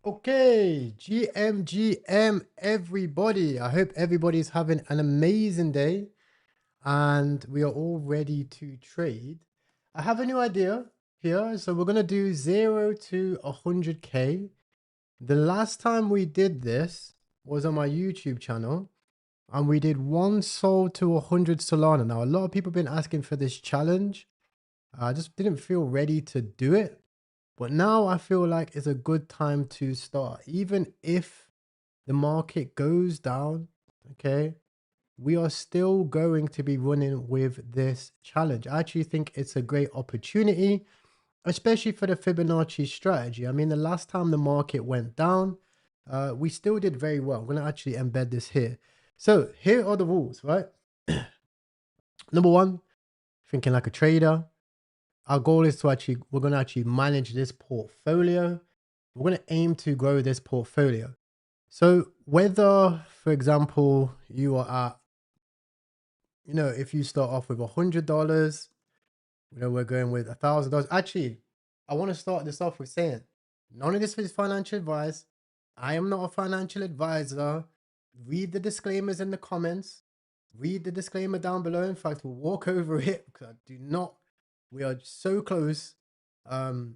Okay, GMGM, everybody. I hope everybody's having an amazing day and we are all ready to trade. I have a new idea here. So we're going to do 0 to 100K. The last time we did this was on my YouTube channel and we did 1 Sol to 100 Solana. Now, a lot of people have been asking for this challenge. I just didn't feel ready to do it. But now I feel like it's a good time to start. Even if the market goes down, okay, we are still going to be running with this challenge. I actually think it's a great opportunity, especially for the Fibonacci strategy. I mean, the last time the market went down, we still did very well. I'm going to actually embed this here. So here are the rules, right? Number one, thinking like a trader. Our goal is to we're going to actually manage this portfolio. We're going to aim to grow this portfolio. So whether, for example, you are at, if you start off with $100, we're going with $1,000. Actually, I want to start this off with saying, none of this is financial advice. I am not a financial advisor. Read the disclaimers in the comments. Read the disclaimer down below. In fact, we'll walk over it because I do not. We are so close to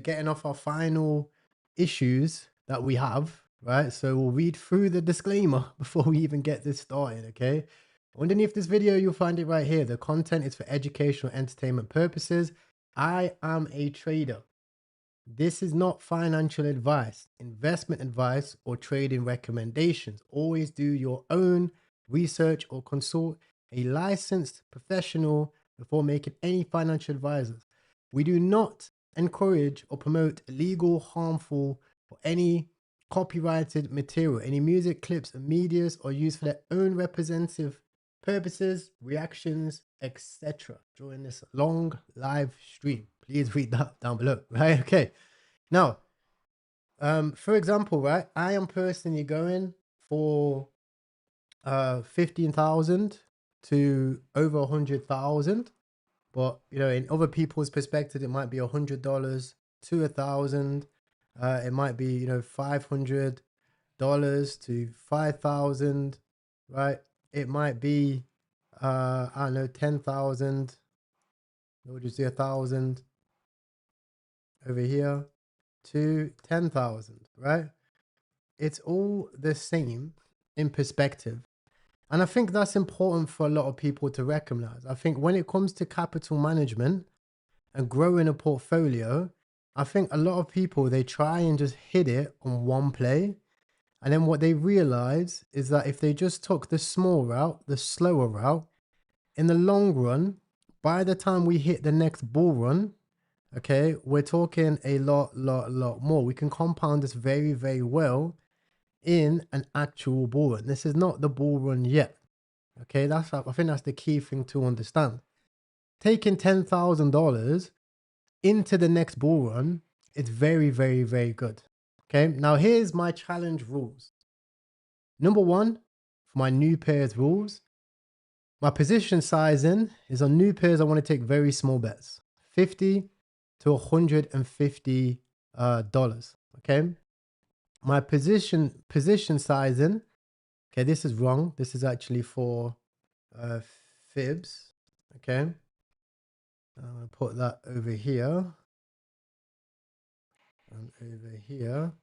getting off our final issues that we have, right? So we'll read through the disclaimer before we even get this started, okay? Underneath this video, you'll find it right here. The content is for educational entertainment purposes. I am a trader. This is not financial advice, investment advice, or trading recommendations. Always do your own research or consult a licensed professional before making any financial advisors. We do not encourage or promote illegal, harmful, or any copyrighted material. Any music, clips, and medias are used for their own representative purposes, reactions, etc. during this long live stream. Please read that down below, right? Okay. Now, for example, right, I am personally going for 15,000 to over 100,000. But in other people's perspective, it might be $100 to 1,000. It might be $500 to 5,000, right? It might be I don't know, 10,000. We'll just do 1,000 over here to 10,000, right? It's all the same in perspective. And I think that's important for a lot of people to recognize. I think when it comes to capital management and growing a portfolio, I think a lot of people, they try and just hit it on one play. And then what they realize is that if they just took the small route, the slower route, in the long run, by the time we hit the next bull run, okay, we're talking a lot more. We can compound this very, very well in an actual bull run. This is not the bull run yet. Okay, I think that's the key thing to understand. Taking $10,000 into the next bull run, it's very, very, very good. Okay, now here's my challenge rules. Number one, for my new pairs rules, my position sizing is on new pairs. I want to take very small bets, 50 to $150. Okay, my position sizing. Okay, this is wrong. This is actually for fibs. Okay, I'm gonna put that over here and over here.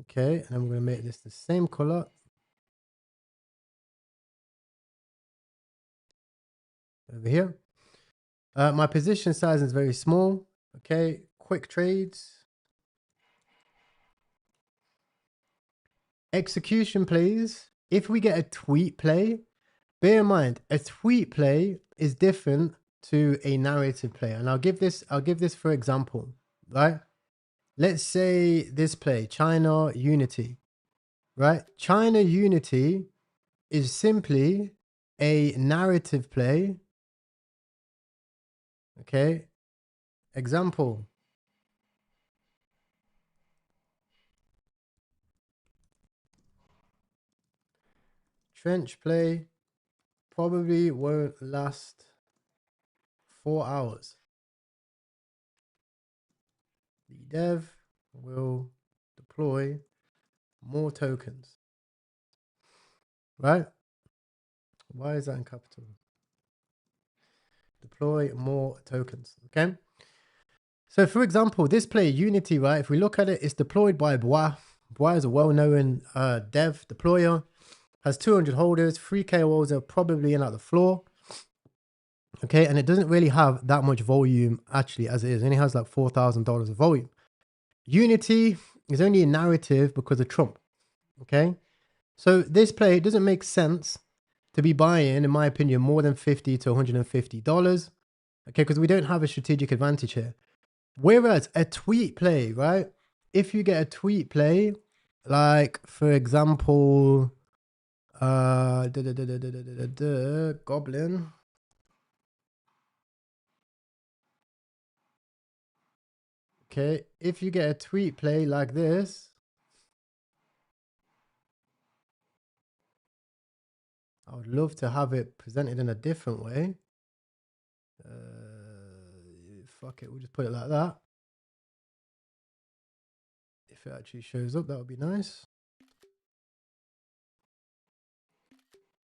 Okay, and I'm gonna make this the same color over here. My position size is very small. Okay, quick trades. Execution plays. If we get a tweet play, bear in mind a tweet play is different to a narrative play. And I'll give this for example, right? Let's say this play, China Unity, right? China Unity is simply a narrative play. Okay. Example. Trench play probably won't last 4 hours. The dev will deploy more tokens, right? Why is that in capital? Deploy more tokens, okay? So for example, this play Unity, right? If we look at it, it's deployed by Bois. Bois is a well-known dev deployer, has 200 holders, 3 KOLs are probably in at the floor. Okay, and it doesn't really have that much volume actually as it is. It only has like $4,000 of volume. Unity is only a narrative because of Trump. Okay, so this play, it doesn't make sense to be buying, in my opinion, more than $50 to $150. Okay, because we don't have a strategic advantage here. Whereas a tweet play, right? If you get a tweet play, like for example, Goblin. Okay, if you get a tweet play like this, I would love to have it presented in a different way. Fuck it, we'll just put it like that. If it actually shows up, that would be nice.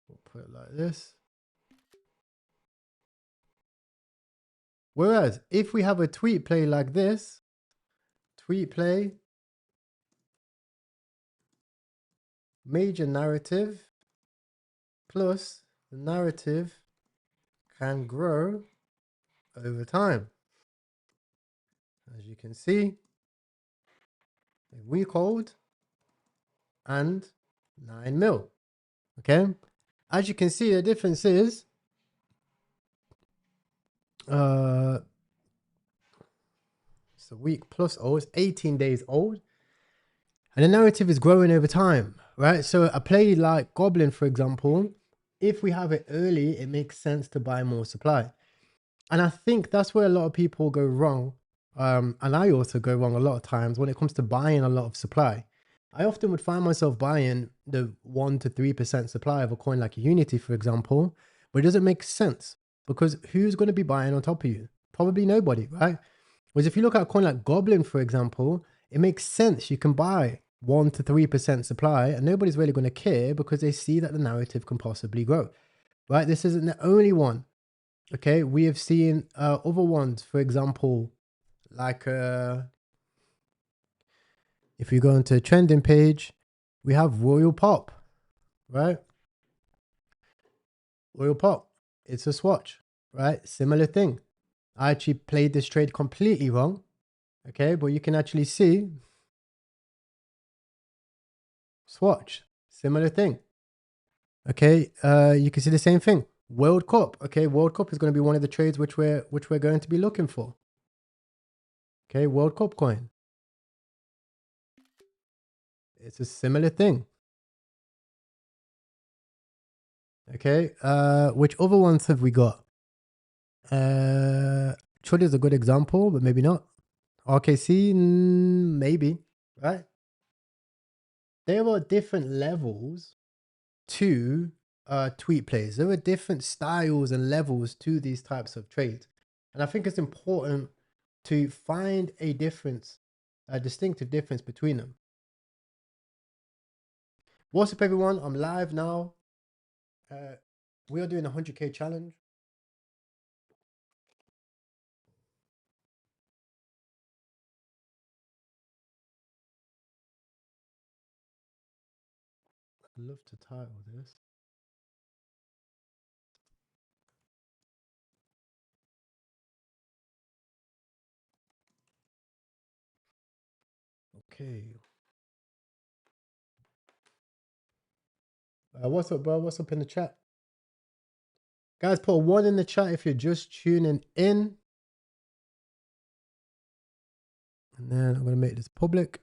We'll put it like this. Whereas if we have a tweet play like this, tweet play, major narrative, plus the narrative can grow over time. As you can see, a week old and 9 mil. Okay. As you can see, the difference is it's a week plus old, it's 18 days old. And the narrative is growing over time, right? So a play like Goblin, for example, if we have it early, it makes sense to buy more supply. And I think that's where a lot of people go wrong. And I also go wrong a lot of times when it comes to buying a lot of supply. I often would find myself buying the 1 to 3% supply of a coin like Unity, for example, but it doesn't make sense because who's going to be buying on top of you? Probably nobody, right? Whereas if you look at a coin like Goblin, for example, it makes sense. You can buy 1 to 3% supply and nobody's really going to care because they see that the narrative can possibly grow, right? This isn't the only one. Okay, we have seen other ones, for example, like if you go into a trending page, we have Royal Pop, right? Royal Pop, it's a swatch, right? Similar thing. I actually played this trade completely wrong, okay? But you can actually see swatch, similar thing, okay? You can see the same thing. World Cup, okay? World Cup is going to be one of the trades which we're going to be looking for. Okay, World Cup coin. It's a similar thing. Okay, which other ones have we got? Chud is a good example, but maybe not. RKC, maybe, right? There are different levels to tweet plays. There are different styles and levels to these types of trades. And I think it's important to find a difference, a distinctive difference between them. What's up, everyone? I'm live now. We are doing a 100K challenge. I'd love to title this. Okay. What's up, bro? What's up in the chat? Guys, put a 1 in the chat if you're just tuning in. And then I'm going to make this public.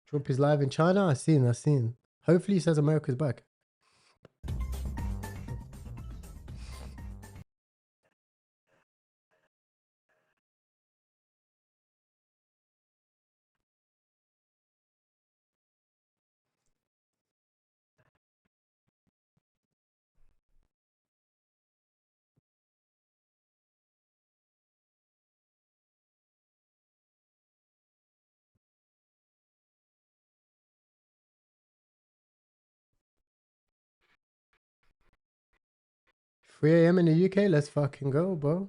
Trump is live in China. I've seen. Hopefully he says America's back. 3 a.m. in the UK. Let's fucking go, bro.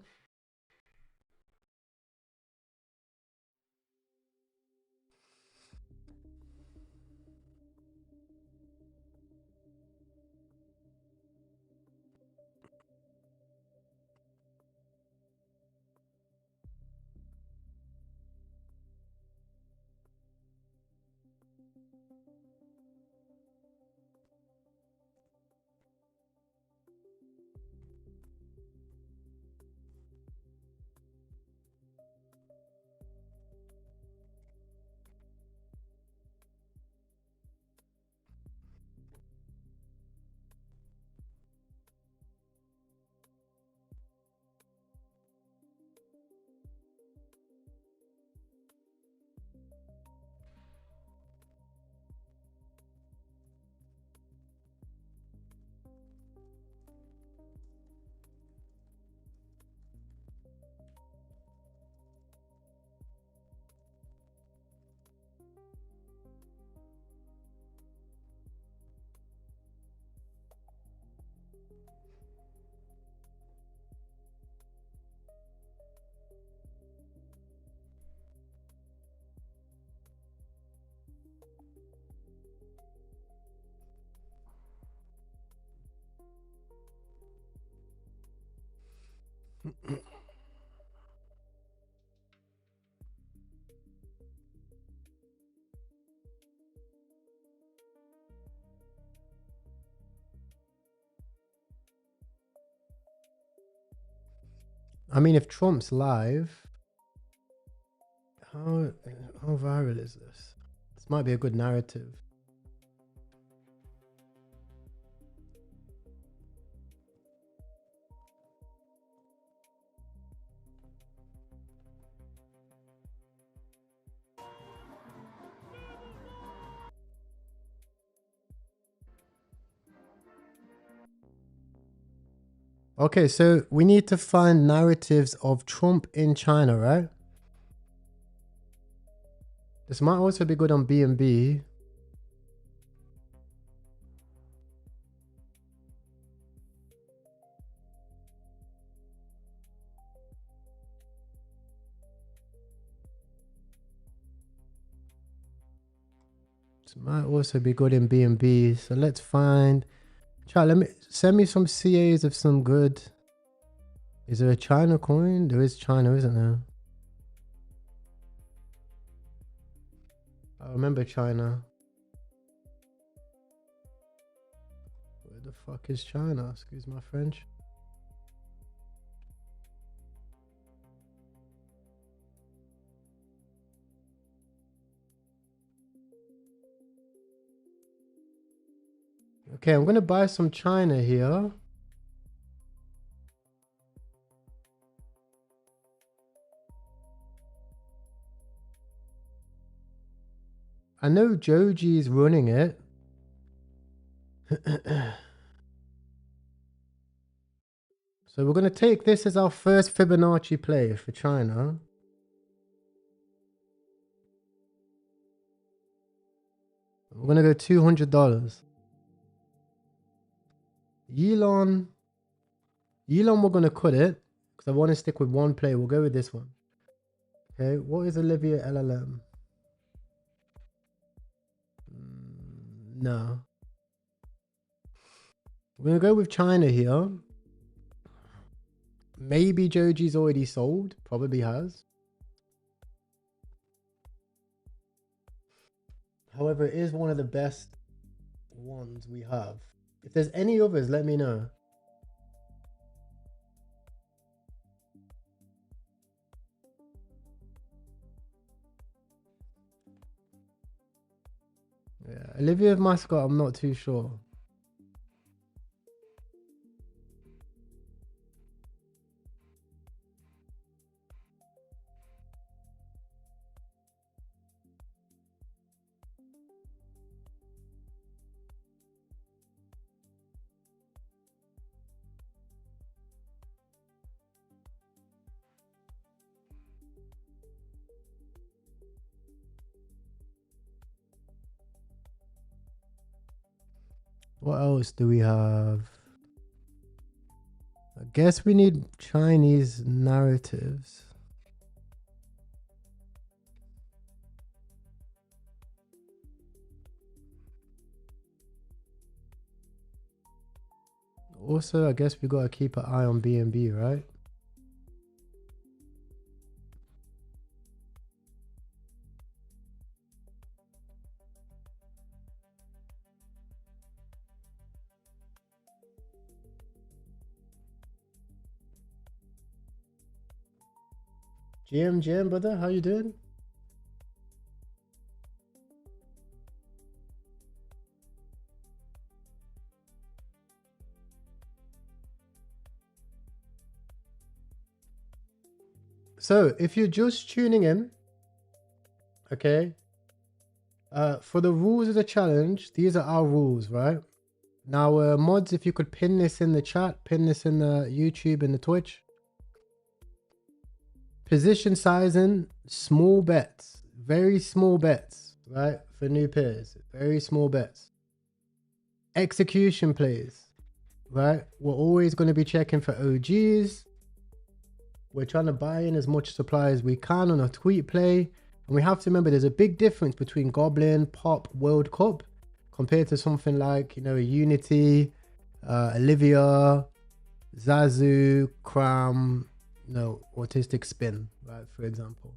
I mean, if Trump's live, how how viral is this? This might be a good narrative. Okay, so we need to find narratives of Trump in China, right? This might also be good on B&B. This might also be good in B&B. So let's find. Try. Let me send me some CAs of some good. Is there a China coin? There is China, isn't there? I remember China. Where the fuck is China? Excuse my French. Okay, I'm gonna buy some China here. I know Joji is running it. So we're gonna take this as our first Fibonacci play for China. We're gonna go $200. Yilon, we're gonna cut it because I want to stick with one play. We'll go with this one. Okay, what is Olivia LLM? No. We're gonna go with China here. Maybe Joji's already sold. Probably has. However, it is one of the best ones we have. If there's any others, let me know. Olivia's mascot, I'm not too sure. What else do we have? I guess we need Chinese narratives. Also, I guess we gotta keep an eye on BNB, right? GM, brother, how you doing? So, if you're just tuning in, okay, for the rules of the challenge, these are our rules, right? Now, mods, if you could pin this in the chat, pin this in the YouTube and the Twitch. Position sizing, small bets, very small bets, right? For new players, very small bets. Execution plays, right? We're always going to be checking for OGs. We're trying to buy in as much supply as we can on a tweet play. And we have to remember there's a big difference between Goblin, Pop, World Cup compared to something like, you know, Unity, Olivia, Zazu, Cram, you know, Autistic Spin, right, for example.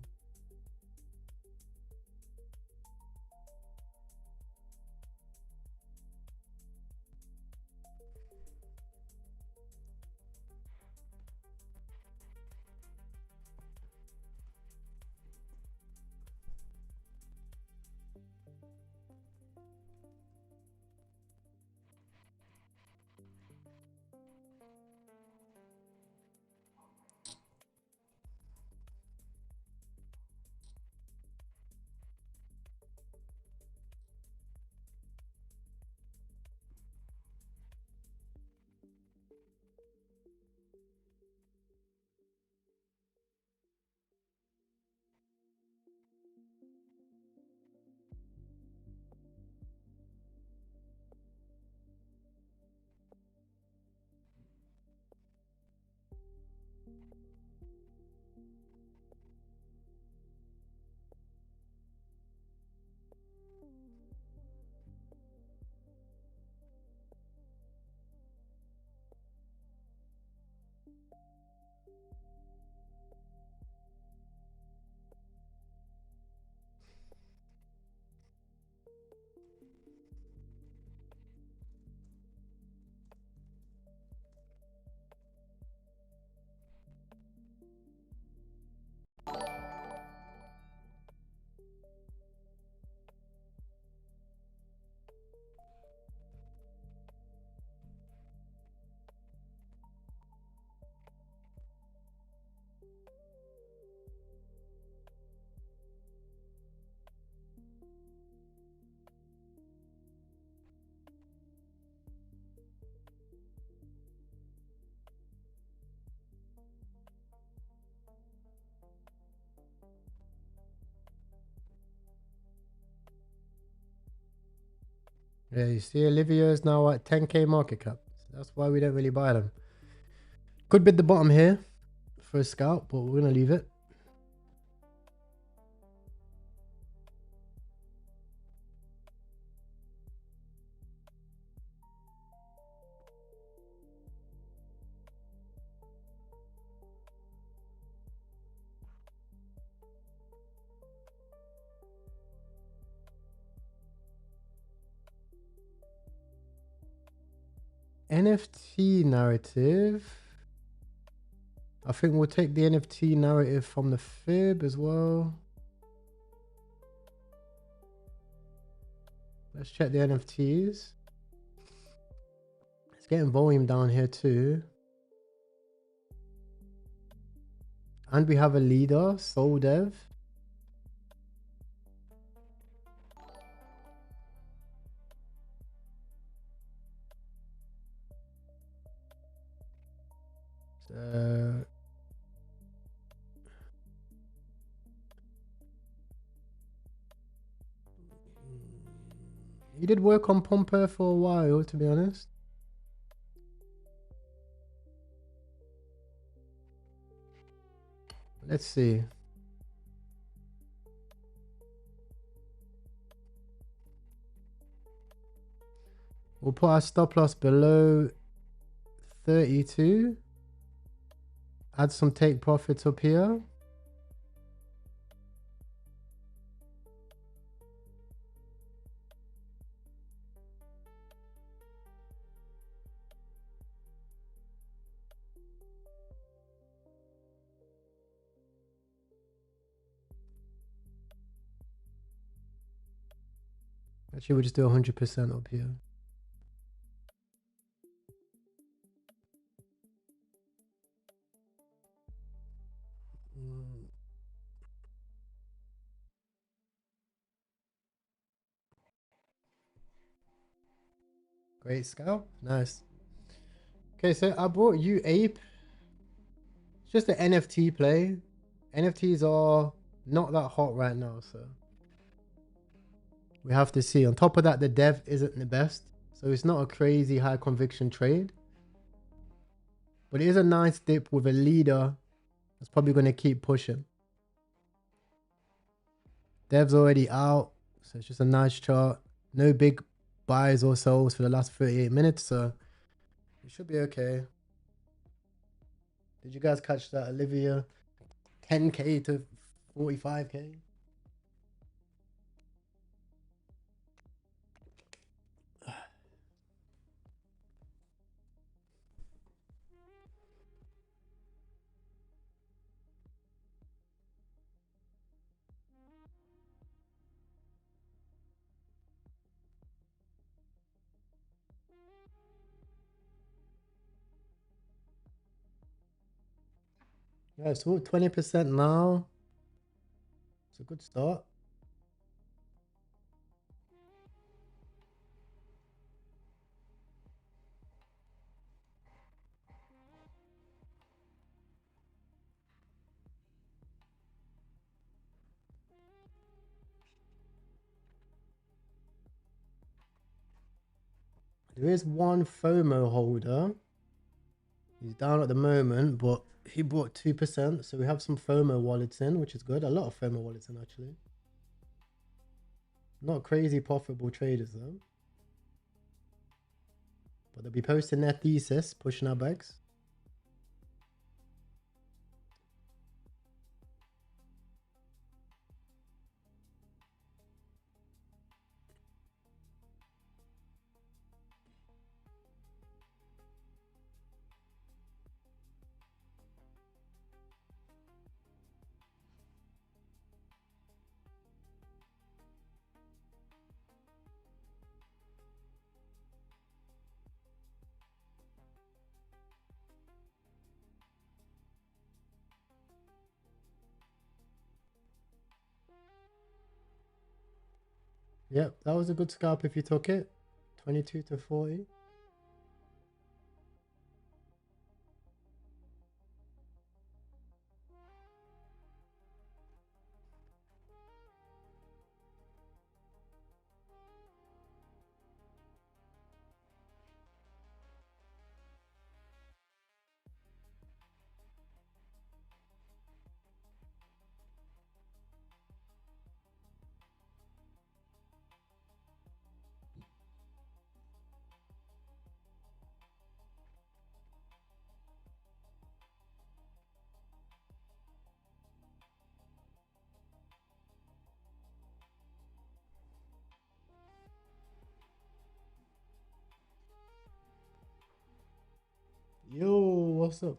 Yeah, you see Olivia is now at 10k market cap. That's why we don't really buy them. Could bid the bottom here for a scout, but we're going to leave it. NFT narrative. I think we'll take the NFT narrative from the fib as well. Let's check the NFTs. It's getting volume down here too. And we have a leader, Soul Dev. So he did work on Pomper for a while, to be honest. Let's see. We'll put our stop loss below 32. Add some take profits up here. Actually, we'll just do 100% up here. Great scalp. Nice. Okay, so I brought you Ape. It's just an NFT play. NFTs are not that hot right now, so we have to see. On top of that, the dev isn't the best, so it's not a crazy high conviction trade. But it is a nice dip with a leader that's probably going to keep pushing. Dev's already out, so it's just a nice chart. No big buys or sells for the last 38 minutes, so it should be okay. Did you guys catch that, Olivia? 10K to 45K? Yeah, so 20% now. It's a good start. There is one FOMO holder. He's down at the moment, but he bought 2%. So we have some FOMO wallets in, which is good. A lot of FOMO wallets in, actually. Not crazy profitable traders, though. But they'll be posting their thesis, pushing our bags. Yep, that was a good scalp if you took it. 22 to 40. Yo, what's up?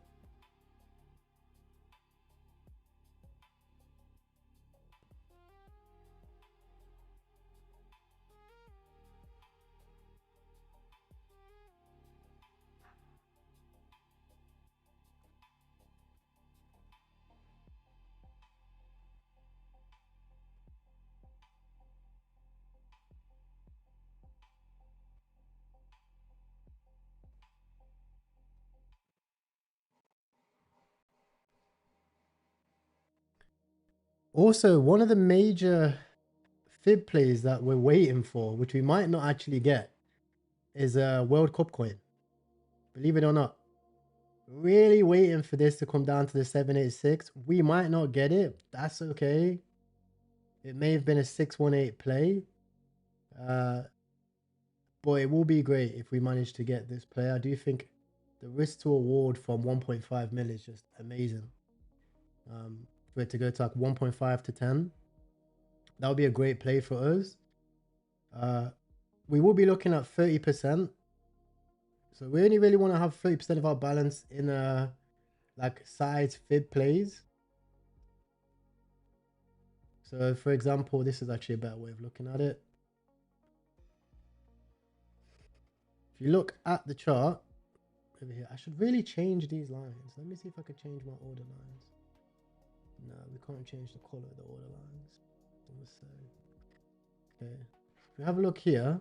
Also, one of the major fib plays that we're waiting for, which we might not actually get, is a World Cup coin. Believe it or not. Really waiting for this to come down to the 786. We might not get it. That's okay. It may have been a 618 play. But it will be great if we manage to get this play. I do think the risk to award from 1.5 mil is just amazing. For it to go to like 1.5 to 10, that would be a great play for us. We will be looking at 30%. So we only really want to have 30% of our balance in like sides fib plays. So for example, this is actually a better way of looking at it. If you look at the chart over here, I should really change these lines. Let me see if I could change my order lines. No, we can't change the color of the order lines. Okay. If we have a look here,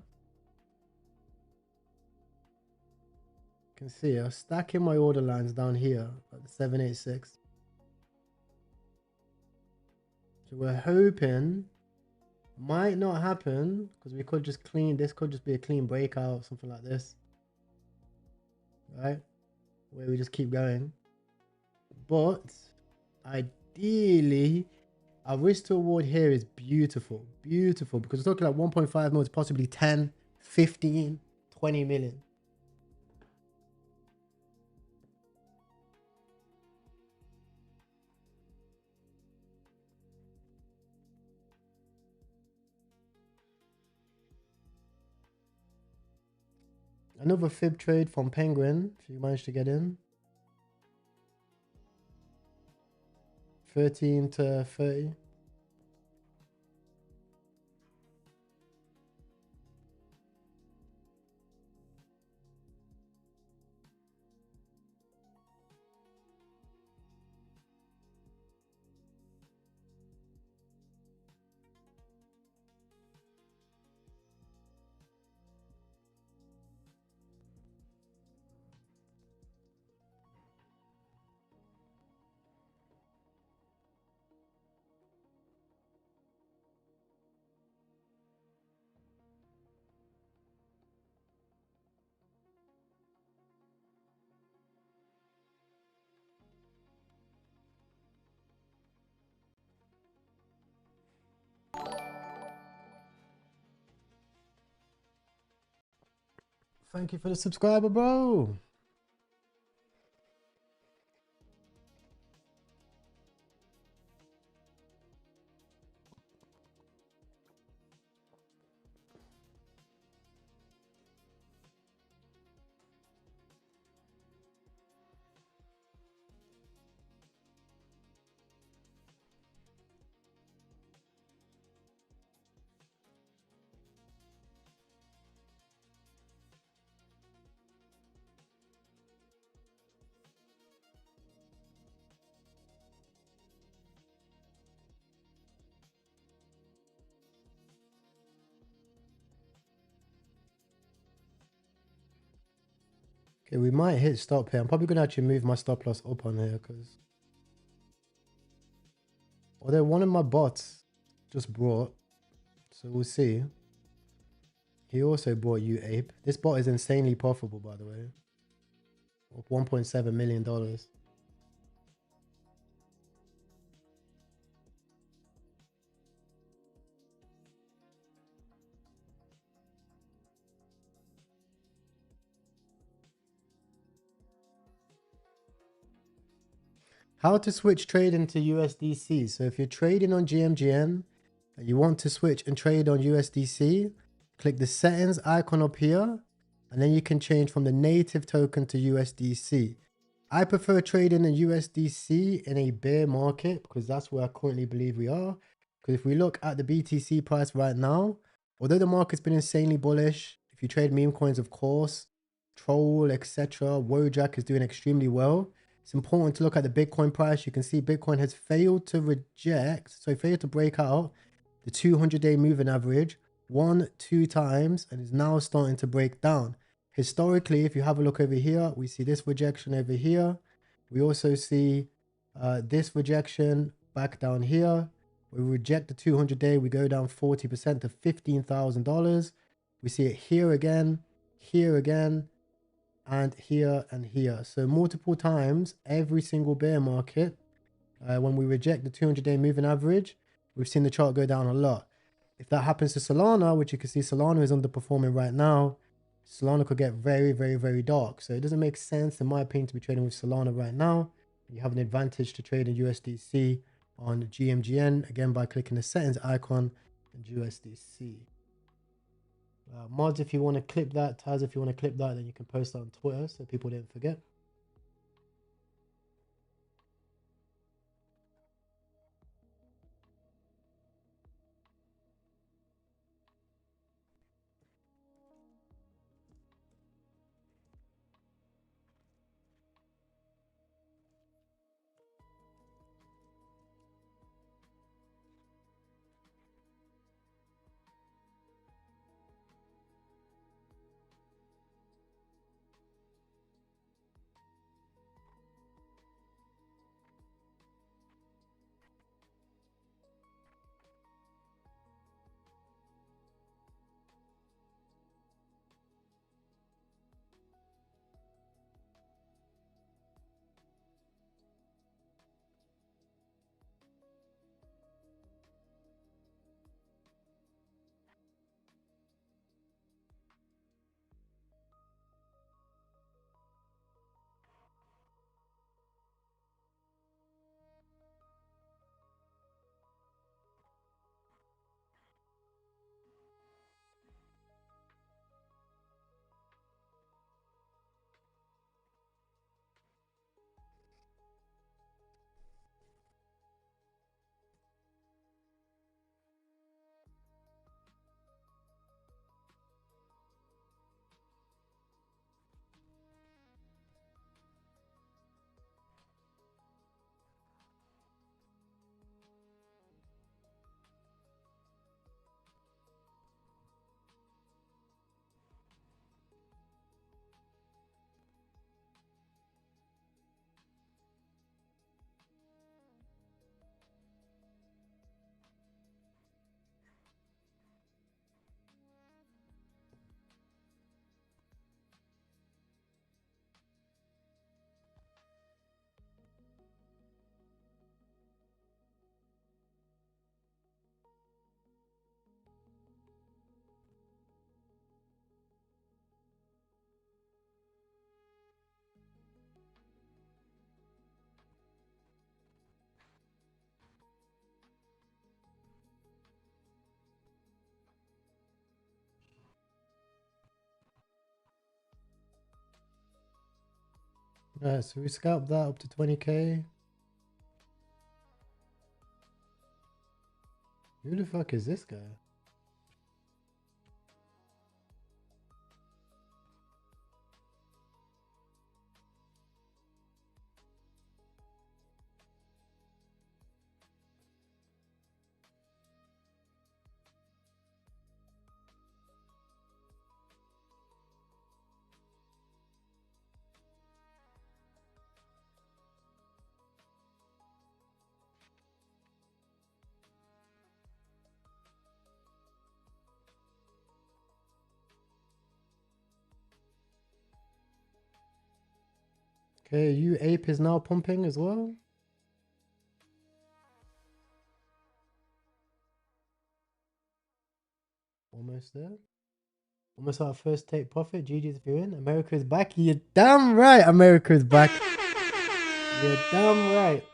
you can see I'm stacking my order lines down here at the 786. So we're hoping might not happen because we could just clean. This could just be a clean breakout, something like this, right? Where we just keep going. But ideally, our risk to award here is beautiful, beautiful, because we're talking like 1.5 mil to possibly 10, 15, 20 million. Another fib trade from Penguin, if you manage to get in. 13 to 30. Thank you for the subscriber, bro. Okay, we might hit stop here. I'm probably going to actually move my stop loss up on here because although one of my bots just brought, so we'll see. He also bought UAPE. This bot is insanely profitable, by the way. Of $1.7 million. How to switch trade into USDC. So if you're trading on GMGN and you want to switch and trade on USDC, click the settings icon up here, and then you can change from the native token to USDC. I prefer trading in USDC in a bear market because that's where I currently believe we are. Because if we look at the BTC price right now, although the market's been insanely bullish, if you trade meme coins, of course, Troll, etc., Wojak is doing extremely well. It's important to look at the Bitcoin price. You can see Bitcoin has failed to failed to break out the 200-day moving average 1-2 times and is now starting to break down. Historically, if you have a look over here, we see this rejection over here. We also see this rejection back down here. We reject the 200-day, we go down 40% to $15,000. We see it here again, and here and here. So multiple times every single bear market, when we reject the 200-day moving average, we've seen the chart go down a lot. If that happens to Solana, which you can see Solana is underperforming right now, Solana could get very, very, very dark. So it doesn't make sense, in my opinion, to be trading with Solana right now. You have an advantage to trade in USDC on GMGN, again, by clicking the settings icon and USDC. Mods, if you want to clip that, Taz, if you want to clip that, then you can post that on Twitter so people didn't forget. Alright, so we scalp that up to 20k. Who the fuck is this guy? Okay, you ape is now pumping as well. Almost there. Almost our first take profit. GG's if you're in. America's back. You're damn right. America's back. You're damn right.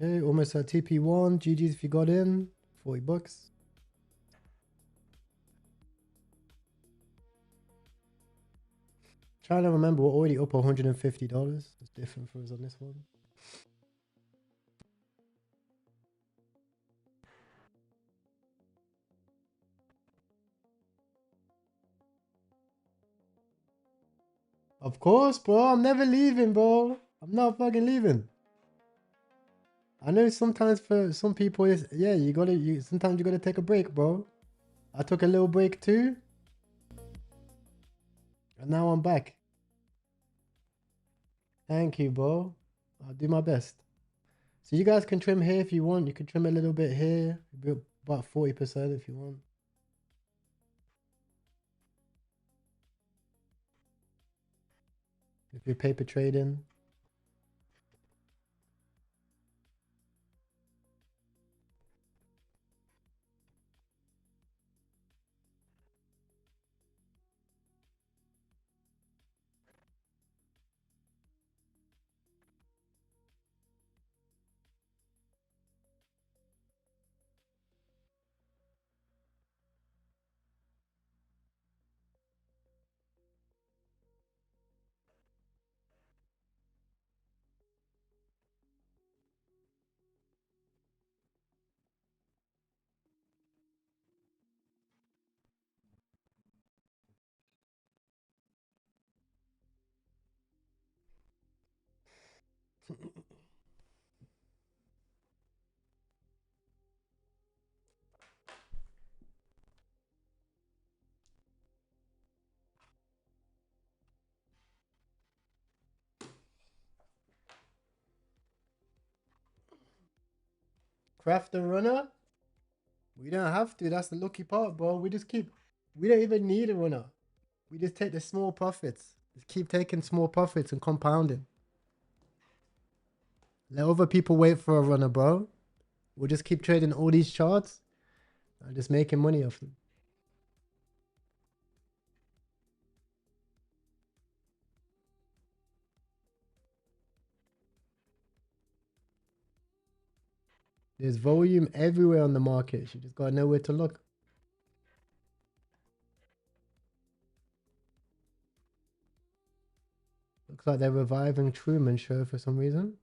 Okay, almost at TP1. GG's if you got in. 40 bucks. Trying to remember, we're already up $150. It's different for us on this one. Of course, bro. I'm never leaving, bro. I'm not fucking leaving. I know sometimes for some people, it's, yeah, sometimes you gotta take a break, bro. I took a little break too. And now I'm back. Thank you, bro. I'll do my best. So you guys can trim here if you want. You can trim a little bit here. About 40% if you want. If you're paper trading. Craft a runner? We don't have to. That's the lucky part, bro. We don't even need a runner. We just take the small profits. Just keep taking small profits and compounding. Let other people wait for a runner, bro. We'll just keep trading all these charts and just making money off them. There's volume everywhere on the market. You just gotta know where to look. Looks like they're reviving Truman Show for some reason.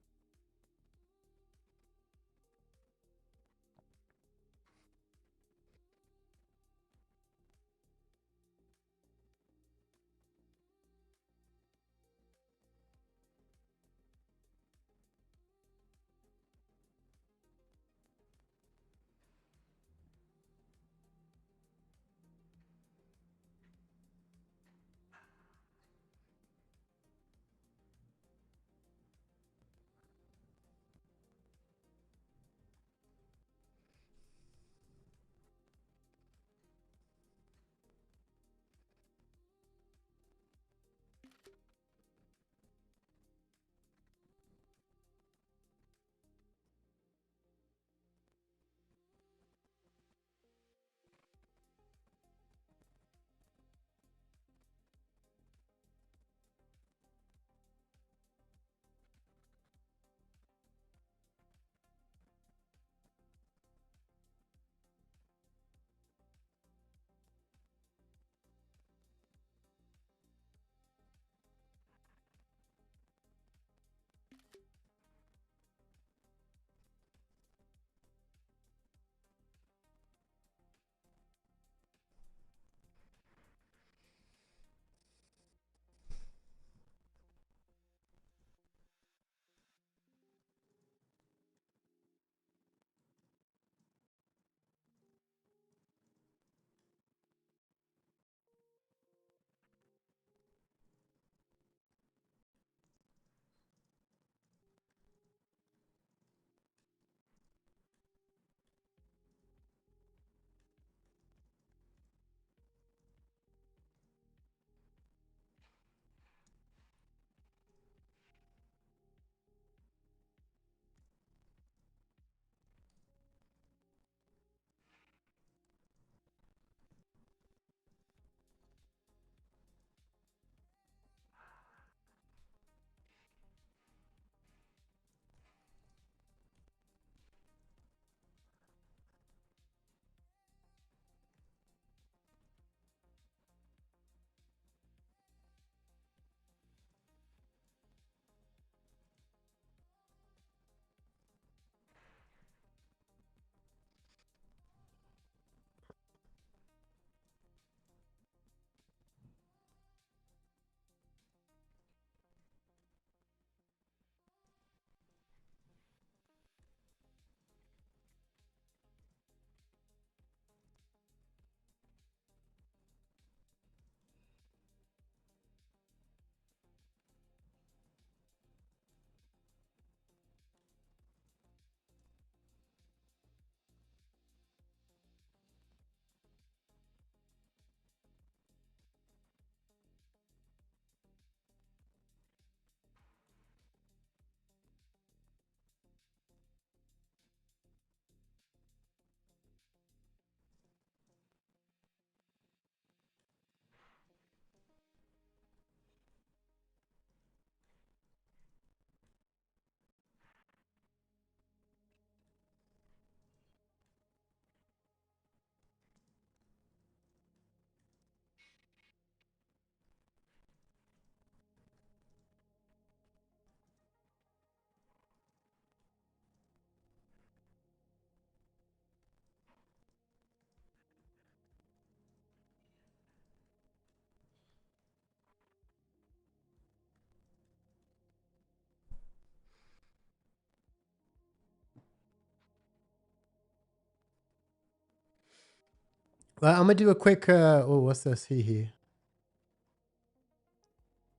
Well, I'm gonna do a quick. Oh, what's this? Hee.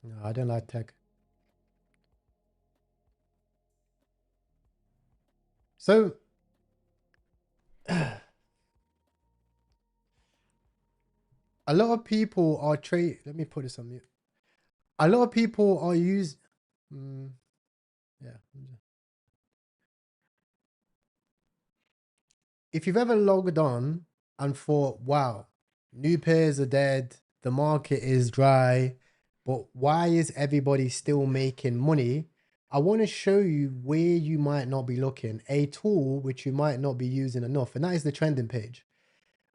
No, I don't like tech. So, a lot of people are trade. Let me put this on mute. A lot of people are use. Yeah. If you've ever logged on and thought, "Wow, new pairs are dead. The market is dry, but why is everybody still making money?" I want to show you where you might not be looking, a tool which you might not be using enough, and that is the trending page.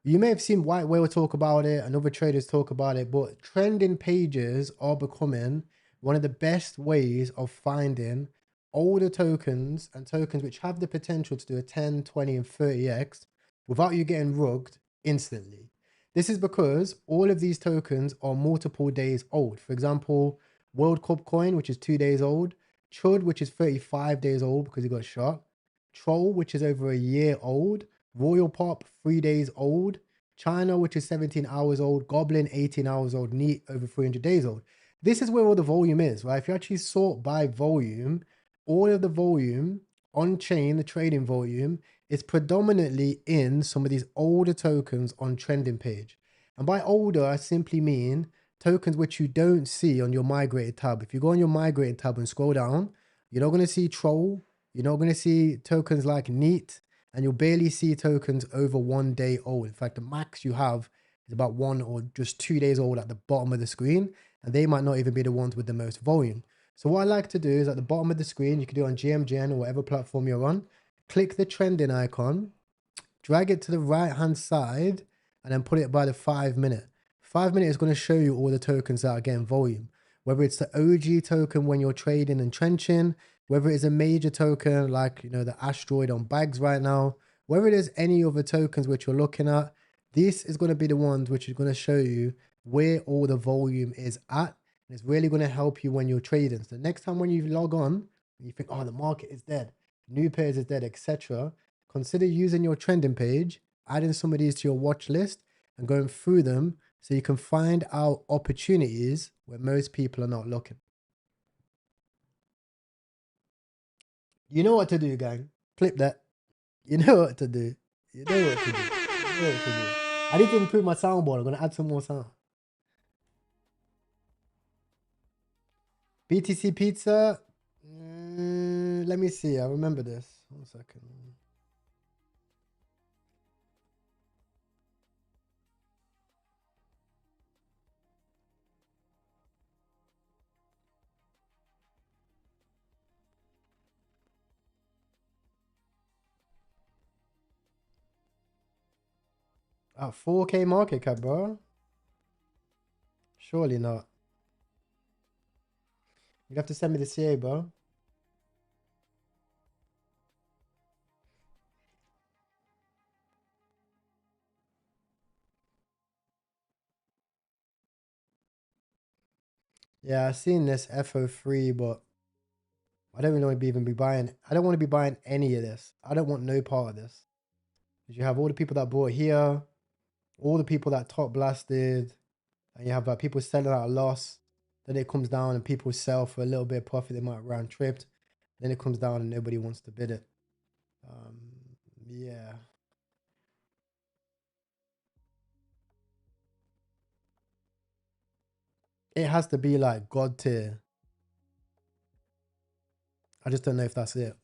You may have seen White Whale talk about it and other traders talk about it, but trending pages are becoming one of the best ways of finding older tokens and tokens which have the potential to do a 10, 20, and 30x without you getting rugged instantly. This is because all of these tokens are multiple days old. For example, World Cup coin, which is 2 days old, Chud, which is 35 days old because he got shot, Troll, which is over a year old, Royal Pop, 3 days old, China, which is 17 hours old, Goblin, 18 hours old, Neat, over 300 days old. This is where all the volume is, right? If you actually sort by volume, all of the volume on chain, the trading volume, is predominantly in some of these older tokens on trending page. And by older, I simply mean tokens which you don't see on your migrated tab. If you go on your migrated tab and scroll down, you're not going to see Troll. You're not going to see tokens like Neat, and you'll barely see tokens over 1 day old. In fact, the max you have is about 1 or just 2 days old at the bottom of the screen, and they might not even be the ones with the most volume. So what I like to do is at the bottom of the screen, you can do it on GMGN or whatever platform you're on, click the trending icon, drag it to the right hand side, and then put it by the 5 minute. 5 minute is going to show you all the tokens that are getting volume, whether it's the OG token when you're trading and trenching, whether it's a major token like the asteroid on bags right now, whether it is any other tokens which you're looking at. This is going to be the ones which is going to show you where all the volume is at. And it's really going to help you when you're trading. So the next time when you log on and you think, oh, the market is dead, new pairs is dead, etc., consider using your trending page, adding some of these to your watch list and going through them so you can find out opportunities where most people are not looking. You know what to do, gang. Clip that. You know what to do. You know what to do. You know what to do. I need to improve my soundboard. I'm going to add some more sound. BTC Pizza. Let me see. I remember this. 1 second. Oh, 4K market cap, bro. Surely not. You'd have to send me the CA, bro. Yeah, I've seen this FO3, but I don't really want to even be buying. I don't want to be buying any of this. I don't want no part of this. Because you have all the people that bought here, all the people that top blasted, and you have people selling at a loss. Then it comes down and people sell for a little bit of profit. They might round tripped. Then it comes down and nobody wants to bid it. Yeah. It has to be like God tier. I just don't know if that's it.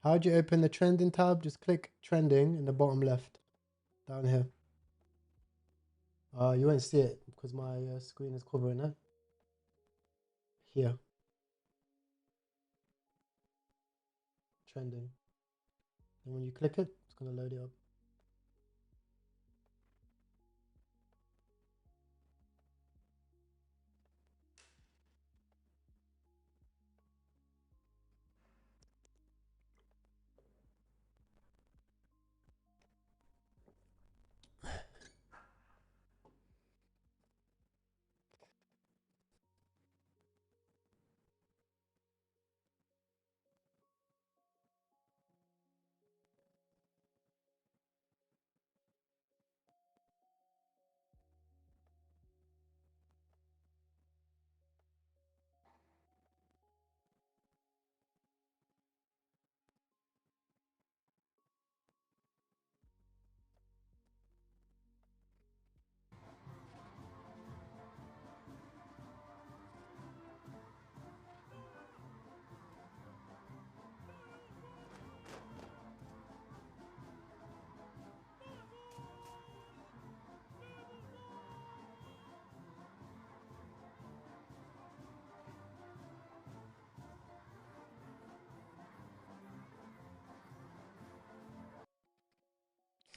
How do you open the trending tab? Just click trending in the bottom left down here. You won't see it because my screen is covering it. Here, trending. And when you click it, it's gonna load it up.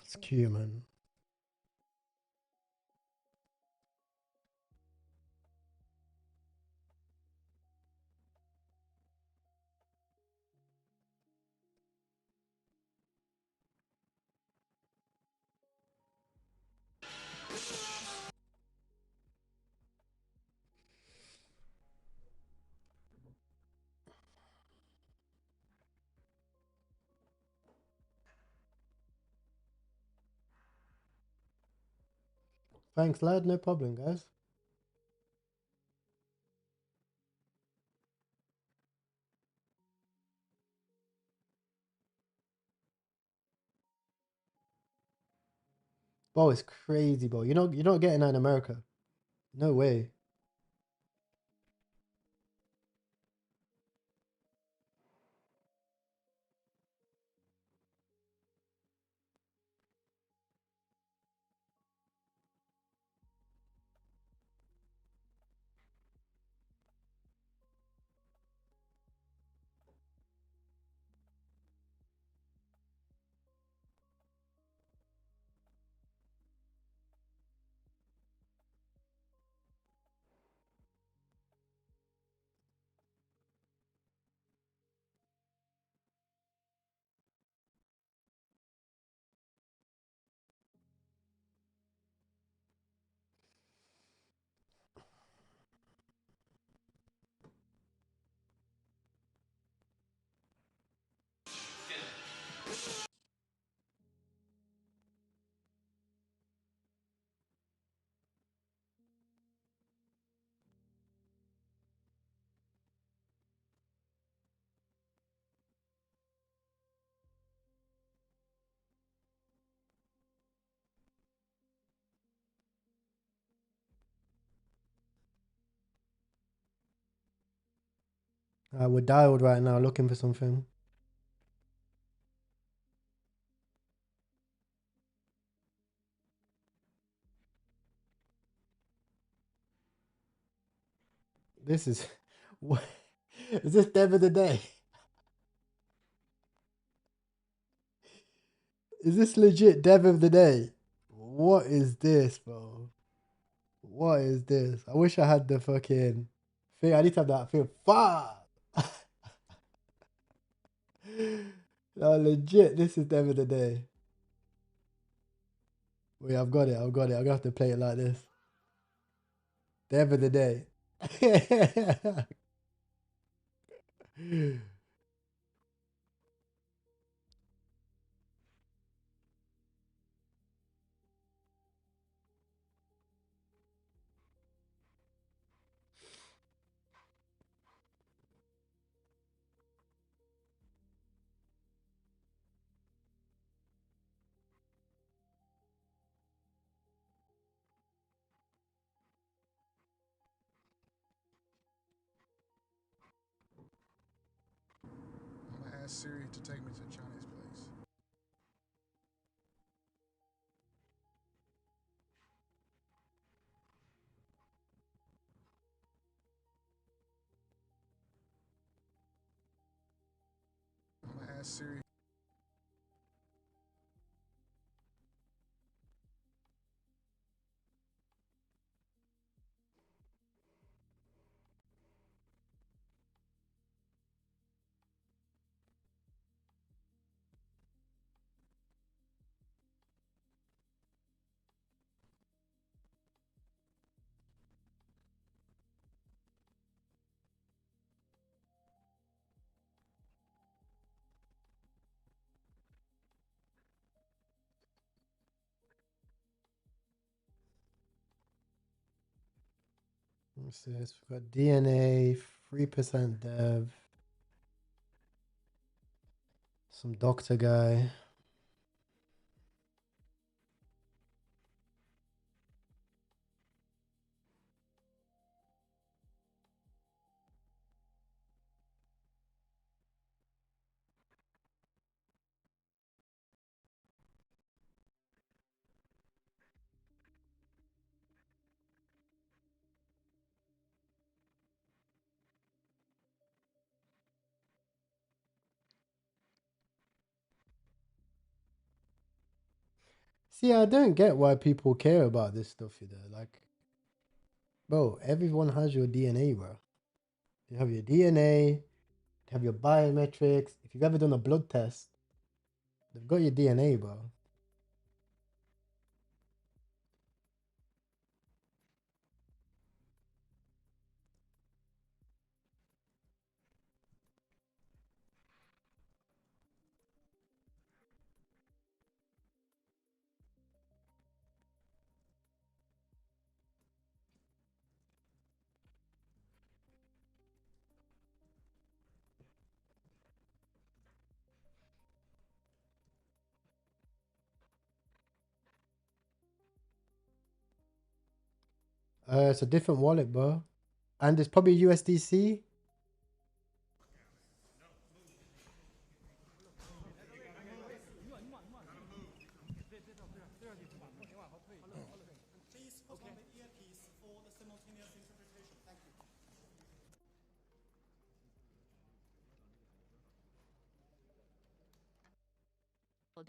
It's cute, man. Thanks, lad. No problem, guys. Bro, it's crazy, bro. You're not getting that in America. No way. We're dialed right now, looking for something. This is what is this dev of the day? Is this legit dev of the day? What is this, bro? What is this? I wish I had the fucking thing. I need to have that thing. Fuck! No, legit, this is dev of the day. Wait, I've got it. I've got it. I'm gonna have to play it like this. Dev of the day. I'm gonna ask Siri to take me to a Chinese place. ask Siri. What's this? We've got DNA, 3% dev, some doctor guy. See, I don't get why people care about this stuff, you know. Like, bro, everyone has your DNA, bro. You have your DNA, you have your biometrics. If you've ever done a blood test, they've got your DNA, bro. It's a different wallet, bro. And it's probably USDC.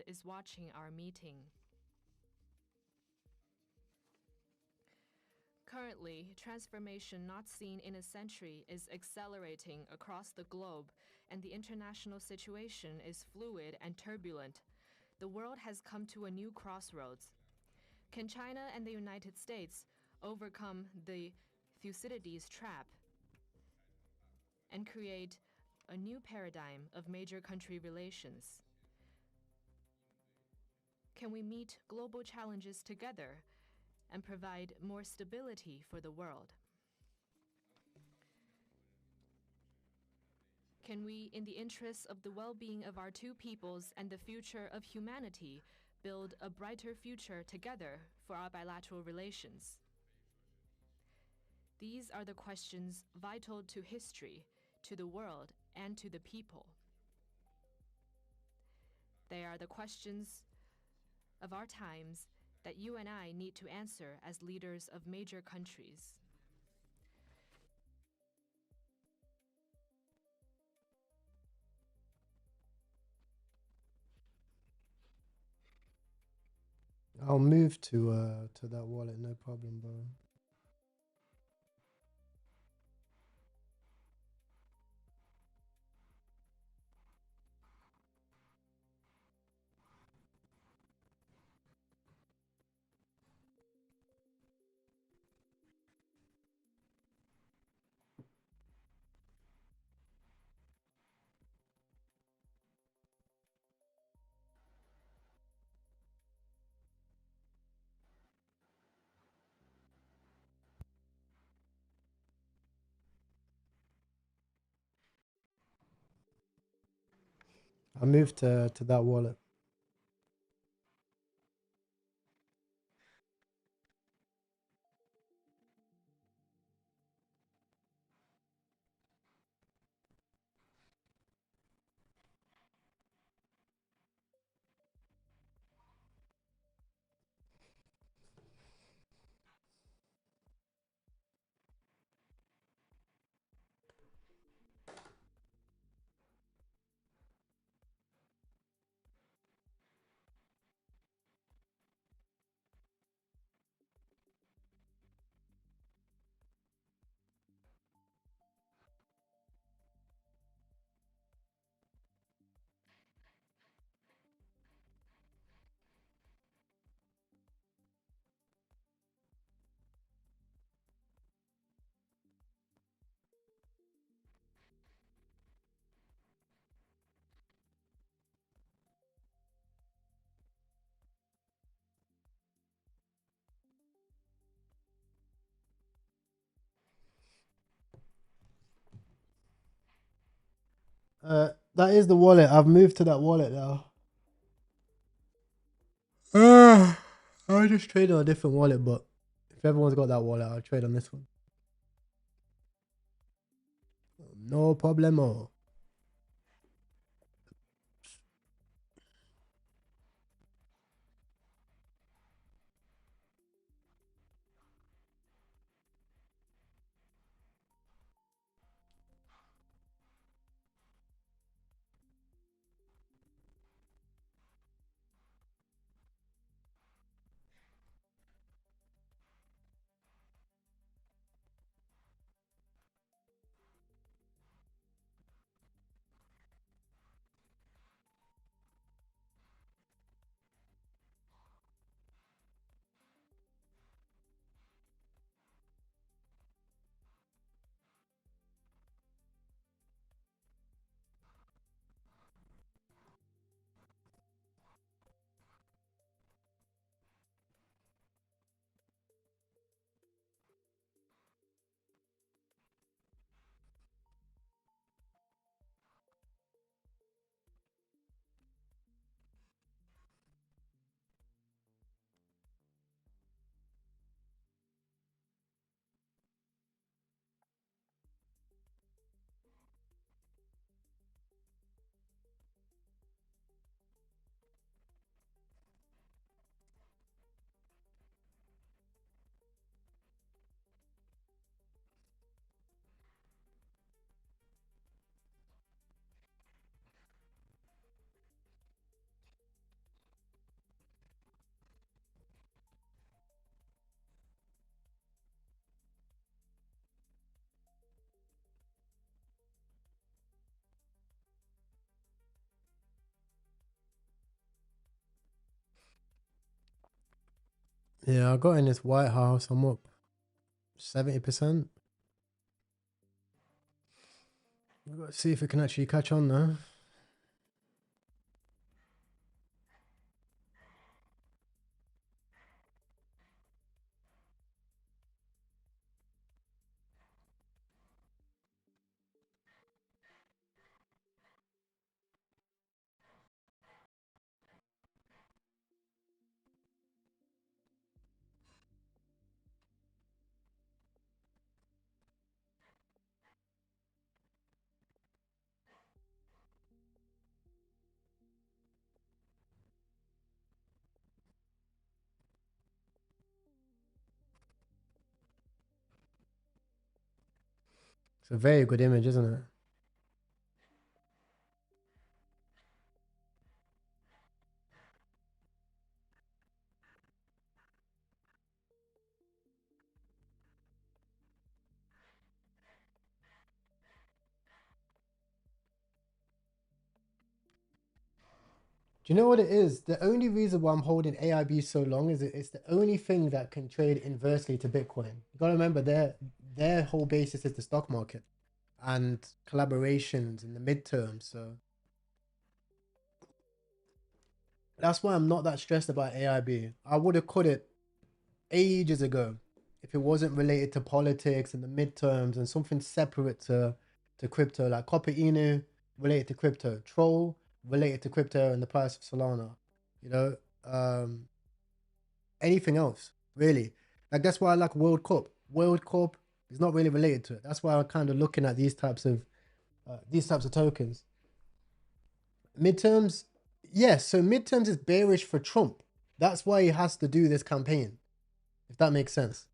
Is watching our meeting. Currently, transformation not seen in a century is accelerating across the globe, and the international situation is fluid and turbulent. The world has come to a new crossroads. Can China and the United States overcome the Thucydides trap and create a new paradigm of major country relations? Can we meet global challenges together and provide more stability for the world? Can we, in the interests of the well-being of our two peoples and the future of humanity, build a brighter future together for our bilateral relations? These are the questions vital to history, to the world, and to the people. They are the questions of our times that you and I need to answer as leaders of major countries. I'll move to that wallet, no problem, bro. I moved to that wallet. That is the wallet. I've moved to that wallet now. I just trade on a different wallet, but if everyone's got that wallet, I'll trade on this one. No problemo. Yeah, I got in this White House. I'm up 70%. We've got to see if we can actually catch on now. It's a very good image, isn't it? Do you know what it is? The only reason why I'm holding AIB so long is it's the only thing that can trade inversely to Bitcoin. You gotta remember their whole basis is the stock market and collaborations in the midterm. So that's why I'm not that stressed about AIB. I would have cut it ages ago if it wasn't related to politics and the midterms and something separate to crypto, like Copper Inu related to crypto, Troll related to crypto and the price of Solana. You know, anything else really. Like that's why I like World Cup. World Cup is not really related to it. That's why I'm kind of looking at these types of tokens. Midterms, yes. So midterms is bearish for Trump. That's why he has to do this campaign, if that makes sense.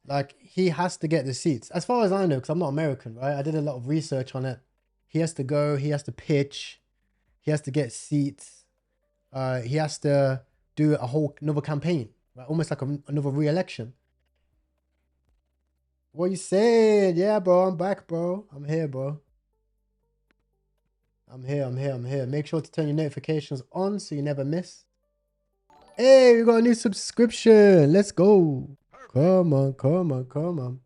Like he has to get the seats, as far as I know, because I'm not American, right? I did a lot of research on it. He has to go. He has to pitch. He has to get seats. He has to do a whole another campaign, right? Almost like another re-election. What you said? Yeah, bro. I'm back, bro. I'm here, bro. I'm here. I'm here. I'm here. Make sure to turn your notifications on so you never miss. Hey, we got a new subscription. Let's go. Come on, come on, come on.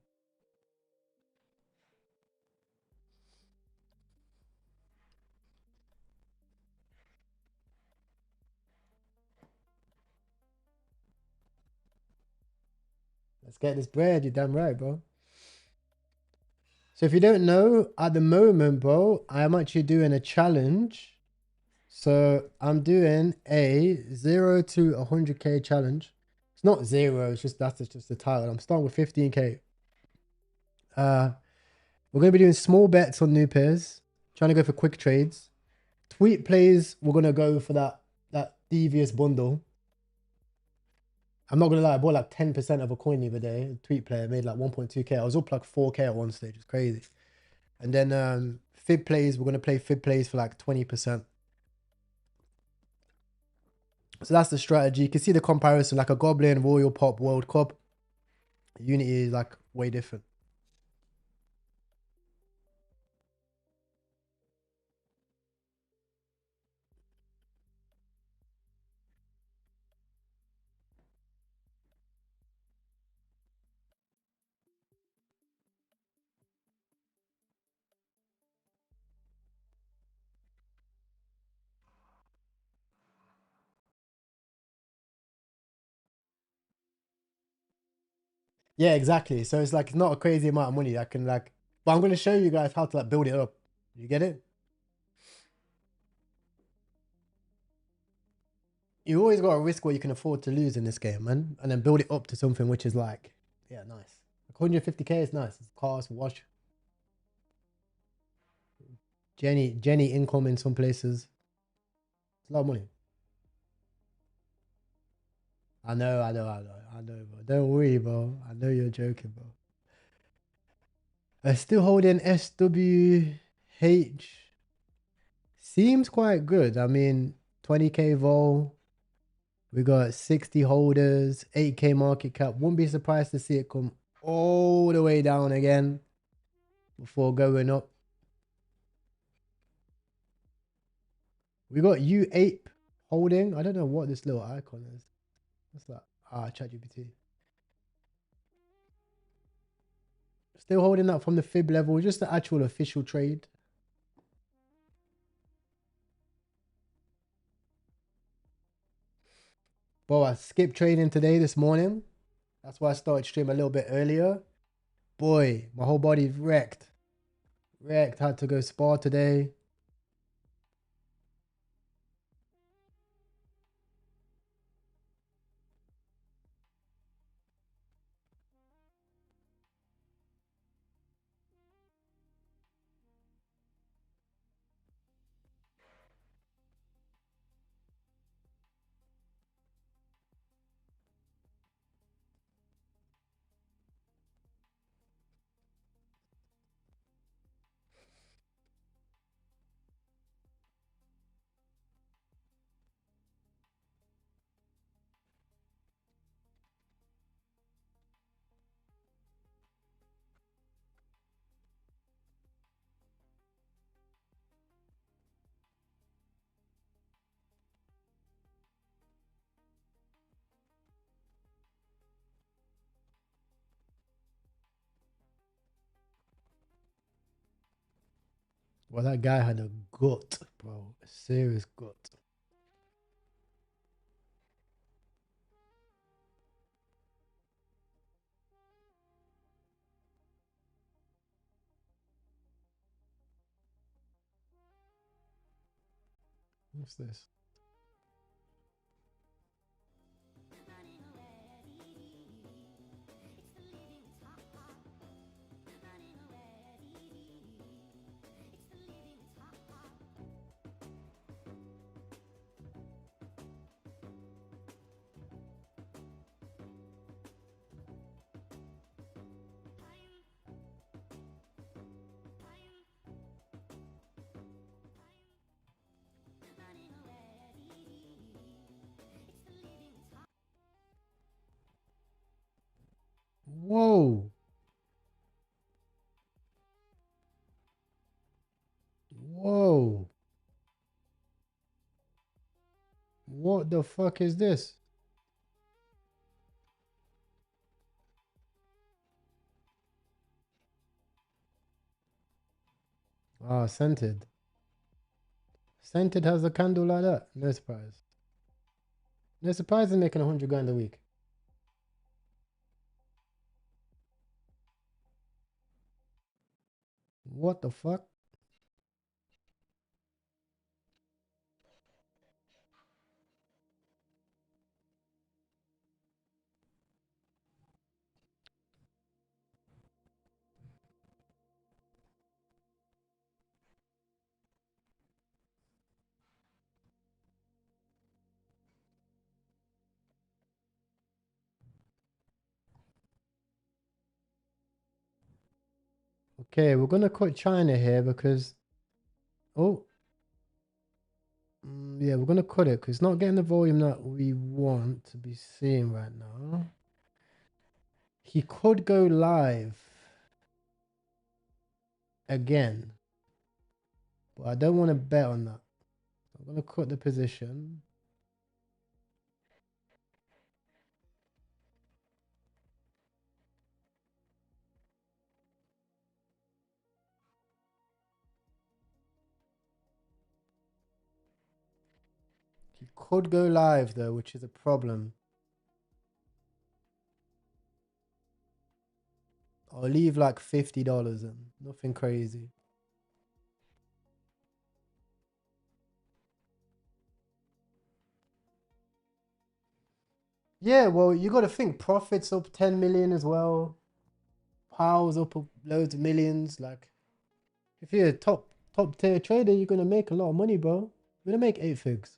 Let's get this bread. You're damn right, bro. So if you don't know, at the moment, bro, I am actually doing a challenge. So I'm doing a 0 to 100k challenge. It's not zero, it's just that's just the title. I'm starting with 15k. We're gonna be doing small bets on new pairs, trying to go for quick trades. Tweet plays, we're gonna go for that devious bundle. I'm not gonna lie, I bought like 10% of a coin the other day. Tweet player made like 1.2k. I was up like 4k at one stage. It's crazy. And then fib plays, we're gonna play fib plays for like 20%. So that's the strategy. You can see the comparison, like a Goblin, Royal Pop, World Cup. Unity is like way different. Yeah, exactly. So it's like not a crazy amount of money. I can like, but I'm gonna show you guys how to like build it up. You get it? You always got to risk what you can afford to lose in this game, man, and then build it up to something which is like, yeah, nice. Like 150k is nice. It's cars, watch. Jenny income in some places. It's a lot of money. I know, bro. Don't worry, bro. I know you're joking, bro. Still holding SWH. Seems quite good. I mean, 20k vol. We got 60 holders, 8k market cap. Wouldn't be surprised to see it come all the way down again before going up. We got U8 holding. I don't know what this little icon is. What's that? Ah, ChatGPT. Still holding that from the fib level, just the actual official trade. Bro, I skipped trading today this morning. That's why I started stream a little bit earlier. Boy, my whole body's wrecked. Wrecked. Had to go spa today. Well, that guy had a gut, bro. A serious gut. What's this? Whoa. Whoa. What the fuck is this? Ah, scented. Scented has a candle like that. No surprise. No surprise in making 100 grand a week. What the fuck? Okay, we're gonna cut China here because oh yeah, we're gonna cut it because it's not getting the volume that we want to be seeing right now. He could go live again, but I don't want to bet on that. I'm gonna cut the position. He could go live though, which is a problem. I'll leave like $50 in, nothing crazy. Yeah, well, you got to think profits up 10 million as well. Piles up loads of millions. Like, if you're a top tier trader, you're gonna make a lot of money, bro. You're gonna make 8 figs.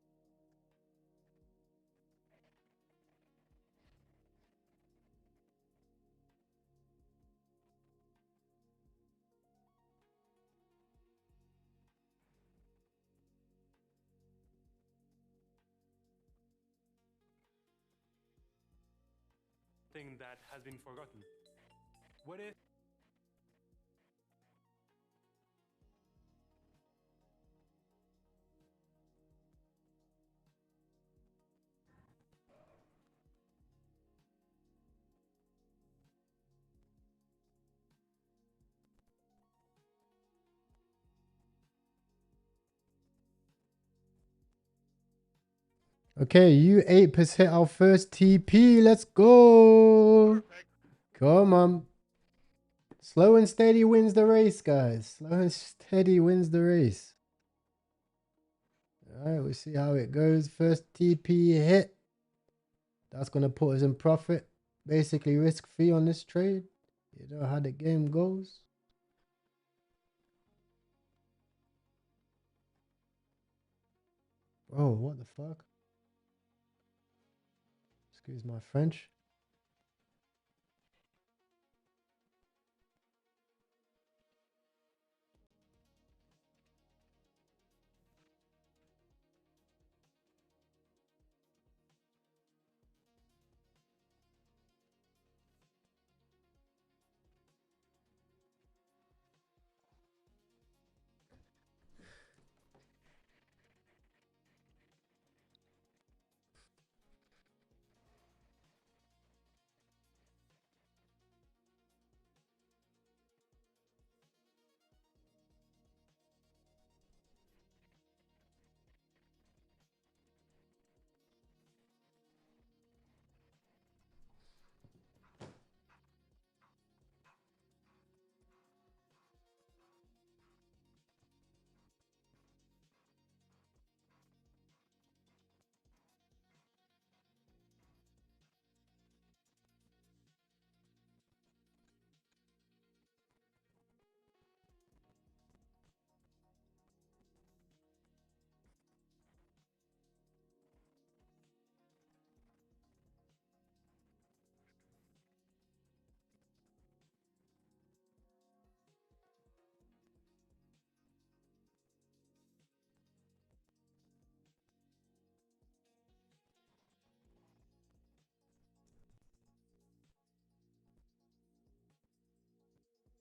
Thing that has been forgotten. What if Okay, you 8% hit our first TP. Let's go. Come on. Slow and steady wins the race, guys. Slow and steady wins the race. All right, we'll see how it goes. First TP hit. That's going to put us in profit. Basically risk free on this trade. You know how the game goes. Oh, what the fuck? Excuse my French.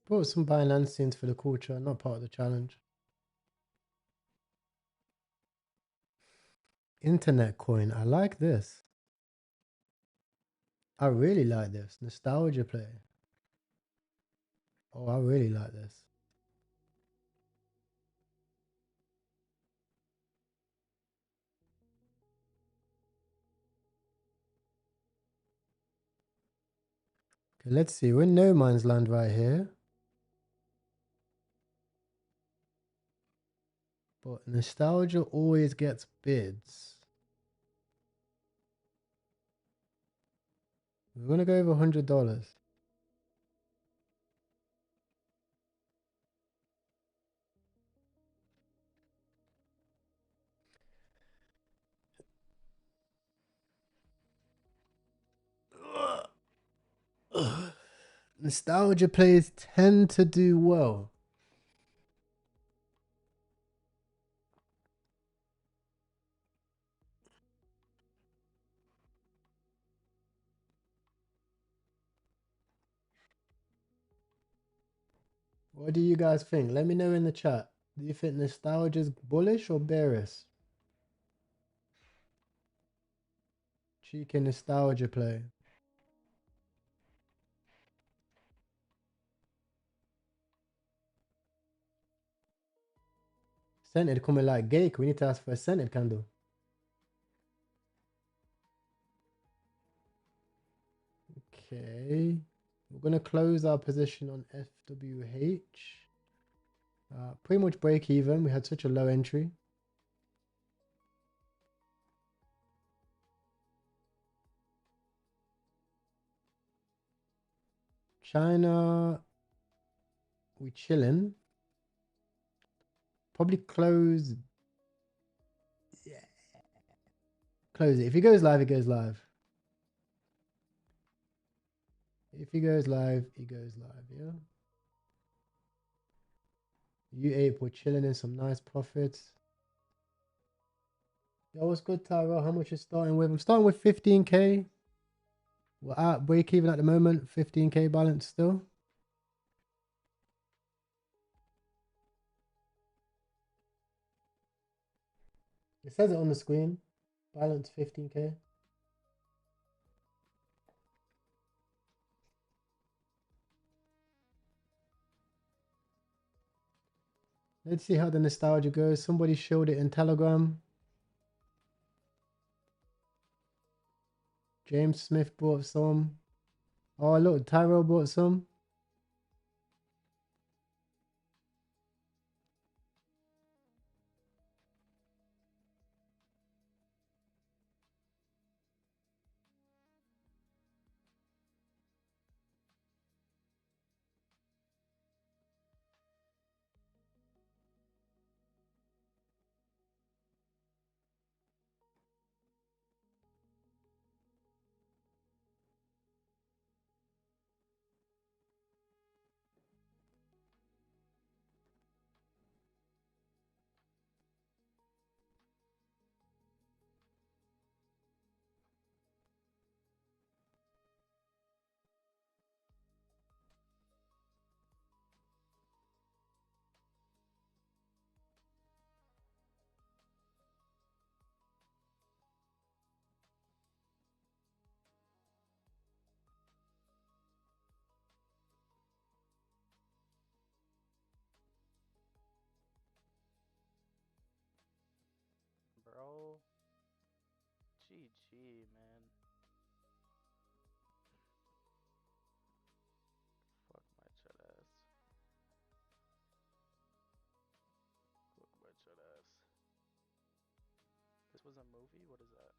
Brought some Binance for the culture, not part of the challenge. Internet coin. I like this. I really like this. Nostalgia play. Oh, I really like this. Okay, let's see. We're in no man's land right here. But nostalgia always gets bids. We're gonna go over $100. Nostalgia plays tend to do well. What do you guys think? Let me know in the chat. Do you think nostalgia is bullish or bearish? Cheeky nostalgia play. Scented coming like Gake. We need to ask for a scented candle. Okay. We're going to close our position on FWH. Pretty much break even. We had such a low entry. China, we chilling. Probably close. Yeah. Close it. If he goes live, he goes live. If he goes live, he goes live, yeah? U8, we're chilling in some nice profits. Yo, what's good, Tyro? How much is starting with? I'm starting with 15K. We're at break even at the moment. 15K balance still. It says it on the screen. Balance 15K. Let's see how the nostalgia goes. Somebody showed it in Telegram. James Smith bought some. Oh, look, Tyro bought some. Bro. GG, man. Fuck my chat ass. Fuck my chat ass. This was a movie? What is that?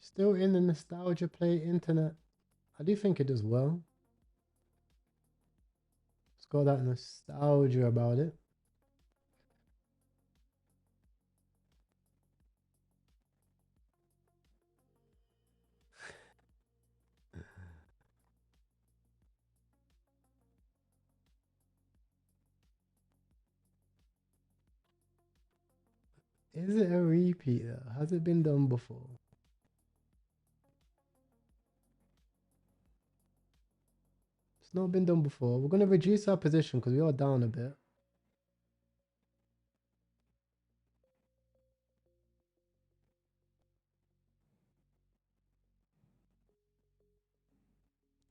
Still in the nostalgia play internet. I do think it does well. It's got that nostalgia about it. Is it a repeat? Has it been done before? It's not been done before. We're going to reduce our position because we are down a bit.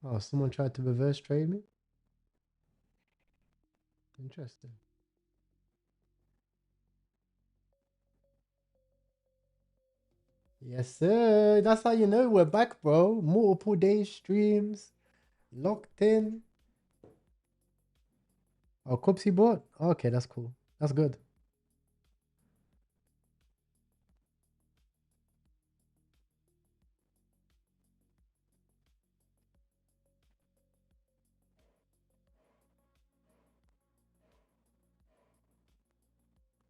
Oh, someone tried to reverse trade me? Interesting. Yes, sir. That's how you know we're back, bro. Multiple day streams. Locked in. Oh, Cupsy bought? Okay, that's cool. That's good.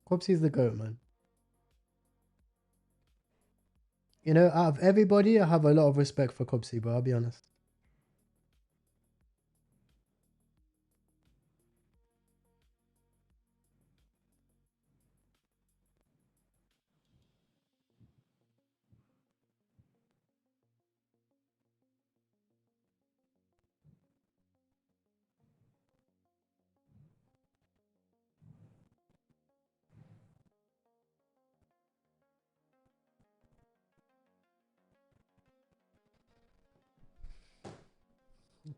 Cupsy's the GOAT, man. You know, out of everybody, I have a lot of respect for Cupsy, bro. I'll be honest.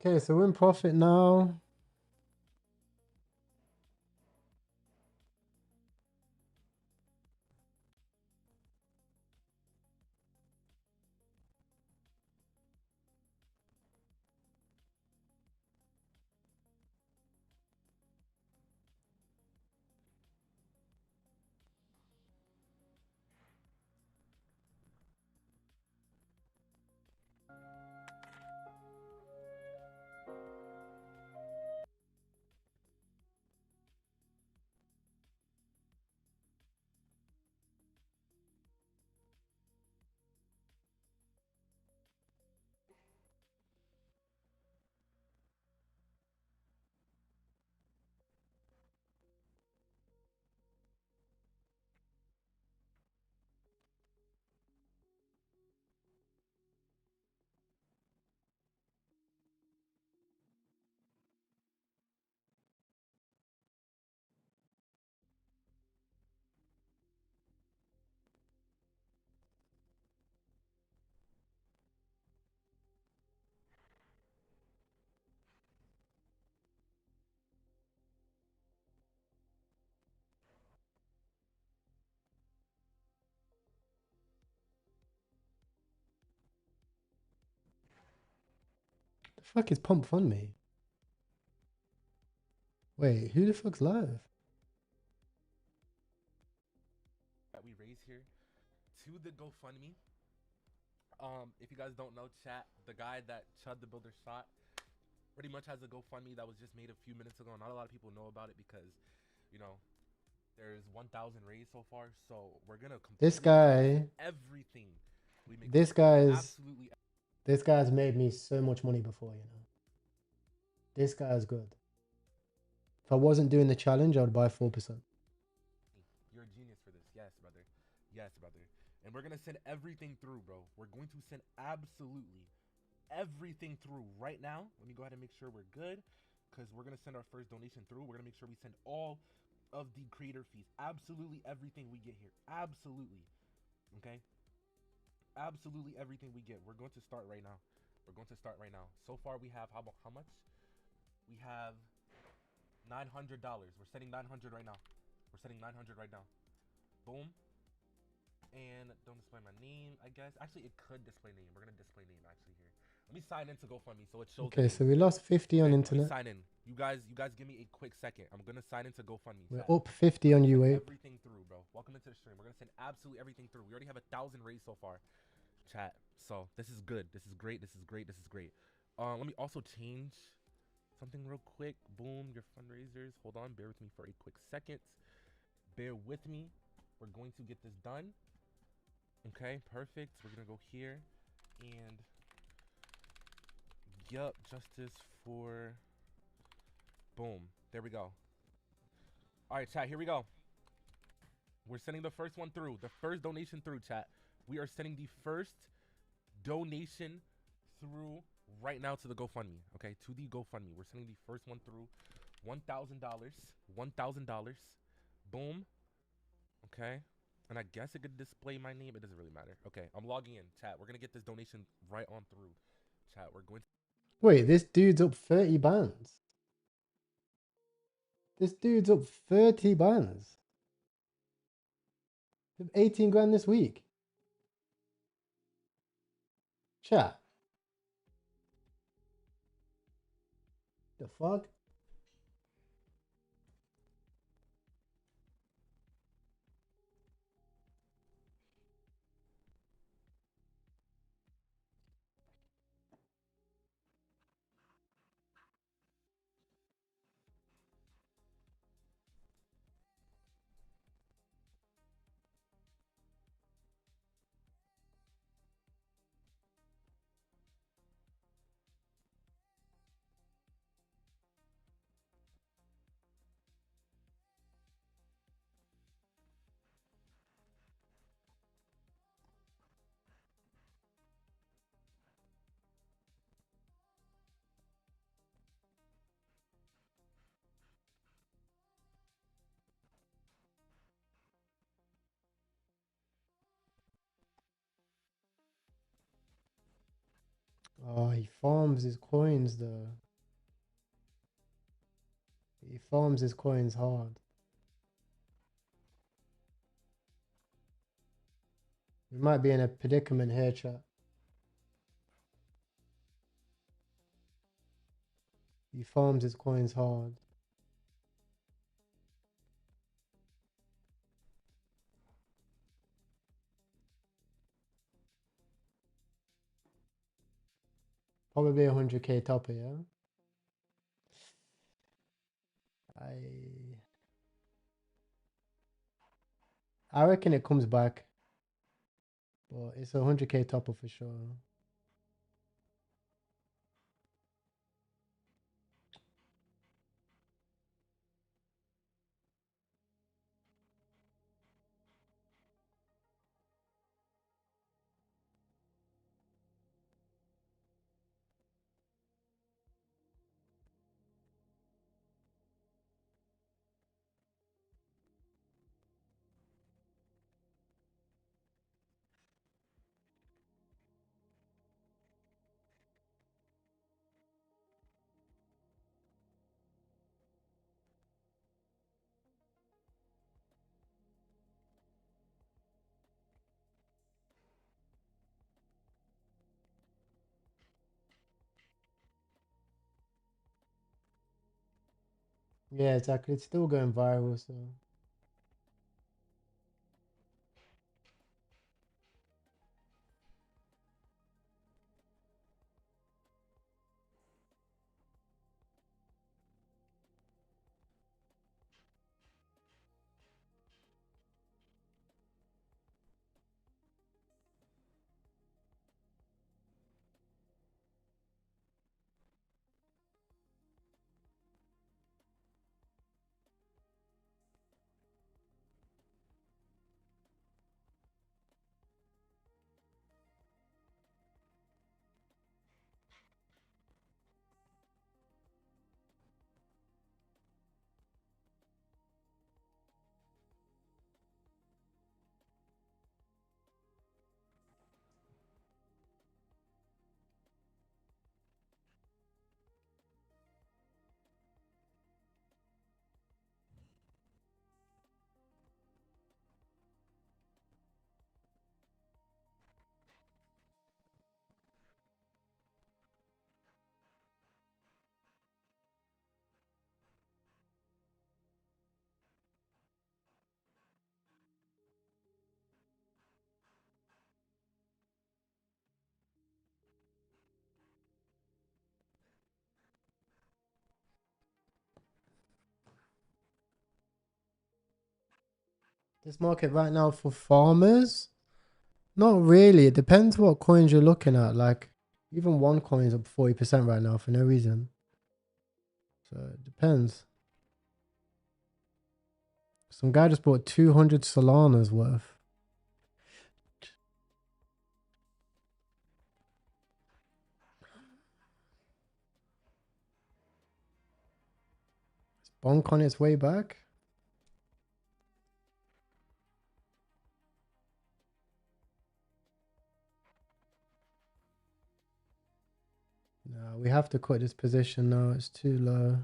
Okay, so we're in profit now. The fuck is Pump Fund Me? Wait, who the fuck's live? That we raise here to the GoFundMe. If you guys don't know, chat, the guy that Chud the Builder shot pretty much has a GoFundMe that was just made a few minutes ago. Not a lot of people know about it because, you know, there's 1,000 raised so far. So we're gonna This completely guy, everything we make. this guy's, absolutely. this guy's made me so much money before, you know. This guy's good. If I wasn't doing the challenge, I would buy 4%. You're a genius for this. Yes, brother. Yes, brother. And we're gonna send everything through, bro. We're going to send absolutely everything through right now. Let me go ahead and make sure we're good, because we're gonna send our first donation through. We're gonna make sure we send all of the creator fees, absolutely everything we get here, absolutely. Okay, absolutely everything we get. We're going to start right now. We're going to start right now. So far, we have how much? We have $900. We're sending 900 right now. We're sending 900 right now. Boom. And don't display my name, I guess. Actually, it could display name. We're gonna display name actually here. Let me sign into GoFundMe so it shows. Okay, so we lost 50 on Let me internet. sign in. You guys give me a quick second. I'm gonna sign into GoFundMe. We're chat. up 50 on Send UA. everything through, bro. Welcome into the stream. We're gonna send absolutely everything through. We already have 1,000 raised so far, chat. So this is good. This is great. This is great. This is great. Let me also change something real quick. Boom, your fundraisers. Hold on. Bear with me for a quick second. Bear with me. We're going to get this done. Okay, perfect. We're gonna go here and yup, justice for boom. There we go. Alright, chat, here we go. We're sending the first one through. The first donation through, chat. We are sending the first donation through right now to the GoFundMe. Okay, to the GoFundMe. We're sending the first one through. $1,000. $1,000. Boom. Okay. And I guess it could display my name. It doesn't really matter. Okay, I'm logging in. Chat, we're going to get this donation right on through. Chat, we're going to... Wait, this dude's up 30 bands. This dude's up 30 bands. 18 grand this week. Chat. The fuck? Oh, he farms his coins though. He farms his coins hard. We might be in a predicament here, chat. He farms his coins hard. Probably 100k topper, yeah? I reckon it comes back. But it's a 100k topper for sure. Yeah, exactly. It's still going viral, so. This market right now for farmers? Not really. It depends what coins you're looking at. Like, even one coin is up 40% right now for no reason. So it depends. Some guy just bought 200 Solana's worth. Is Bonk on its way back? No, we have to cut this position now. It's too low.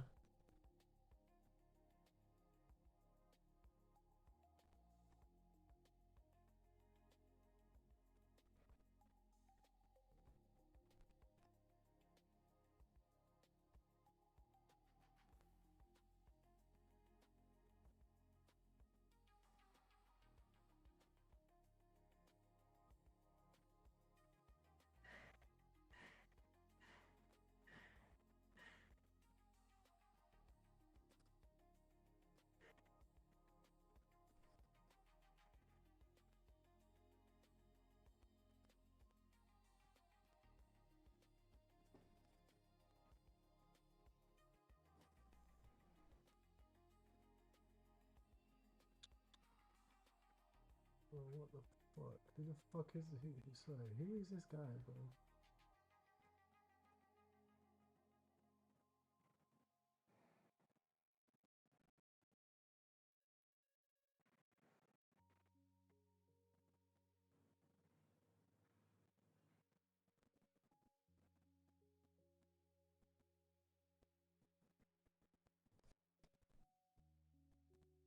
Bro, what the fuck? Who the fuck is sorry, who is this guy, bro?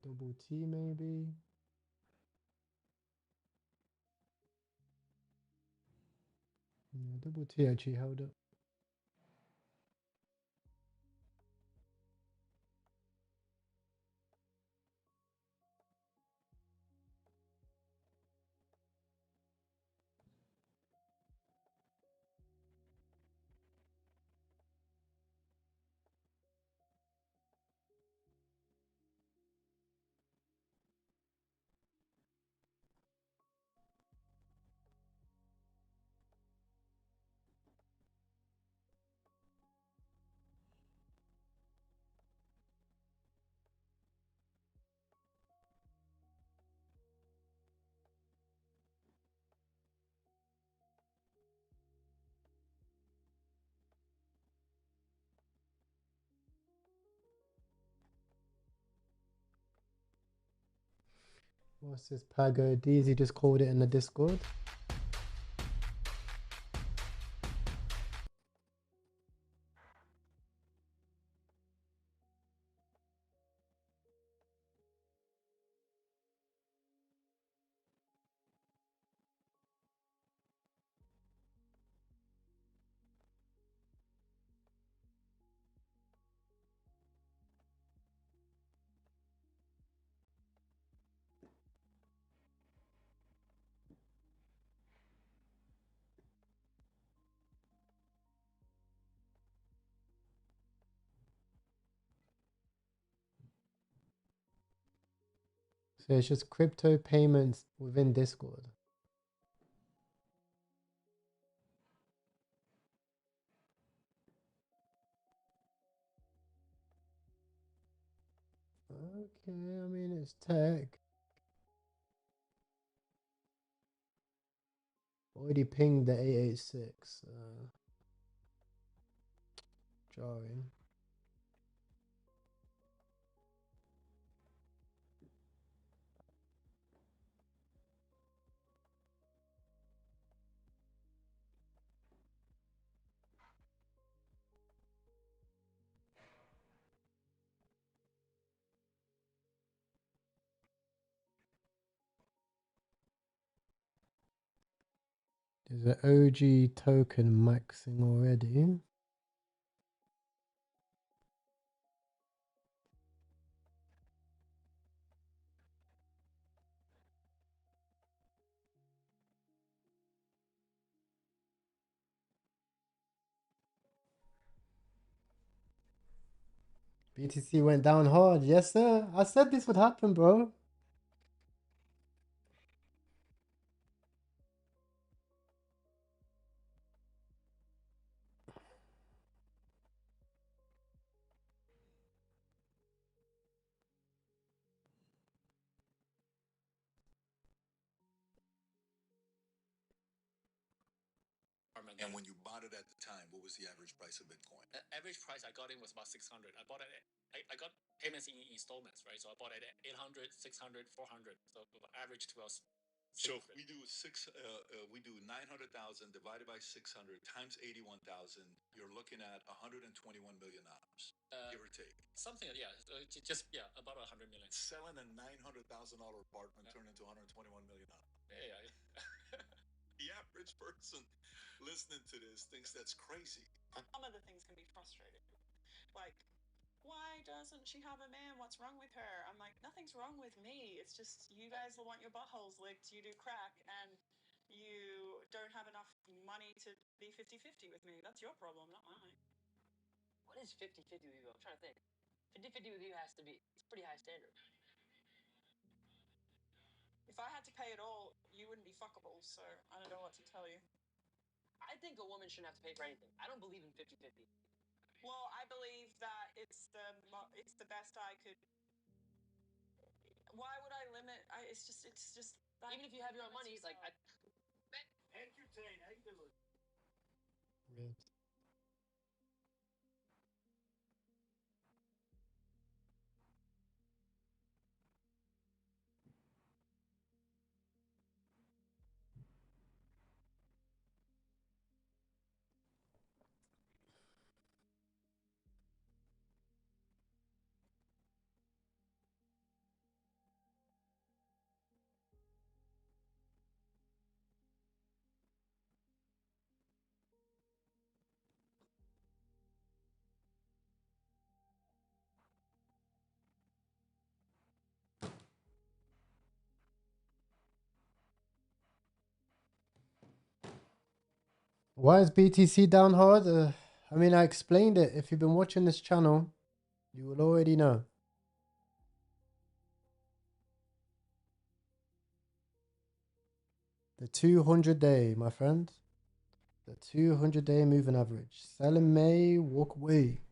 Double T maybe? Yeah, double T actually held up. What's this Pago? Deezy just called it in the Discord. So it's just crypto payments within Discord. Okay, I mean it's tech. Already pinged the 886. Jarring. There's an OG token maxing already. BTC went down hard. Yes, sir. I said this would happen, bro. And when you bought it at the time, what was the average price of Bitcoin? The average price I got in was about 600. I bought it. I got payments in installments, right? So I bought it at 800, 600, 400. So the average was. So if we do we do 900,000 divided by 600 times 81,000. You're looking at 121 $1 million, give or take. Something, yeah. Just about 100 million. Selling a $900,000 apartment turned into 121 $1 million. Yeah. The average person listening to this thinks that's crazy. Some of the things can be frustrating. Like, why doesn't she have a man? What's wrong with her? I'm like, nothing's wrong with me. It's just you guys want your buttholes licked, you do crack, and you don't have enough money to be 50-50 with me. That's your problem, not mine. What is 50-50 with you? I'm trying to think. 50-50 with you has to be, it's pretty high standard. If I had to pay it all, you wouldn't be fuckable, so I don't know what to tell you. I think a woman shouldn't have to pay for anything. I don't believe in 50-50. Well, I believe that it's the best I could. Why would I limit? It's just. Like, even if you have your own money, like. Entertain, how you doing? Yes. Why is BTC down hard? I mean, I explained it. If you've been watching this channel, you will already know. The 200-day, my friend. The 200-day moving average. Sell in May, walk away.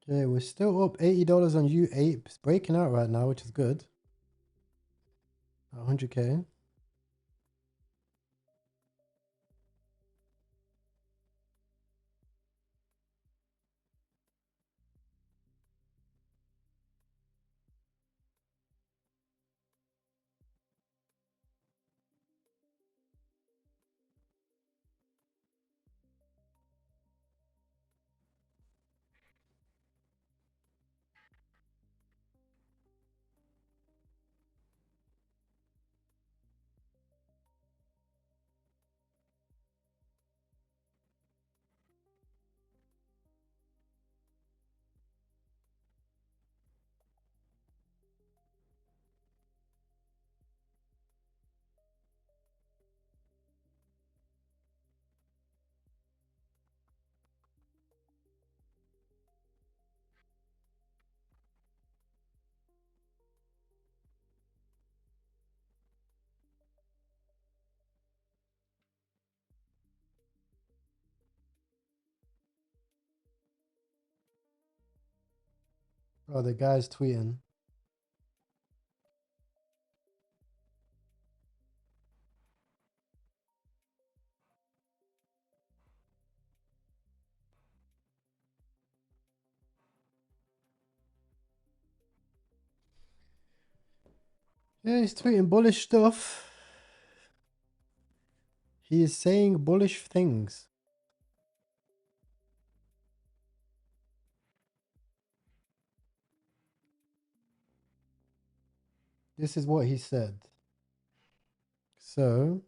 Okay, we're still up $80 on U8. It's breaking out right now, which is good. 100K. Oh, the guy's tweeting. Yeah, he's tweeting bullish stuff. He is saying bullish things. This is what he said. So,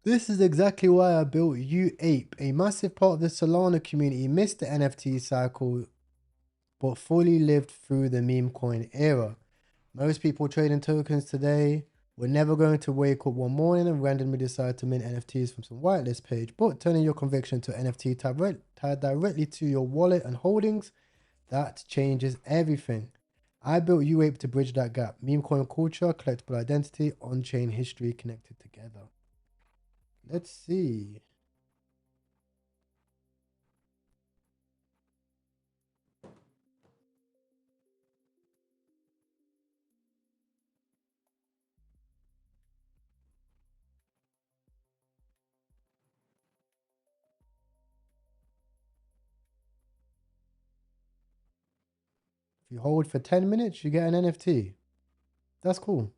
this is exactly why I built UApe. A massive part of the Solana community missed the NFT cycle, but fully lived through the meme coin era. Most people trading tokens today were never going to wake up one morning and randomly decide to mint NFTs from some whitelist page, but turning your conviction to NFT tied directly to your wallet and holdings, that changes everything. I built UApe to bridge that gap. Meme coin culture, collectible identity, on-chain history connected together. Let's see. If you hold for 10 minutes, you get an NFT. That's cool.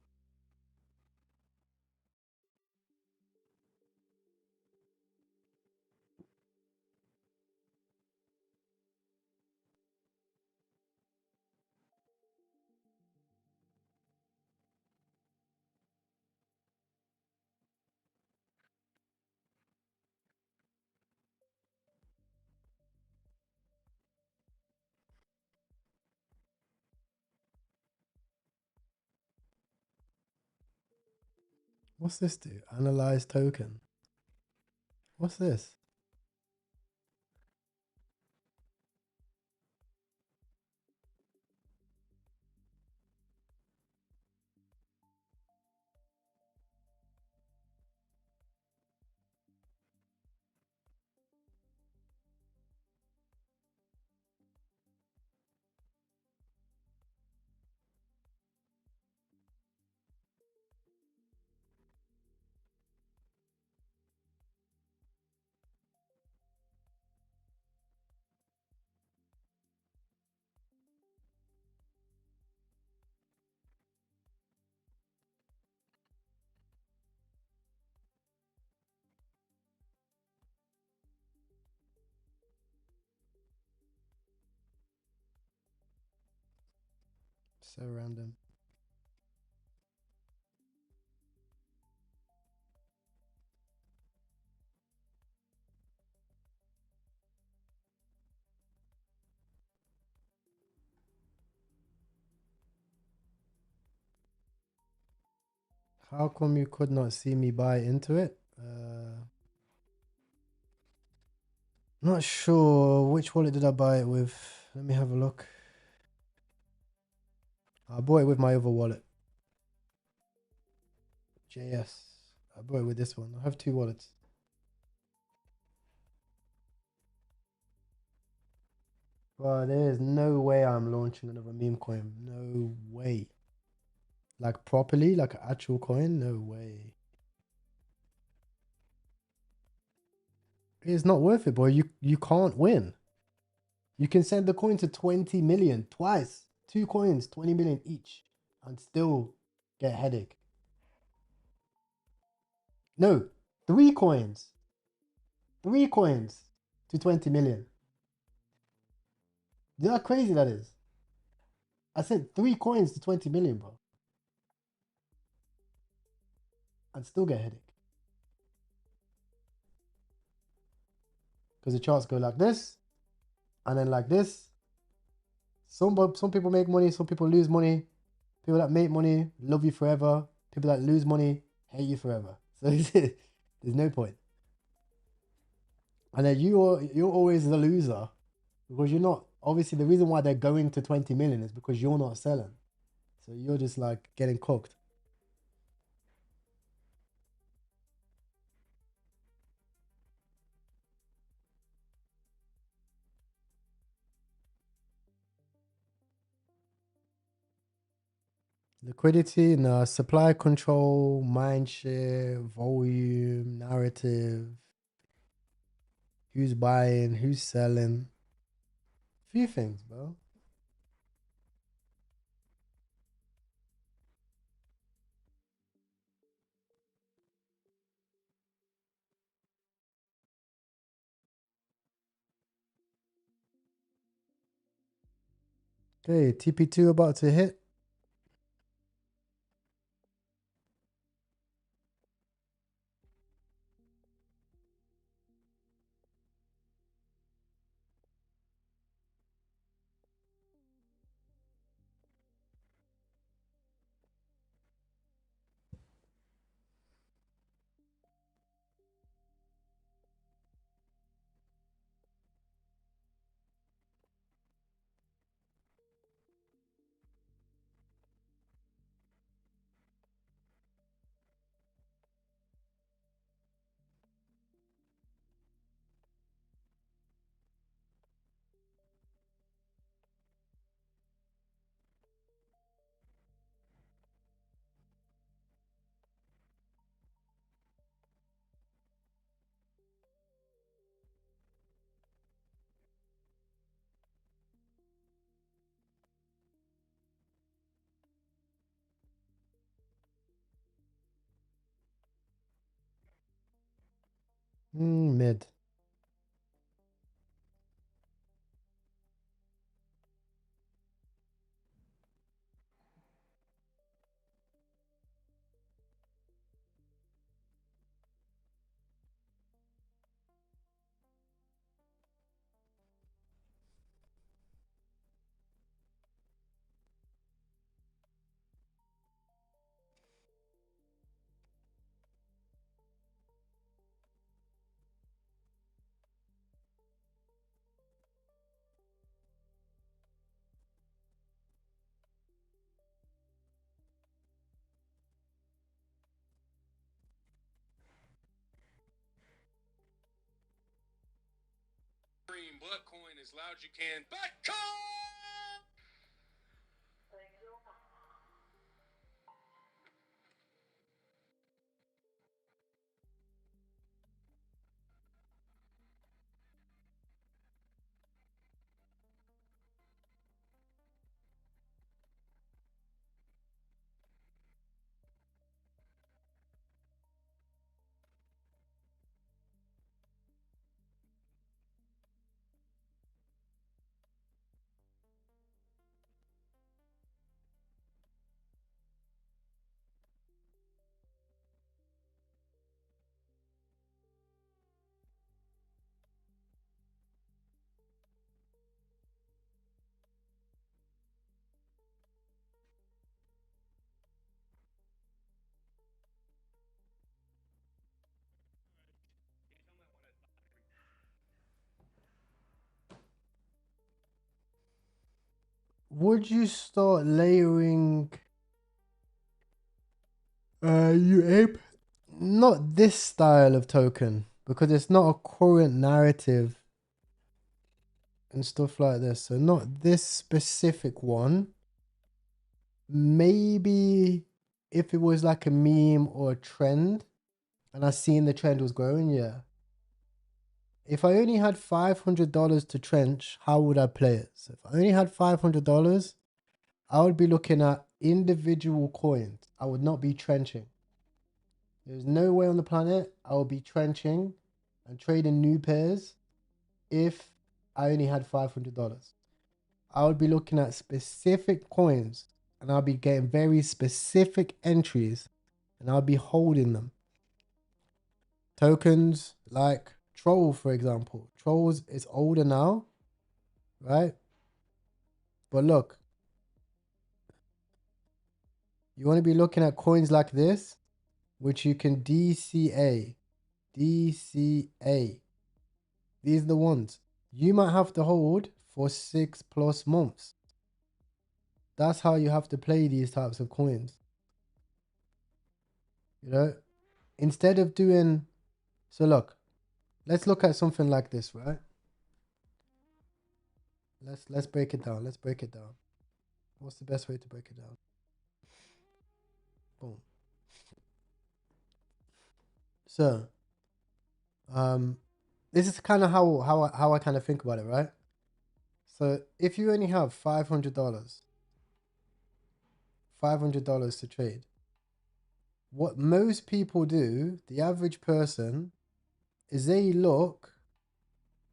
What's this do? Analyze token. What's this? So random. How come you could not see me buy into it? Not sure. Which wallet did I buy it with? Let me have a look. I bought it with my other wallet. JS. I bought it with this one. I have two wallets. Well, there is no way I'm launching another meme coin. No way. Like properly, like an actual coin? No way. It's not worth it, boy. You can't win. You can send the coin to 20 million twice. 2 coins, 20 million each, and still get a headache. No, 3 coins. 3 coins to 20 million. You know how crazy that is? I said 3 coins to 20 million, bro. And still get a headache. Because the charts go like this, and then like this. Some people make money, some people lose money. People that make money love you forever. People that lose money hate you forever. So there's no point. And then you're always the loser because you're not. Obviously, the reason why they're going to 20 million is because you're not selling. So you're just like getting cooked. Liquidity, no, supply control, mind share, volume, narrative, who's buying, who's selling. Few things, bro. Okay, TP2 about to hit. Mid. Butt coin as loud as you can. Butt coin! Would you start layering ape? Not this style of token, because it's not a current narrative and stuff like this. So not this specific one. Maybe if it was like a meme or a trend and I seen the trend was growing, yeah. If I only had $500 to trench, how would I play it? So if I only had $500, I would be looking at individual coins. I would not be trenching. There's no way on the planet I would be trenching and trading new pairs if I only had $500. I would be looking at specific coins and I'll be getting very specific entries and I'll be holding them. Tokens like Troll, for example. Trolls is older now, right? But look, you want to be looking at coins like this, which you can DCA. DCA. These are the ones. You might have to hold for 6+ months. That's how you have to play these types of coins. You know, instead of doing, so look, let's look at something like this, right? Let's break it down. Let's break it down. What's the best way to break it down? Boom. So, this is kind of how I kind of think about it, right? So if you only have $500 to trade, what most people do, the average person, is they look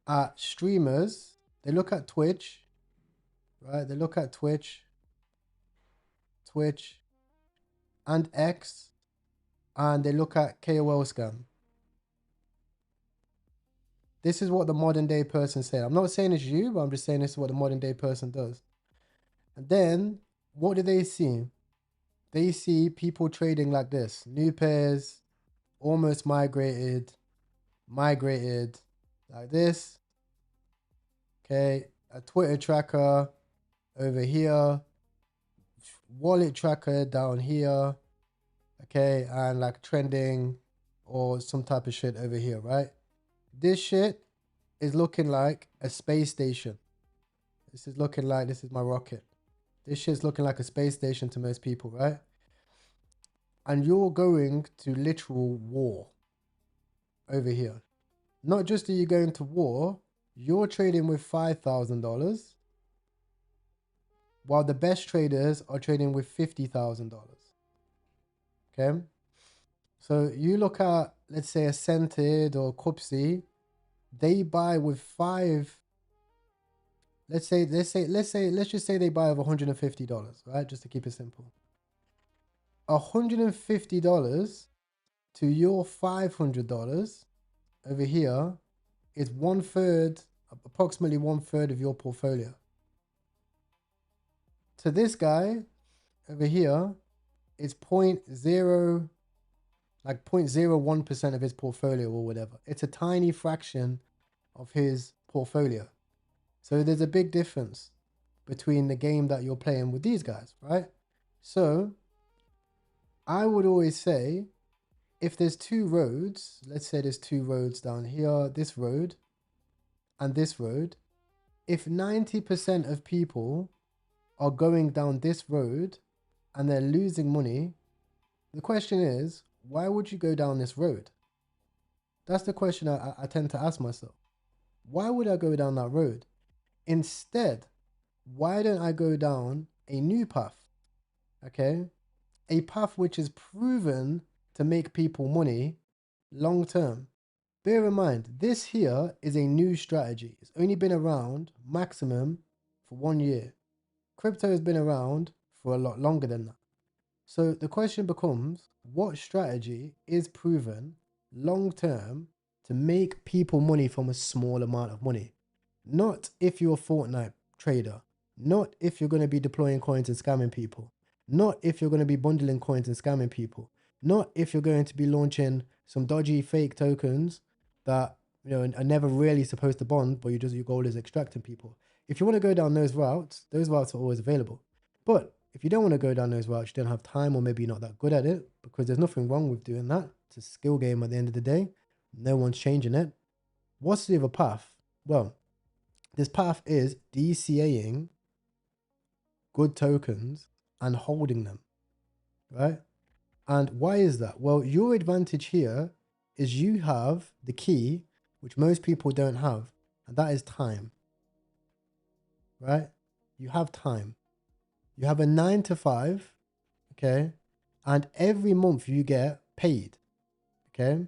at streamers, they look at Twitch, right? They look at Twitch and X, and they look at KOL scam. This is what the modern day person said. I'm not saying it's you, but I'm just saying this is what the modern day person does. And then what do they see? They see people trading like this. New pairs, almost migrated like this. Okay, a Twitter tracker over here, wallet tracker down here. Okay, and like trending or some type of shit over here, right? This shit is looking like a space station. This is looking like, this is my rocket. This shit's looking like a space station to most people, right? And you're going to literal war over here. Not just are you going to war, you're trading with $5,000 while the best traders are trading with $50,000. Okay? So you look at, let's say, a Scented or Cupsy, they buy with let's just say they buy with $150, right? Just to keep it simple. $150 to your $500 over here is approximately one third of your portfolio. To this guy over here, it's 0.01% of his portfolio or whatever. It's a tiny fraction of his portfolio. So there's a big difference between the game that you're playing with these guys, right? So I would always say, if there's two roads, let's say there's two roads down here, this road and this road, if 90% of people are going down this road and they're losing money, the question is, why would you go down this road? That's the question I tend to ask myself. Why would I go down that road? Instead, why don't I go down a new path? Okay? A path which is proven to make people money long term. Bear in mind, this here is a new strategy. It's only been around maximum for 1 year. Crypto has been around for a lot longer than that. So the question becomes, what strategy is proven long term to make people money from a small amount of money? Not if you're a Fortnite trader, not if you're going to be deploying coins and scamming people, not if you're going to be bundling coins and scamming people, not if you're going to be launching some dodgy fake tokens that, you know, are never really supposed to bond, but your goal is extracting people. If you want to go down those routes are always available. But if you don't want to go down those routes, you don't have time, or maybe you're not that good at it, because there's nothing wrong with doing that. It's a skill game at the end of the day. No one's changing it. What's the other path? Well, this path is DCAing good tokens and holding them, right? And why is that? Well, your advantage here is you have the key, which most people don't have, and that is time, right? You have time. You have a 9 to 5, okay? And every month you get paid, okay?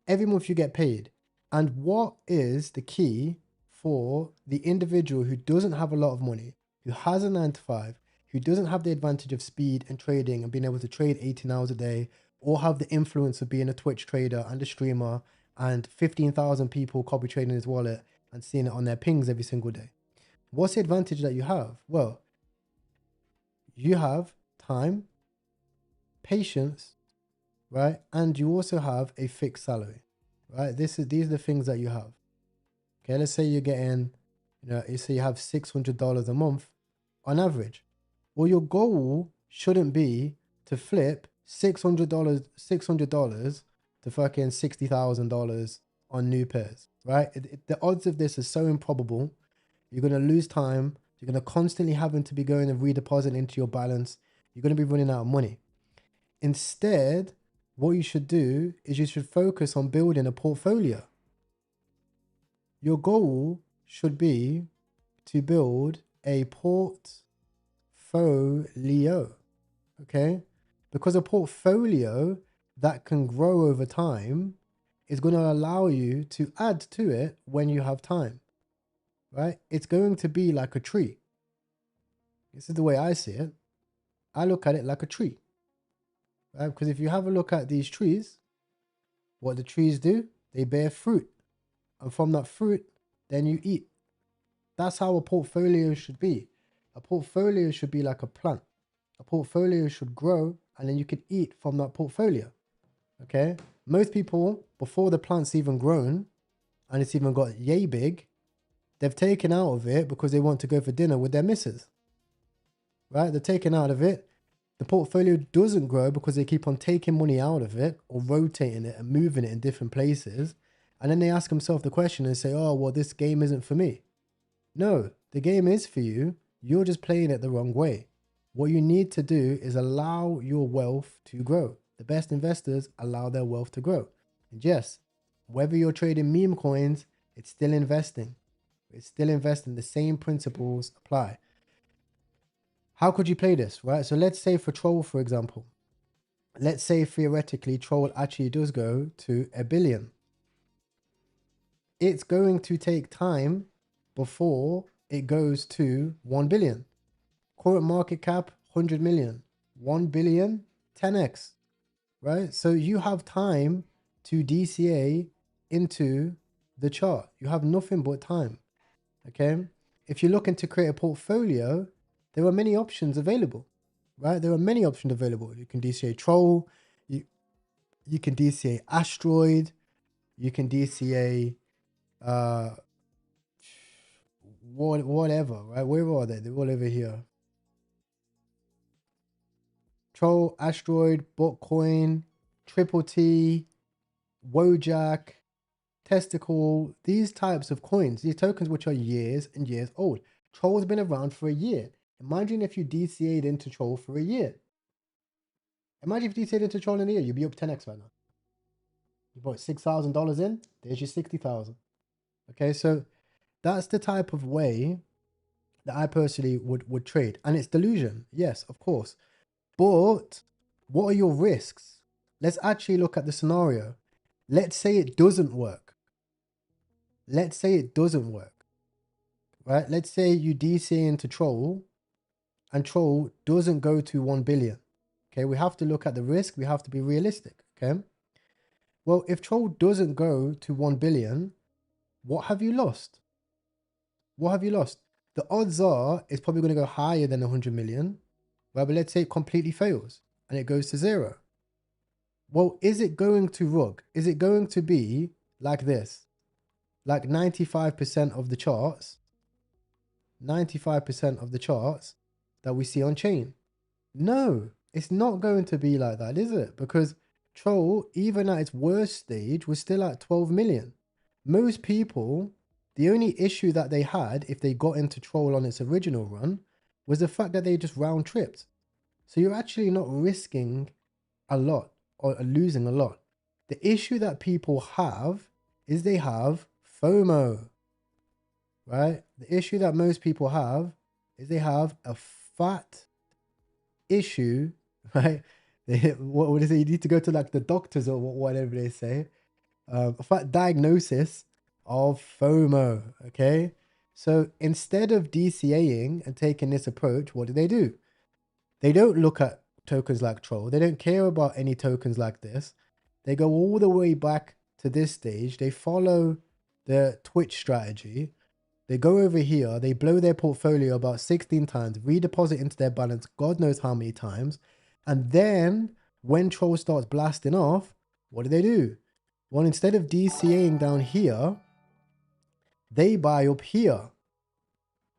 Every month you get paid. And what is the key for the individual who doesn't have a lot of money, who has a 9 to 5, who doesn't have the advantage of speed and trading and being able to trade 18 hours a day, or have the influence of being a Twitch trader and a streamer and 15,000 people copy trading his wallet and seeing it on their pings every single day? What's the advantage that you have? Well, you have time, patience, right? And you also have a fixed salary, right? These are the things that you have. Okay, let's say you're getting, you know, say you have $600 a month on average. Well, your goal shouldn't be to flip $600 to fucking $60,000 on new pairs, right? The odds of this are so improbable. You're going to lose time. You're going to constantly having to be going and redeposit into your balance. You're going to be running out of money. Instead, what you should do is you should focus on building a portfolio. Your goal should be to build a portfolio, okay? Because a portfolio that can grow over time is going to allow you to add to it when you have time, right? It's going to be like a tree. This is the way I see it. I look at it like a tree, right? Because if you have a look at these trees, what the trees do, they bear fruit. And from that fruit, then you eat. That's how a portfolio should be. A portfolio should be like a plant. A portfolio should grow and then you can eat from that portfolio. Okay? Most people, before the plant's even grown and it's even got yay big, they've taken out of it because they want to go for dinner with their missus. Right? They're taken out of it. The portfolio doesn't grow because they keep on taking money out of it or rotating it and moving it in different places. And then they ask themselves the question and say, oh, well, this game isn't for me. No, the game is for you. You're just playing it the wrong way. What you need to do is allow your wealth to grow. The best investors allow their wealth to grow. And yes, whether you're trading meme coins, it's still investing. It's still investing. The same principles apply. How could you play this, right? So let's say for Troll, for example, let's say theoretically Troll actually does go to $1 billion. It's going to take time before it goes to 1 billion. Current market cap, 100 million. 1 billion, 10x, right? So you have time to DCA into the chart. You have nothing but time, okay? If you're looking to create a portfolio, there are many options available, right? There are many options available. You can DCA Troll, you can DCA Asteroid, you can DCA whatever, right? Where are they? They're all over here. Troll, Asteroid, Botcoin, Triple T, Wojak, Testicle, these types of coins, these tokens which are years and years old. Troll's been around for a year. Imagine if you DCA'd into Troll for a year. Imagine if you DCA'd into Troll in a year, you'd be up 10x right now. You bought $6,000 in, there's your 60,000. Okay, so that's the type of way that I personally would trade. And it's delusion, yes, of course. But what are your risks? Let's actually look at the scenario. Let's say it doesn't work. Let's say it doesn't work, right? Let's say you DCA into Troll and Troll doesn't go to 1 billion. Okay, we have to look at the risk. We have to be realistic, okay? Well, if Troll doesn't go to 1 billion, what have you lost? What have you lost? The odds are it's probably going to go higher than 100 million, right? But let's say it completely fails and it goes to 0. Well, is it going to rug? Is it going to be like this? Like 95% of the charts, 95% of the charts that we see on chain? No, it's not going to be like that, is it? Because Troll, even at its worst stage, was still at 12 million. Most people, the only issue that they had if they got into Troll on its original run was the fact that they just round tripped. So you're actually not risking a lot or losing a lot. The issue that people have is they have FOMO, right? The issue that most people have is they have a fat issue, right? What is it? You need to go to like the doctors or whatever they say. A fat diagnosis of FOMO, okay? So instead of DCAing and taking this approach, what do? They don't look at tokens like Troll. They don't care about any tokens like this. They go all the way back to this stage. They follow the Twitch strategy. They go over here. They blow their portfolio about 16 times, redeposit into their balance God knows how many times. And then when Troll starts blasting off, what do? Well, instead of DCAing down here, they buy up here.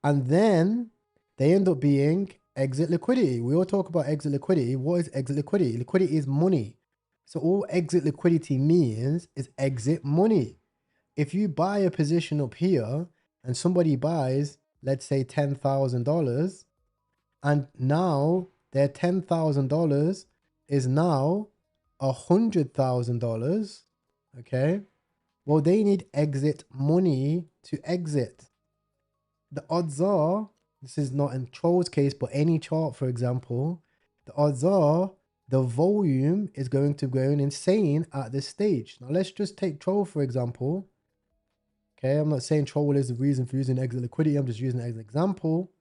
And then they end up being exit liquidity. We all talk about exit liquidity. What is exit liquidity? Liquidity is money. So all exit liquidity means is exit money. If you buy a position up here and somebody buys, let's say $10,000, and now their $10,000 is now $100,000, okay? Well, they need exit money to exit. The odds are, this is not in Troll's case, but any chart, for example, the odds are the volume is going to go insane at this stage. Now, let's just take Troll, for example. Okay, I'm not saying Troll is the reason for using exit liquidity. I'm just using it as an example.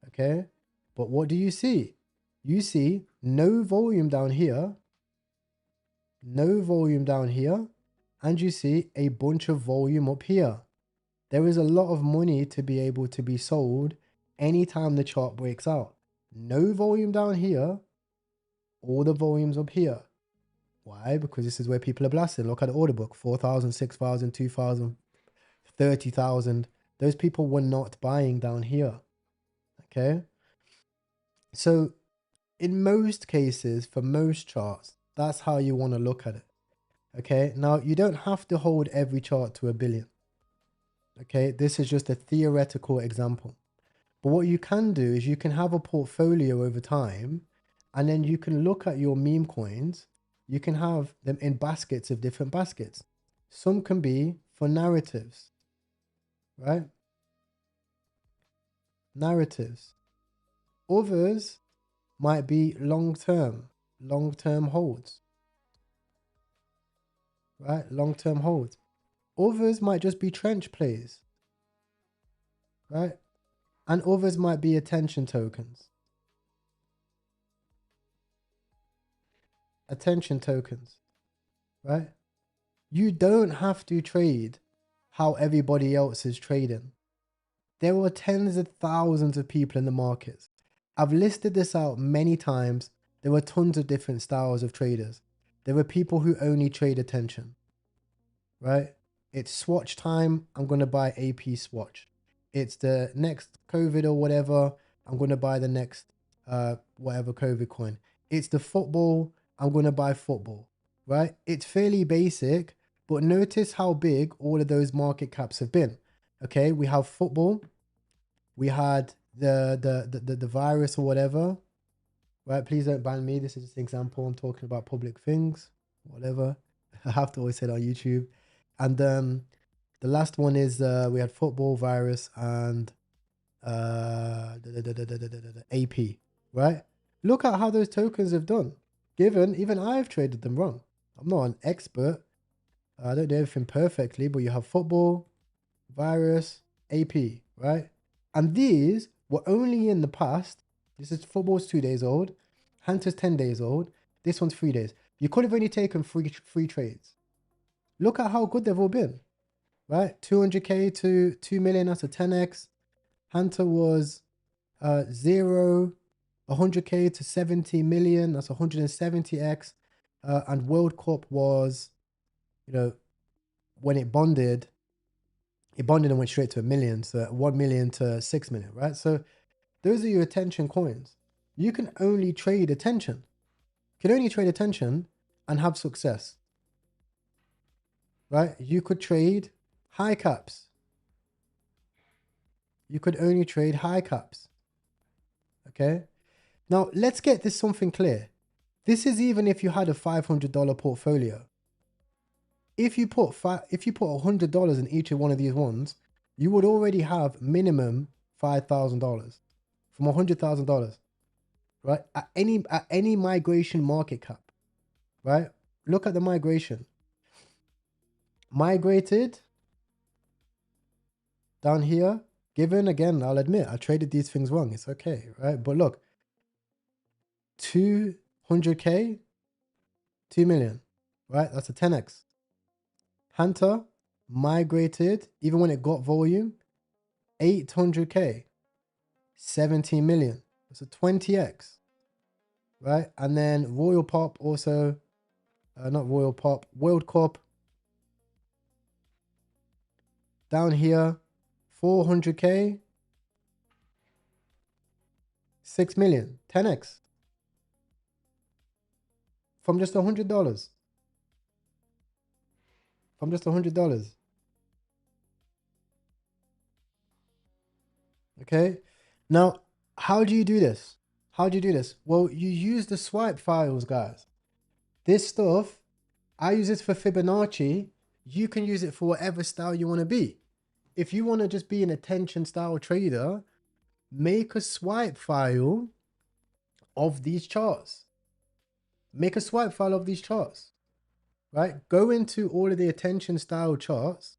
Okay, but what do you see? You see no volume down here, no volume down here, and you see a bunch of volume up here. There is a lot of money to be able to be sold anytime the chart breaks out. No volume down here, all the volumes up here. Why? Because this is where people are blasting. Look at the order book, 4,000, 6,000, 2,000, 30,000. Those people were not buying down here. Okay. So in most cases, for most charts, that's how you want to look at it. Okay. Now you don't have to hold every chart to 1 billion. Okay. This is just a theoretical example. But what you can do is you can have a portfolio over time, and then you can look at your meme coins. You can have them in baskets of different baskets. Some can be for narratives, right? Narratives. Others might be long-term holds, right? Long-term holds. Others might just be trench plays, right? And others might be attention tokens. Attention tokens, right? You don't have to trade how everybody else is trading. There are tens of thousands of people in the markets. I've listed this out many times. There were tons of different styles of traders. There were people who only trade attention, right? It's swatch time. I'm going to buy AP swatch. It's the next COVID or whatever. I'm going to buy the next whatever COVID coin. It's the football. I'm going to buy football, right? It's fairly basic, but notice how big all of those market caps have been. Okay, we have football. We had the virus or whatever, right? Please don't ban me. This is just an example. I'm talking about public things, whatever. I have to always say it on YouTube. And the last one is we had football, virus, and AP, right? Look at how those tokens have done. Given, even I've traded them wrong. I'm not an expert. I don't do everything perfectly, but you have football, virus, AP, right? And these were only in the past. This is football's 2 days old. Hunter's 10 days old. This one's 3 days. You could have only taken three trades. Look at how good they've all been, right? 200K to 2 million, that's a 10x. Hunter was 0. 100K to 70 million, that's 170x. And World Cup was, you know, when it bonded and went straight to 1 million. So 1 million to 6 million, right? So those are your attention coins. You can only trade attention. You can only trade attention and have success, right? You could trade high caps. You could only trade high caps, okay? Now, let's get this something clear. This is even if you had a $500 portfolio. If you put $100 in each of one of these ones, you would already have minimum $5,000 from $100,000, right? At any migration market cap, right? Look at the migration. Migrated down here, given, again, I'll admit, I traded these things wrong. It's okay, right? But look, 200K, 2 million, right? That's a 10x. Hunter migrated, even when it got volume, 800K, 17 million. That's a 20x, right? And then Royal Pop also, not Royal Pop, World Cup. Down here, 400K, 6 million, 10x from just $100. From just $100. Okay. Now, how do you do this? How do you do this? Well, you use the swipe files, guys. This stuff, I use this for Fibonacci. You can use it for whatever style you want to be. If you want to just be an attention style trader, make a swipe file of these charts. Make a swipe file of these charts, right? Go into all of the attention style charts.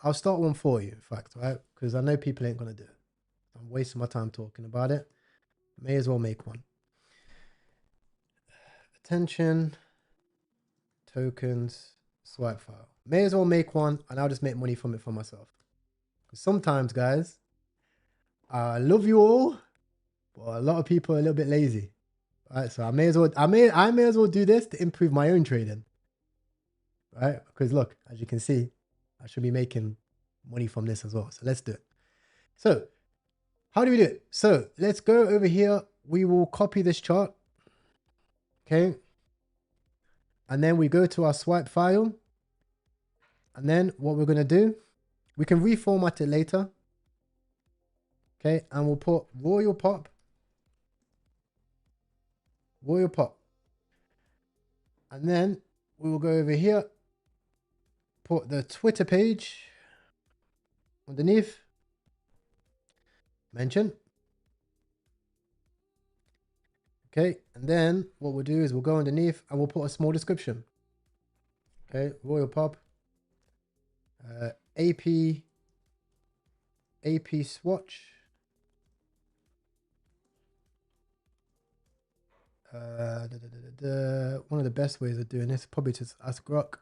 I'll start one for you, in fact, right? Because I know people ain't going to do it. I'm wasting my time talking about it. May as well make one. Attention, tokens, swipe file. May as well make one, and I'll just make money from it for myself. Sometimes, guys, I love you all, but a lot of people are a little bit lazy. Right, so I may as well do this to improve my own trading. Right? Because look, as you can see, I should be making money from this as well. So let's do it. So how do we do it? So let's go over here. We will copy this chart. Okay. And then we go to our swipe file. And then what we're going to do, we can reformat it later. Okay. And we'll put Royal Pop. Royal Pop. And then we will go over here. Put the Twitter page underneath. Mention. Okay, and then what we'll do is we'll go underneath and we'll put a small description. Okay, Royal Pop, AP swatch, one of the best ways of doing this probably just ask Grok.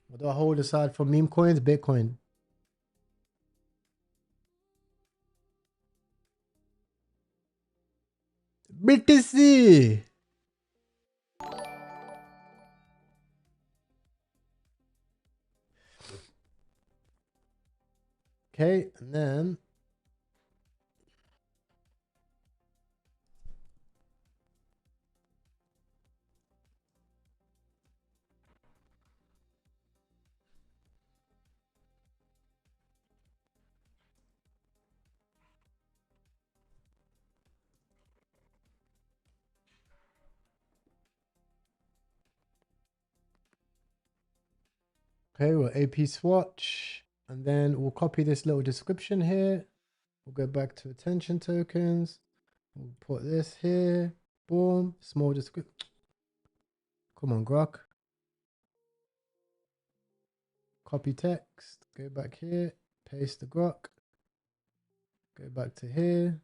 What do I hold aside from meme coins? Bitcoin. BTC. Okay, and then okay, we'll AP swatch, and then we'll copy this little description here. We'll go back to attention tokens. We'll put this here. Boom. Small description. Come on, Grok. Copy text. Go back here. Paste the Grok. Go back to here.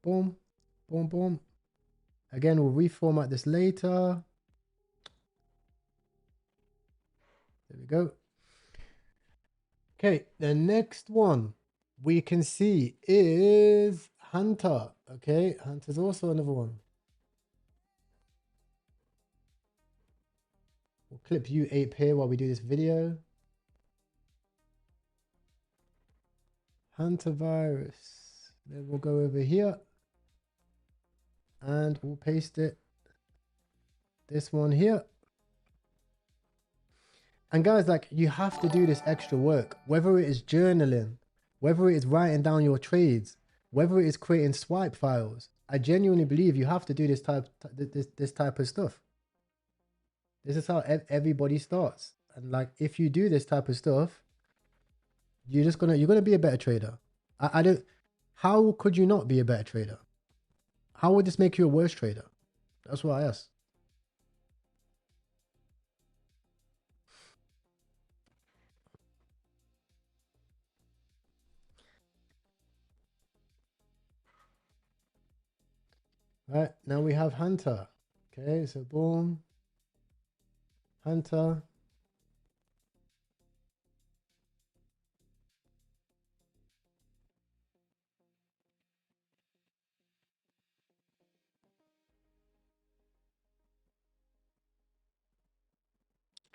Boom. Boom, boom. Again, we'll reformat this later. There we go. Okay, the next one we can see is Hunter. Okay, Hunter's also another one. We'll clip U8 here while we do this video. Hunter virus. Then we'll go over here and we'll paste it. This one here. And guys, like, you have to do this extra work, whether it is journaling, whether it is writing down your trades, whether it is creating swipe files. I genuinely believe you have to do this type of stuff. This is how everybody starts. And like, if you do this type of stuff, you're gonna be a better trader. I don't. How could you not be a better trader? How would this make you a worse trader? That's what I ask. Right, now we have Hunter. Okay, so boom. Hunter.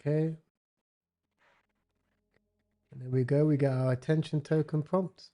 Okay. And there we go. We get our attention token prompts.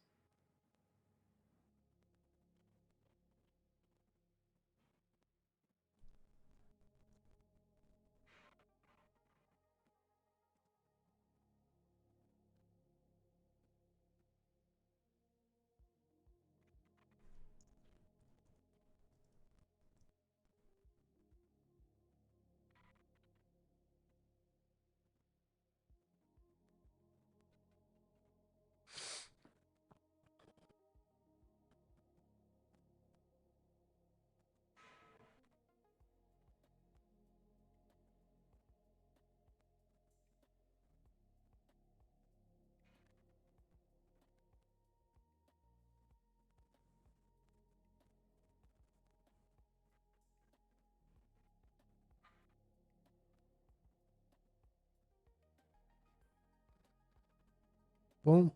Boom.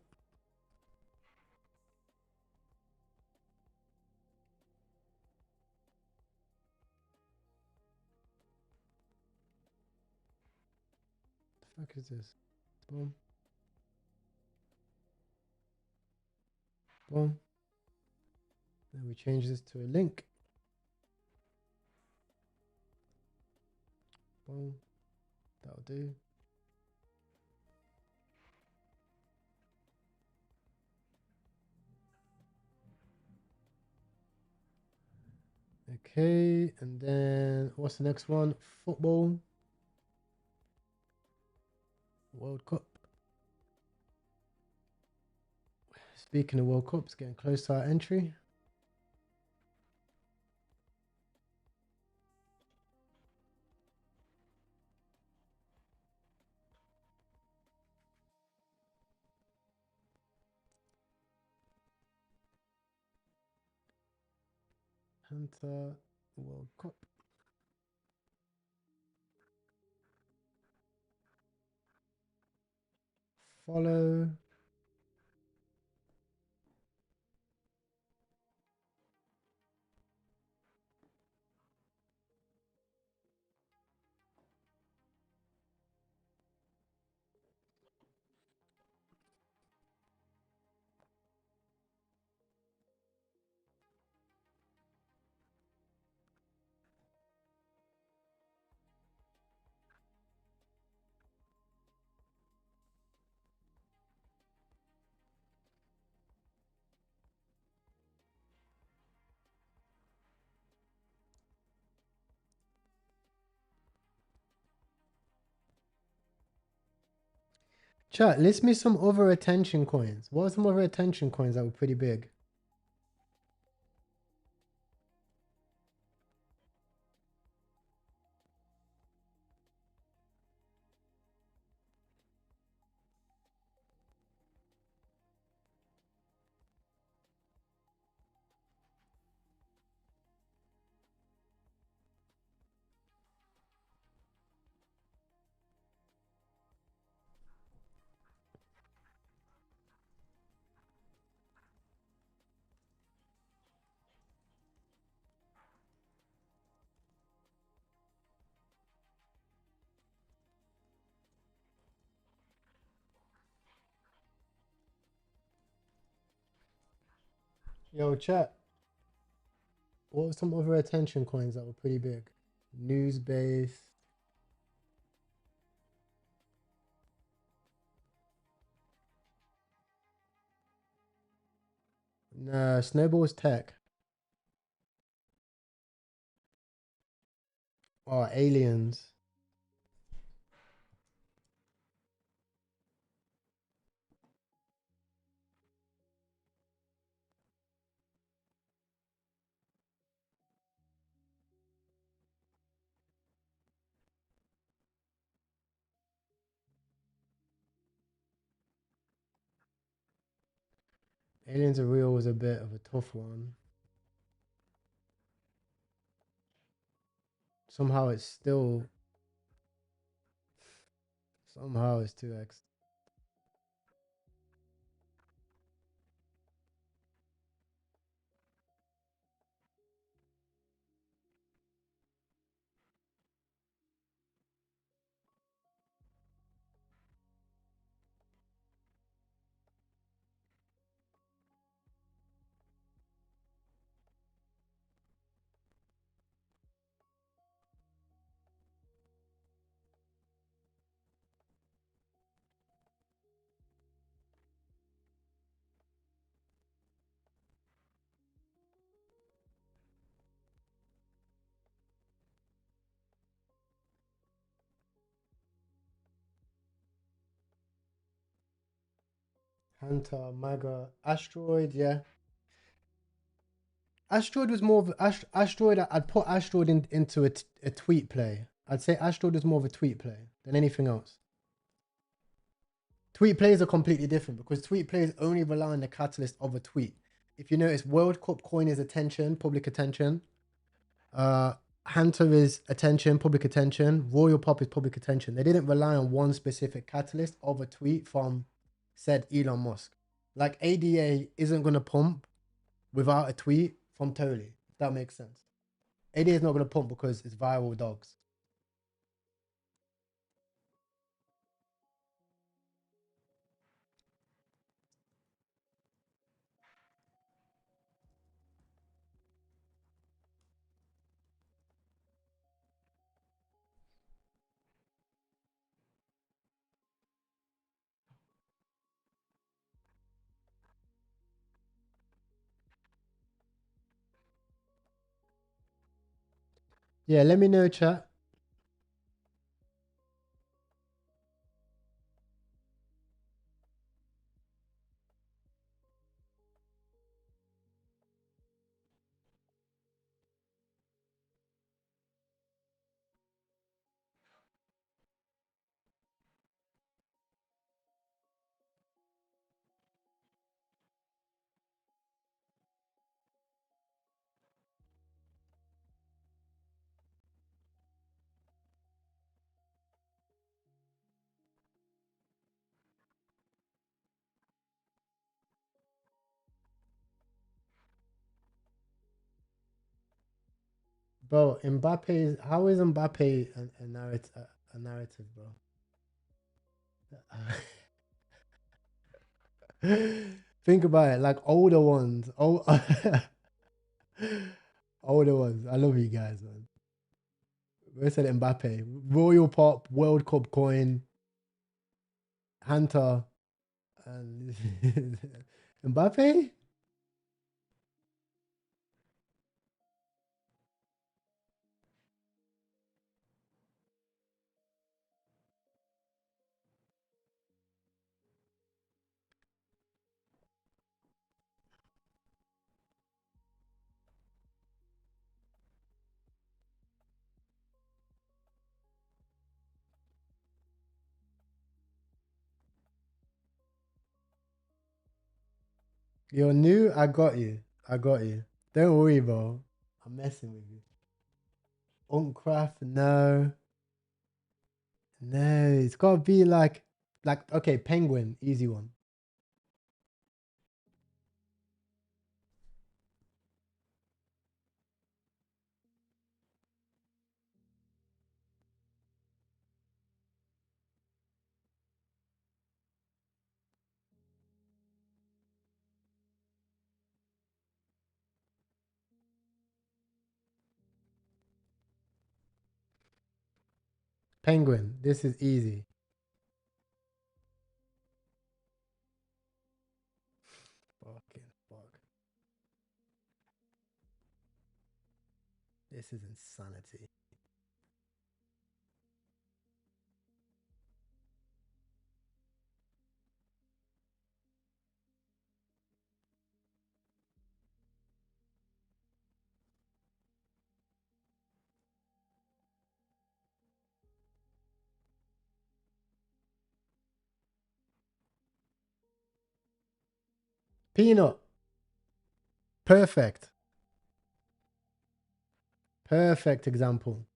The fuck is this? Boom. Boom. Then we change this to a link. Boom. That'll do. Okay, and then what's the next one? Football. World Cup. Speaking of World Cups, getting close to our entry. Hunter World Cup. Follow. Chat, list me some other attention coins. What are some other attention coins that were pretty big? Yo, chat. What were some other attention coins that were pretty big? News based. Nah, Snowball's tech. Oh, aliens. Aliens are real was a bit of a tough one. Somehow it's still. Somehow it's 2x. Hunter, Maga, Asteroid, yeah. Asteroid was more of Asteroid. I'd put Asteroid into a tweet play. I'd say Asteroid is more of a tweet play than anything else. Tweet plays are completely different because tweet plays only rely on the catalyst of a tweet. If you notice, World Cup coin is attention, public attention. Hunter is attention, public attention. Royal Pop is public attention. They didn't rely on one specific catalyst of a tweet from said Elon Musk. Like ADA isn't gonna pump without a tweet from Toli. If that makes sense. ADA is not gonna pump because it's viral dogs. Yeah, let me know, chat. Bro, Mbappe, how is Mbappe a narrative, bro? Think about it, like older ones. Oh, older ones. I love you guys, man. We said Mbappe, Royal Pop, World Cup coin, Hunter, and Mbappe. You're new. I got you. I got you. Don't worry, bro. I'm messing with you. Uncraft, no. No, it's gotta be like okay, Penguin, easy one. Penguin, this is easy. Fucking fuck. This is insanity. Peanut. Perfect. Perfect example.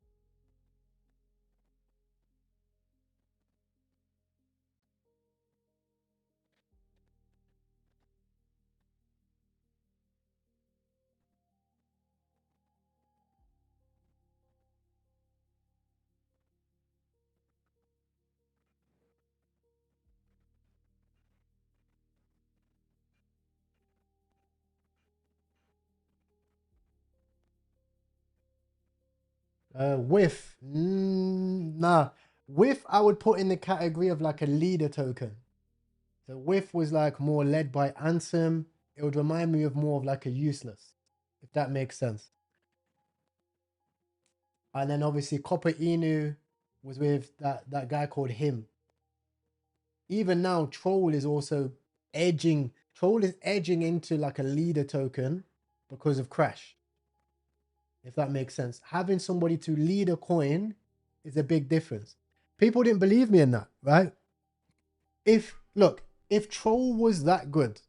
With nah, with I would put in the category of like a leader token. So with was like more led by Ansem. It would remind me of more of like a useless, if that makes sense. And then obviously Copper Inu was with that guy called him. Even now, Troll is also edging. Troll is edging into like a leader token because of Crash. If that makes sense. Having somebody to lead a coin is a big difference. People didn't believe me in that, right? If Troll was that good,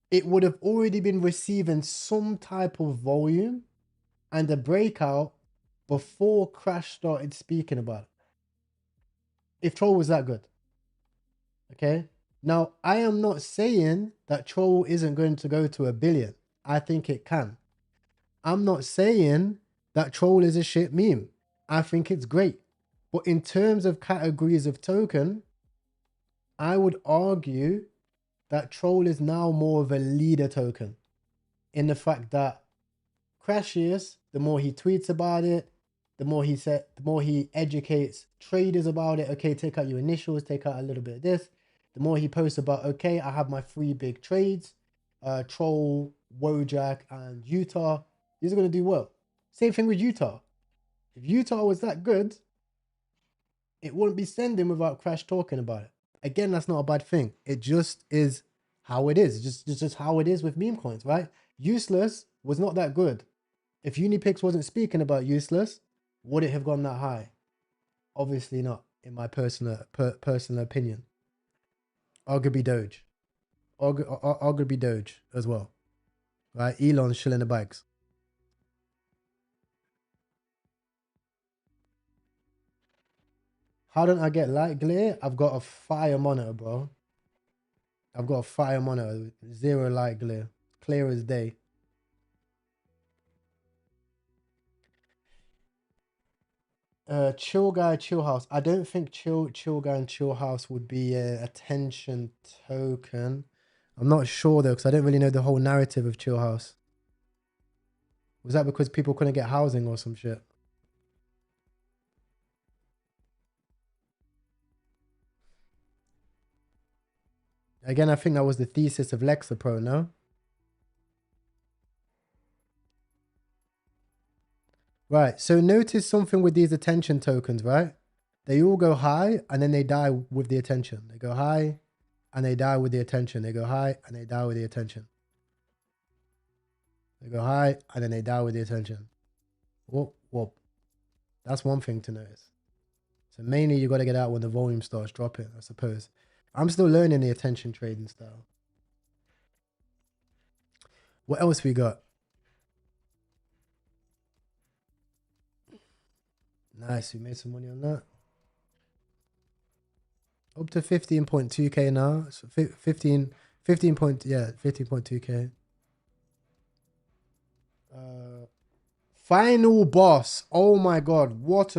it would have already been receiving some type of volume and a breakout before Crash started speaking about it. If Troll was that good. Okay. Now, I am not saying that Troll isn't going to go to 1 billion. I think it can. I'm not saying that Troll is a shit meme. I think it's great. But in terms of categories of token, I would argue that Troll is now more of a leader token in the fact that Crashius, the more he tweets about it, the more he educates traders about it. Okay, take out your initials, take out a little bit of this. The more he posts about, okay, I have my 3 big trades, Troll, Wojak, and Utah. These are going to do well. Same thing with Utah. If Utah was that good, it wouldn't be sending without Crash talking about it. Again, that's not a bad thing. It just is how it is. It's just how it is with meme coins, right? Useless was not that good. If Unipix wasn't speaking about Useless, would it have gone that high? Obviously not, in my personal opinion. Arguably Doge. Arguably Doge as well. Right? Elon's shilling the bags. How don't I get light glare? I've got a fire monitor, bro. I've got a fire monitor. 0 light glare. Clear as day. Chill Guy, Chill House. I don't think Chill Guy and Chill House would be a attention token. I'm not sure though, because I don't really know the whole narrative of Chill House. Was that because people couldn't get housing or some shit? Again, I think that was the thesis of Lexapro, no? Right, so notice something with these attention tokens, right? They all go high and then they die with the attention. They go high and they die with the attention. They go high and they die with the attention. They go high and then they die with the attention. Whoop, whoop. That's one thing to notice. So mainly you got to get out when the volume starts dropping, I suppose. I'm still learning the attention trading style. What else we got? Nice, we made some money on that. Up to 15.2k now. So 15.2k. Final boss. Oh my god. What?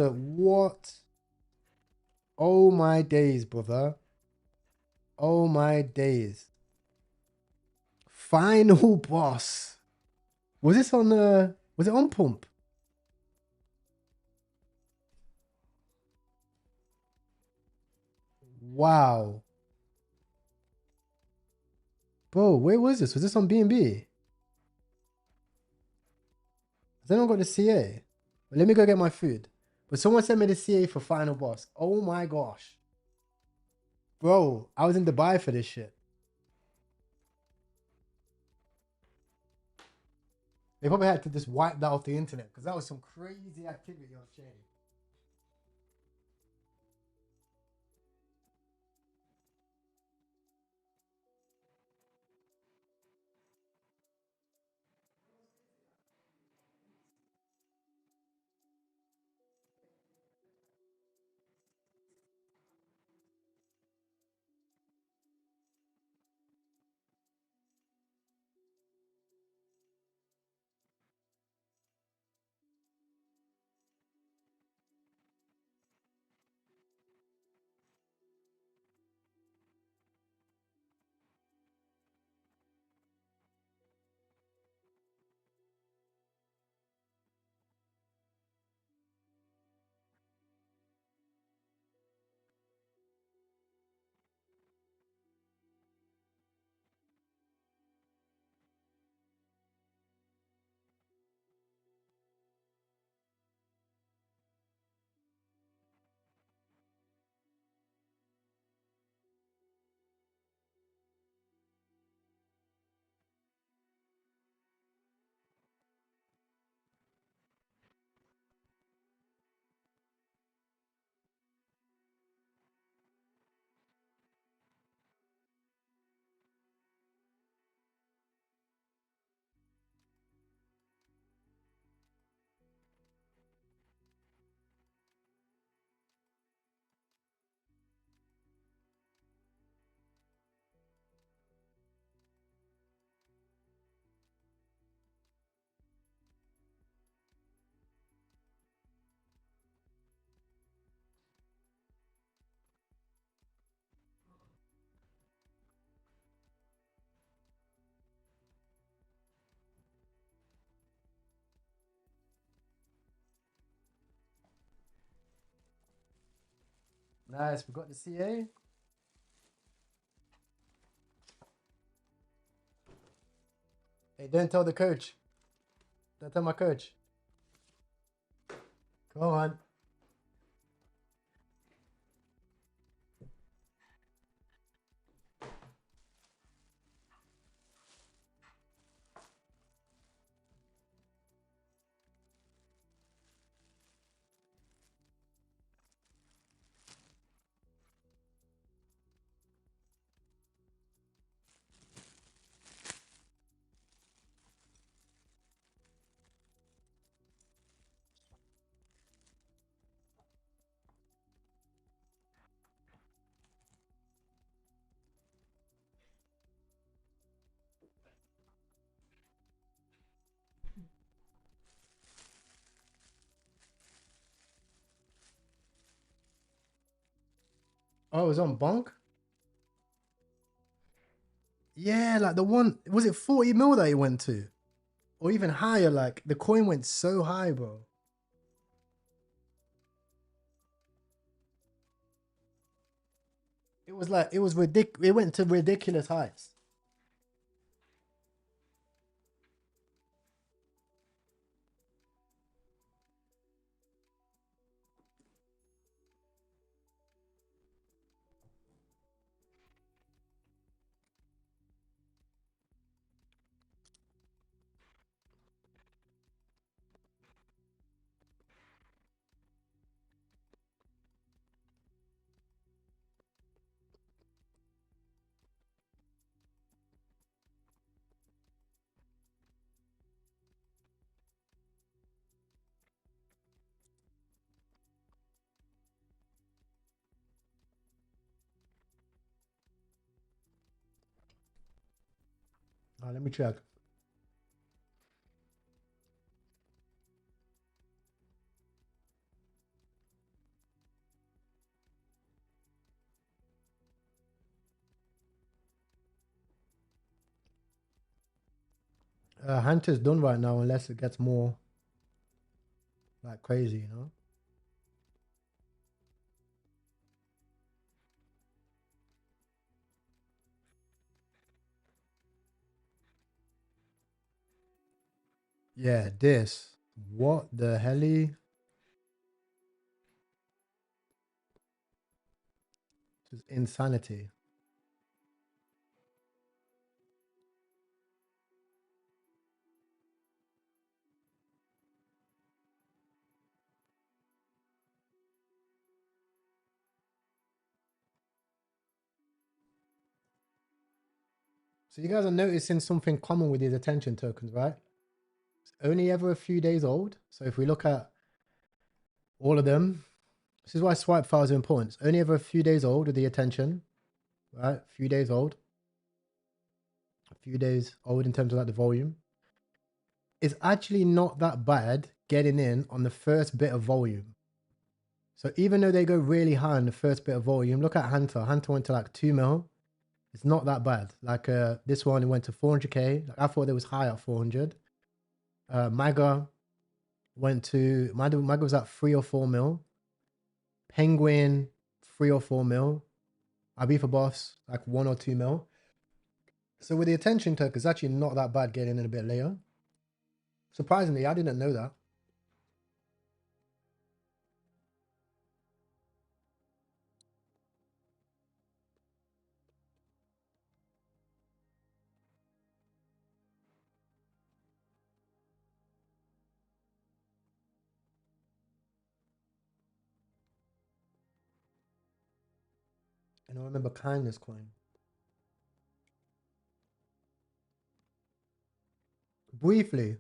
Oh my days, brother. Oh my days. Final boss. Was this on was it on Pump? Wow. Bro, where was this? Was this on BNB? Has anyone got the CA? Well, let me go get my food. But someone sent me the CA for Final Boss. Oh my gosh. Bro, I was in Dubai for this shit. They probably had to just wipe that off the internet because that was some crazy activity on Shady. Nice. We got the CA. Hey, don't tell the coach. Don't tell my coach. Come on. Oh, it was on Bonk? Yeah, like the one, was it 40 mil that it went to? Or even higher, like the coin went so high, bro. It was like, it was ridiculous. It went to ridiculous heights. Let me check. Hunter's done right now unless it gets more like crazy, you know? Yeah, this. What the helly? This is insanity. So you guys are noticing something common with these attention tokens, right? It's only ever a few days old. So if we look at all of them, this is why swipe files are important. It's only ever a few days old with the attention, right? A few days old. A few days old in terms of like the volume. It's actually not that bad getting in on the first bit of volume. So even though they go really high on the first bit of volume, look at Hunter. Hunter went to like 2 mil. It's not that bad. Like this one, it went to 400K. Like I thought it was high at 400. Maga went to, Maga was at 3 or 4 mil. Penguin, 3 or 4 mil. Ibiza Boss, like 1 or 2 mil. So with the attention token, it's actually not that bad getting in a bit later. Surprisingly, I didn't know that. And I remember kindness coin. Briefly.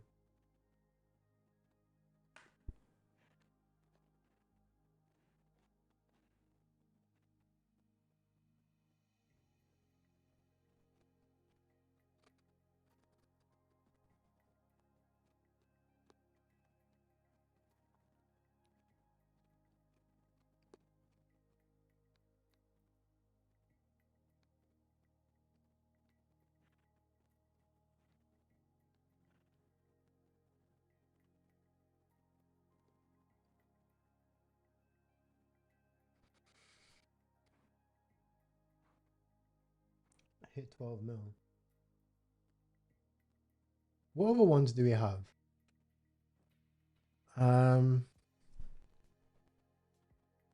hit 12 mil. What other ones do we have?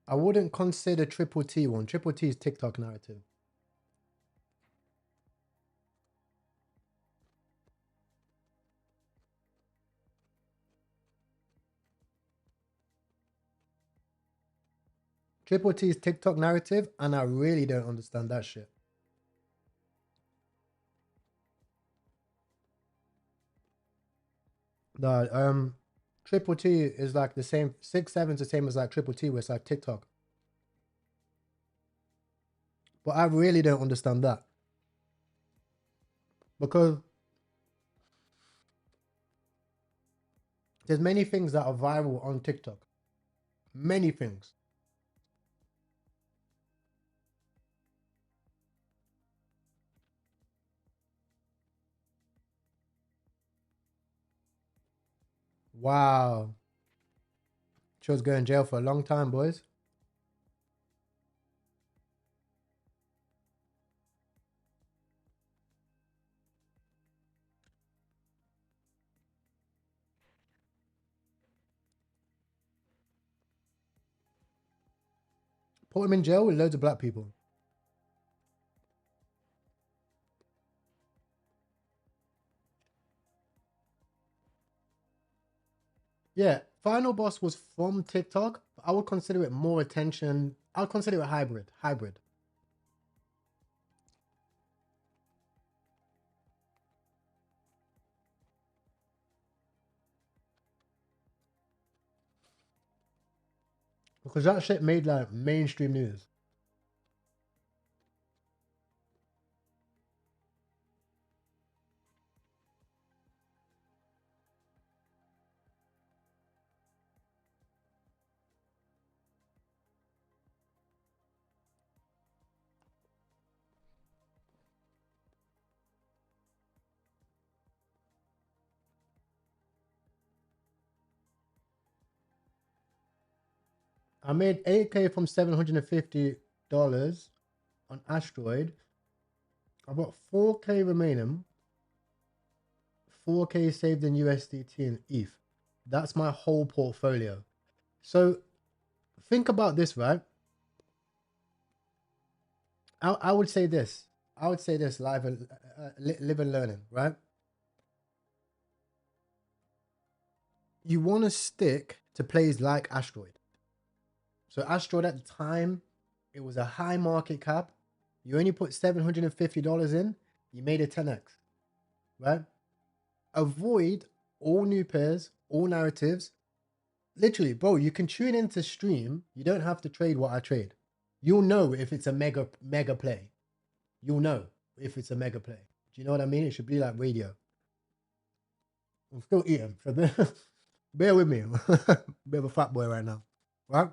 I wouldn't consider Triple T one. Triple T is TikTok narrative. Triple T is TikTok narrative, and I really don't understand that shit. No, Triple T is like the same. 6-7's the same as like Triple T, where it's like TikTok. But I really don't understand that. Because there's many things that are viral on TikTok. Many things. Wow. She was going to jail for a long time, boys. Put him in jail with loads of black people. Yeah, Final Boss was from TikTok. I would consider it more attention. I would consider it hybrid. Hybrid. Because that shit made like mainstream news. I made 8K from $750 on Asteroid. I've got 4K remaining. 4K saved in USDT and ETH. That's my whole portfolio. So think about this, right? I would say this. I would say this live and live and learning, right? You want to stick to plays like Asteroid. So Asteroid at the time, it was a high market cap. You only put $750 in, you made a 10x, right? Avoid all new pairs, all narratives. Literally, bro, you can tune into stream. You don't have to trade what I trade. You'll know if it's a mega play. You'll know if it's a mega play. Do you know what I mean? It should be like radio. I'm still eating, so bear with me. Bit of a fat boy right now, right?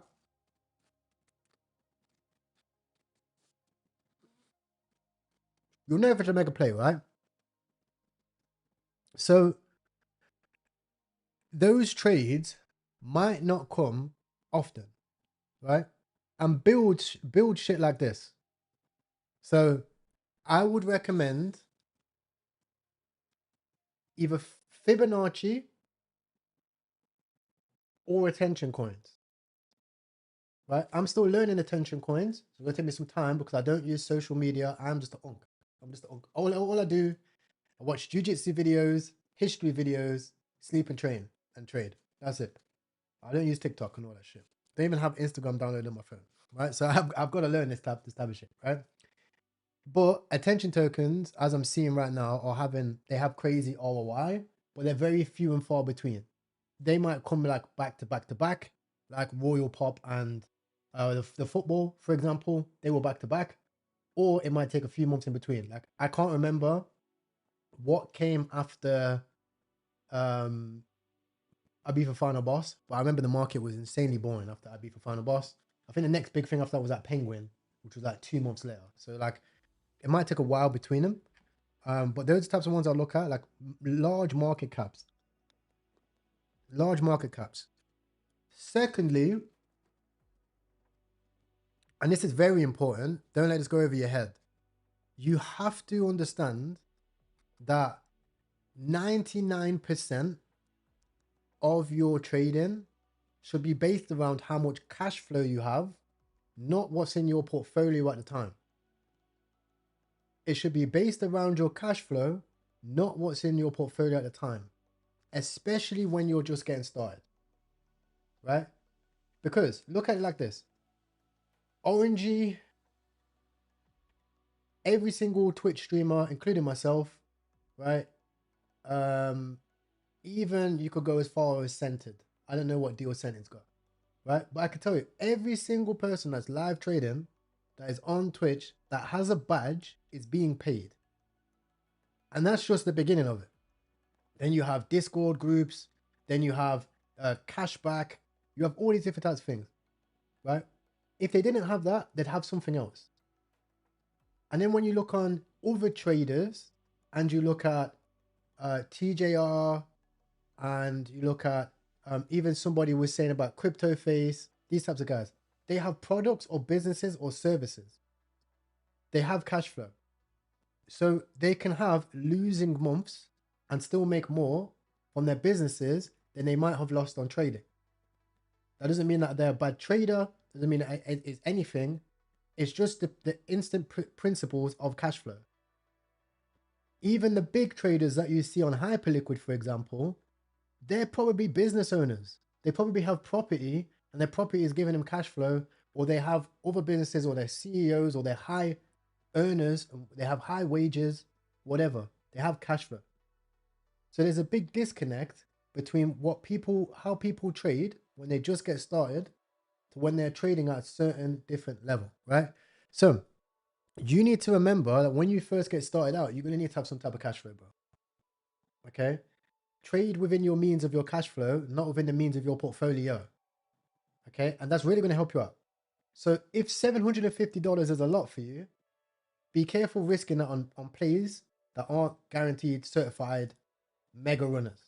You'll know if it's a mega play, right? So those trades might not come often, right? And build shit like this. So I would recommend either Fibonacci or attention coins, right? I'm still learning attention coins. So it's going to take me some time because I don't use social media. I'm just an onk. All I do, I watch jiu-jitsu videos, history videos, sleep and train and trade. That's it. I don't use TikTok and all that shit. Don't even have Instagram downloaded on my phone, right? So I've got to learn this type of shit, right? But attention tokens, as I'm seeing right now, they have crazy ROI, but they're very few and far between. They might come like back to back, like Royal Pop and the football, for example. They were back to back, or it might take a few months in between. Like I can't remember what came after Ibiza Final Boss, but I remember the market was insanely boring after Ibiza Final Boss. I think the next big thing after that was that Penguin, which was like 2 months later. So like it might take a while between them. But those types of ones I'll look at, like large market caps. Large market caps. Secondly, and this is very important, don't let this go over your head. you have to understand that 99% of your trading should be based around how much cash flow you have, not what's in your portfolio at the time. It should be based around your cash flow, not what's in your portfolio at the time, especially when you're just getting started, right? Because look at it like this. Orangey, every single Twitch streamer, including myself, right? Even you could go as far as Centered. I don't know what deal Centered's got, right? But I can tell you, every single person that's live trading, that is on Twitch, that has a badge, is being paid. And that's just the beginning of it. Then you have Discord groups. Then you have cashback. You have all these different types of things, right? If they didn't have that, they'd have something else. And then when you look on other traders and you look at TJR and you look at even somebody was saying about CryptoFace, these types of guys, they have products or businesses or services. They have cash flow. So they can have losing months and still make more from their businesses than they might have lost on trading. That doesn't mean that they're a bad trader. Doesn't mean that it's anything. It's just the instant principles of cash flow. Even the big traders that you see on Hyperliquid, for example, they're probably business owners. They probably have property and their property is giving them cash flow, or they have other businesses, or they're CEOs, or they're high earners, they have high wages, whatever. They have cash flow. So there's a big disconnect between how people trade when they just get started to when they're trading at a certain different level, right? So you need to remember that when you first get started out, you're going to need to have some type of cash flow, bro. Okay? Trade within your means of your cash flow, not within the means of your portfolio. Okay? And that's really going to help you out. So if $750 is a lot for you, be careful risking that on plays that aren't guaranteed certified mega runners.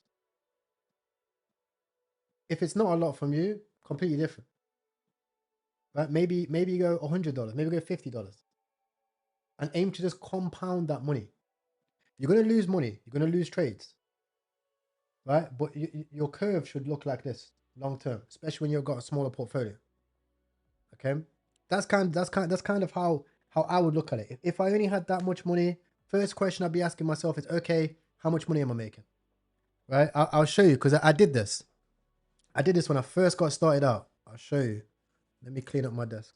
If it's not a lot from you, completely different. Right? Maybe you go $100, maybe go $50. And aim to just compound that money. You're going to lose money. You're going to lose trades. Right? But your curve should look like this long term, especially when you've got a smaller portfolio. Okay? That's kind of how I would look at it. If I only had that much money, first question I'd be asking myself is, okay, how much money am I making? Right? I'll show you, because I did this. I did this when I first got started out. I'll show you. Let me clean up my desk.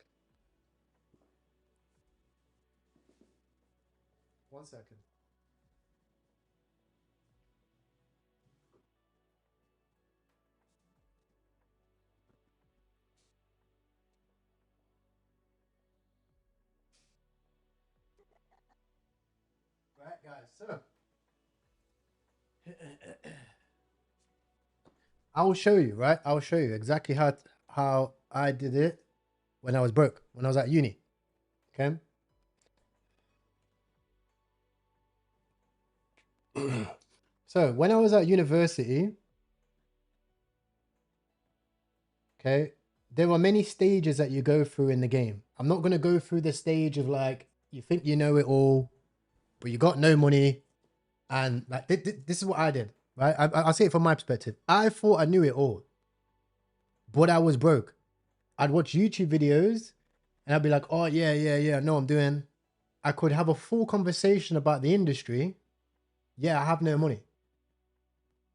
1 second. Right, guys, so I will show you, right? I will show you exactly how I did it when I was broke, when I was at uni. Okay. So when I was at university, okay, there were many stages that you go through in the game. I'm not going to go through the stage of like, you think you know it all, but you got no money. And like, this is what I did, right? I'll say it from my perspective. I thought I knew it all, but I was broke. I'd watch YouTube videos and I'd be like, oh yeah, I know what I'm doing. I could have a full conversation about the industry. Yeah, I have no money.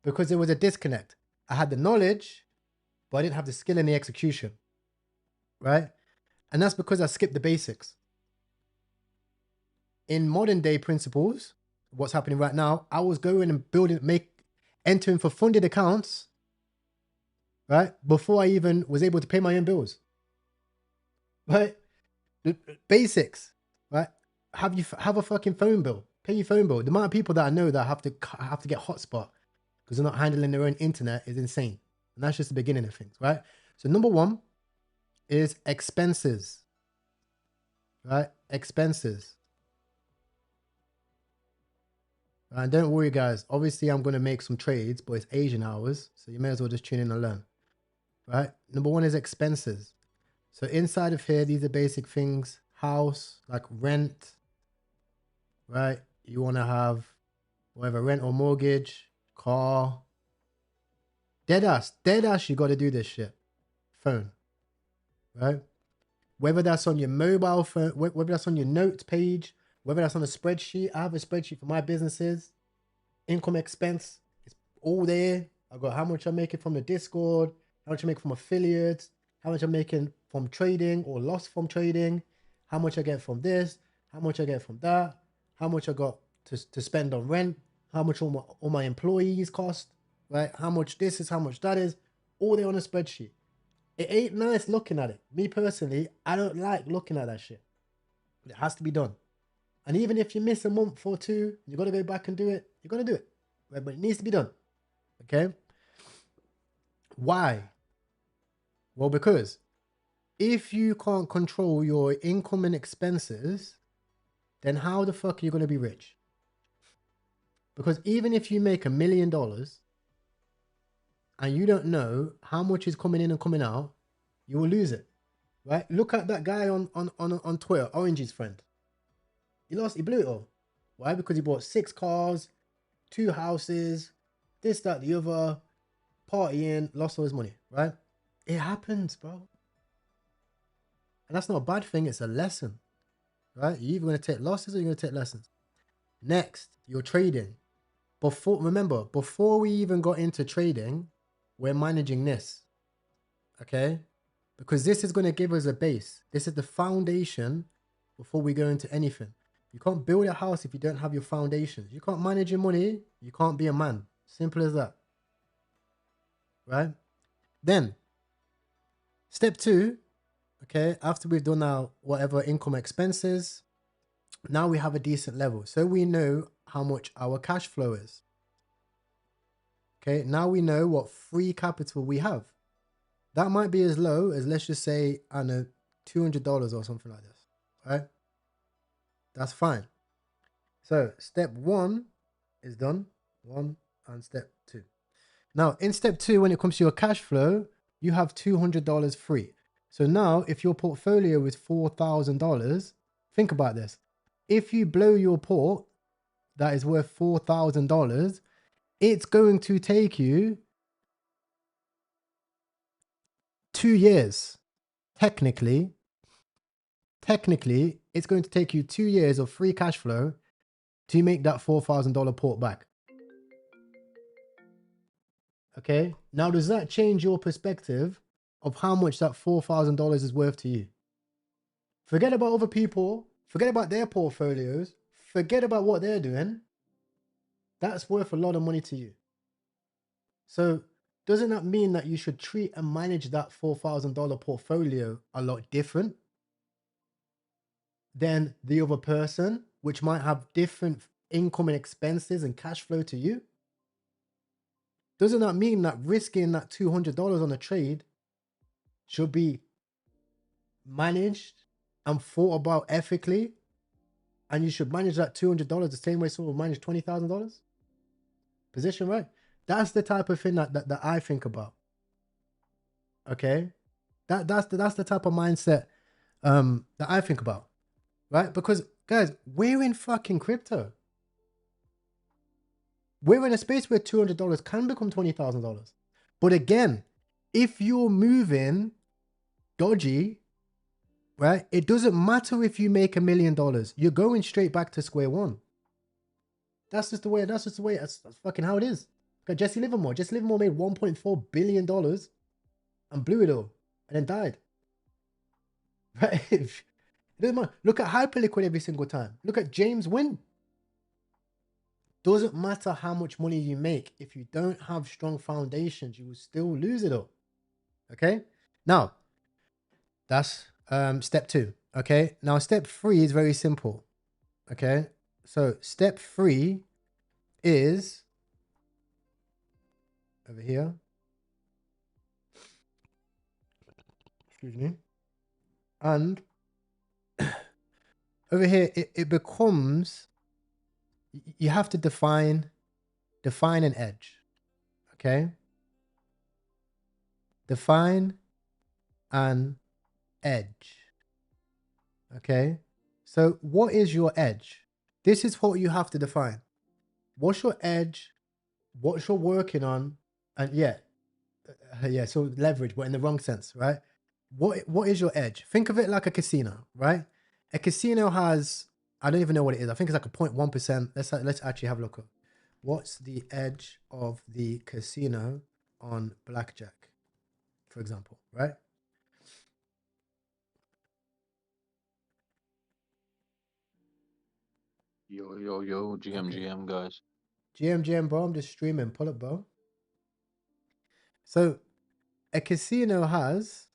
Because there was a disconnect. I had the knowledge, but I didn't have the skill and the execution, right? And that's because I skipped the basics. In modern day principles, what's happening right now, I was going and entering for funded accounts, right? Before I even was able to pay my own bills, right? The basics, right? Have a fucking phone bill, pay your phone bill. The amount of people that I know that have to get hotspot because they're not handling their own internet is insane. And that's just the beginning of things, right? So number one is expenses, right? Expenses. And don't worry, guys. Obviously, I'm going to make some trades, but it's Asian hours. So you may as well just tune in and learn, right? Number one is expenses. So inside of here, these are basic things. House, like rent, right? You want to have whatever, rent or mortgage, car. Dead ass, you got to do this shit. Phone, right? Whether that's on your mobile phone, whether that's on your notes page, whether that's on a spreadsheet. I have a spreadsheet for my businesses. Income, expense, it's all there. I got how much I'm making from the Discord, how much I make from affiliates, how much I'm making from trading or loss from trading, how much I get from this, how much I get from that, how much I got to spend on rent, how much all my employees cost, right? How much this is, how much that is, all there on a spreadsheet. It ain't nice looking at it. Me personally, I don't like looking at that shit. It has to be done. And even if you miss a month or two, you got to go back and do it. You're going to do it. Right? But it needs to be done. Okay? Why? Well, because if you can't control your income and expenses, then how the fuck are you going to be rich? Because even if you make $1 million and you don't know how much is coming in and coming out, you will lose it. Right? Look at that guy on Twitter, Orange's friend. He blew it all. Why? Because he bought 6 cars, 2 houses, this, that, the other, partying, lost all his money, right? It happens, bro. And that's not a bad thing, it's a lesson, right? You're either going to take losses or you're going to take lessons. Next, you're trading. Remember, before we even got into trading, we're managing this, okay? Because this is going to give us a base. This is the foundation before we go into anything. You can't build a house if you don't have your foundations. You can't manage your money. You can't be a man. Simple as that. Right? Then, step 2, okay, after we've done our whatever income expenses, now we have a decent level. So we know how much our cash flow is. Okay, now we know what free capital we have. That might be as low as, let's just say, I don't know, $200 or something like this. Right? That's fine. So step 1 is done. 1 and step 2. Now in step 2, when it comes to your cash flow, you have $200 free. So now if your portfolio is $4,000, think about this. If you blow your port that is worth $4,000, it's going to take you 2 years. Technically, it's going to take you 2 years of free cash flow to make that $4,000 port back. Okay. Now, does that change your perspective of how much that $4,000 is worth to you? Forget about other people. Forget about their portfolios. Forget about what they're doing. That's worth a lot of money to you. So doesn't that mean that you should treat and manage that $4,000 portfolio a lot different than the other person, which might have different income and expenses and cash flow to you? Doesn't that mean that risking that $200 on a trade should be managed and thought about ethically? And you should manage that $200 the same way someone will manage $20,000? Position, right? That's the type of thing that I think about. Okay? That's the type of mindset that I think about. Right? Because, guys, we're in fucking crypto. We're in a space where $200 can become $20,000. But again, if you're moving dodgy, right, it doesn't matter if you make $1 million. You're going straight back to square one. That's just the way, that's fucking how it is. Got Jesse Livermore. Jesse Livermore made $1.4 billion and blew it all and then died. Right? It doesn't matter. Look at Hyperliquid every single time. Look at James Wynn. Doesn't matter how much money you make. If you don't have strong foundations, you will still lose it all. Okay? Now, that's step 2. Okay? Now, step 3 is very simple. Okay? So, step 3 is over here. Excuse me. And over here, it becomes, you have to define an edge. Okay? Define an edge. Okay? So what is your edge? This is what you have to define. What's your edge? What you're working on? And yeah, so leverage, but in the wrong sense, right? What is your edge? Think of it like a casino, right? A casino has, I don't even know what it is. I think it's like a 0.1%. Let's actually have a look at what's the edge of the casino on blackjack, for example, right? Yo, GM, guys. GM, bro. I'm just streaming. Pull up, bro. So a casino has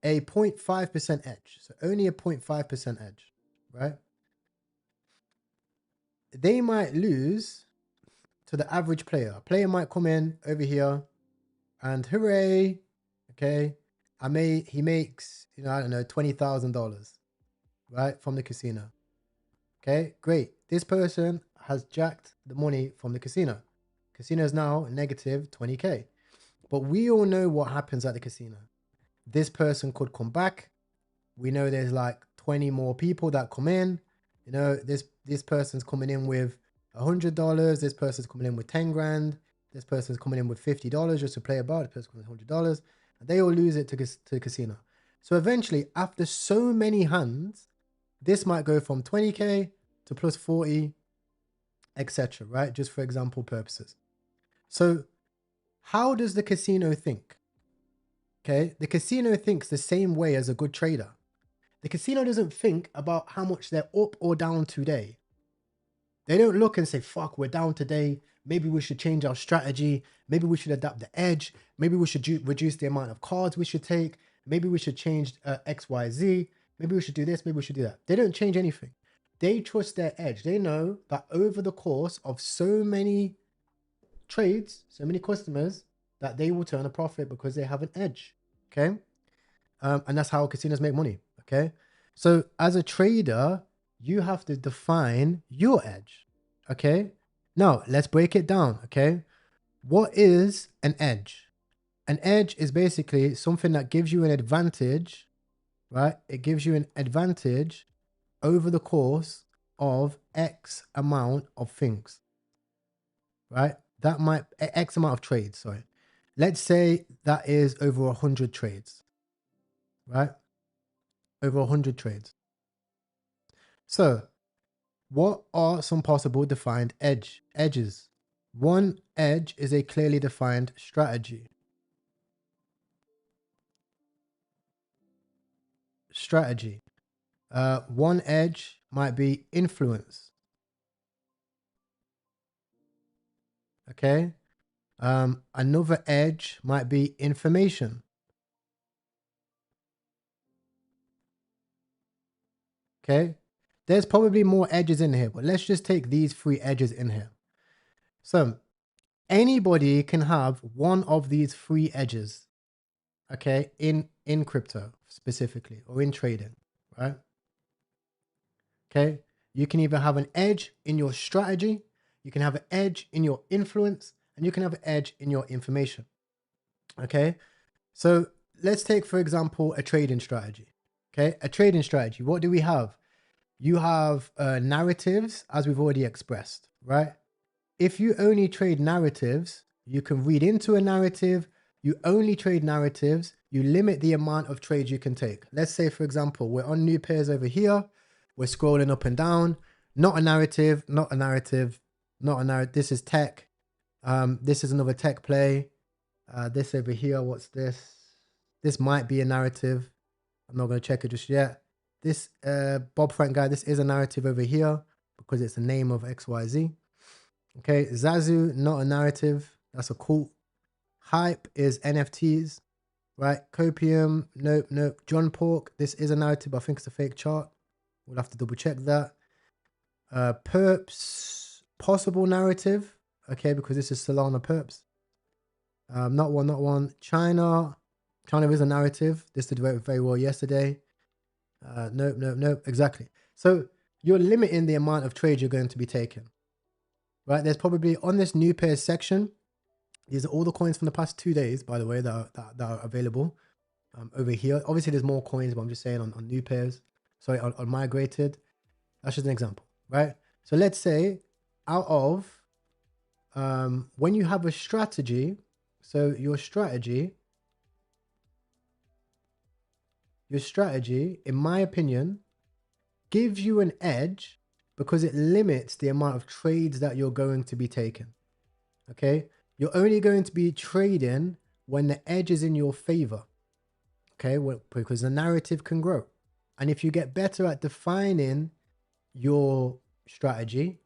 a 0.5% edge. So only a 0.5% edge, right? They might lose to the average player. A player might come in over here and hooray, okay, he makes, you know, I don't know, $20,000, right, from the casino. Okay, great. This person has jacked the money from the casino. Casino is now negative 20K. But we all know what happens at the casino. This person could come back. We know there's like 20 more people that come in. You know, this person's coming in with $100. This person's coming in with 10 grand. This person's coming in with $50 just to play about. This person's coming in with $100. And they all lose it to the casino. So eventually, after so many hands, this might go from 20K to plus 40, etc. Right? Just for example purposes. So how does the casino think? Okay, the casino thinks the same way as a good trader. The casino doesn't think about how much they're up or down today. They don't look and say, fuck, we're down today. Maybe we should change our strategy. Maybe we should adapt the edge. Maybe we should reduce the amount of cards we should take. Maybe we should change X, Y, Z. Maybe we should do this. Maybe we should do that. They don't change anything. They trust their edge. They know that over the course of so many trades, so many customers, that they will turn a profit because they have an edge. Okay. And that's how casinos make money. Okay. So as a trader, you have to define your edge. Okay. Now let's break it down. Okay. What is an edge? An edge is basically something that gives you an advantage, right? It gives you an advantage over the course of X amount of things, right? That might, X amount of trades, sorry. Let's say that is over 100 trades, right? Over 100 trades. So what are some possible defined edges? One edge is a clearly defined strategy. One edge might be influence. Okay. Another edge might be information. Okay. There's probably more edges in here, but let's just take these 3 edges in here. So anybody can have one of these 3 edges, okay, in crypto specifically, or in trading, right? Okay. You can either have an edge in your strategy, you can have an edge in your influence, and you can have an edge in your information. Okay. So let's take, for example, a trading strategy. Okay. A trading strategy. What do we have? You have narratives, as we've already expressed, right? If you only trade narratives, you can read into a narrative. You only trade narratives. You limit the amount of trades you can take. Let's say, for example, we're on new pairs over here. We're scrolling up and down. Not a narrative, not a narrative, not a narrative. This is tech. This is another tech play. This over here, what's this? This might be a narrative. I'm not going to check it just yet. This Bob Frank guy, this is a narrative over here because it's the name of XYZ. Okay, Zazu, not a narrative. That's a cult. Hype is NFTs, right? Copium, nope. John Pork, this is a narrative. I think it's a fake chart. We'll have to double check that. Perps, possible narrative. Okay, because this is Solana Perps. Not one. China is a narrative. This did very well yesterday. Nope. Exactly. So you're limiting the amount of trades you're going to be taking, right? There's probably on this new pairs section. These are all the coins from the past 2 days, by the way, that are available over here. Obviously, there's more coins, but I'm just saying on new pairs. Sorry, on migrated. That's just an example, right? So let's say out of when you have a strategy, so your strategy, in my opinion, gives you an edge because it limits the amount of trades that you're going to be taking. Okay, you're only going to be trading when the edge is in your favor. Okay, well, because the narrative can grow. And if you get better at defining your strategy,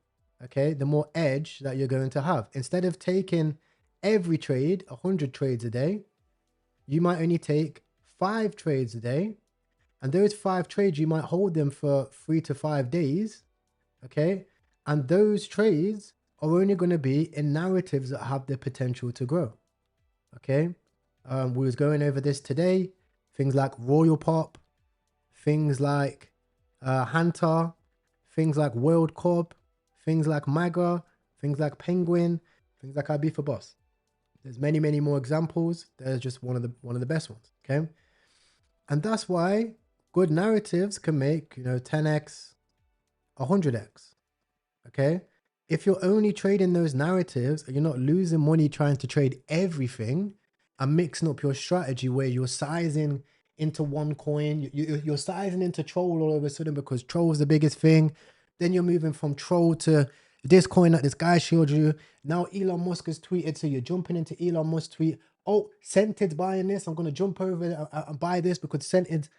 okay, the more edge that you're going to have. Instead of taking every trade, 100 trades a day, you might only take 5 trades a day. And those 5 trades, you might hold them for 3 to 5 days. Okay. And those trades are only going to be in narratives that have the potential to grow. Okay. We was going over this today. Things like Royal Pop, things like Hunter, things like World Corp, things like MAGA, things like Penguin, things like IB for Boss. There's many, many more examples. There's just one of the best ones. Okay. And that's why good narratives can make, 10x, 100x. Okay. If you're only trading those narratives and you're not losing money trying to trade everything and mixing up your strategy where you're sizing into one coin, you're sizing into Troll all of a sudden because Troll is the biggest thing. Then you're moving from Troll to this coin that this guy showed you. Now Elon Musk has tweeted, so you're jumping into Elon Musk tweet. Oh, Cented's buying this. I'm going to jump over and buy this because Cented's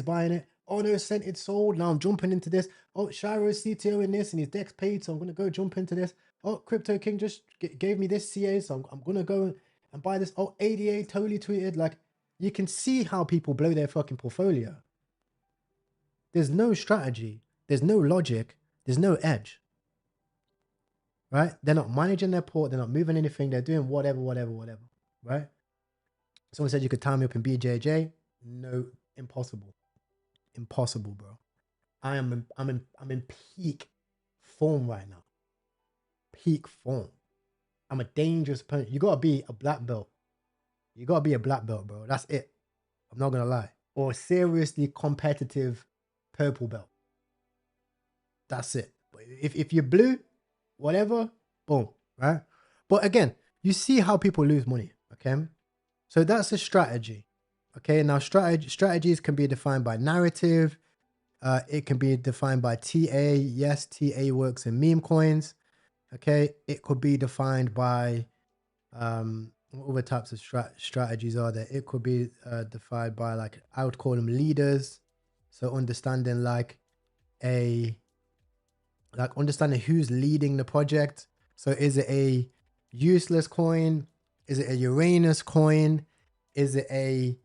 buying it. Oh no, Cented sold. Now I'm jumping into this. Oh, Shiro's CTO in this and his deck's paid, so I'm going to go jump into this. Oh, Crypto King just gave me this CA, so I'm going to go and buy this. Oh, ADA totally tweeted. Like, you can see how people blow their fucking portfolio. There's no strategy. There's no logic. There's no edge. Right? They're not managing their port. They're not moving anything. They're doing whatever. Right? Someone said you could tie me up in BJJ. No, impossible. Impossible, bro. I'm in peak form right now. Peak form. I'm a dangerous opponent. You gotta be a black belt. You gotta be a black belt, bro. That's it. I'm not gonna lie. Or a seriously competitive purple belt. That's it. But if you're blue, whatever, boom, right? But again, you see how people lose money, okay? So that's a strategy, okay? Now, strategies can be defined by narrative. It can be defined by TA. Yes, TA works in meme coins, okay? It could be defined by, what other types of strategies are there? It could be defined by, like, I would call them leaders. So understanding understanding who's leading the project. So is it a useless coin? Is it a Uranus coin? Is it a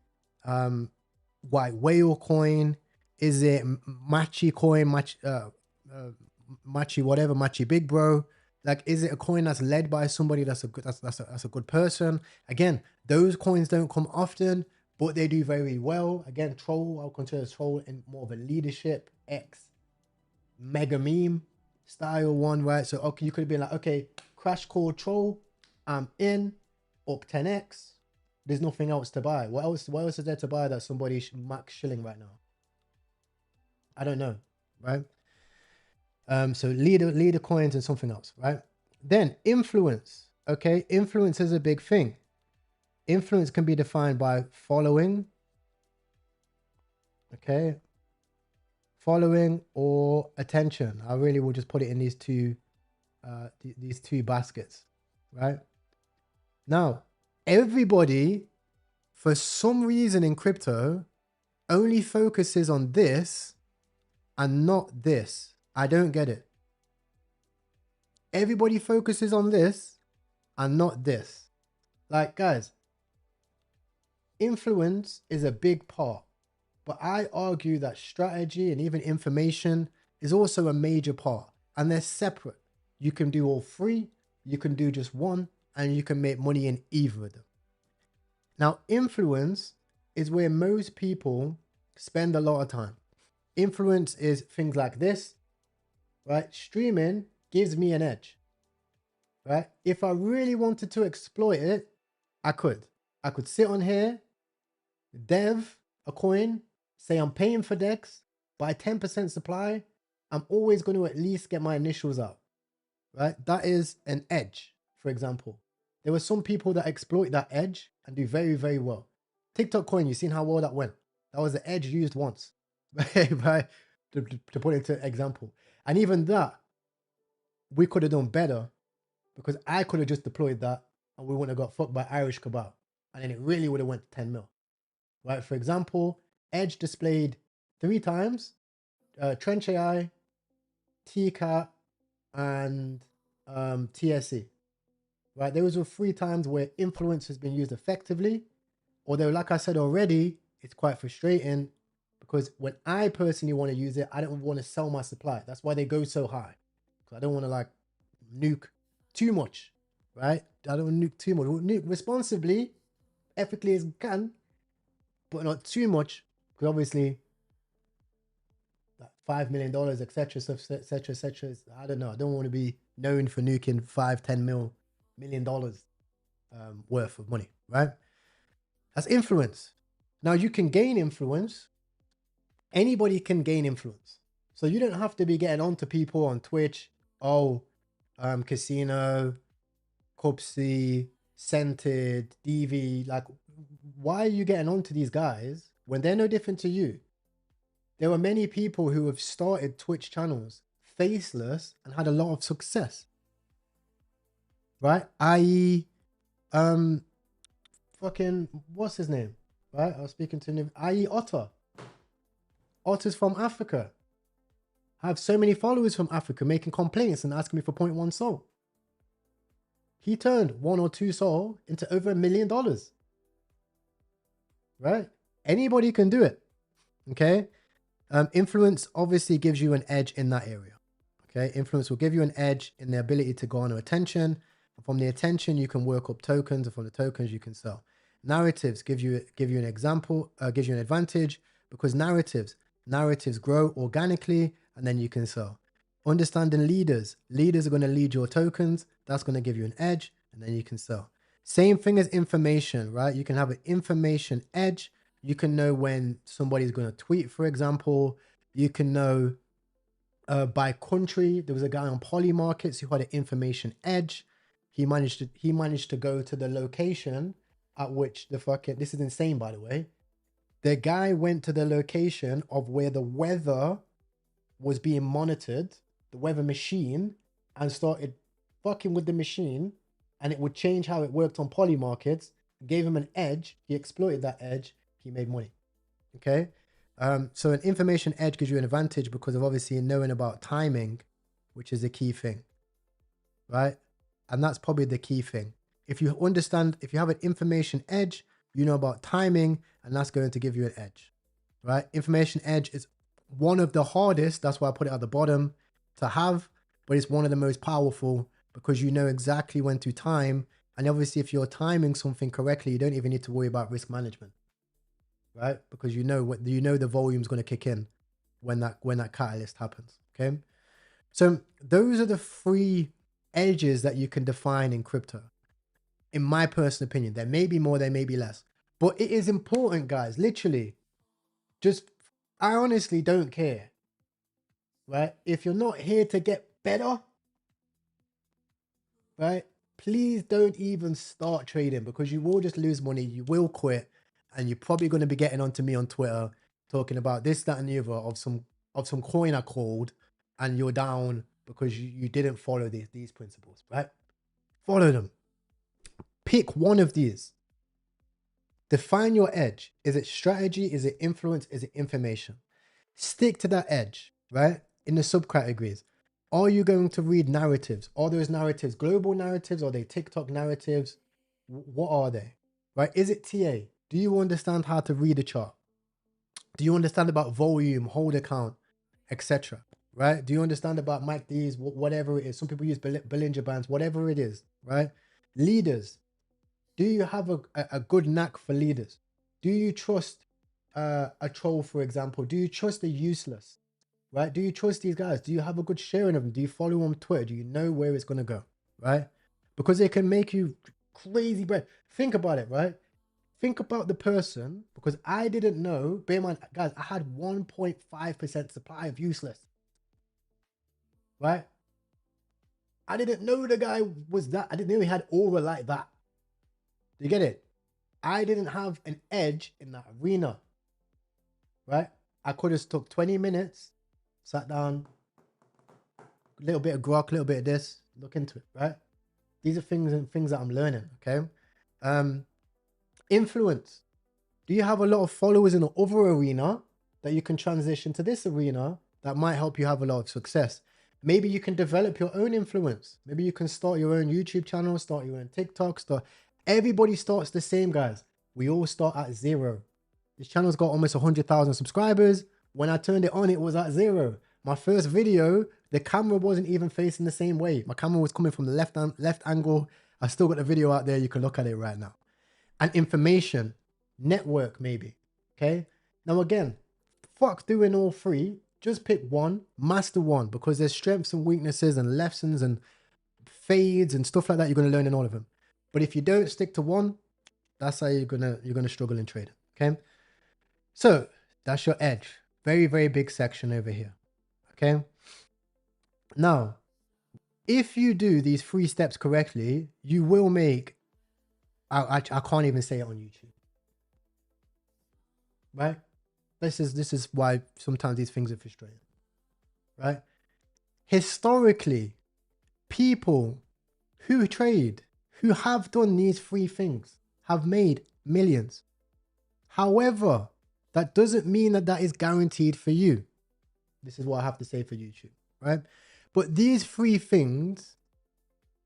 white whale coin? Is it Machi coin? Machi whatever, Machi big bro. Like, is it a coin that's led by somebody that's a good person? Again, those coins don't come often, but they do very well. Again, Troll, I'll consider Troll in more of a leadership X mega meme style one, right? So okay, you could have been like, okay, Crash Core Troll, I'm in, up 10x. There's nothing else to buy. What else is there to buy that somebody max shilling right now? I don't know, right? So leader coins and something else, right? Then influence. Okay, influence is a big thing. Influence can be defined by following. Okay. Following or attention. I really will just put it in these two baskets, right? Now, everybody, for some reason in crypto, only focuses on this and not this. I don't get it. Everybody focuses on this and not this. Like, guys, influence is a big part. But I argue that strategy and even information is also a major part. And they're separate. You can do all three. You can do just one. And you can make money in either of them. Now, influence is where most people spend a lot of time. Influence is things like this. Right? Streaming gives me an edge. Right? If I really wanted to exploit it, I could. I could sit on here, dev a coin, say I'm paying for DEX, buy 10% supply, I'm always going to at least get my initials out, right? That is an edge, for example. There were some people that exploit that edge and do very, very well. TikTok coin, you've seen how well that went. That was the edge used once, right? To put it into example. And even that, we could have done better because I could have just deployed that and we wouldn't have got fucked by Irish Cabal. And then it really would have went to 10 mil, right? For example, edge displayed 3 times, Trench AI, TCAT, and TSE, right? Those were 3 times where influence has been used effectively. Although, like I said already, it's quite frustrating because when I personally want to use it, I don't want to sell my supply. That's why they go so high. Because I don't want to like nuke too much, right? I don't want to nuke too much. We'll nuke responsibly, ethically as we can, but not too much. Because obviously, like $5 million, etc., etc., etc. I don't know. I don't want to be known for nuking $5-10 million worth of money, right? That's influence. Now you can gain influence. Anybody can gain influence. So you don't have to be getting on to people on Twitch. Oh, Casino, Cupsy, Scented, DV. Like, why are you getting on to these guys when they're no different to you? There were many people who have started Twitch channels faceless and had a lot of success. Right? I.e., fucking, what's his name? Right? I was speaking to him. I.e. Otter. Otter's from Africa. I have so many followers from Africa making complaints and asking me for 0.1 SOL. He turned 1 or 2 SOL into over $1 million. Right? Anybody can do it. Okay? Influence obviously gives you an edge in that area. Okay? Influence will give you an edge in the ability to garner attention. From the attention, you can work up tokens, and from the tokens, you can sell. Narratives give you an example, gives you an advantage because narratives grow organically, and then you can sell. Understanding leaders are going to lead your tokens. That's going to give you an edge, and then you can sell. Same thing as information, right? You can have an information edge. You can know when somebody's going to tweet, for example. You can know by country. There was a guy on Polymarkets who had an information edge. He managed to go to the location at which this is insane, by the way. The guy went to the location of where the weather was being monitored, the weather machine, and started fucking with the machine, and it would change how it worked on Polymarkets. Gave him an edge. He exploited that edge. He made money. Okay? So an information edge gives you an advantage because of obviously knowing about timing, which is a key thing, right? And that's probably the key thing. If you have an information edge, you know about timing, and that's going to give you an edge, right? Information edge is one of the hardest, that's why I put it at the bottom, to have, but it's one of the most powerful because you know exactly when to time. And obviously, if you're timing something correctly, you don't even need to worry about risk management, right? Because you know the volume's going to kick in when that catalyst happens, okay? So those are the 3 edges that you can define in crypto. In my personal opinion, there may be more, there may be less, but it is important, guys. Literally, I honestly don't care, right? If you're not here to get better, right? Please don't even start trading because you will just lose money. You will quit, and you're probably going to be getting onto me on Twitter talking about this, that, and the other of some coin I called, and you're down because you didn't follow these principles, right? Follow them. Pick one of these. Define your edge. Is it strategy? Is it influence? Is it information? Stick to that edge, right? In the subcategories. Are you going to read narratives? Are those narratives global narratives? Are they TikTok narratives? What are they, right? Is it TA? Do you understand how to read a chart? Do you understand about volume, hold account, etc.? Right? Do you understand about MACDs, whatever it is? Some people use Bollinger Bands, whatever it is, right? Leaders. Do you have a good knack for leaders? Do you trust a troll, for example? Do you trust the useless, right? Do you trust these guys? Do you have a good sharing of them? Do you follow them on Twitter? Do you know where it's going to go, right? Because they can make you crazy bread. Think about it, right? Think about the person, because I didn't know, bear in mind, guys, I had 1.5% supply of useless. right? I didn't know the guy was that. I didn't know he had aura like that. Do you get it? I didn't have an edge in that arena, right? I could have took 20 minutes, sat down, a little bit of grok, a little bit of this, look into it, right? These are things that I'm learning, okay? Influence. Do you have a lot of followers in the other arena that you can transition to this arena that might help you have a lot of success? Maybe you can develop your own influence. Maybe you can start your own YouTube channel, start your own TikTok, Everybody starts the same, guys. We all start at 0. This channel's got almost 100,000 subscribers. When I turned it on, it was at 0. My first video, the camera wasn't even facing the same way. My camera was coming from the left angle. I still got the video out there. You can look at it right now. And information, network maybe, okay? Now again, fuck doing all 3. Just pick one, master one, because there's strengths and weaknesses and lessons and fades and stuff like that you're going to learn in all of them. But if you don't stick to one, that's how you're gonna struggle in trading. Okay. So that's your edge. Very, very big section over here. Okay. Now, if you do these 3 steps correctly, you will make, I can't even say it on YouTube. Right? This is why sometimes these things are frustrating. Right? Historically, people who trade, who have done these 3 things, have made millions. However, that doesn't mean that that is guaranteed for you. This is what I have to say for YouTube, right? But these 3 things,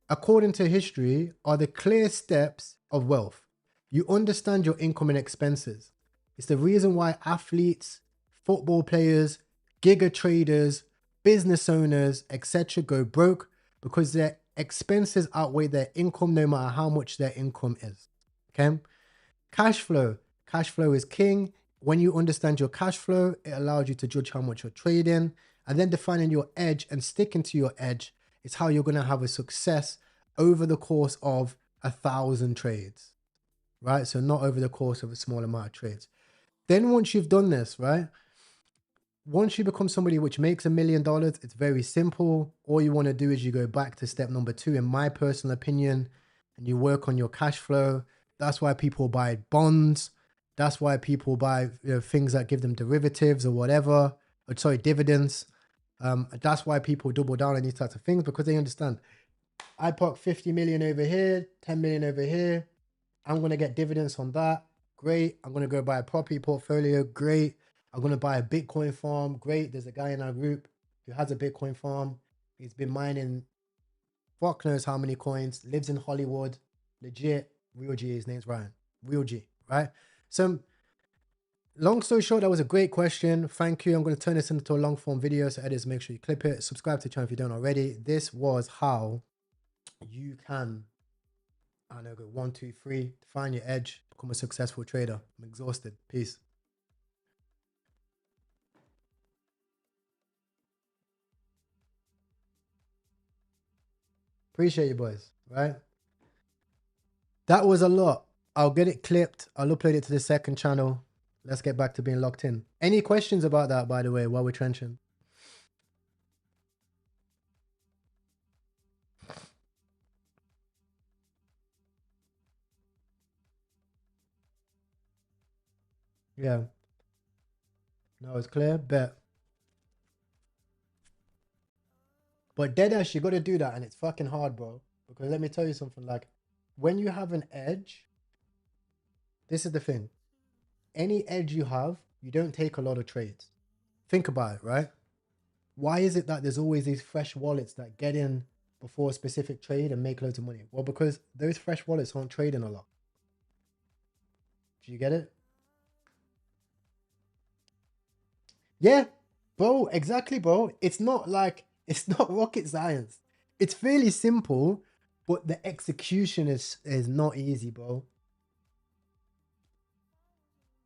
according to history, are the clear steps of wealth. You understand your income and expenses. It's the reason why athletes, football players, giga traders, business owners, etc. go broke, because their expenses outweigh their income no matter how much their income is. Okay? Cash flow. Cash flow is king. When you understand your cash flow, it allows you to judge how much you're trading, and then defining your edge and sticking to your edge is how you're going to have a success over the course of 1,000 trades, right? So not over the course of a small amount of trades. Then once you've done this, right? Once you become somebody which makes $1 million, it's very simple. All you want to do is you go back to step number 2, in my personal opinion, and you work on your cash flow. That's why people buy bonds. That's why people buy things that give them derivatives or whatever. Or, sorry, dividends. That's why people double down on these types of things, because they understand. I park 50 million over here, 10 million over here. I'm going to get dividends on that. Great. I'm going to go buy a property portfolio. Great. I'm going to buy a Bitcoin farm. Great. There's a guy in our group who has a Bitcoin farm. He's been mining fuck knows how many coins. Lives in Hollywood. Legit. Real G. His name's Ryan. Real G. Right? So, long story short, that was a great question. Thank you. I'm going to turn this into a long form video. So editors, make sure you clip it. Subscribe to the channel if you don't already. This was how you can, I know, go 1, 2, 3, find your edge, become a successful trader. I'm exhausted. Peace. Appreciate you, boys. Right? That was a lot. I'll get it clipped. I'll upload it to the second channel. Let's get back to being locked in. Any questions about that, by the way, while we're trenching? Yeah. No, it's clear. Bet. But deadass, you got to do that, and it's fucking hard, bro. Because let me tell you something. Like, when you have an edge, this is the thing. Any edge you have, you don't take a lot of trades. Think about it, right? Why is it that there's always these fresh wallets that get in before a specific trade and make loads of money? Well, because those fresh wallets aren't trading a lot. Do you get it? Yeah, bro, exactly, bro. It's not rocket science. It's fairly simple, but the execution is not easy, bro.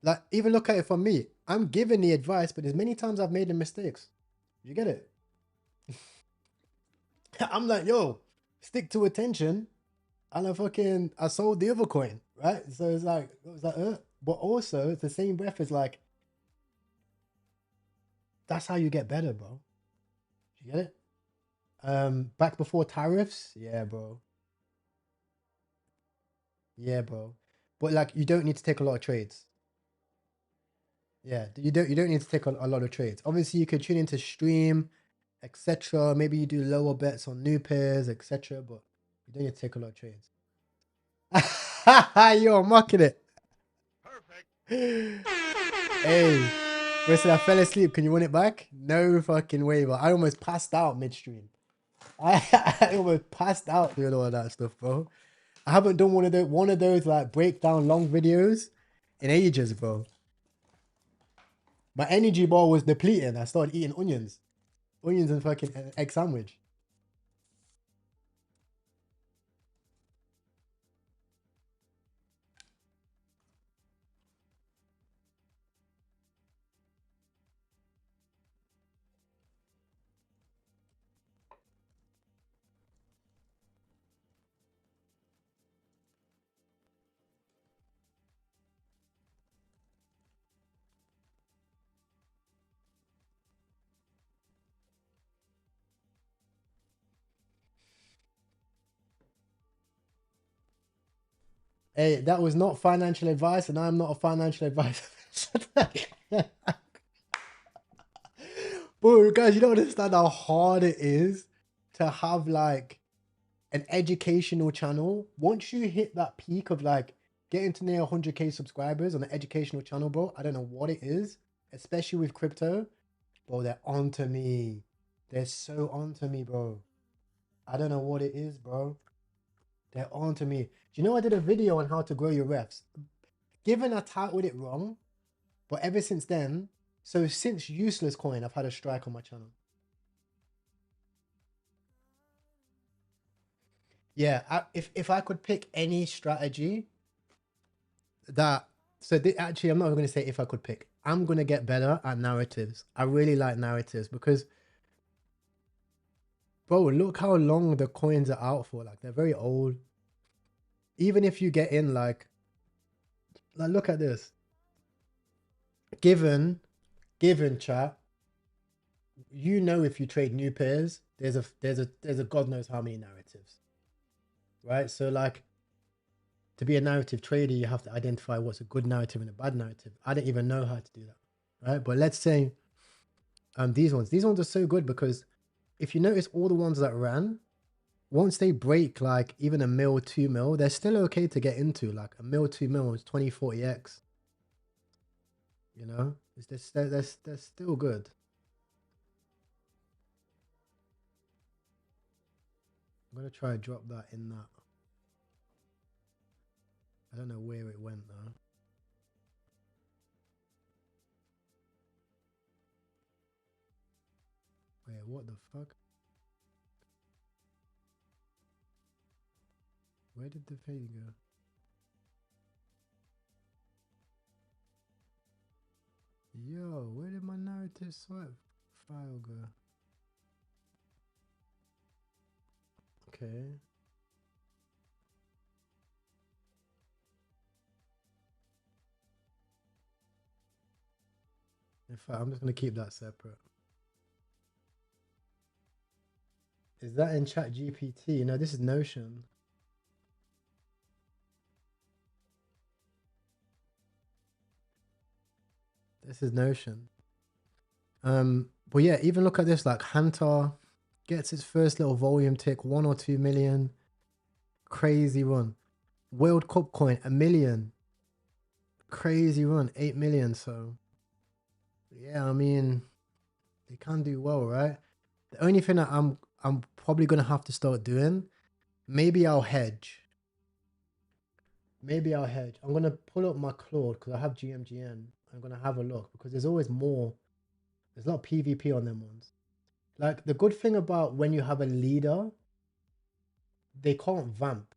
Like, even look at it from me. I'm giving the advice, but there's many times I've made the mistakes. You get it? I'm like, yo, stick to attention. And I sold the other coin, right? So it's like, but also it's the same breath as like, that's how you get better, bro. You get it? Back before tariffs, yeah, bro. Yeah, bro. But like, you don't need to take a lot of trades. Yeah, you don't need to take a lot of trades. Obviously, you could tune into stream, etc. Maybe you do lower bets on new pairs, etc. But you don't need to take a lot of trades. You're mocking it. Hey, listen, I fell asleep. Can you run it back? No fucking way, but I almost passed out midstream. I almost passed out doing all that stuff, bro. I haven't done one of those like breakdown long videos in ages, bro. My energy bar was depleting. I started eating onions and fucking egg sandwich. Hey, that was not financial advice, and I'm not a financial advisor. Bro, guys, you don't understand how hard it is to have like an educational channel. Once you hit that peak of like getting to near 100k subscribers on an educational channel, bro, I don't know what it is, especially with crypto. Bro, they're onto me. They're so onto me, bro. I don't know what it is, bro. They're onto me. Do you know I did a video on how to grow your refs? Given I titled it wrong, but ever since then, so since Useless Coin, I've had a strike on my channel. Yeah, if I could pick any strategy that, so actually, I'm not going to say if I could pick. I'm going to get better at narratives. I really like narratives because, bro, look how long the coins are out for. Like, they're very old. Even if you get in, like look at this. Given chat, you know, if you trade new pairs, there's a God knows how many narratives, right? So like, to be a narrative trader, you have to identify what's a good narrative and a bad narrative. I don't even know how to do that, right? But let's say these ones are so good because if you notice all the ones that ran, once they break like even a mil, 2 mil, they're still okay to get into. Like a mil, 2 mil is 2040x. You know, they're still good. I'm gonna try to drop that in that. I don't know where it went though. Wait, what the fuck? Where did the thing go? Yo, where did my narrative swipe file go? Okay. In fact, I'm just gonna keep that separate. Is that in Chat GPT? No, this is Notion. This is Notion. But yeah, even look at this, like Hunter gets his first little volume tick, 1 or 2 million. Crazy run. World Cup coin, 1 million. Crazy run, 8 million. So yeah, I mean, they can do well, right? The only thing that I'm probably gonna have to start doing, maybe I'll hedge. Maybe I'll hedge. I'm gonna pull up my Claude because I have GMGN. I'm gonna have a look because there's always more. There's a lot of PvP on them ones. Like the good thing about when you have a leader, they can't vamp.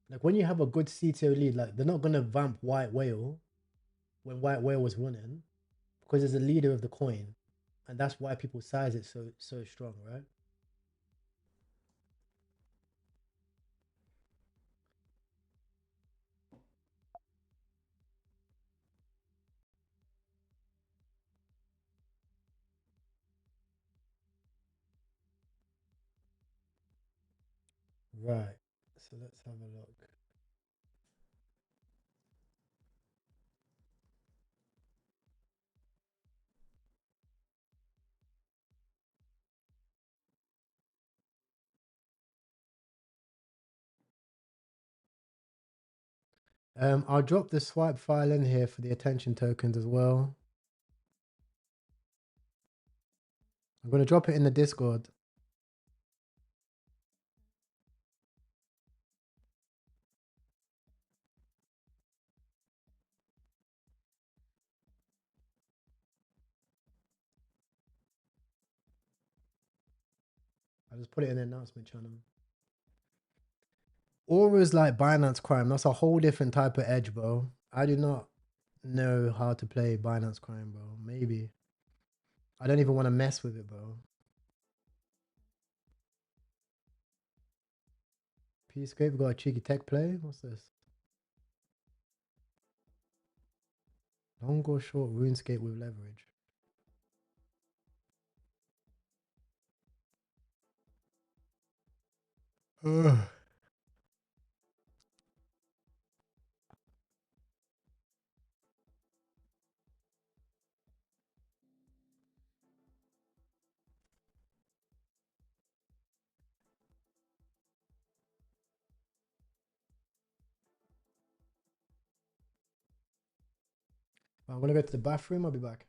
Like when you have a good CTO lead, like they're not gonna vamp White Whale when White Whale was running because it's a leader of the coin, and that's why people size it so strong, right? Right. So let's have a look. I'll drop the swipe file in here for the attention tokens as well. I'm going to drop it in the Discord. I'll just put it in the announcement channel. Aura's like Binance Crime. That's a whole different type of edge, bro. I do not know how to play Binance Crime, bro. Maybe. I don't even want to mess with it, bro. Peacecape, we got a cheeky tech play. What's this? Long or short RuneScape with leverage. Ugh. I'm gonna go to the bathroom. I'll be back.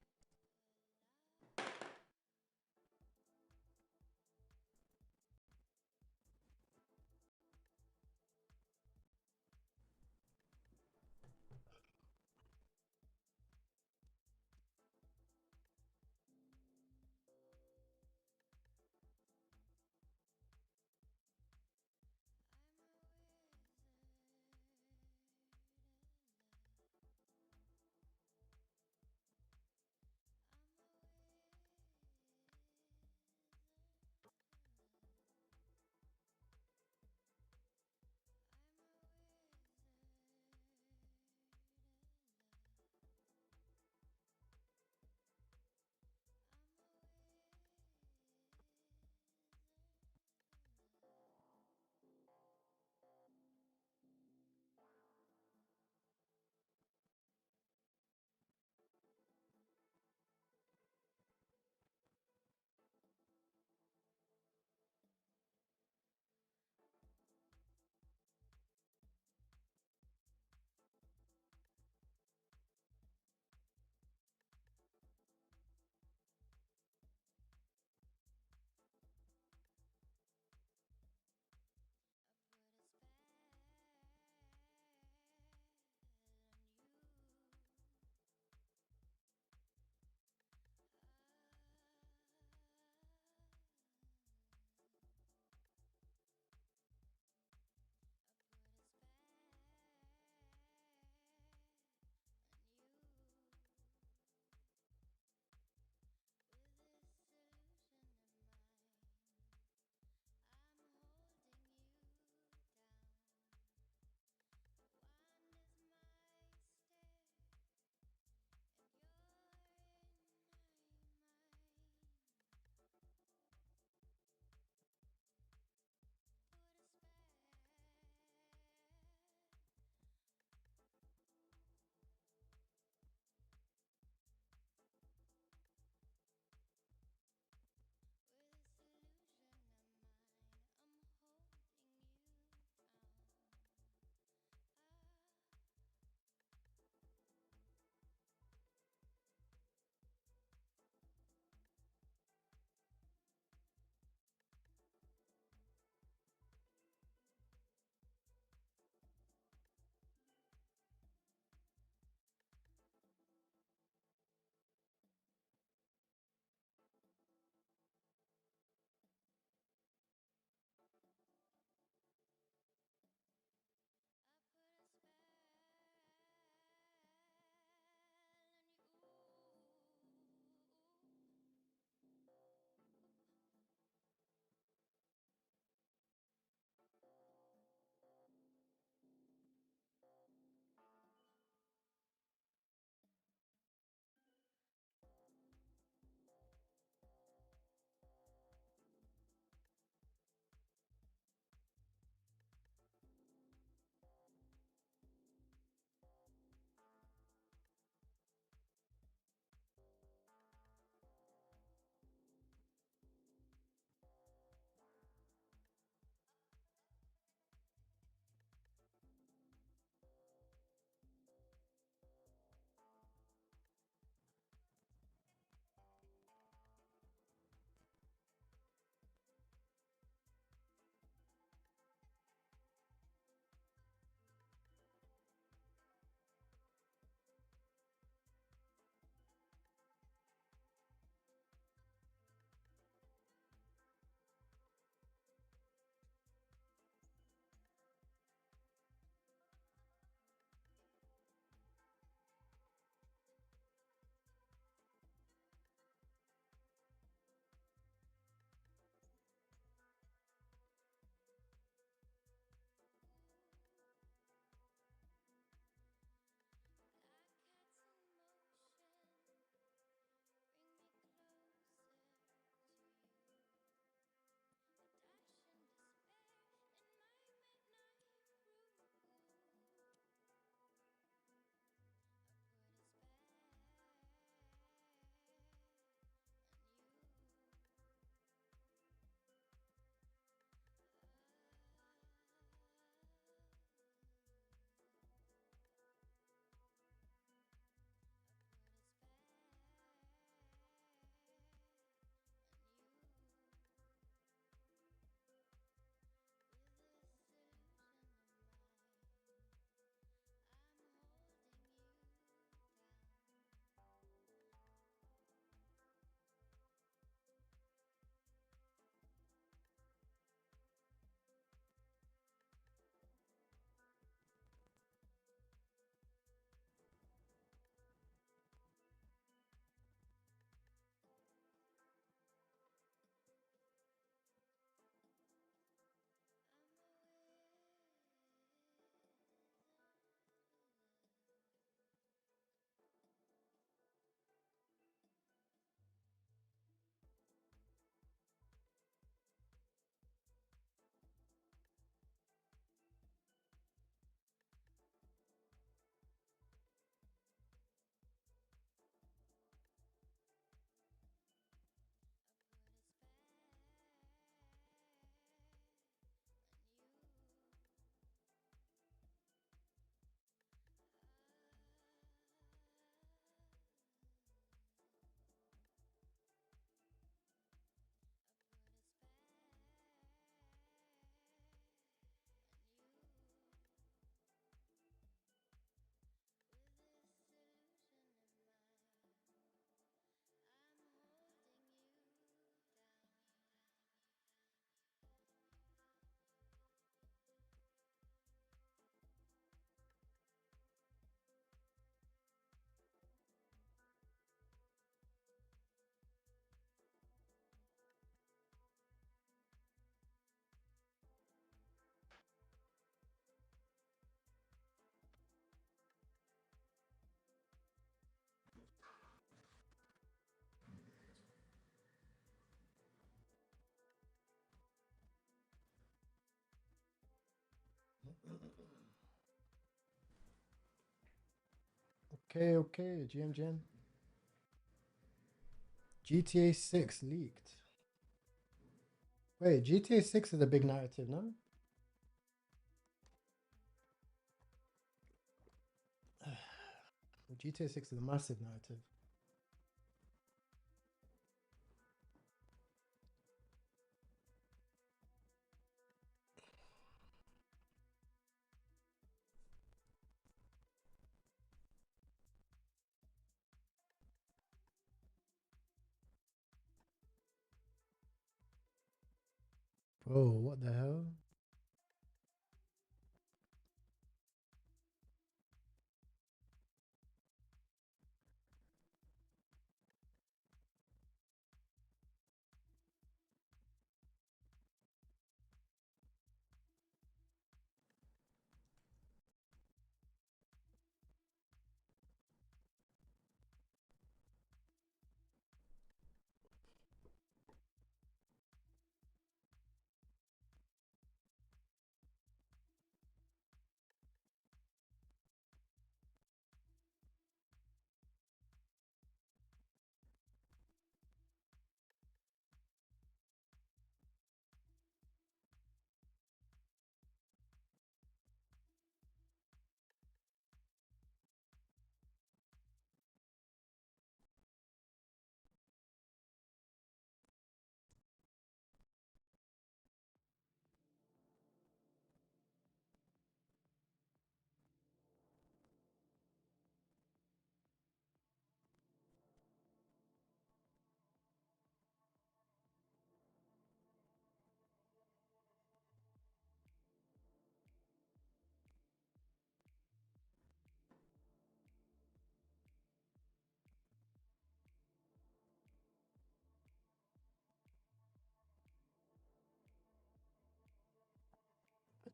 Okay, okay, GM. GTA 6 leaked. Wait, GTA 6 is a big narrative, no? GTA 6 is a massive narrative. Bro, what the hell?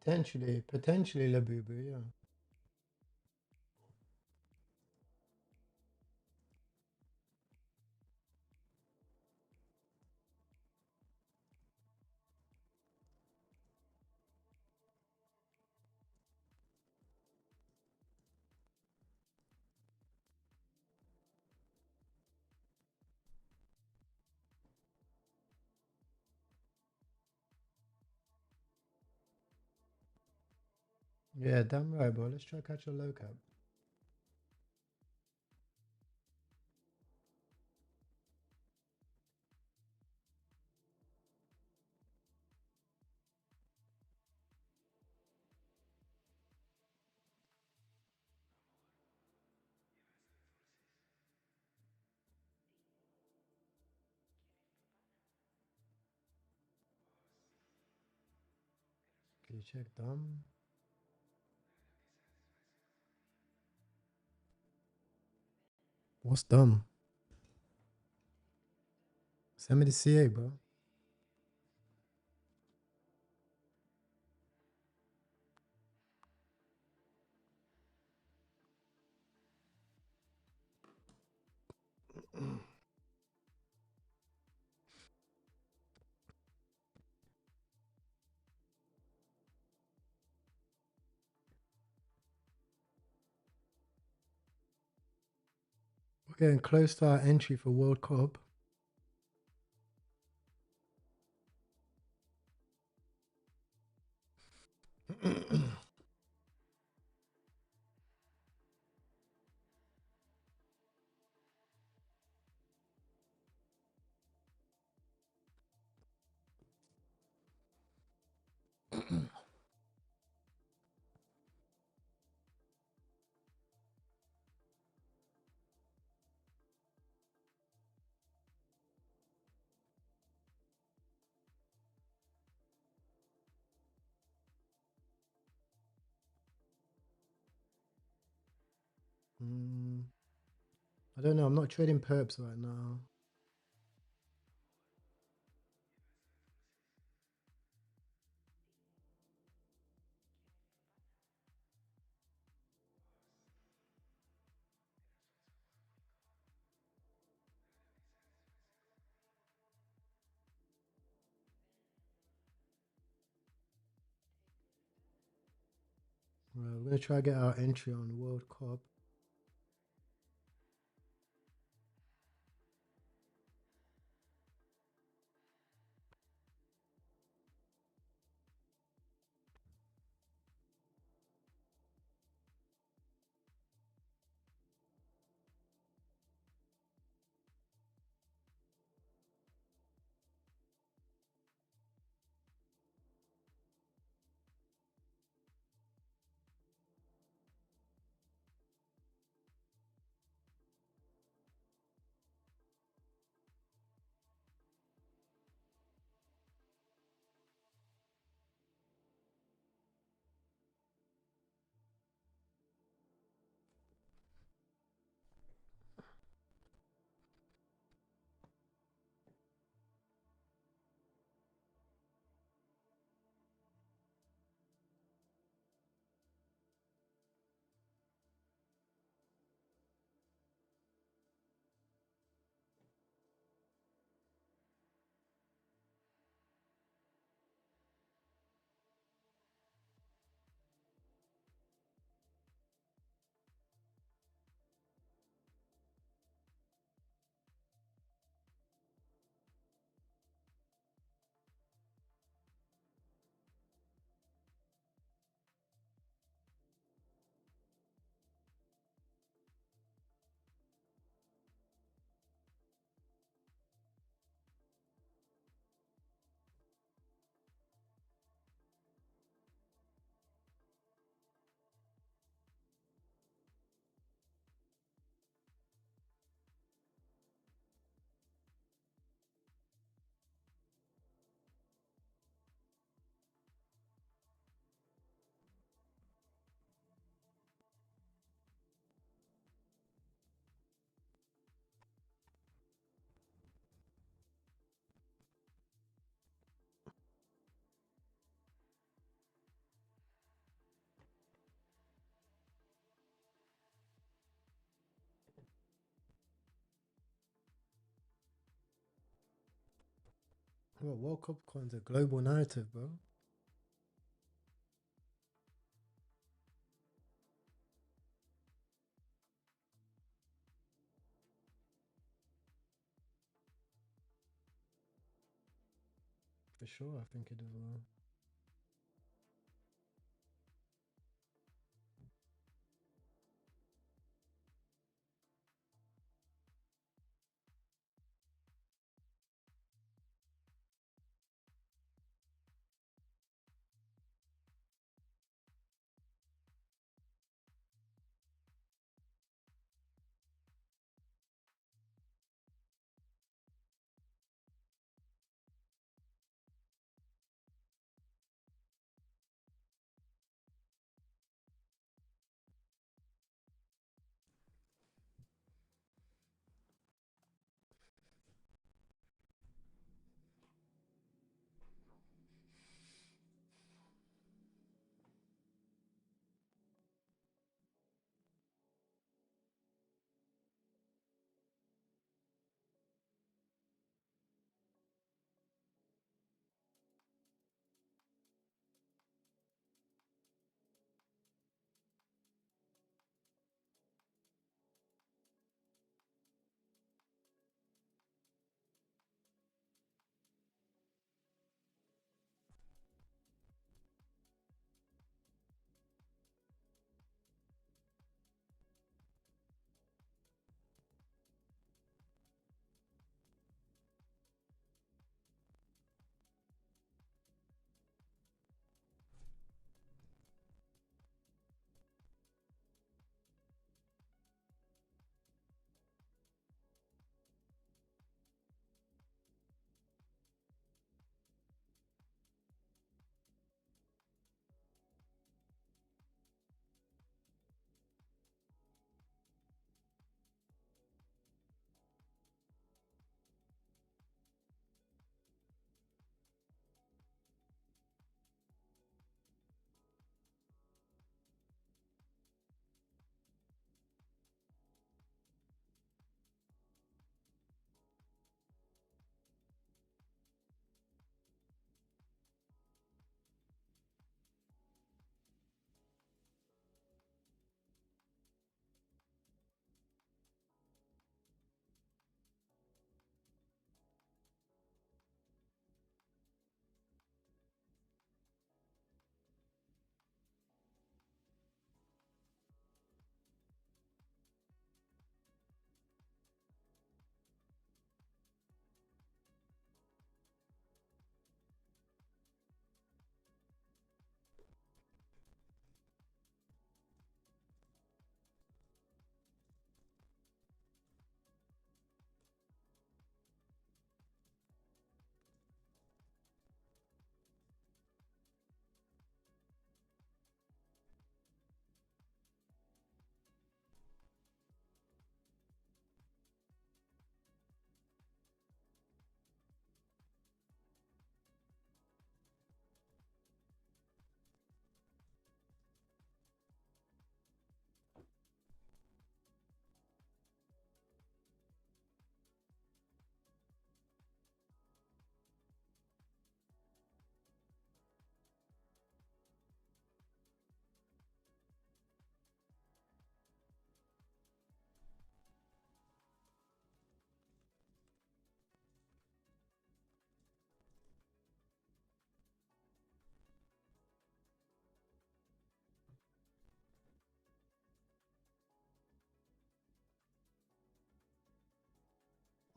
Potentially Labubu, yeah. Yeah, damn right, bro. Let's try catch a low cap. Can you check dumb? What's dumb? Send me the CA, bro. We're getting close to our entry for World Cup. I don't know. I'm not trading perps right now. Right, we're gonna try to get our entry on World Cup. Well, World Cup coin's a global narrative, bro. For sure, I think it is well.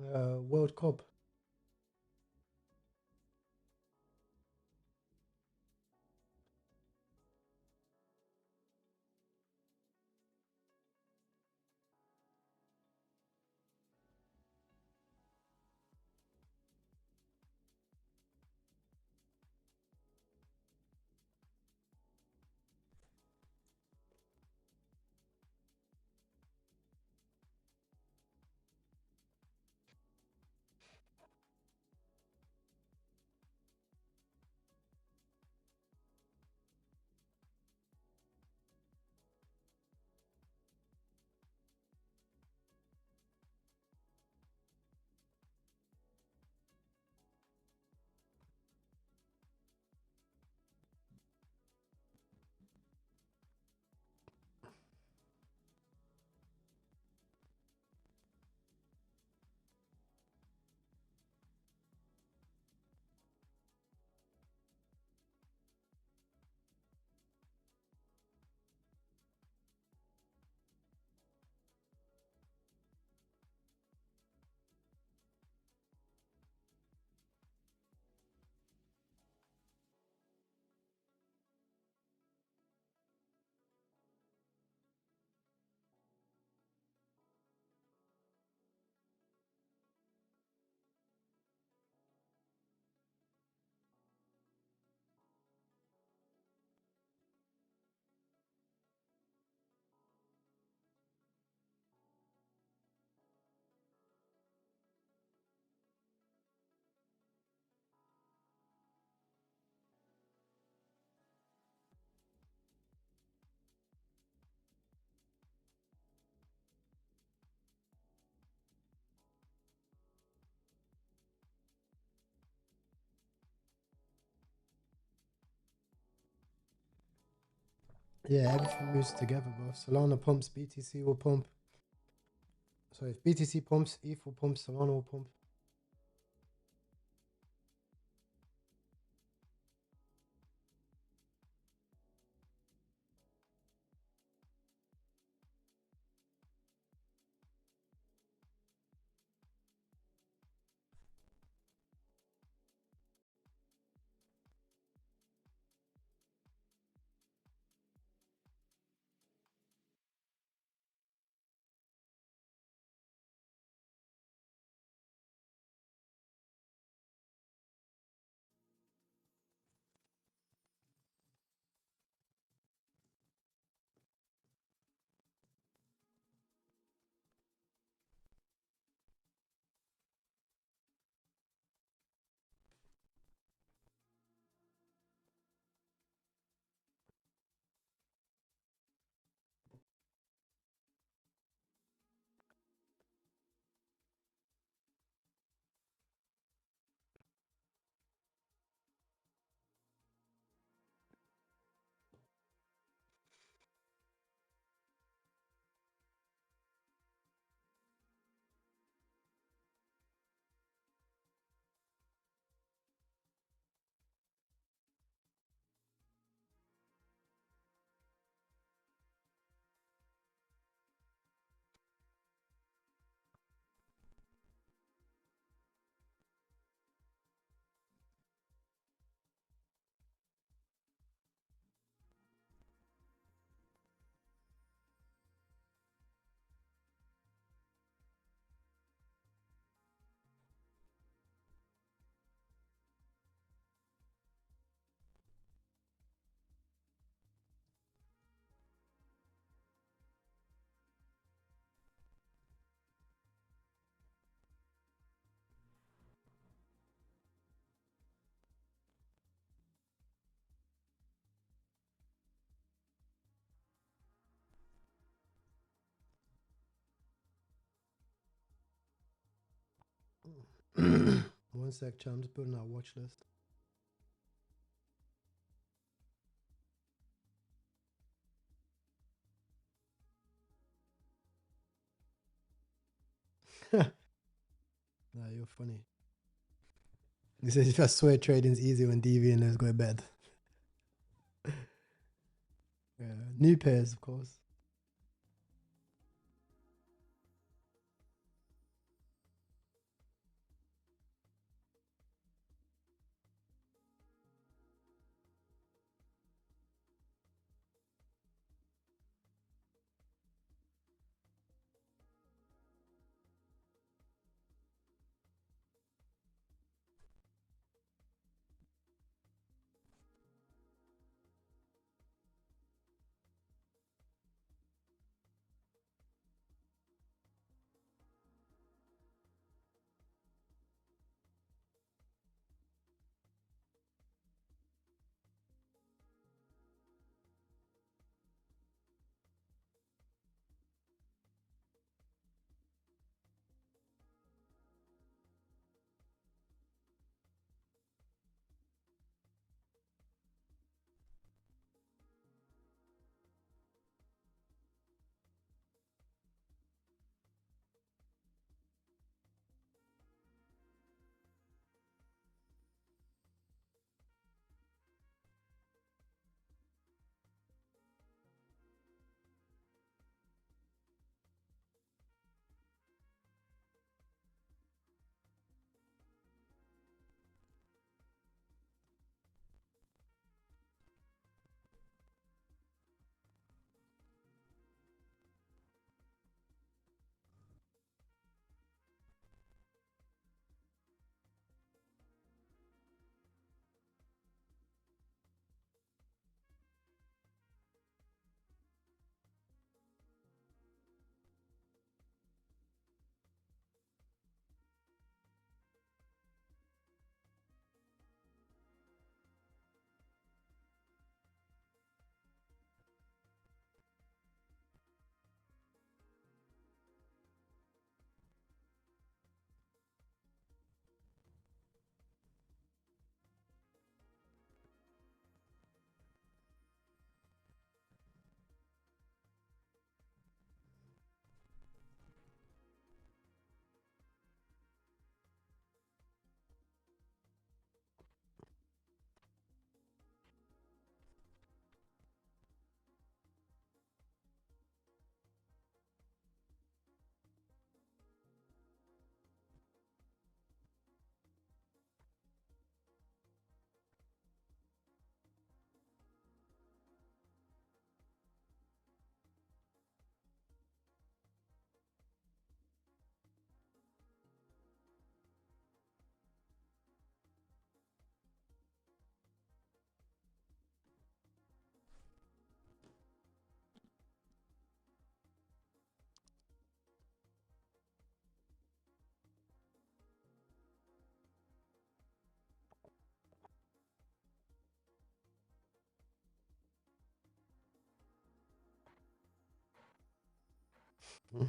World Cup. Yeah, everything moves together, bro. Solana pumps, BTC will pump. So if BTC pumps, ETH will pump, Solana will pump. One sec, chat. I'm just building our watch list. Nah, you're funny. He says if I swear trading's easy when DV and let's go to bed. Yeah, new pairs, of course. Okay,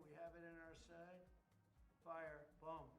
we have it in our say. Fire. Boom.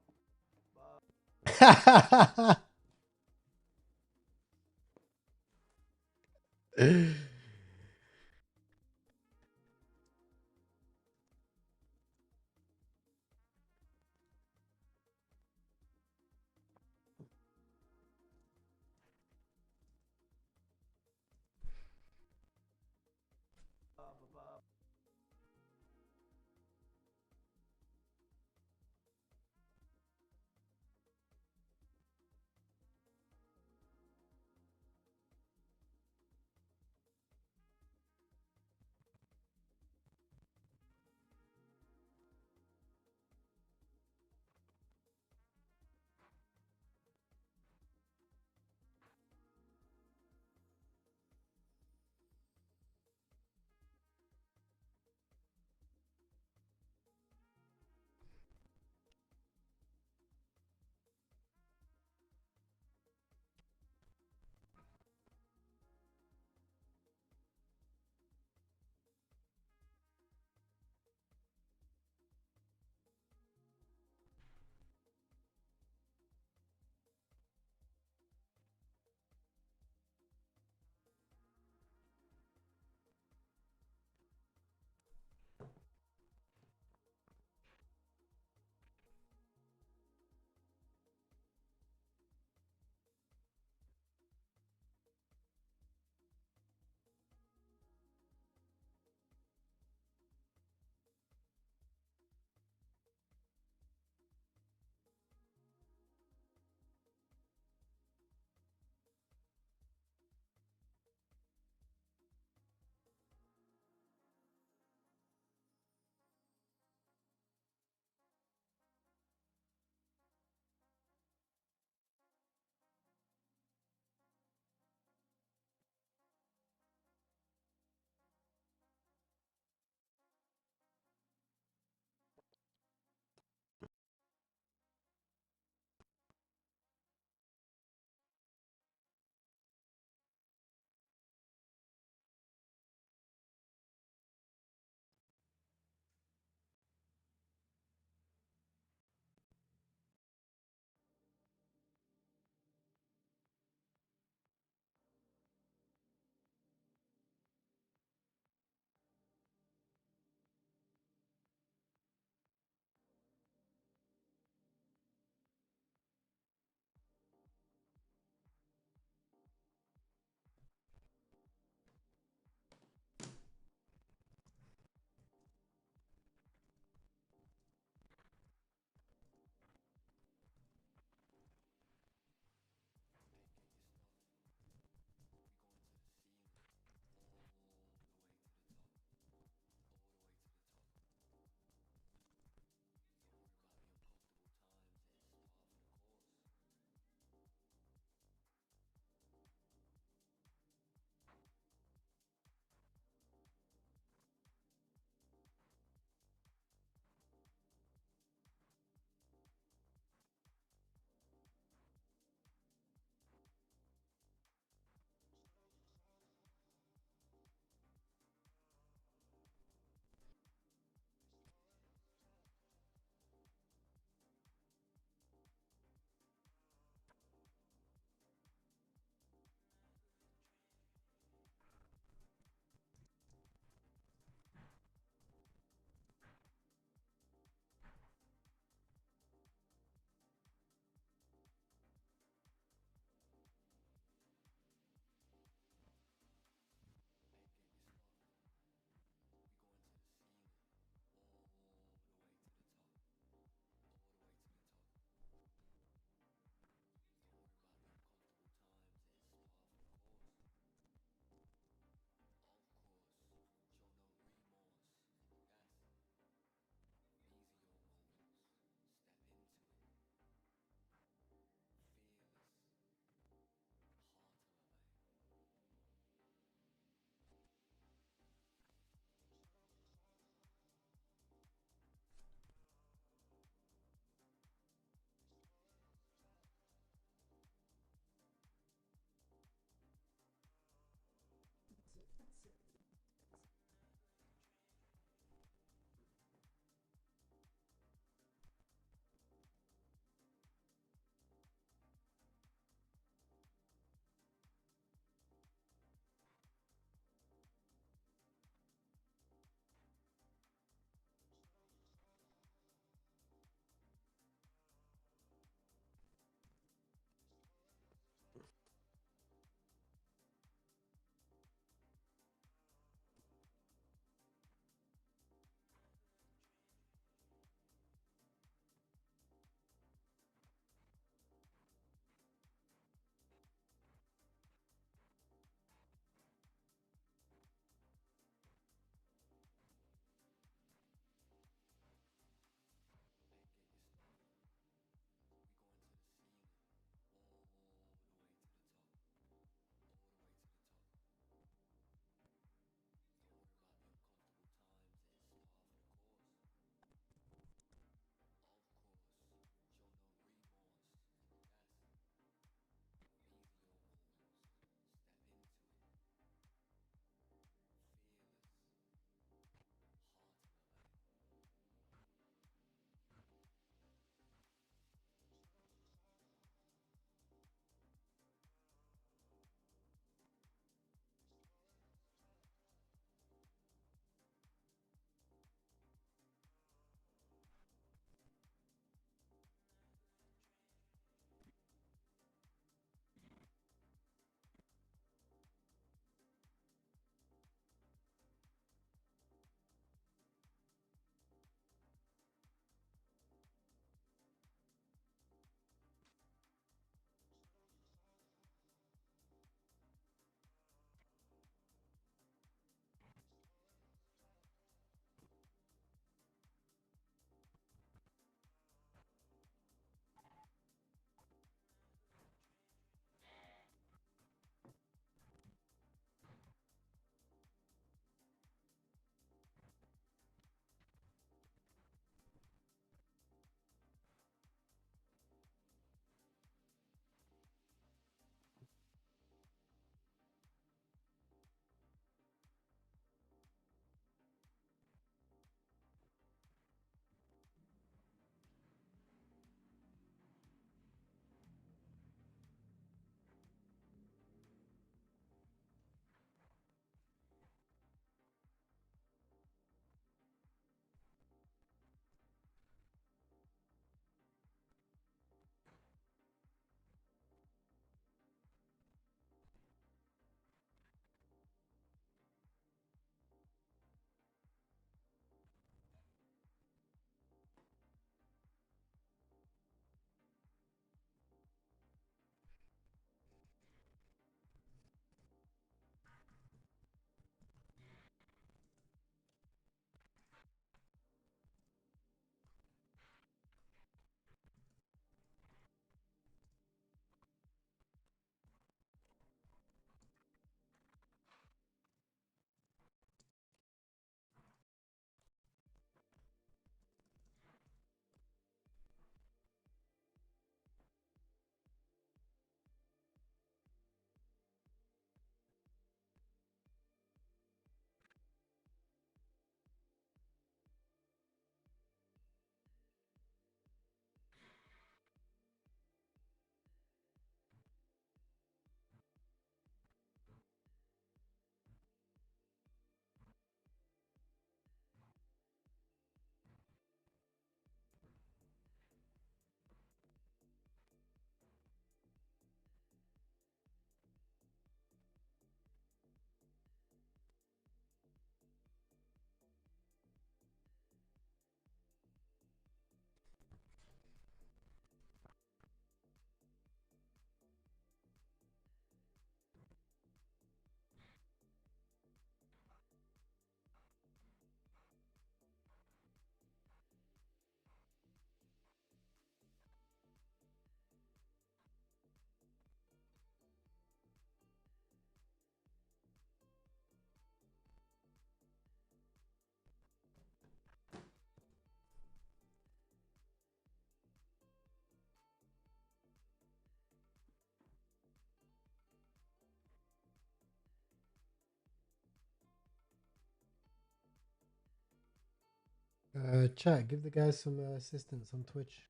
Chat, give the guys some assistance on Twitch.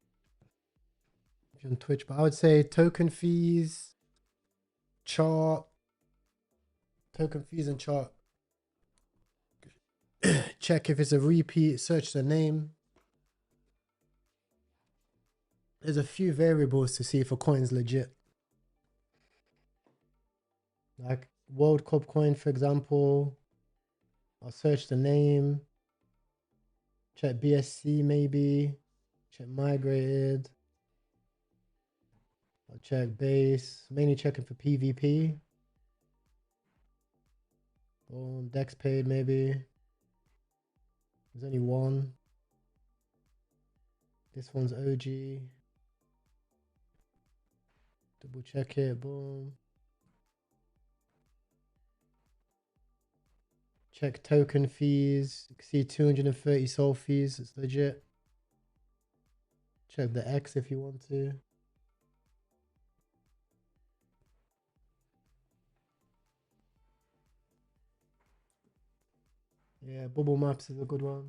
If you're on Twitch, but I would say token fees, chart, token fees and chart. Check if it's a repeat, search the name. There's a few variables to see if a coin's legit. Like World Cup coin, for example. I'll search the name. Check BSC maybe. Check migrated. I'll check base. Mainly checking for PVP. Boom. Dex paid maybe. There's only one. This one's OG. Double check it. Boom. Check token fees. You can see 230 sol fees. It's legit. Check the X if you want to. Yeah, Bubble Maps is a good one.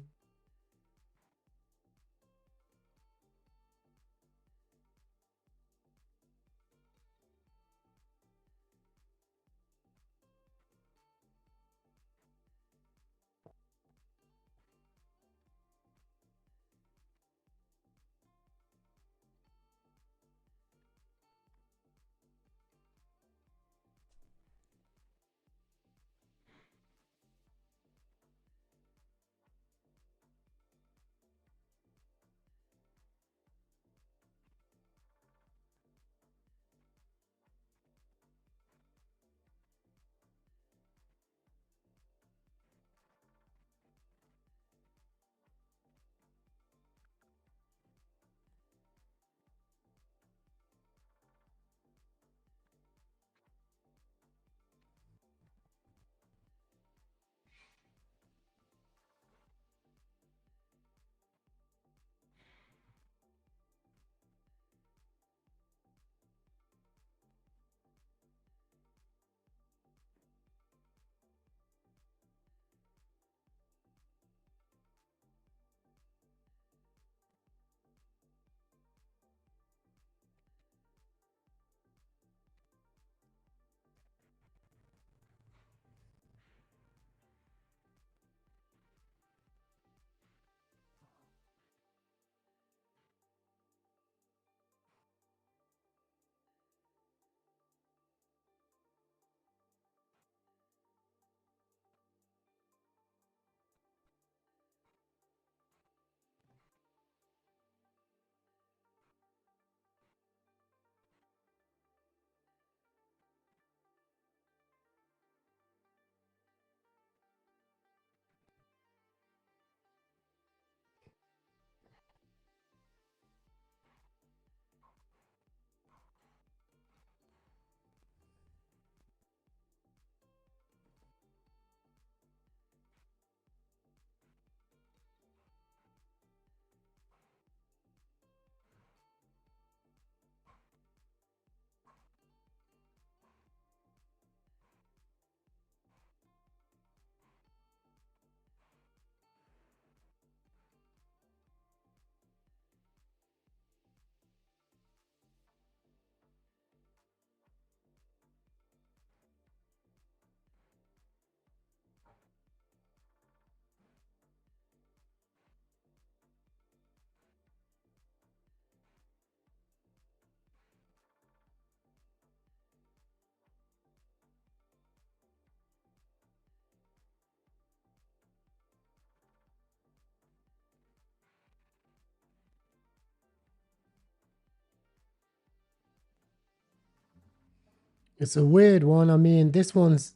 It's a weird one. I mean, this one's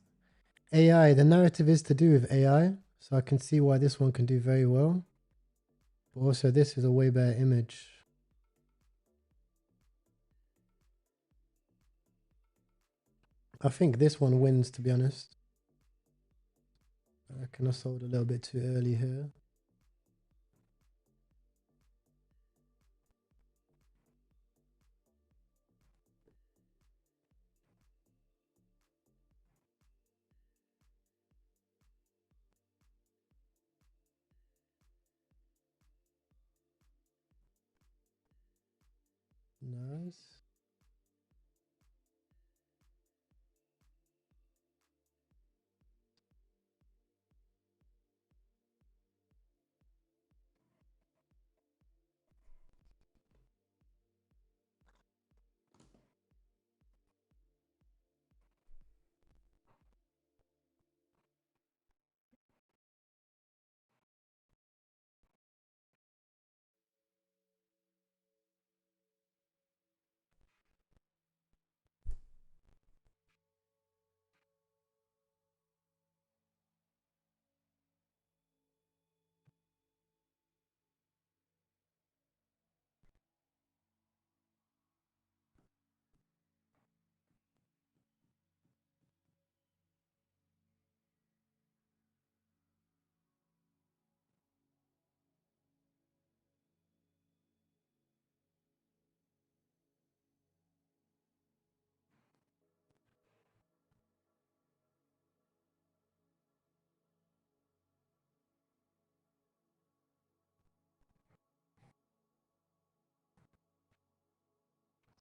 AI. The narrative is to do with AI. So I can see why this one can do very well. But also, this is a way better image. I think this one wins, to be honest. I reckon I sold a little bit too early here.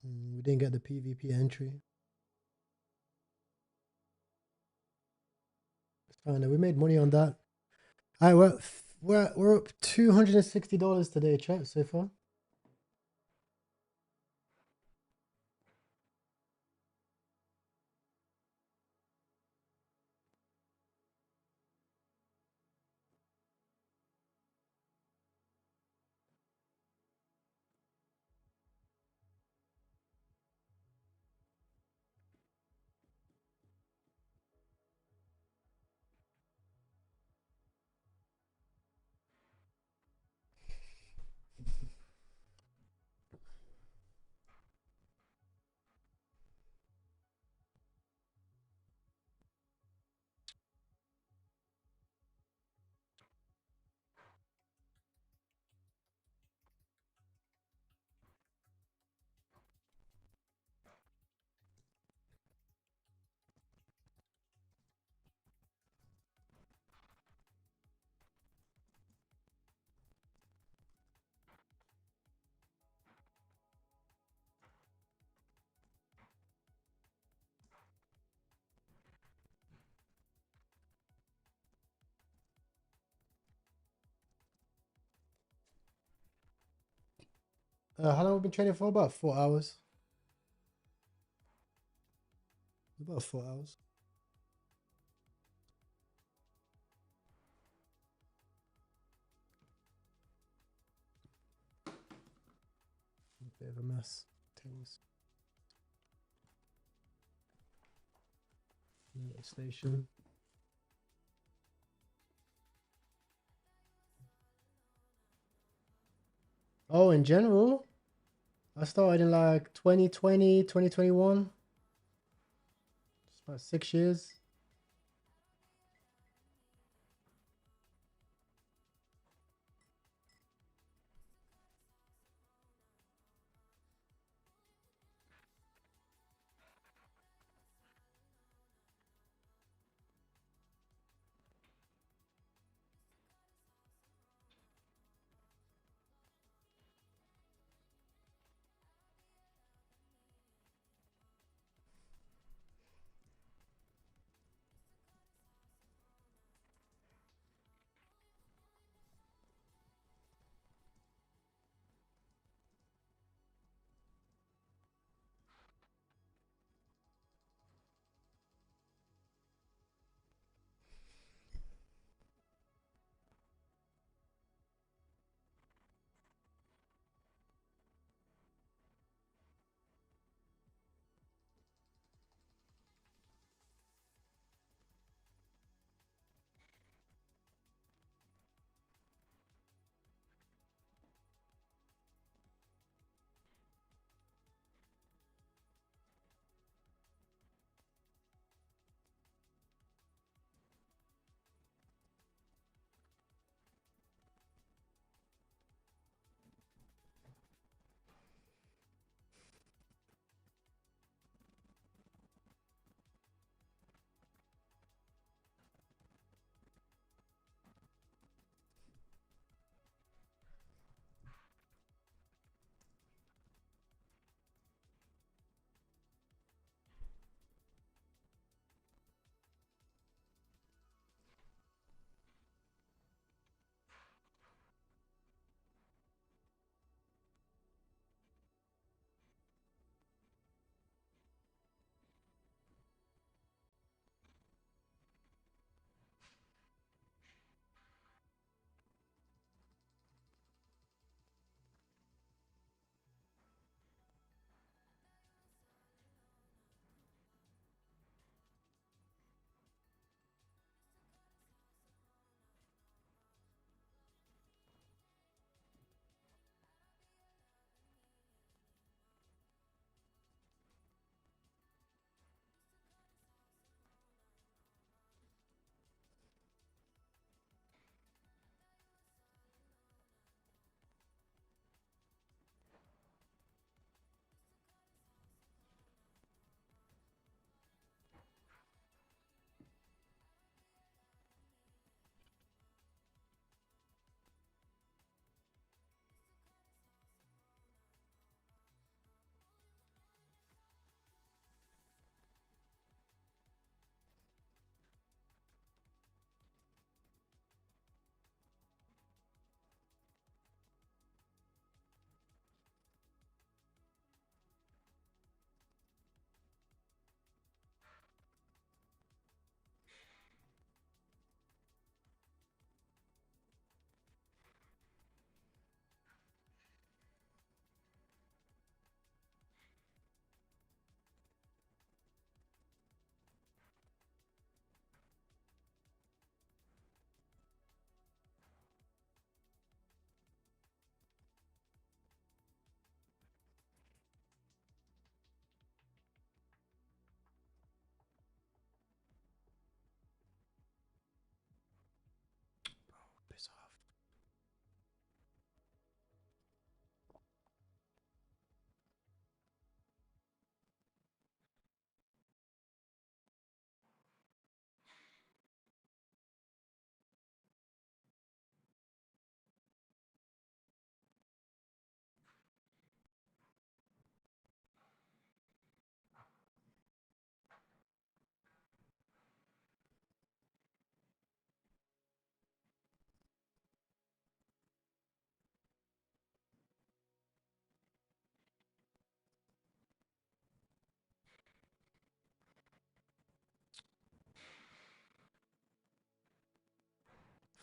We didn't get the PvP entry. It's fine. We made money on that. All right, we're up $260 today, chat, so far. How long have we been training for? About 4 hours. About 4 hours. Bit of a mess. Things. Station. Oh, in general, I started in like 2020, 2021. It's about 6 years.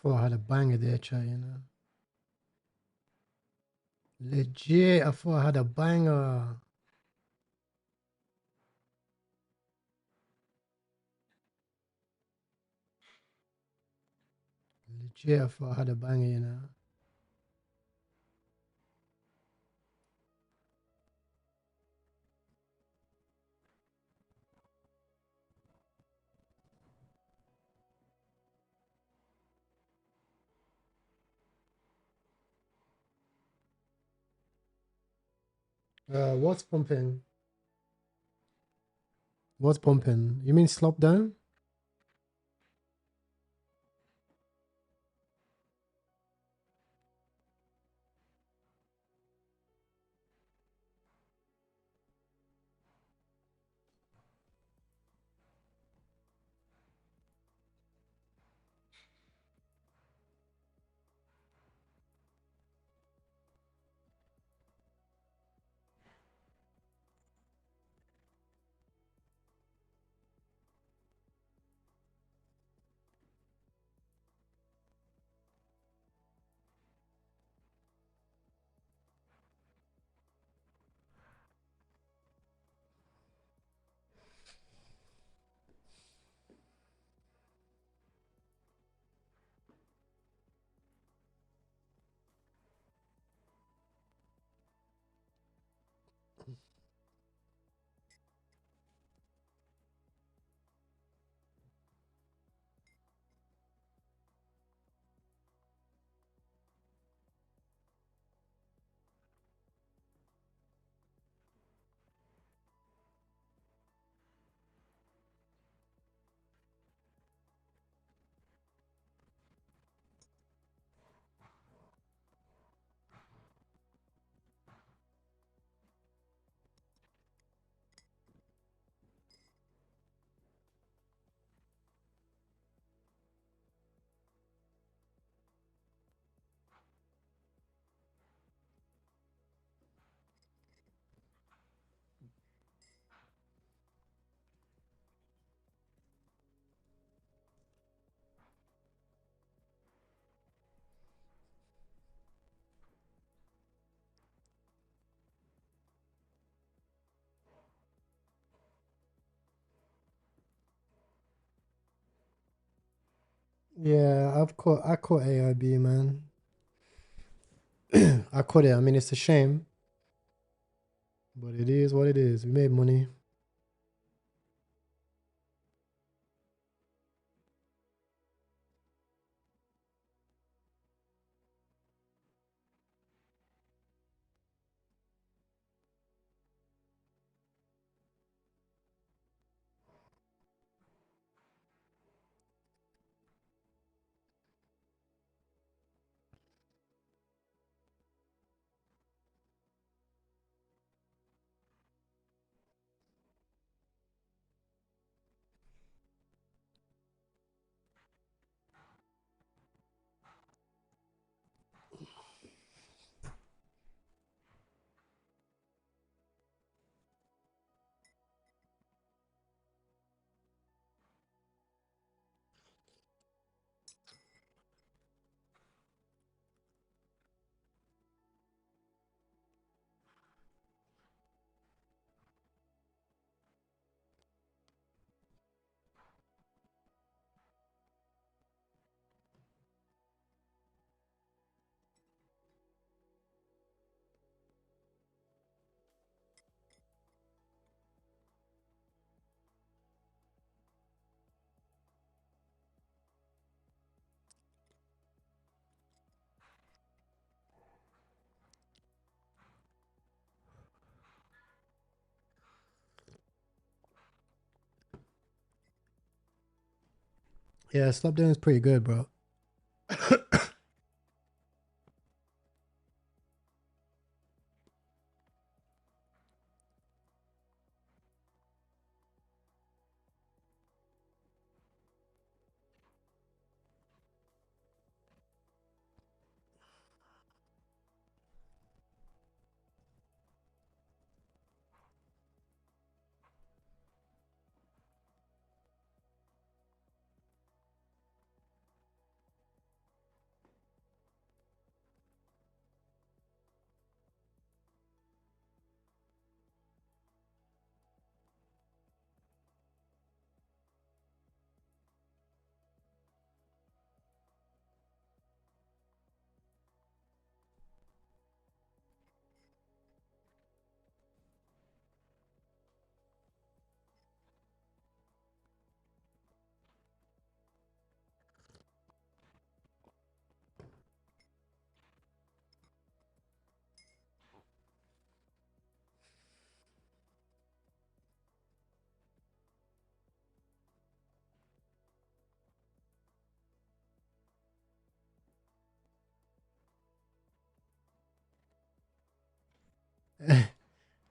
thought I had a banger there, chat, you know. Legit, I thought I had a banger. Legit, I thought I had a banger, you know. What's pumping? What's pumping? You mean slop down? Yeah, I caught AIB, man. I caught it. I mean, it's a shame, but it is what it is. We made money. Yeah, slop down is pretty good, bro.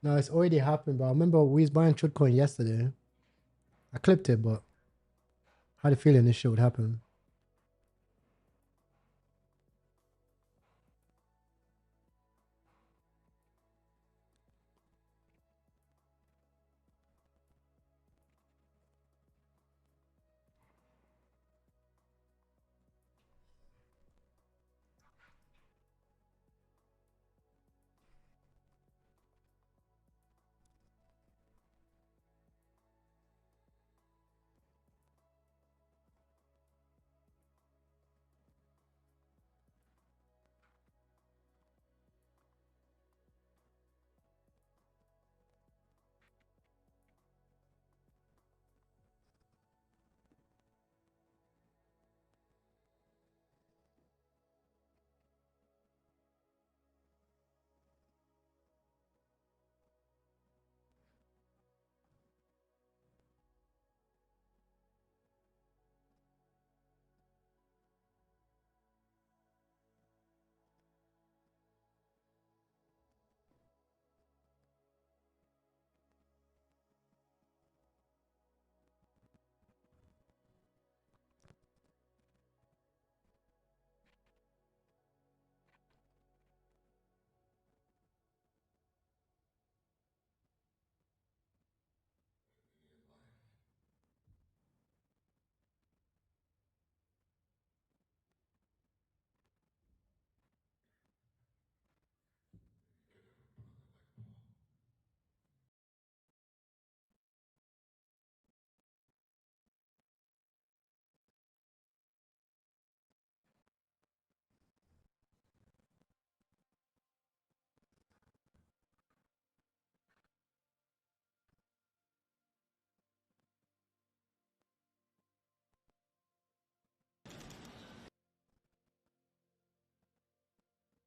No, it's already happened, bro. I remember we was buying Chudcoin yesterday. I clipped it, but I had a feeling this shit would happen.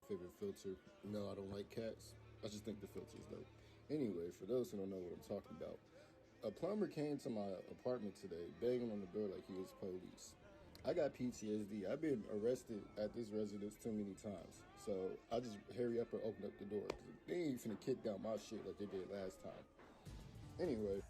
Favorite filter? No, I don't like cats. I just think the filter's dope. Anyway, for those who don't know what I'm talking about, a plumber came to my apartment today, banging on the door like he was police. I got PTSD. I've been arrested at this residence too many times. So I just hurry up and open up the door because they ain't finna kick down my shit like they did last time. Anyway.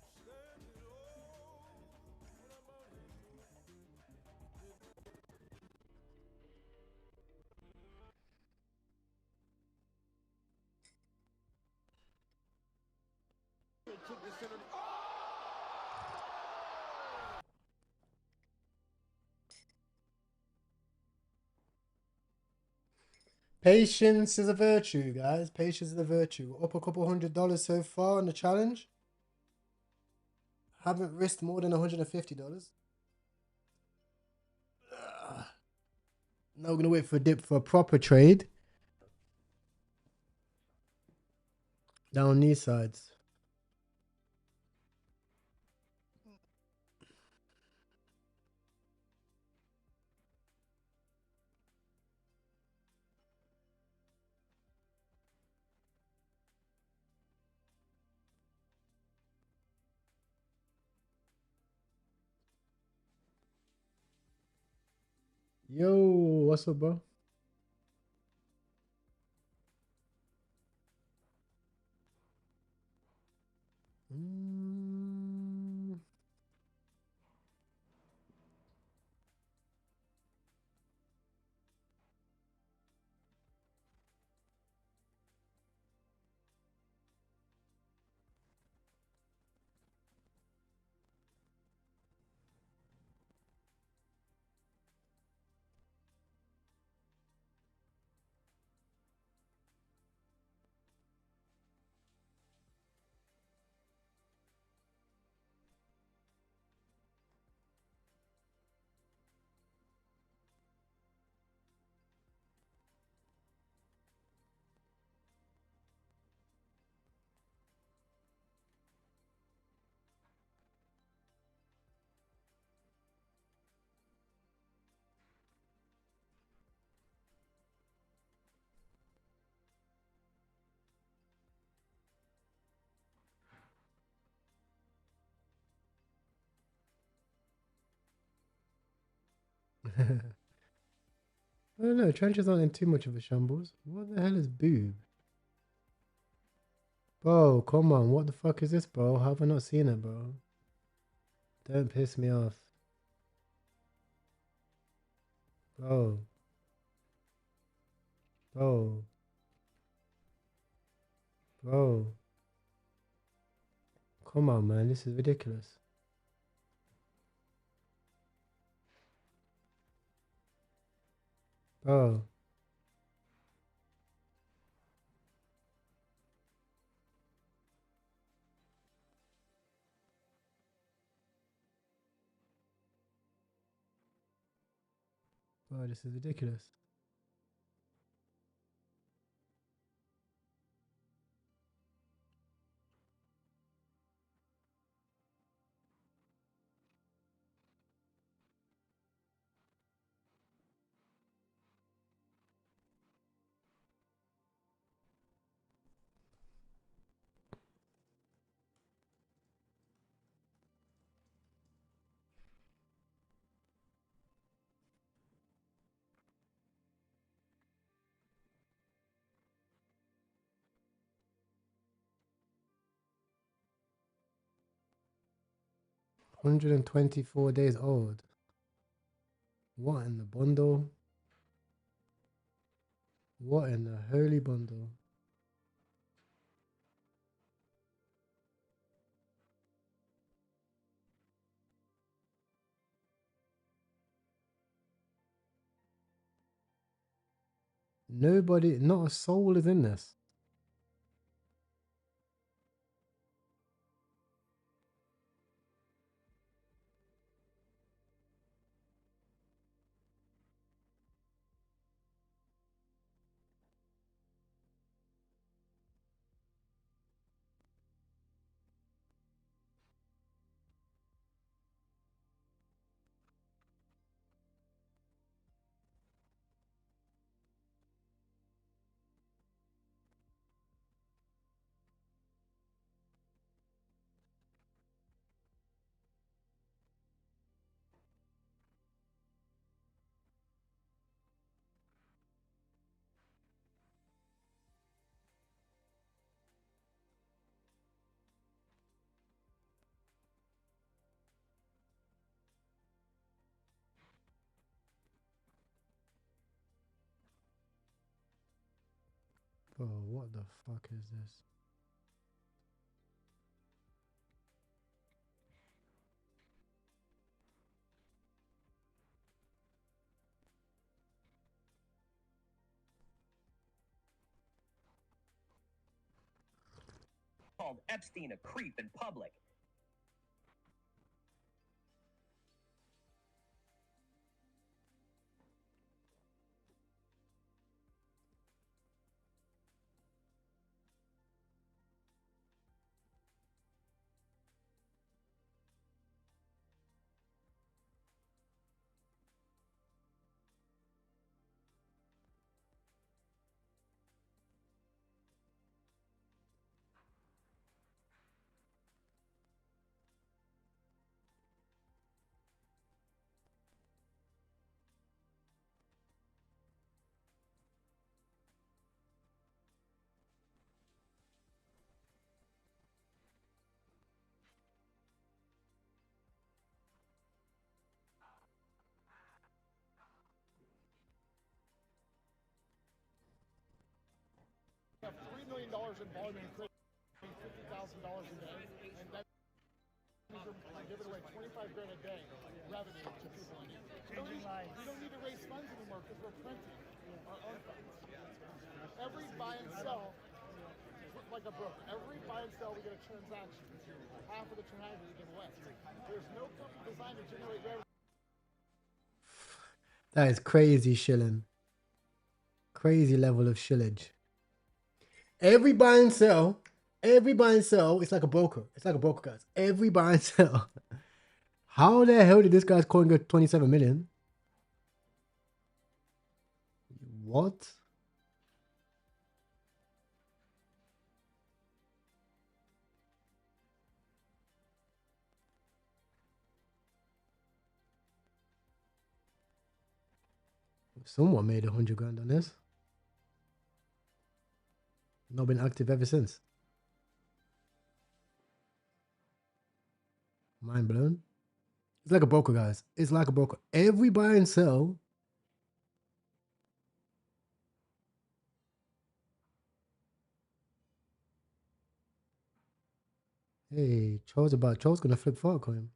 Patience is a virtue, guys. Patience is a virtue. Up a couple $100 so far on the challenge. Haven't risked more than $150. Now we're gonna wait for a dip for a proper trade. Down these sides. Yo, what's up, bro? I don't know. Trenches aren't in too much of a shambles. What the hell is boob? Bro, come on. What the fuck is this, bro? How have I not seen it, bro? Don't piss me off. Bro. Bro. Bro. Come on, man. This is ridiculous. Bro. Bro, this is ridiculous. $124 old. What in the bundle? What in the holy bundle? Nobody, not a soul is in this. Bro, what the fuck is this? Called Epstein a creep in public. Have $3 million in volume and create $50,000 a day, and that means you're giving away 25 grand a day revenue to people. We don't need to raise funds anymore because we're printing our own funds. Every buy and sell, like a broker, every buy and sell we get a transaction. Half of the transaction we give away. There's no company designed to generate revenue. That is crazy shilling. Crazy level of shillage. Every buy and sell, it's like a broker. It's like a broker, guys. Every buy and sell. How the hell did this guy's coin go 27 million? What? Someone made 100 grand on this. Not been active ever since. Mind blown. It's like a broker, guys. It's like a broker. Every buy and sell. Hey, Charles gonna flip Filecoin.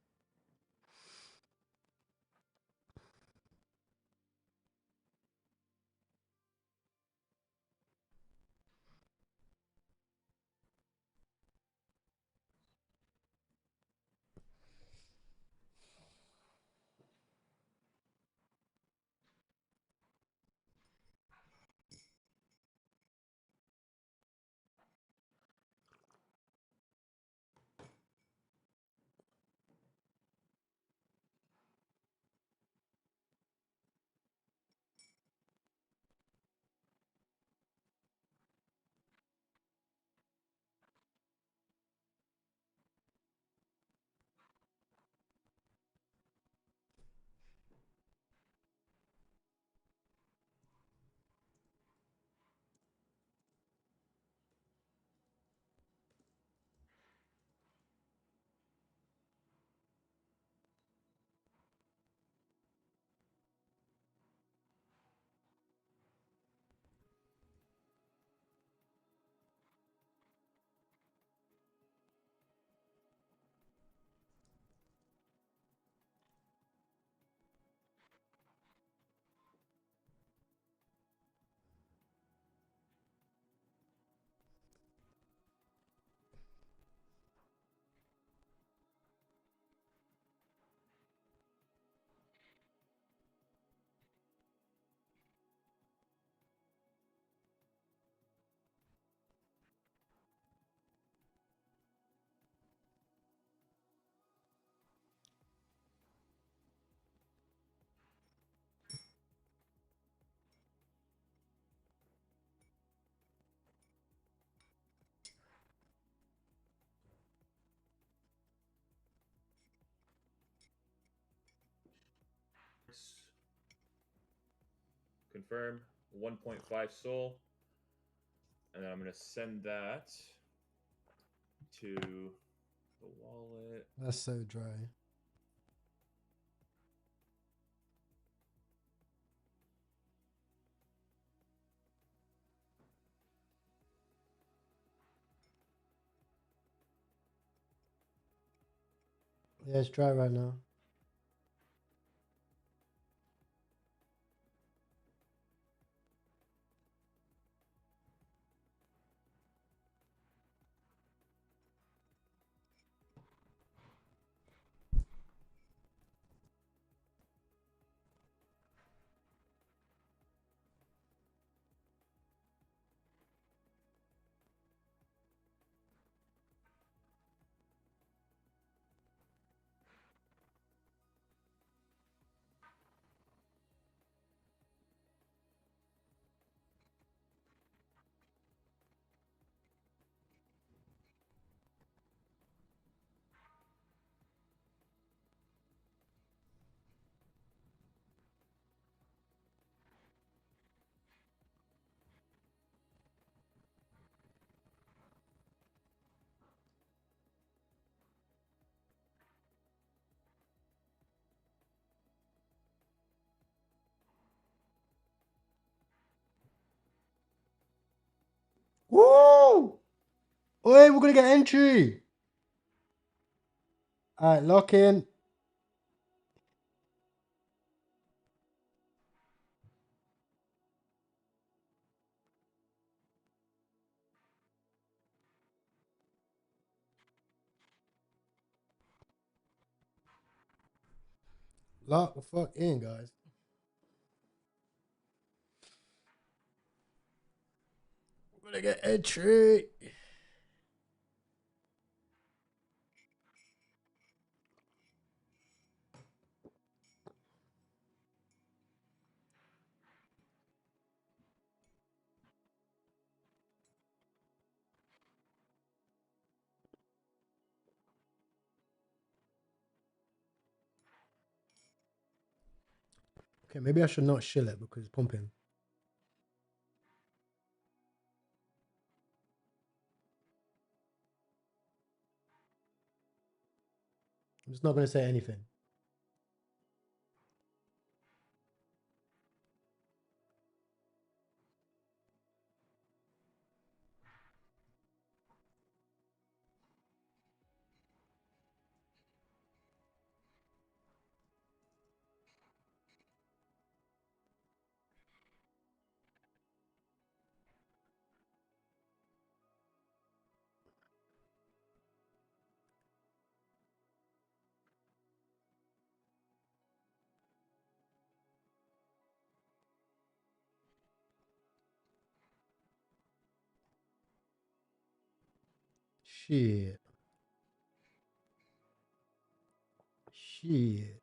Confirm 1.5 SOL, and then I'm gonna send that to the wallet. That's so dry. Yeah, it's dry right now. Woo! Oi, we're gonna get entry. All right, lock in. Lock the fuck in, guys. We're gonna get entry. Okay, maybe I should not shill it because it's pumping. I'm just not going to say anything. Shit. Shit.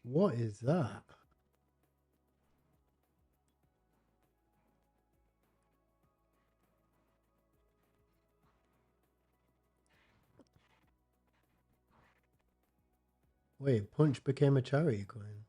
What is that? Wait, Punch became a charity coin.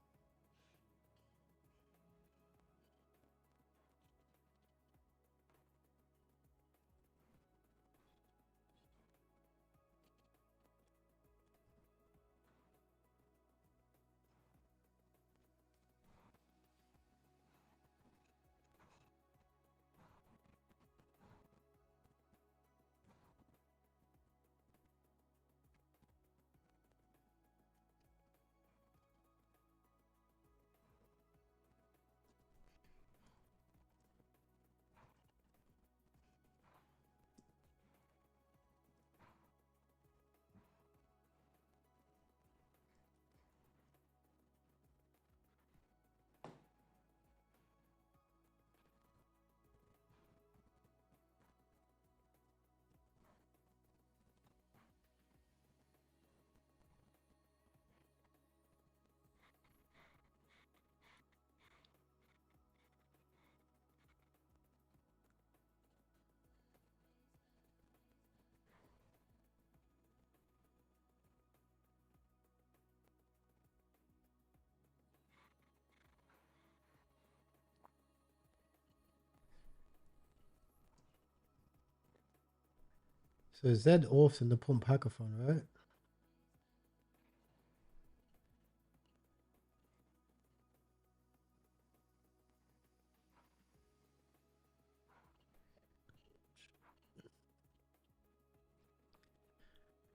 So Zed Orth's in the Pump Hackathon, right?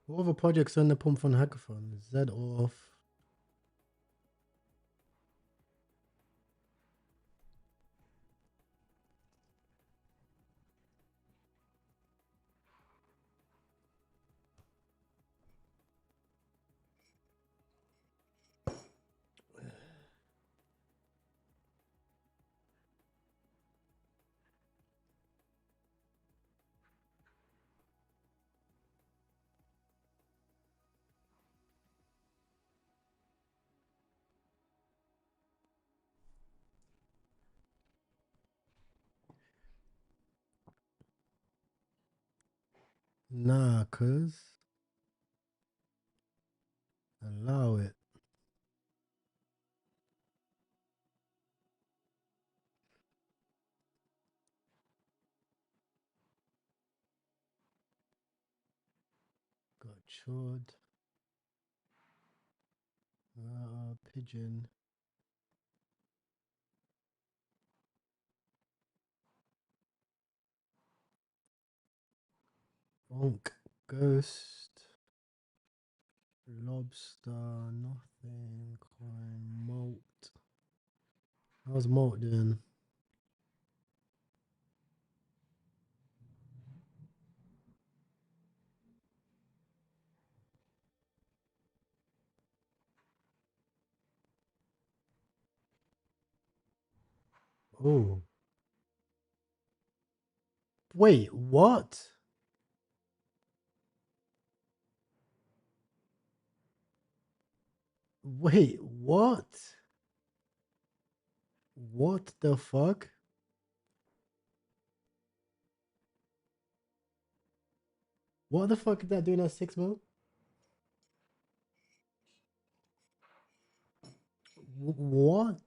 What other projects are in the Pump Fun Hackathon? Zed Orth. Nah, cuz. Allow it. Got chord. Pigeon. Bonk. Ghost. Lobster. Nothing. Coin. Molt. How's Molt doing? Oh. Wait, what? Wait, what? What the fuck? What the fuck is that doing at 6 mil? What?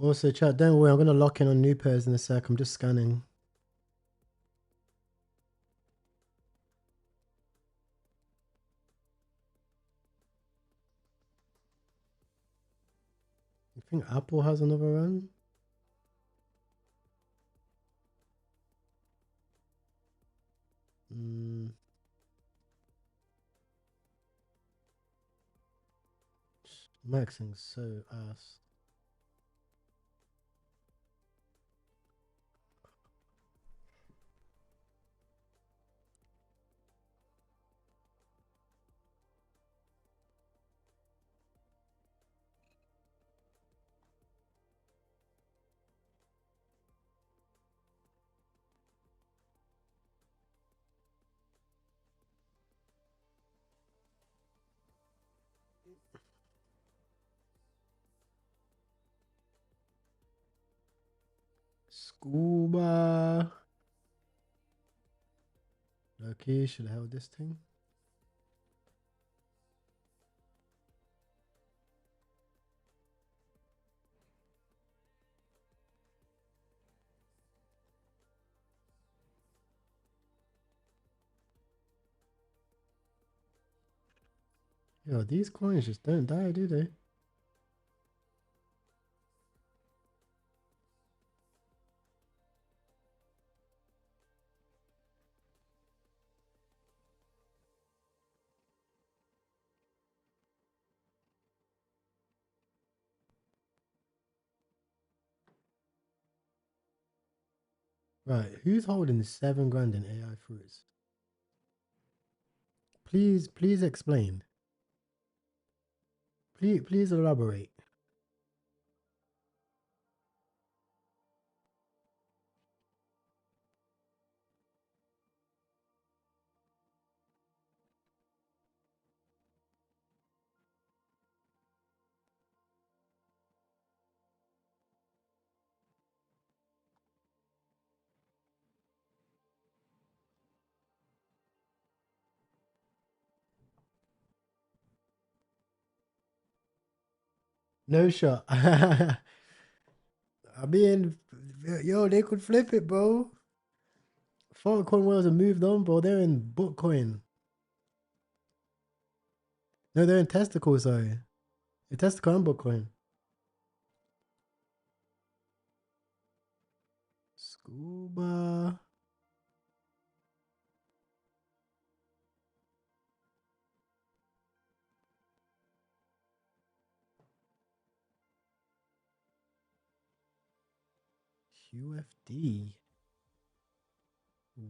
Also, chat, don't worry, I'm gonna lock in on new pairs in a sec. I'm just scanning. You think Apple has another run? Maxing so ass. Scuba. Okay, should I held this thing? Yo, these coins just don't die, do they? Right, who's holding 7 grand in AI fruits? Please explain. Please elaborate. No shot. I mean, yo, they could flip it, bro. Falcon Whales have moved on, bro. They're in Bookcoin. No, they're in Testicle, sorry. In Testicle and Bookcoin. Scuba. UFD.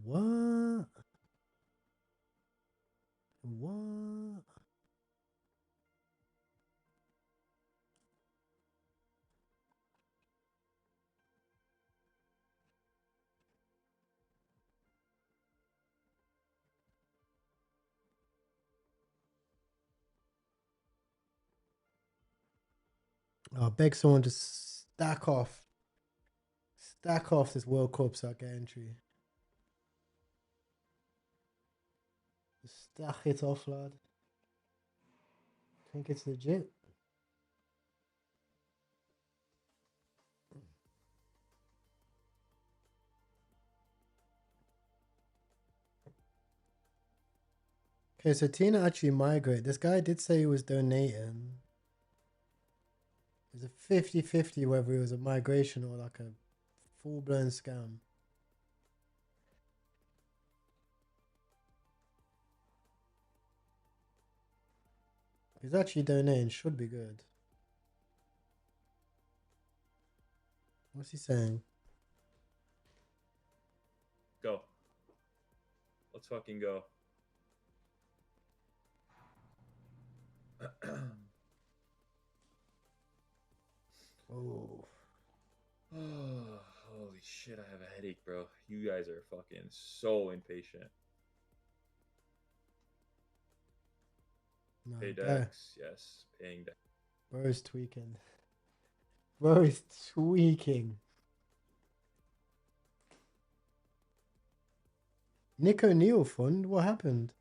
What? What? I beg someone to stack off. Stack off this World Cup so I get entry. Stack it off, lad. Think it's legit. Okay, so Tina actually migrated. This guy did say he was donating. It was a 50-50 whether it was a migration or like a full-blown scam. He's actually donating. Should be good. What's he saying? Go. Let's fucking go. Oh. Holy shit, I have a headache, bro. You guys are fucking so impatient. No, Pay bro. decks, yes. Paying decks. Bro's tweaking. Bro is tweaking. Nick O'Neill fund? What happened?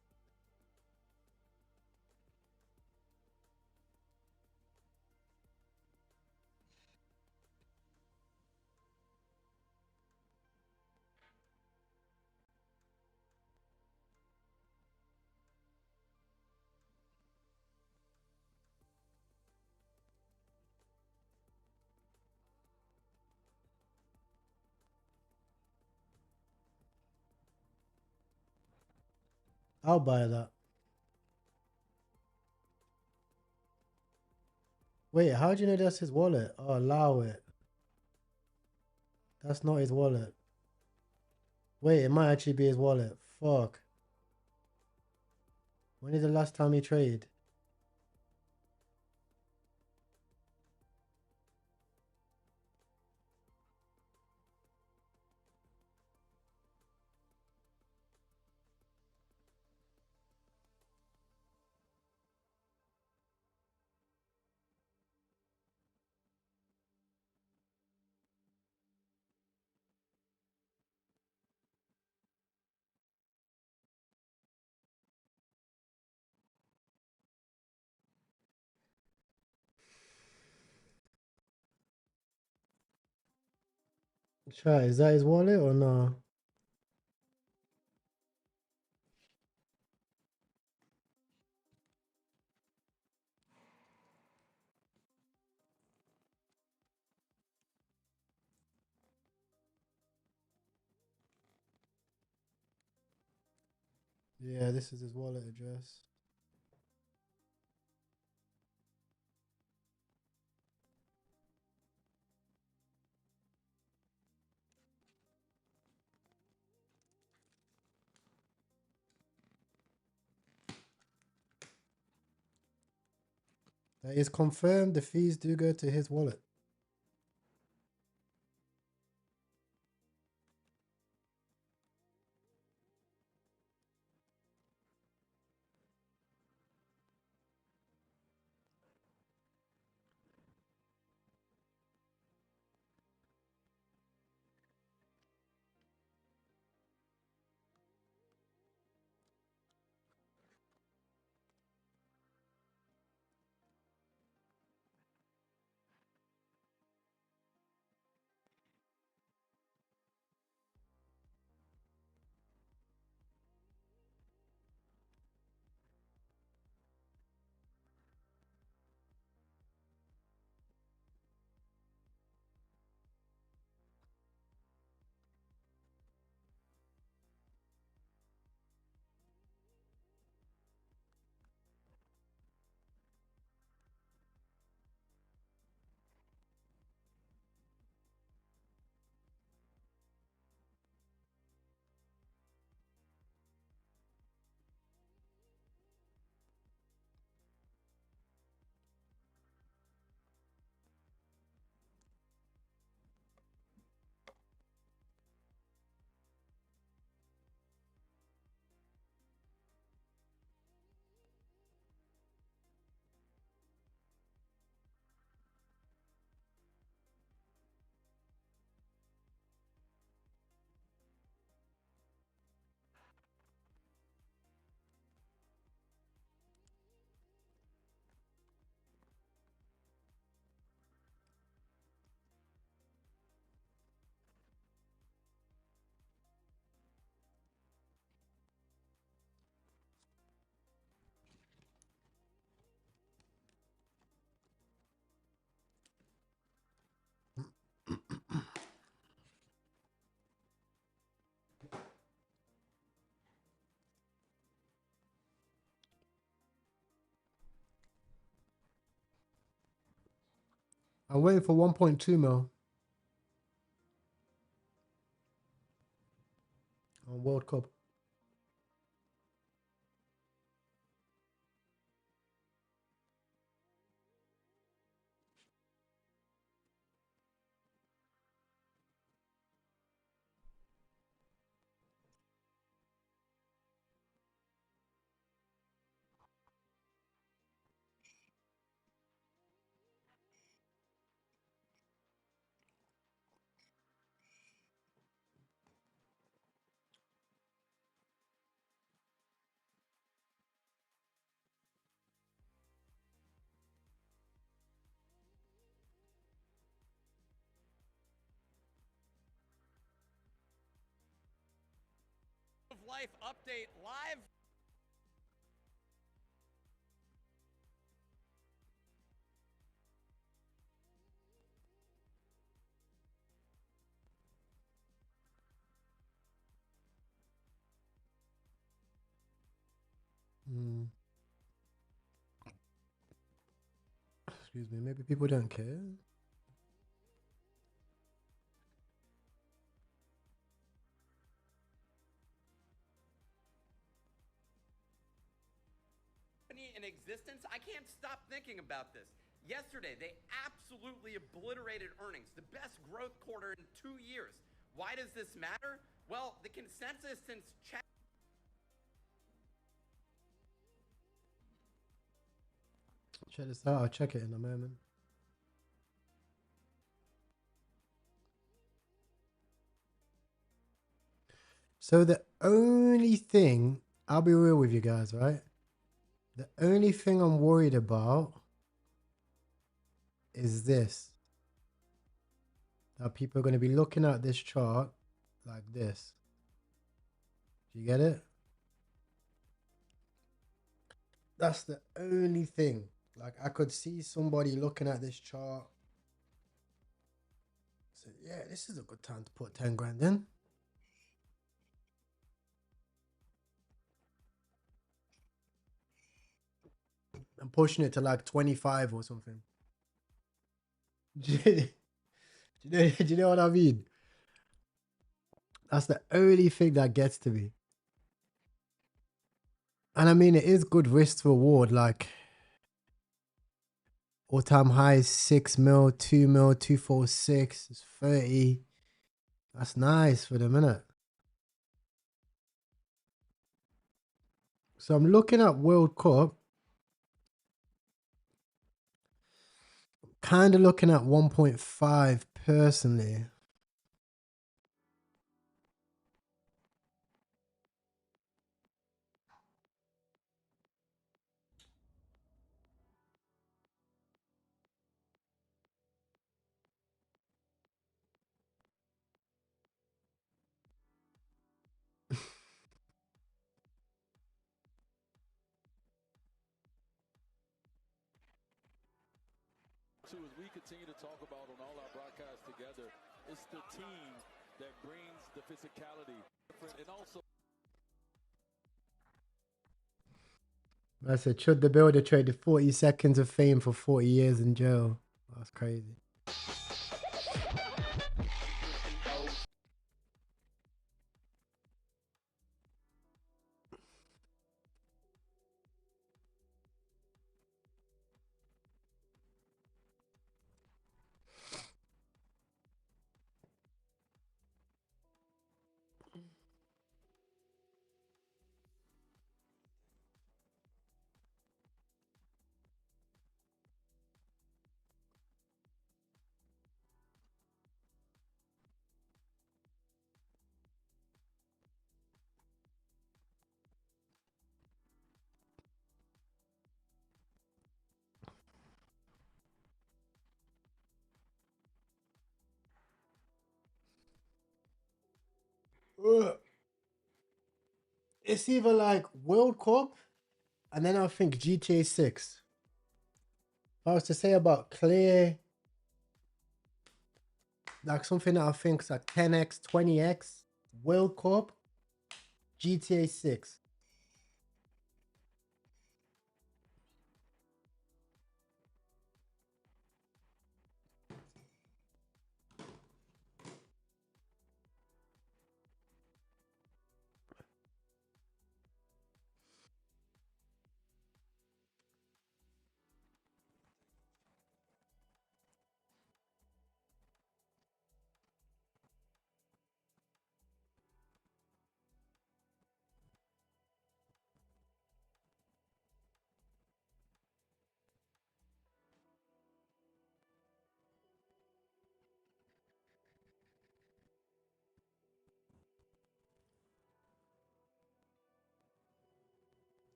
I'll buy that. Wait, how do you know that's his wallet? Oh, allow it. That's not his wallet. Wait, it might actually be his wallet. Fuck. When is the last time he traded? Try, is that his wallet or no? Yeah, this is his wallet address. That is confirmed. The fees do go to his wallet. I'm waiting for 1.2 mil on World Cup. Life update live. Excuse me. Maybe people don't care. In existence, I can't stop thinking about this. Yesterday, they absolutely obliterated earnings, the best growth quarter in 2 years. Why does this matter? Well, the consensus since Check this out. I'll check it in a moment. So the only thing, I'll be real with you guys, right? The only thing I'm worried about is this. That people are going to be looking at this chart like this. Do you get it? That's the only thing. Like, I could see somebody looking at this chart. So, yeah, this is a good time to put 10 grand in. I'm pushing it to like 25 or something. Do you know what I mean? That's the only thing that gets to me. And I mean, it is good risk to reward. Like, all-time high is 6 mil, 2 mil, 246. It's 30. That's nice for the minute. So I'm looking at World Cup. Kind of looking at 1.5 personally. As we continue to talk about on all our broadcasts together, it's the team that brings the physicality, and also. I said, should the builder traded 40 seconds of fame for 40 years in jail? That's crazy. It's either like World Cup and then I think GTA 6. If I was to say about clear, like something that I think is like 10x, 20x, World Cup, GTA 6.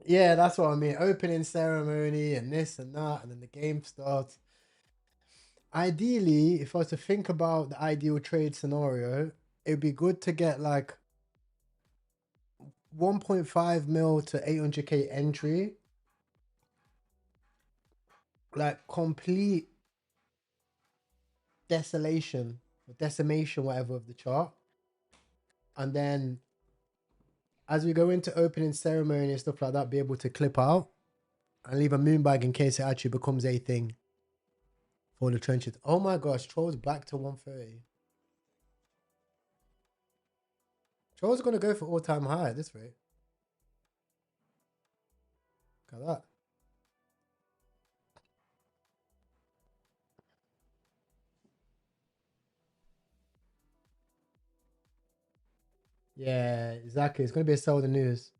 Yeah, that's what I mean. Opening ceremony and this and that, and then the game starts. Ideally, if I was to think about the ideal trade scenario, it'd be good to get like 1.5 mil to 800k entry, like complete desolation or decimation, whatever, of the chart. And then as we go into opening ceremony and stuff like that, be able to clip out and leave a moon bag in case it actually becomes a thing for the trenches. Oh my gosh, Trolls back to 130. Trolls are going to go for all-time high at this rate. Look at that. Yeah, exactly. It's going to be a sell the news.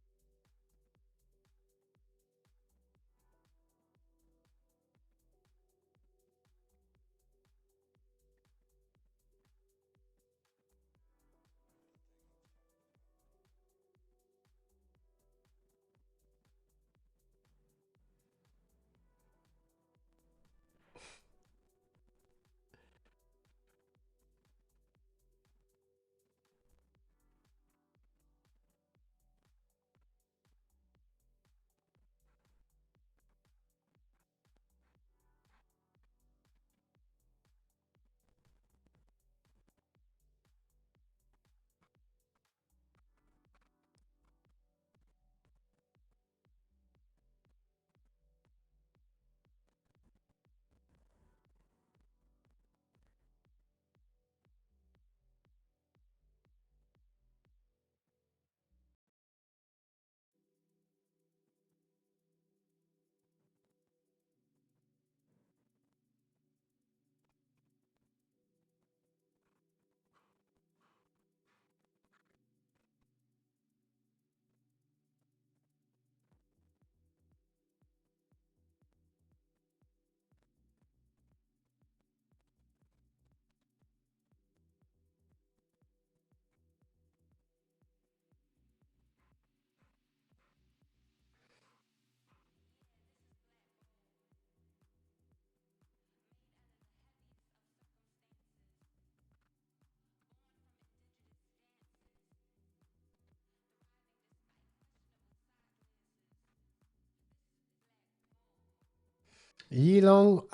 Yilong,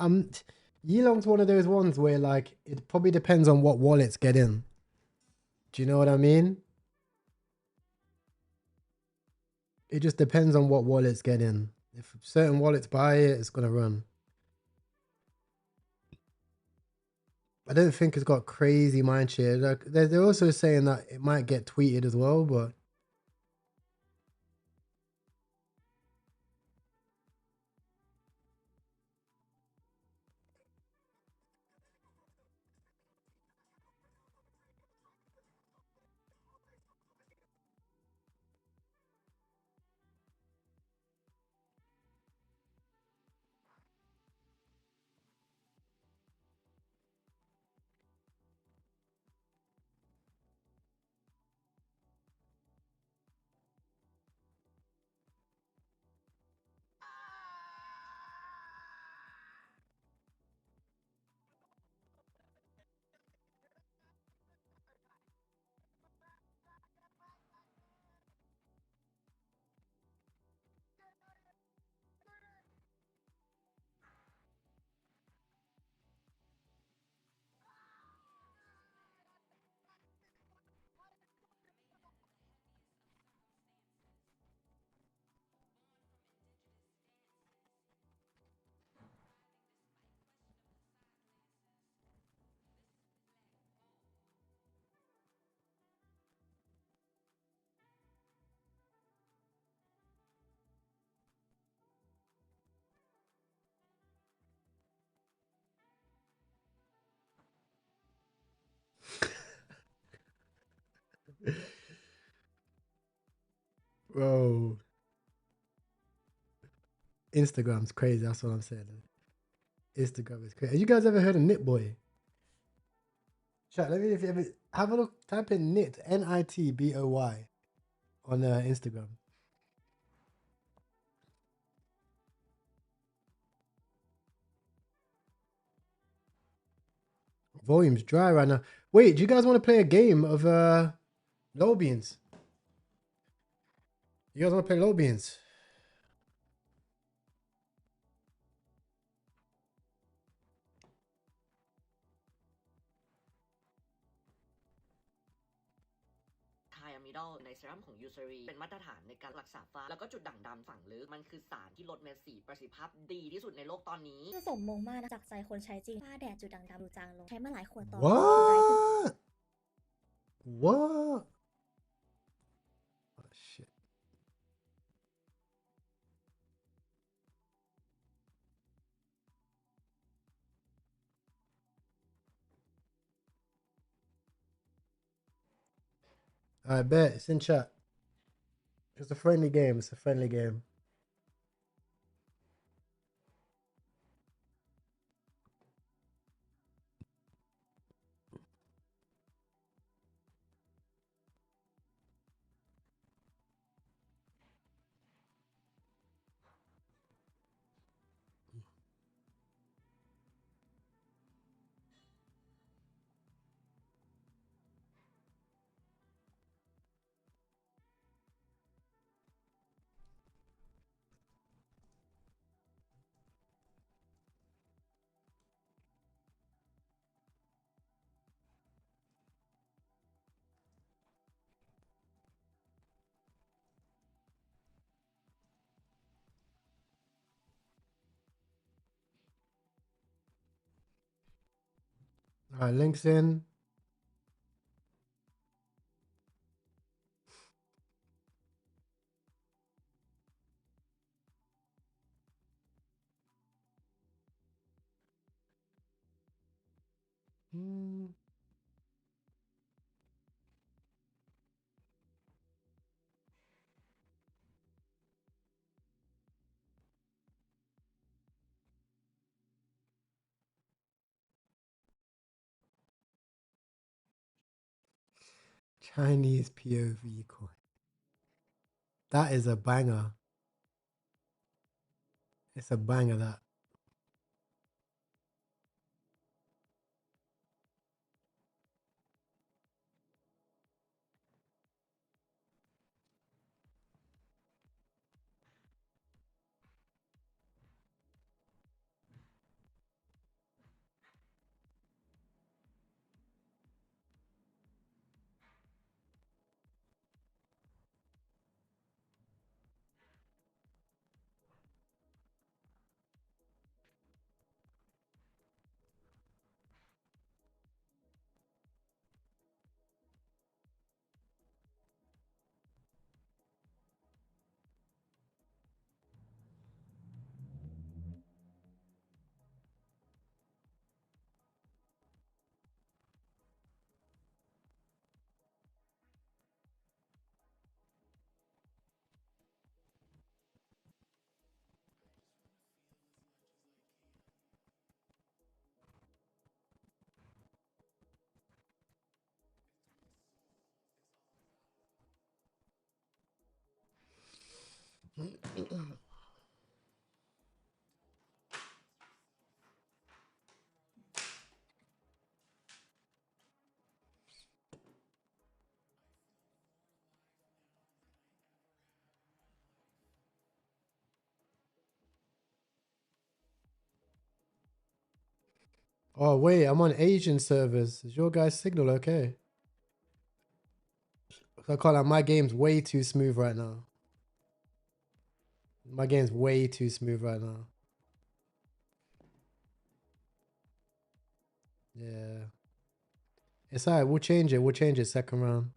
Yilong's one of those ones where like it probably depends on what wallets get in. Do you know what I mean? It just depends on what wallets get in. If certain wallets buy it, it's gonna run. I don't think it's got crazy mind share. Like they're also saying that it might get tweeted as well, but Bro, Instagram's crazy. That's what I'm saying. Instagram is crazy. Have you guys ever heard of Knit Boy? Chat, let me if you ever have a look. Type in Knit Nitboy on Instagram. Volume's dry right now. Wait, do you guys want to play a game of low beans? You guys want to play low beans? Thiamidol ในเซรั่มของยูเซรีเป็นมาตรฐานในการรักษาฝ้าแล้วก็จุดด่างดำฝังลึกมันคือสารที่ลดเม็ดสีประสิทธิภาพดีที่สุดในโลกตอนนี้ผสมมงมากจากใจคนใช้จริงฝ้าแดดจุดด่างดำดูจางลงใช้มาหลายขวดต่อ What? Oh shit. I bet it's in chat. It's a friendly game. It's a friendly game. All right, links in. Chinese POV coin. That is a banger. It's a banger, that. Oh, wait, I'm on Asian servers. Is your guys' signal okay? I can't lie, my game's way too smooth right now. My game's way too smooth right now. Yeah. It's alright, we'll change it. We'll change it second round.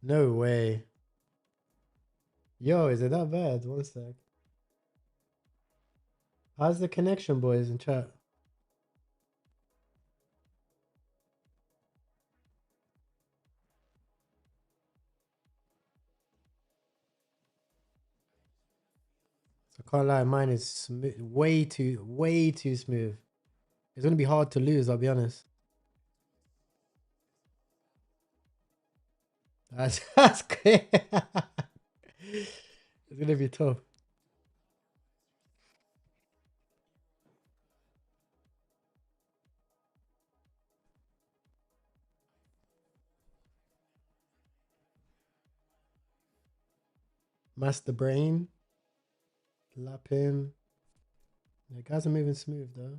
No way. Yo, is it that bad? One sec. How's the connection, boys, in chat? I can't lie, mine is way too smooth. It's gonna be hard to lose, I'll be honest. That's great. It's gonna be tough. Master Brain. Lap him. The guys are moving smooth though.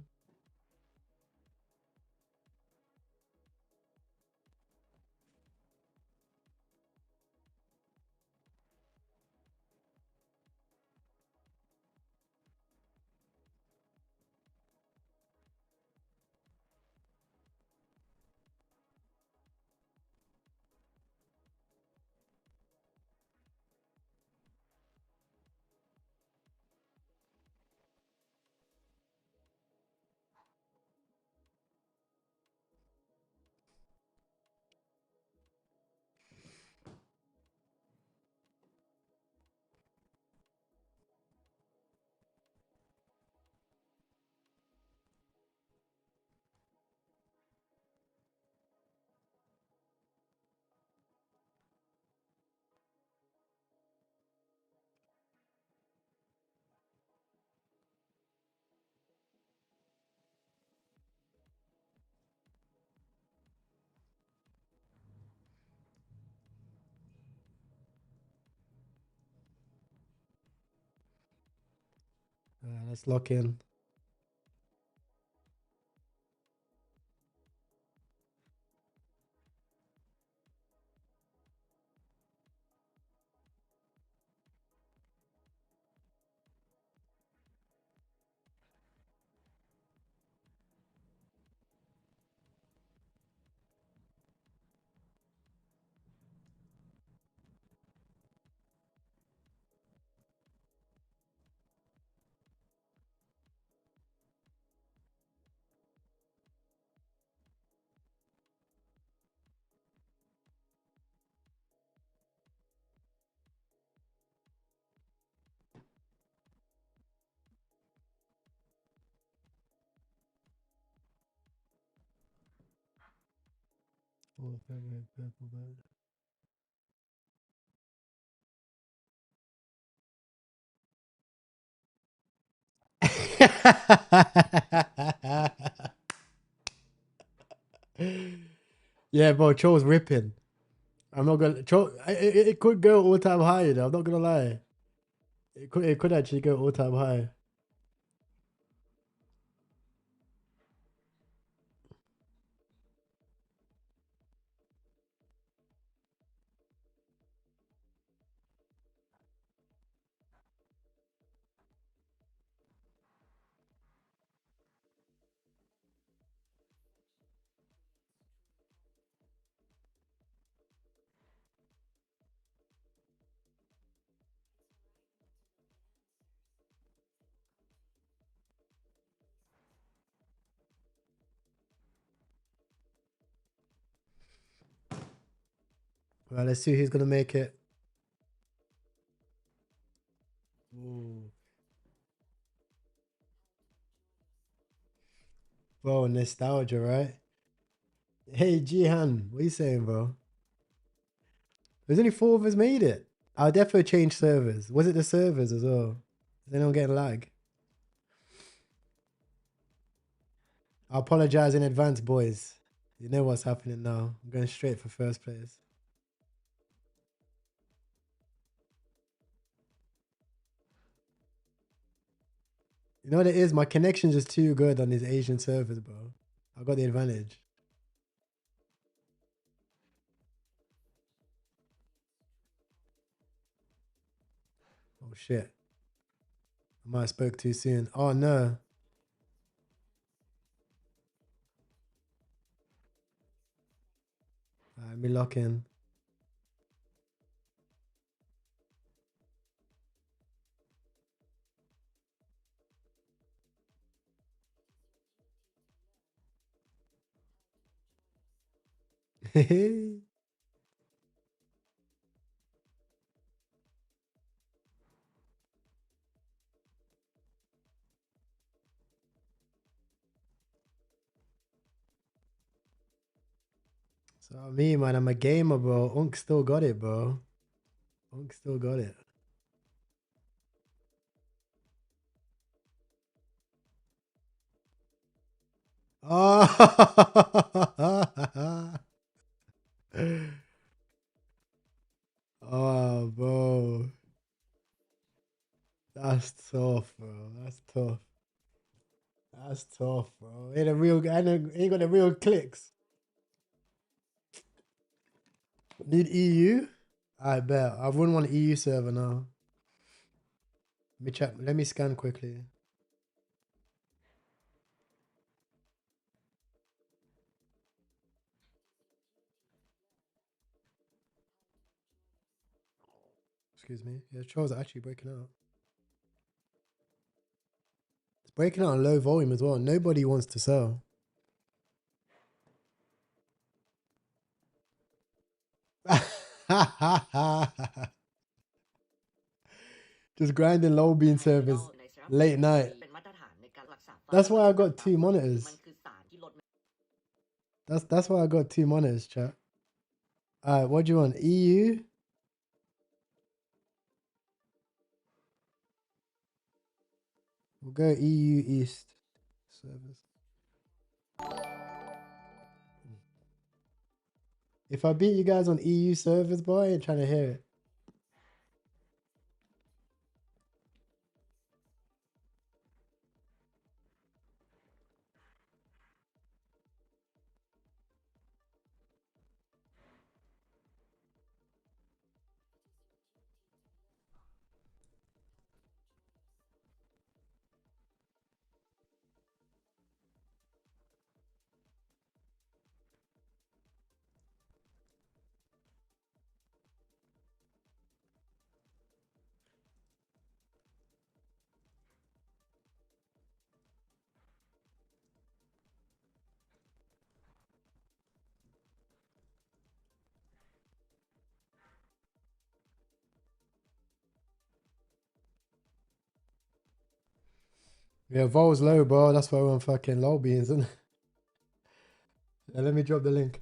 Let's lock in. Yeah, bro, Cho's ripping. I'm not gonna. It could go all time high. You know, I'm not gonna lie. It could actually go all time high. Well, let's see who's gonna make it. Ooh. Bro, nostalgia, right? Hey, Jihan, what are you saying, bro? There's only 4 of us made it. I'll definitely change servers. Was it the servers as well? Is anyone getting lag? I apologize in advance, boys. You know what's happening now. I'm going straight for first place. You know what it is? My connection's just too good on these Asian servers, bro. I got the advantage. Oh shit. I might have spoke too soon. Oh no. Alright, let me lock in. So me, man, I'm a gamer, bro. Unk still got it, bro. Unk still got it. Oh, oh, bro. That's tough, bro. That's tough. That's tough, bro. Ain't got the real clicks. Need EU? I bet. I wouldn't want an EU server now. Let me check. Let me scan quickly. Excuse me. Yeah, trolls are actually breaking out. It's breaking out on low volume as well. Nobody wants to sell. Just grinding low bean servers late night. That's why I got 2 monitors. That's why I got 2 monitors, chat. Alright, what do you want? EU? We'll go EU East servers. If I beat you guys on EU servers, boy, I ain't trying to hear it. Yeah, vol's low, bro. That's why we're on fucking low beans, isn't it? Yeah, let me drop the link.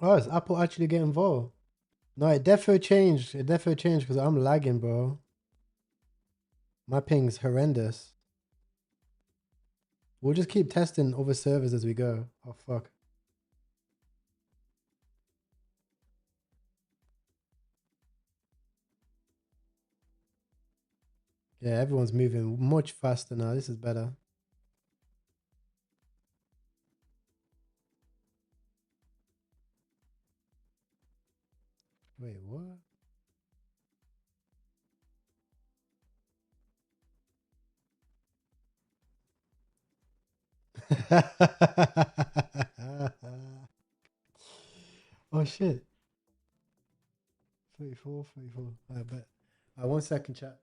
Oh, is Apple actually getting involved? No, it defo changed. It defo changed because I'm lagging, bro. My ping's horrendous. We'll just keep testing other servers as we go. Oh, fuck. Yeah, everyone's moving much faster now. This is better. Wait, what? Oh shit. 34, 34. I bet. 1 second, chat.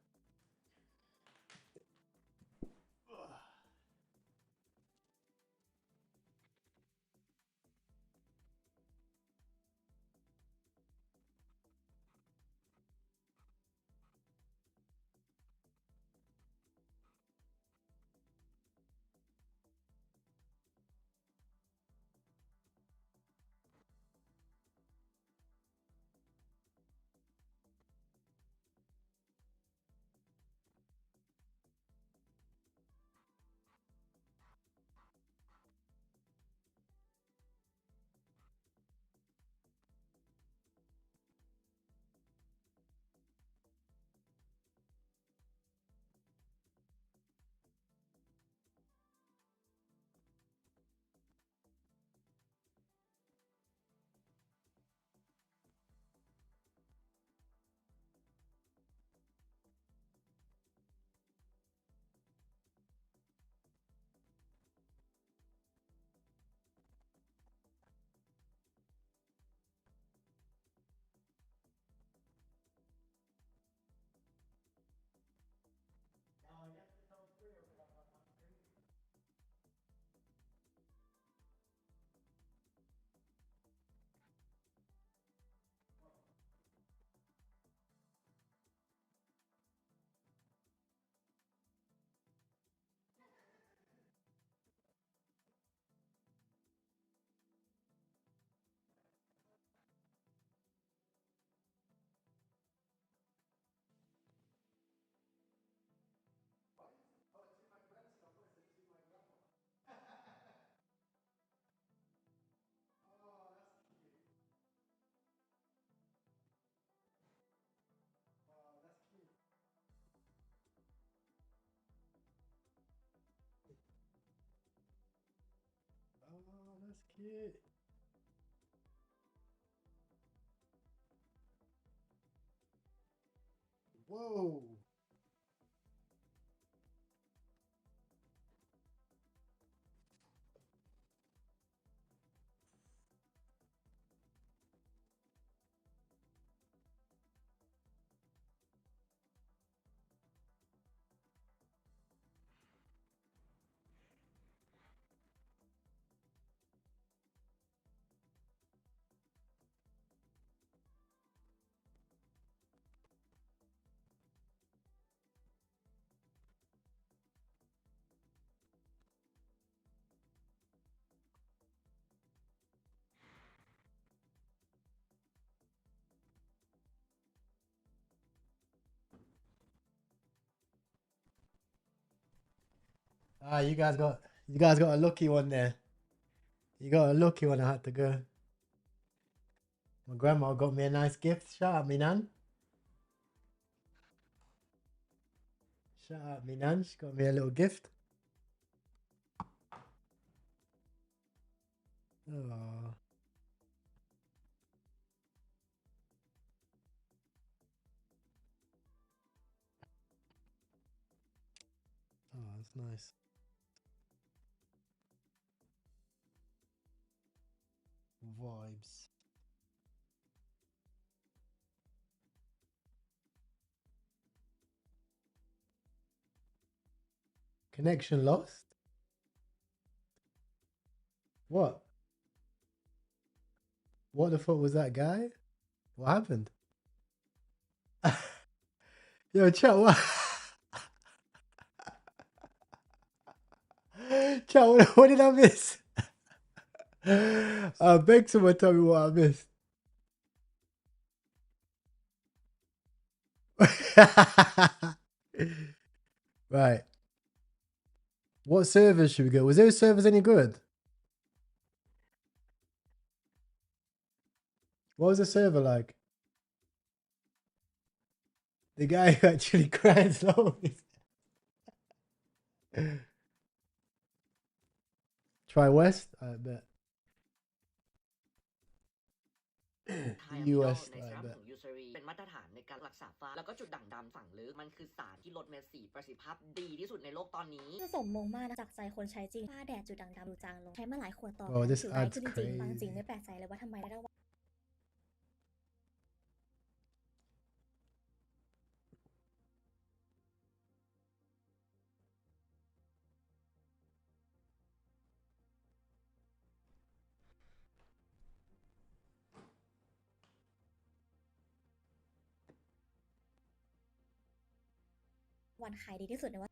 Oh, that's cute. Whoa. Ah, you guys got a lucky one there. You got a lucky one. I had to go. My grandma got me a nice gift. Shout out me nan. Shout out me nan. She got me a little gift. Oh. Oh, that's nice. Vibes. Connection lost? What? What the fuck was that guy? What happened? Yo, chat, what? Chat, what did I miss? I beg someone to tell me what I missed. Right. What servers should we go? Was those servers any good? What was the server like? The guy who actually cried slowly. Try West? I bet. ไทย US ใน I เซรั่ม bet. ของยูซารีเป็นมาตรฐานในการรักษาฝ้าแล้วก็จุดด่างดำฝังลึกมันคือสารที่ลดเม็ดสีประสิทธิภาพดีที่สุดในโลกตอนนี้ คือสมมงมากนะจากใจคนใช้จริงฝ้าแดดจุดด่างดำดูจางลงใช้มาหลายขวดต่อ Oh, กัน this ผิวไร้ ad's ขึ้นจริงๆบางจริง crazy. ไม่แปลกใจเลยว่าทำไมได้รางวัล วันขายดีที่สุดในวัน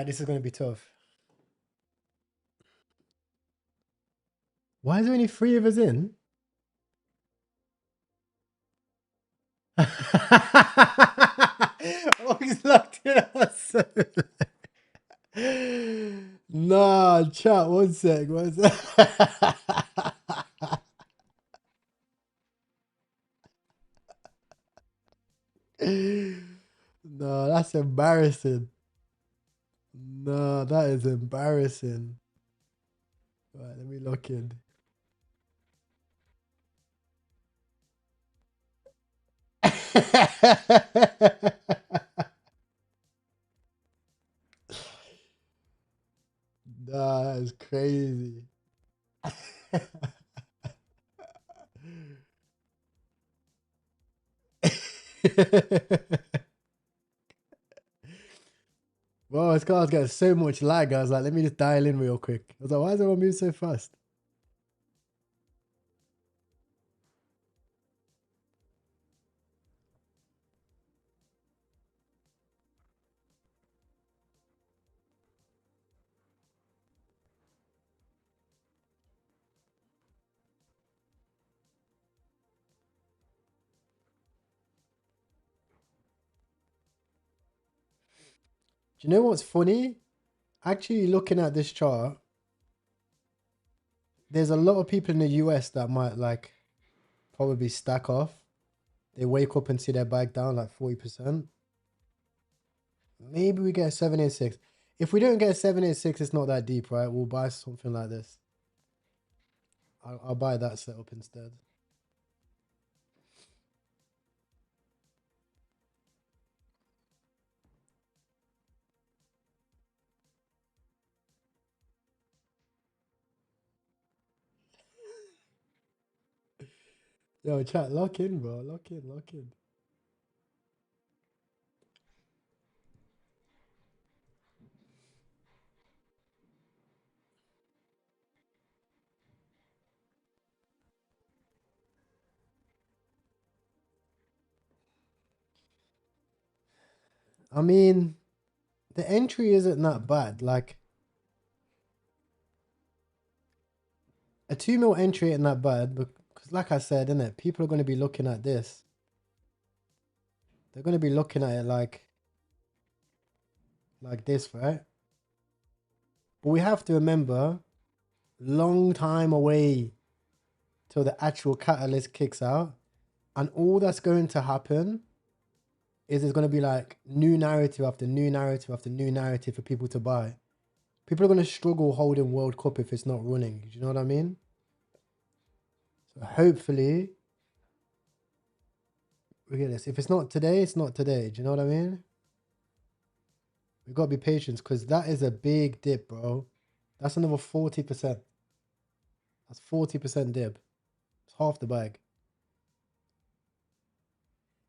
This is going to be tough. Why is there only 3 of us in? Oh, he's locked in us. Nah, chat, one sec. No, that's embarrassing. No, that is embarrassing. Right, let me lock in. Nah, that is crazy. Well, this car's got so much lag. I was like, let me just dial in real quick. I was like, why is everyone moving so fast? Do you know what's funny? Actually, looking at this chart, there's a lot of people in the US that might like probably stack off. They wake up and see their bike down like 40%. Maybe we get a 786. If we don't get a 786, it's not that deep, right? We'll buy something like this. I'll buy that setup instead. Yo, chat, lock in, bro. Lock in, lock in. I mean, the entry isn't that bad. Like, a 2 mil entry ain't that bad because, like I said, innit, people are going to be looking at this. They're going to be looking at it like this, right? But we have to remember, long time away till the actual catalyst kicks out, and all that's going to happen is there's going to be like new narrative after new narrative after new narrative for people to buy. People are going to struggle holding World Cup if it's not running. Do you know what I mean? So hopefully we get this. If it's not today, it's not today. Do you know what I mean? We've got to be patient because that is a big dip, bro. That's another 40%. That's 40% dip. It's half the bag.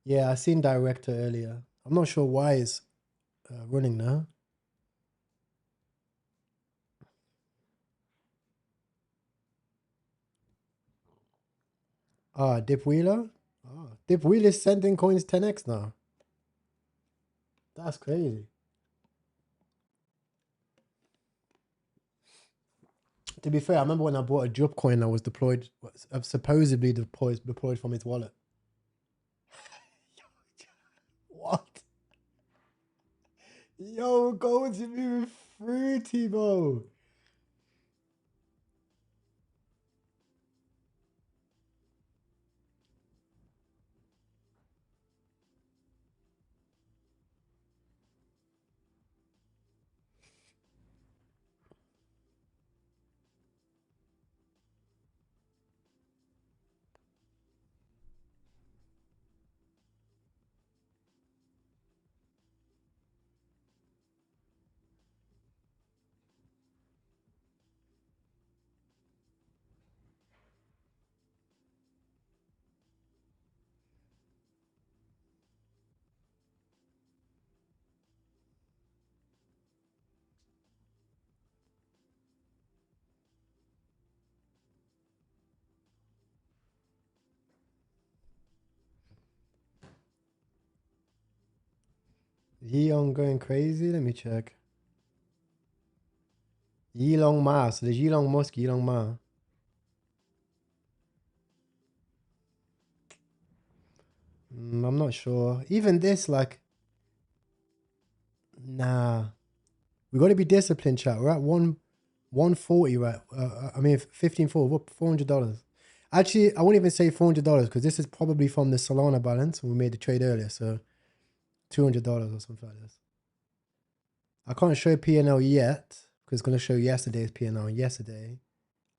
Yeah, I seen director earlier. I'm not sure why it's running now. Ah, Dip Wheeler? Oh, Dip Wheeler's sending coins 10x now. That's crazy. To be fair, I remember when I bought a drop coin that was deployed, supposedly deployed from his wallet. What? Yo, gold's moving fruity, bro. Yeon going crazy? Let me check. Elon Musk. There's Elon Musk, Elon Ma. I'm not sure. Even this, like, nah. We got to be disciplined, chat. We're at 140, right? I mean, 15.4, $400. Actually, I won't even say $400 because this is probably from the Solana balance. We made the trade earlier, so $200 or something like this. I can't show P&L yet because it's going to show yesterday's P&L. And yesterday,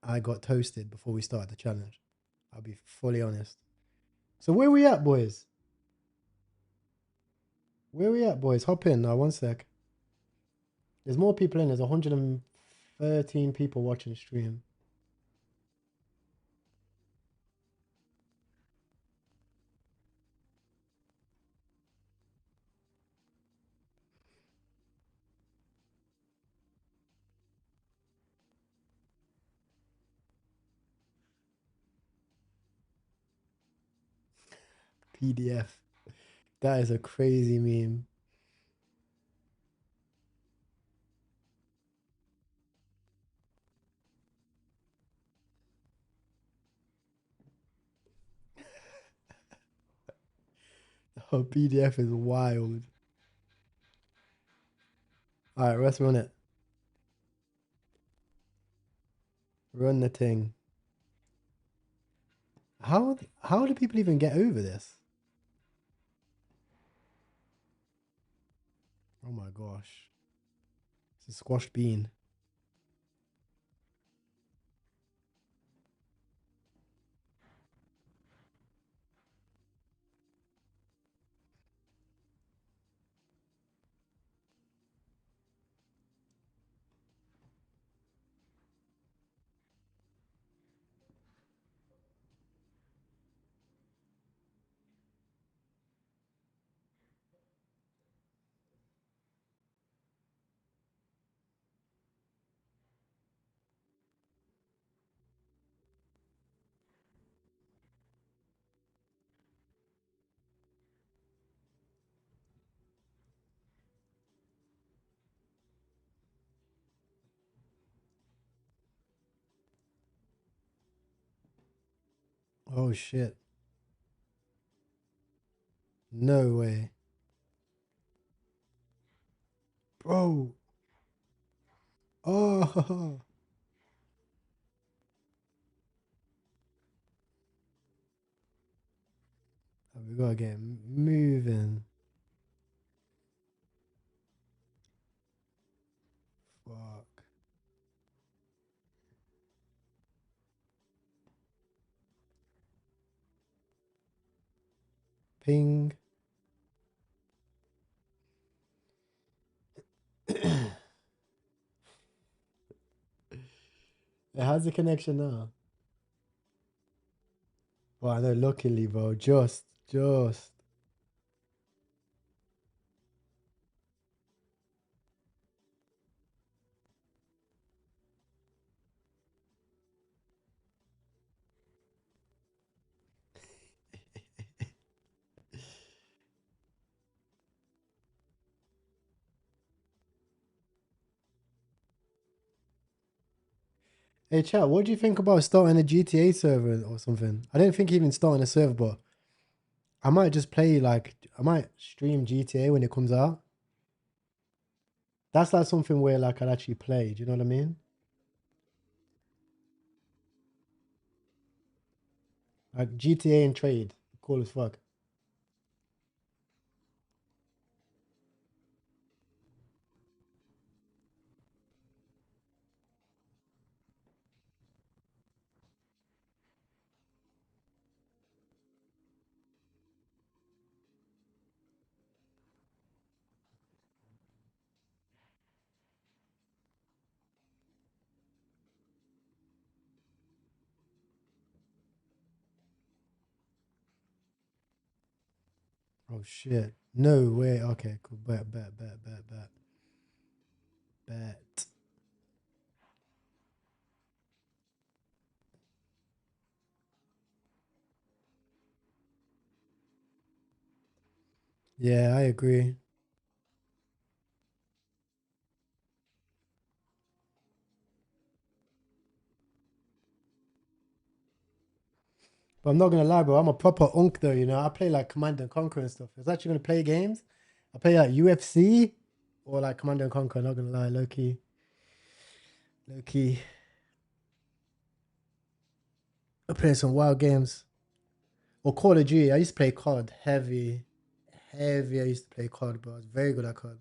I got toasted before we started the challenge. I'll be fully honest. So where we at, boys? Where we at, boys? Hop in now, one sec. There's more people in. There's 113 people watching the stream. PDF. That is a crazy meme. Oh, PDF is wild. All right, let's run it. Run the thing. How do people even get over this? Oh my gosh. It's a squashed bean. Oh shit. No way. Bro. Oh. We gotta get moving. Fuck. Ping. How's the connection now? Well, I know, luckily, bro. Just. Hey, chat, what do you think about starting a GTA server or something? I don't think even starting a server, but I might just play, like, I might stream GTA when it comes out. That's like something where, like, I'd actually play. Do you know what I mean? Like GTA and trade. Cool as fuck. Oh shit. No way. Okay, cool. Bet. Yeah, I agree. But I'm not gonna lie, bro. I'm a proper unk though, you know. I play like Command and Conquer and stuff. If I was actually gonna play games, I play like UFC or like Command and Conquer, not gonna lie, low key. I play some wild games. Or Call of Duty. I used to play COD heavy. I used to play COD, bro. I was very good at COD.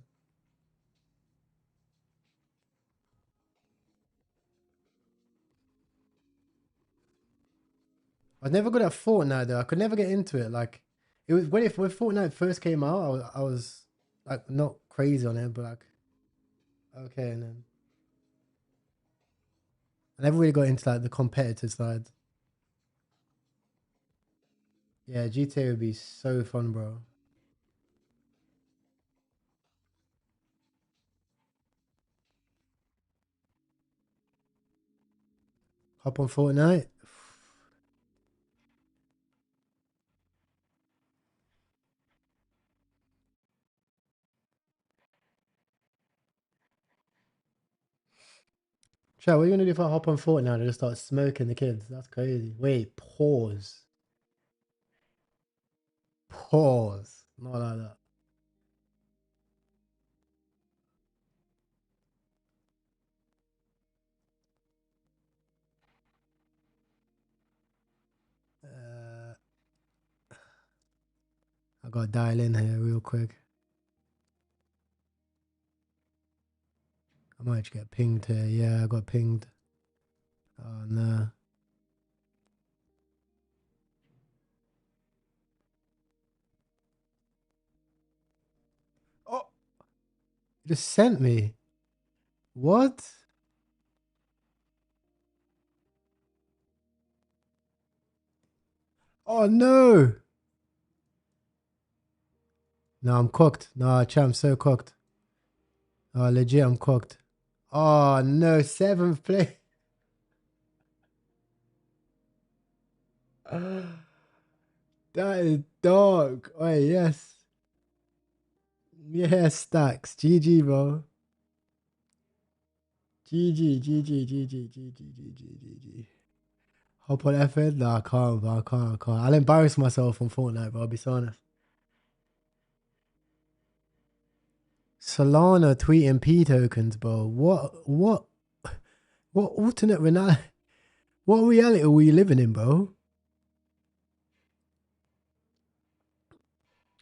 I was never good at Fortnite though. I could never get into it. Like it was when Fortnite first came out, I was like not crazy on it, but like okay, and then I never really got into like the competitive side. Yeah, GTA would be so fun, bro. Hop on Fortnite. Chat, what are you gonna do if I hop on Fortnite and just start smoking the kids? That's crazy. Wait, pause. Pause. Not like that. I gotta dial in here real quick. I might just get pinged here. Yeah, I got pinged. Oh no. Oh, you just sent me. What? Oh no. No, I'm cooked. No, chat, I'm so cooked. Oh, legit, I'm cooked. Oh no, 7th place. That is dog. Oh yes. Yeah, stacks. GG, bro. GG. Hop on F1? No, I can't, bro. I can't. I'll embarrass myself on Fortnite, bro. I'll be so honest. Solana tweeting P tokens, bro. What alternate reality? What reality are we living in, bro?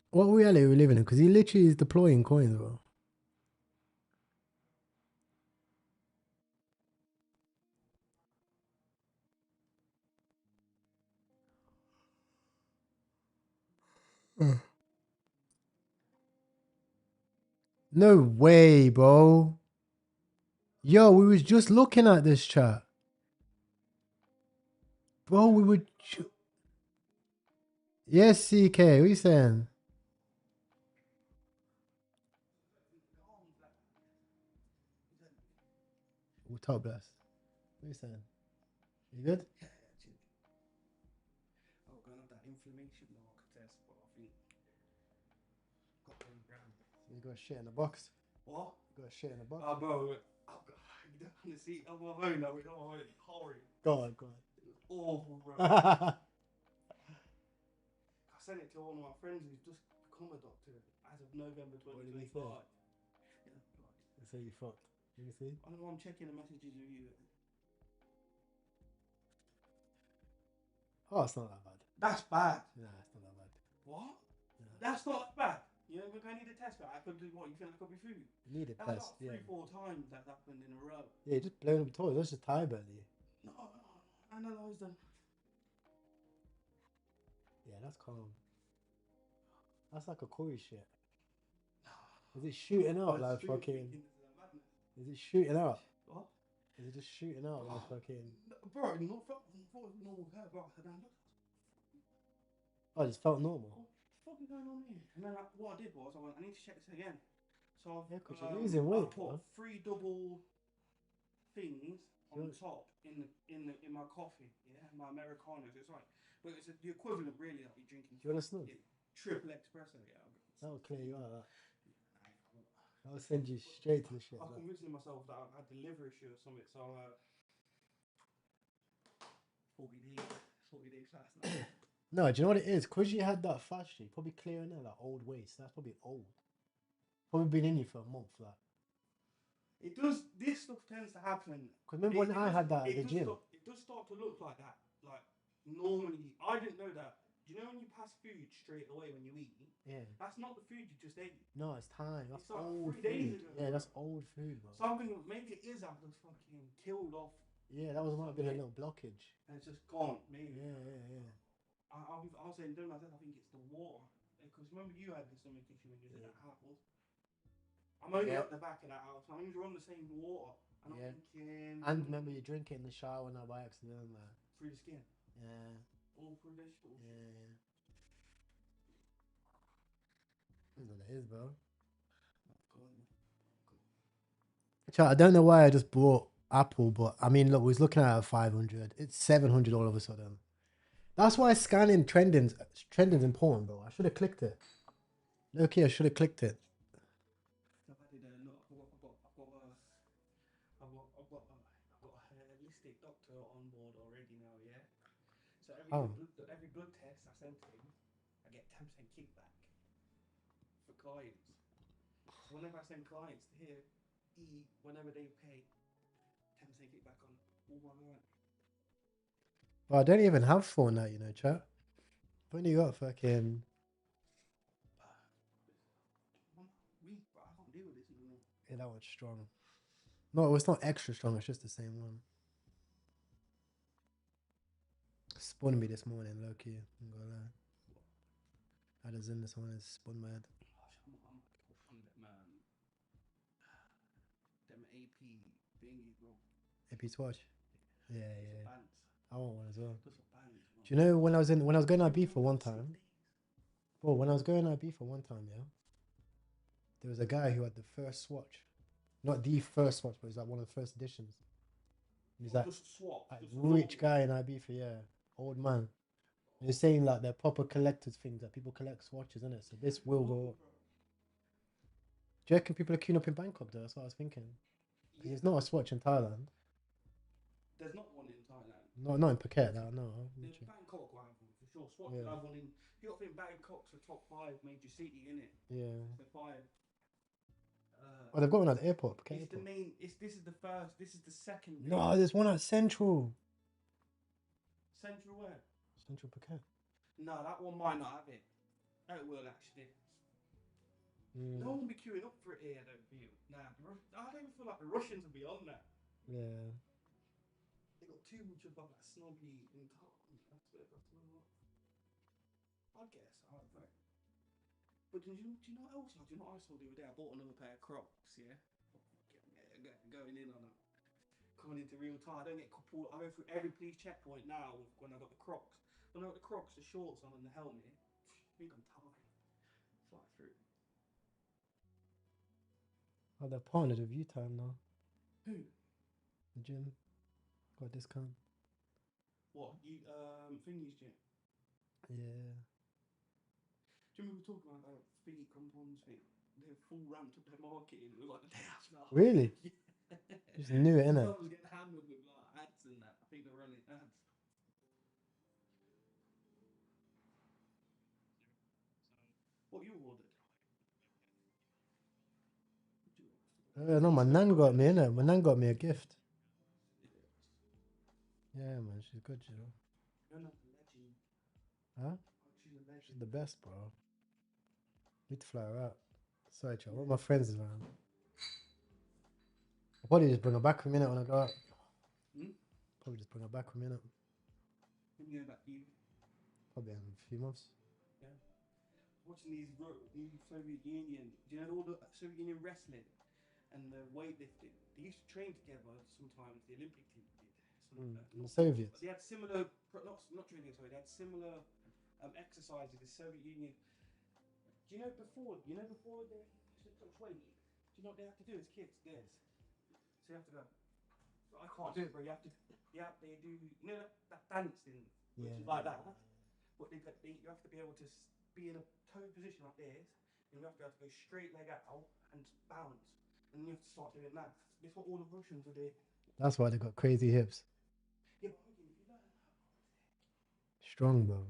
What reality are we living in? Because he literally is deploying coins, bro. No way, bro. Yo, we was just looking at this chat. Bro, we were... Yes, CK. What you saying? Top blast. What you saying? You good? I'm gonna have that inflammation marker test, but I think got 1 gram. You got shit in the box. What? You got shit in the box. Oh, bro, you don't want to see. I'm on my phone now. It's horrid. Go on. It was awful, bro. I sent it to one of my friends who's just become a doctor as of November 2025. They say you fucked. Let me see. I don't know. I'm checking the messages with you. Oh, it's not that bad. That's bad. Nah, it's not that bad. What? That's not bad. You know, we're going to need a test for that. I could do what? You think that could be food? You need a That's test, like 3-4 yeah. times that's happened in a row. Yeah, just blowing up toys. That's just tie belly. No, analyze them. Yeah, that's calm. That's like a Corey shit. Is it shooting out like fucking? Is it shooting out? What? Is it just shooting out like fucking? Bro, not normal hair, bro. Oh, it just felt normal. What the fuck is going on here? And then what I did was I went, I need to check this again. So Yeah, 'cause you're losing weight, I put bro. 3 double things on the top in my coffee, yeah, my Americano. So it's like, but it's the equivalent really that you're drinking. Do you want a snug? Triple espresso, yeah. That'll clear you out. That'll send you straight to the shit. I'm convincing myself that I had the liver issue or something, so 40 days fast now. No, do you know what it is? Because you had that fast shit, probably clearing out that old waste. That's probably old. Probably been in you for a month, like. It does. This stuff tends to happen. Because remember when I had that at the gym? It does start to look like that. Like normally, I didn't know that. Do you know when you pass food straight away when you eat? Yeah. That's not the food you just ate. No, it's time. That's It's like old 3 days food. ago, Yeah, bro. that's old food, bro. Something maybe it is. I've just fucking killed off. Yeah, that might have been a little blockage. And it's just gone. Maybe. Yeah. I was saying, don't I think it's the water. Because remember you had this stomach issue when you did that house. I'm only at the back of that house. I mean, we're on the same water. And I'm thinking. And remember you drink it in the shower now by accident, like. Through the skin. Yeah. All through this shit. Yeah. That's what it is, bro. Chat, I don't know why I just bought Apple, but I mean, look, we was looking at it 500. It's 700 all of a sudden. That's why scanning trending's important, bro. I should have clicked it. Okay, I should have clicked it. I've got a holistic doctor on board already now, yeah. So every blood test I send to him, I get 10% kickback for clients. So whenever I send clients to here, whenever they pay, 10% kickback on all my clients. Well, I don't even have Fortnite, you know, chat. I've only got fucking. I can't deal with this anymore. Yeah, that one's strong. No, it's not extra strong. It's just the same one. Spun me this morning, low key. I'm gonna lie. Had us in this one. It's spun my head. I'm on man. Them AP thingies, bro. AP Swatch. Yeah. Bands. I want one as well. Those are bands, bro. Do you know when I was going IB for one time? Well, when I was going IB for one time, yeah, there was a guy who had the first Swatch, not the first Swatch, but it was like one of the first editions. And he's like, Just swap. like Just rich guy in IB for old man. And he's saying like they're proper collectors things, that people collect Swatches, isn't it? So this will go up. Do you reckon people are queuing up in Bangkok though? That's what I was thinking. 'Cause there's not a Swatch in Thailand. There's not one in Thailand. Not in Phuket. That no. The Bangkok will have one for sure. Swat Yeah. will have one in. You got to think Bangkok's the top 5 major city, innit? Yeah. So 5. Oh, they've got one at the airport. Phuket It's the airport. main. This is the first. This is the second. No, there's one at Central. Central where? Central Phuket. No, that one might not have it. It will actually. No one will be queuing up for it here, I don't feel. Nah, I don't even feel like the Russians will be on that. Yeah. They got too much of that snobby in town. That's what. I guess. I don't know. But do you know what else? Do you know what I saw the other day? I bought another pair of Crocs. Yeah. Going in on that. Coming into real time. I don't get pulled. I go through every police checkpoint now when I got the Crocs. When I got the Crocs, the shorts on, and the helmet. I think I'm tired. Fly through. Oh, they're partnered with U-Time now. Who? The gym. Got a discount. What? You thingies gym? Yeah. Do you remember talking about that thingy compounds thing? They're full ramped up their marketing. It was like the day after. Really? Yeah. Just knew it, innit? I was getting hammered with like ads and that. I think they're running ads. What you ordered? No, my nan got me, innit? My nan got me a gift. Yeah, man, she's good, you know. You're not a legend. Huh? She's a legend. She's the best, bro. Need to fly her out. Sorry, child. What my friends is around. I'll probably just bring her back for a minute when I go out. Probably just bring her back for a minute. When you go back to you? Probably in a few months. Yeah. Watching these new Soviet Union. Do you know all the Soviet Union wrestling and the weightlifting? They used to train together sometimes. The Olympic team did. The Soviets. They had similar, not training. Sorry, they had similar exercises. The Soviet Union. Do you know before they touch weight? Do you know what they have to do as kids? Guys. So you have to go. I can't do it, bro. They do. You know that dance thing, which is like that. But you have to be able to be in a toe position like this, and you have to be able to go straight leg out and bounce, and you have to start doing that. That's what all the Russians are doing. That's why they got crazy hips. Yeah, but if you learn that, Strong, bro.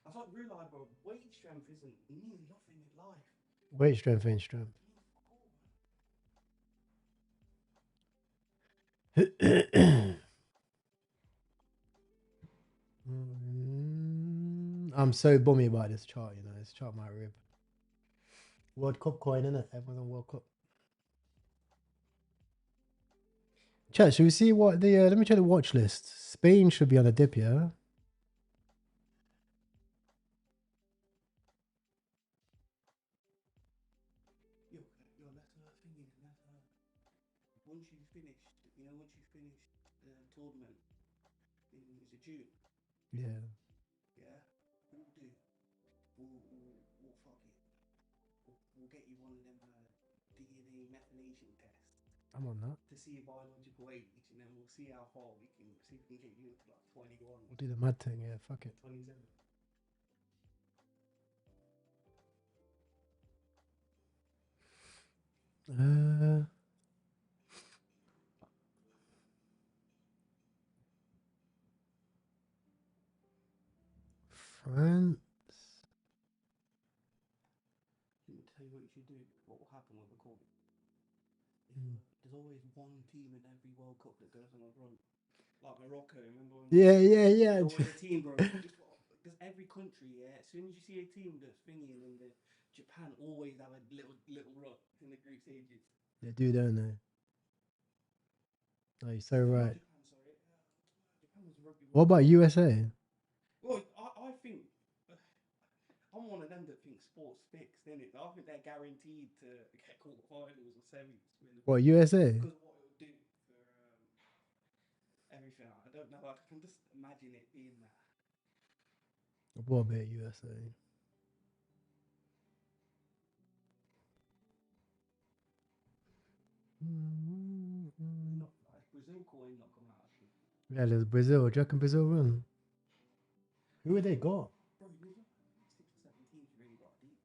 I thought realize, bro, weight strength isn't mean nothing in life. Weight strength ain't strength. I'm so bummy about this chart, you know. This chart might rip. World Cup coin, innit? Everyone's on World Cup. Chat, should we see what the let me check the watch list. Spain should be on a dip, yeah. Once you finish the tournament in June. Yeah. Yeah. What we'll do? We'll fuck it. We'll get you one of them DNA methylation tests. I'm on that. To see your biological age, and then we'll see how far we can get you into like 21. We'll do the mad thing, yeah. Fuck it. 27. France. Let me tell you what you should do. What will happen with the COVID? There's always one team in every World Cup that goes on a run. Like Morocco, remember? Yeah. There's always a team, bro. Because every country, yeah, as soon as you see a team that's thingy, and then Japan always have a little run in the group stages. They do, don't they? Oh, you're so right. What about USA? Well, I think I'm one of them that thinks sports fixed, innit? I think they're guaranteed to get quarterfinals or semis. What, USA? Because of what it would do for everything. I don't know. I can just imagine it being that. What about USA? Not like Brazil coin not come out. Yeah, there's Brazil. Do you reckon Brazil run? Who have they got? Bro, you know, 6 or 7 teams really got deep.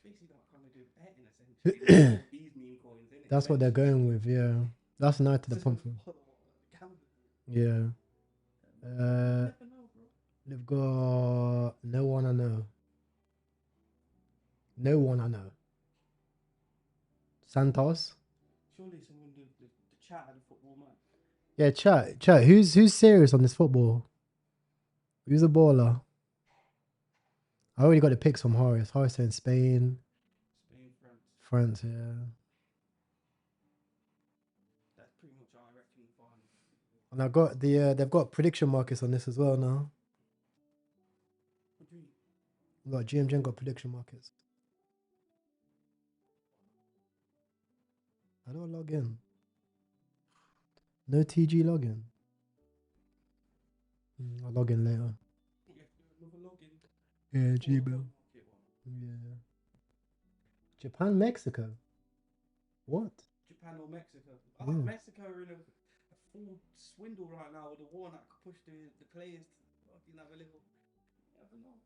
Basically, that kind of do These meme coins, innit? That's what they're going with, yeah. That's nice to the pump. Yeah. They've got no one I know. No one I know. Santos. Surely someone the chat at the football man. Yeah, chat. Who's serious on this football? Who's a baller? I already got the picks from Horace. Horace saying Spain. Spain, France, France. yeah. That's pretty much how I reckon the final. And I got the they've got prediction markets on this as well now. What do you mean? Look, GMGN got prediction markets. How do I log in? No TG login. I'll log in later. You have to do another login. Yeah, Gmail. Yeah. Japan, Mexico. What? Japan or Mexico? Yeah. Mexico are in a full swindle right now with the war that could push the players to fucking have a little. You never know.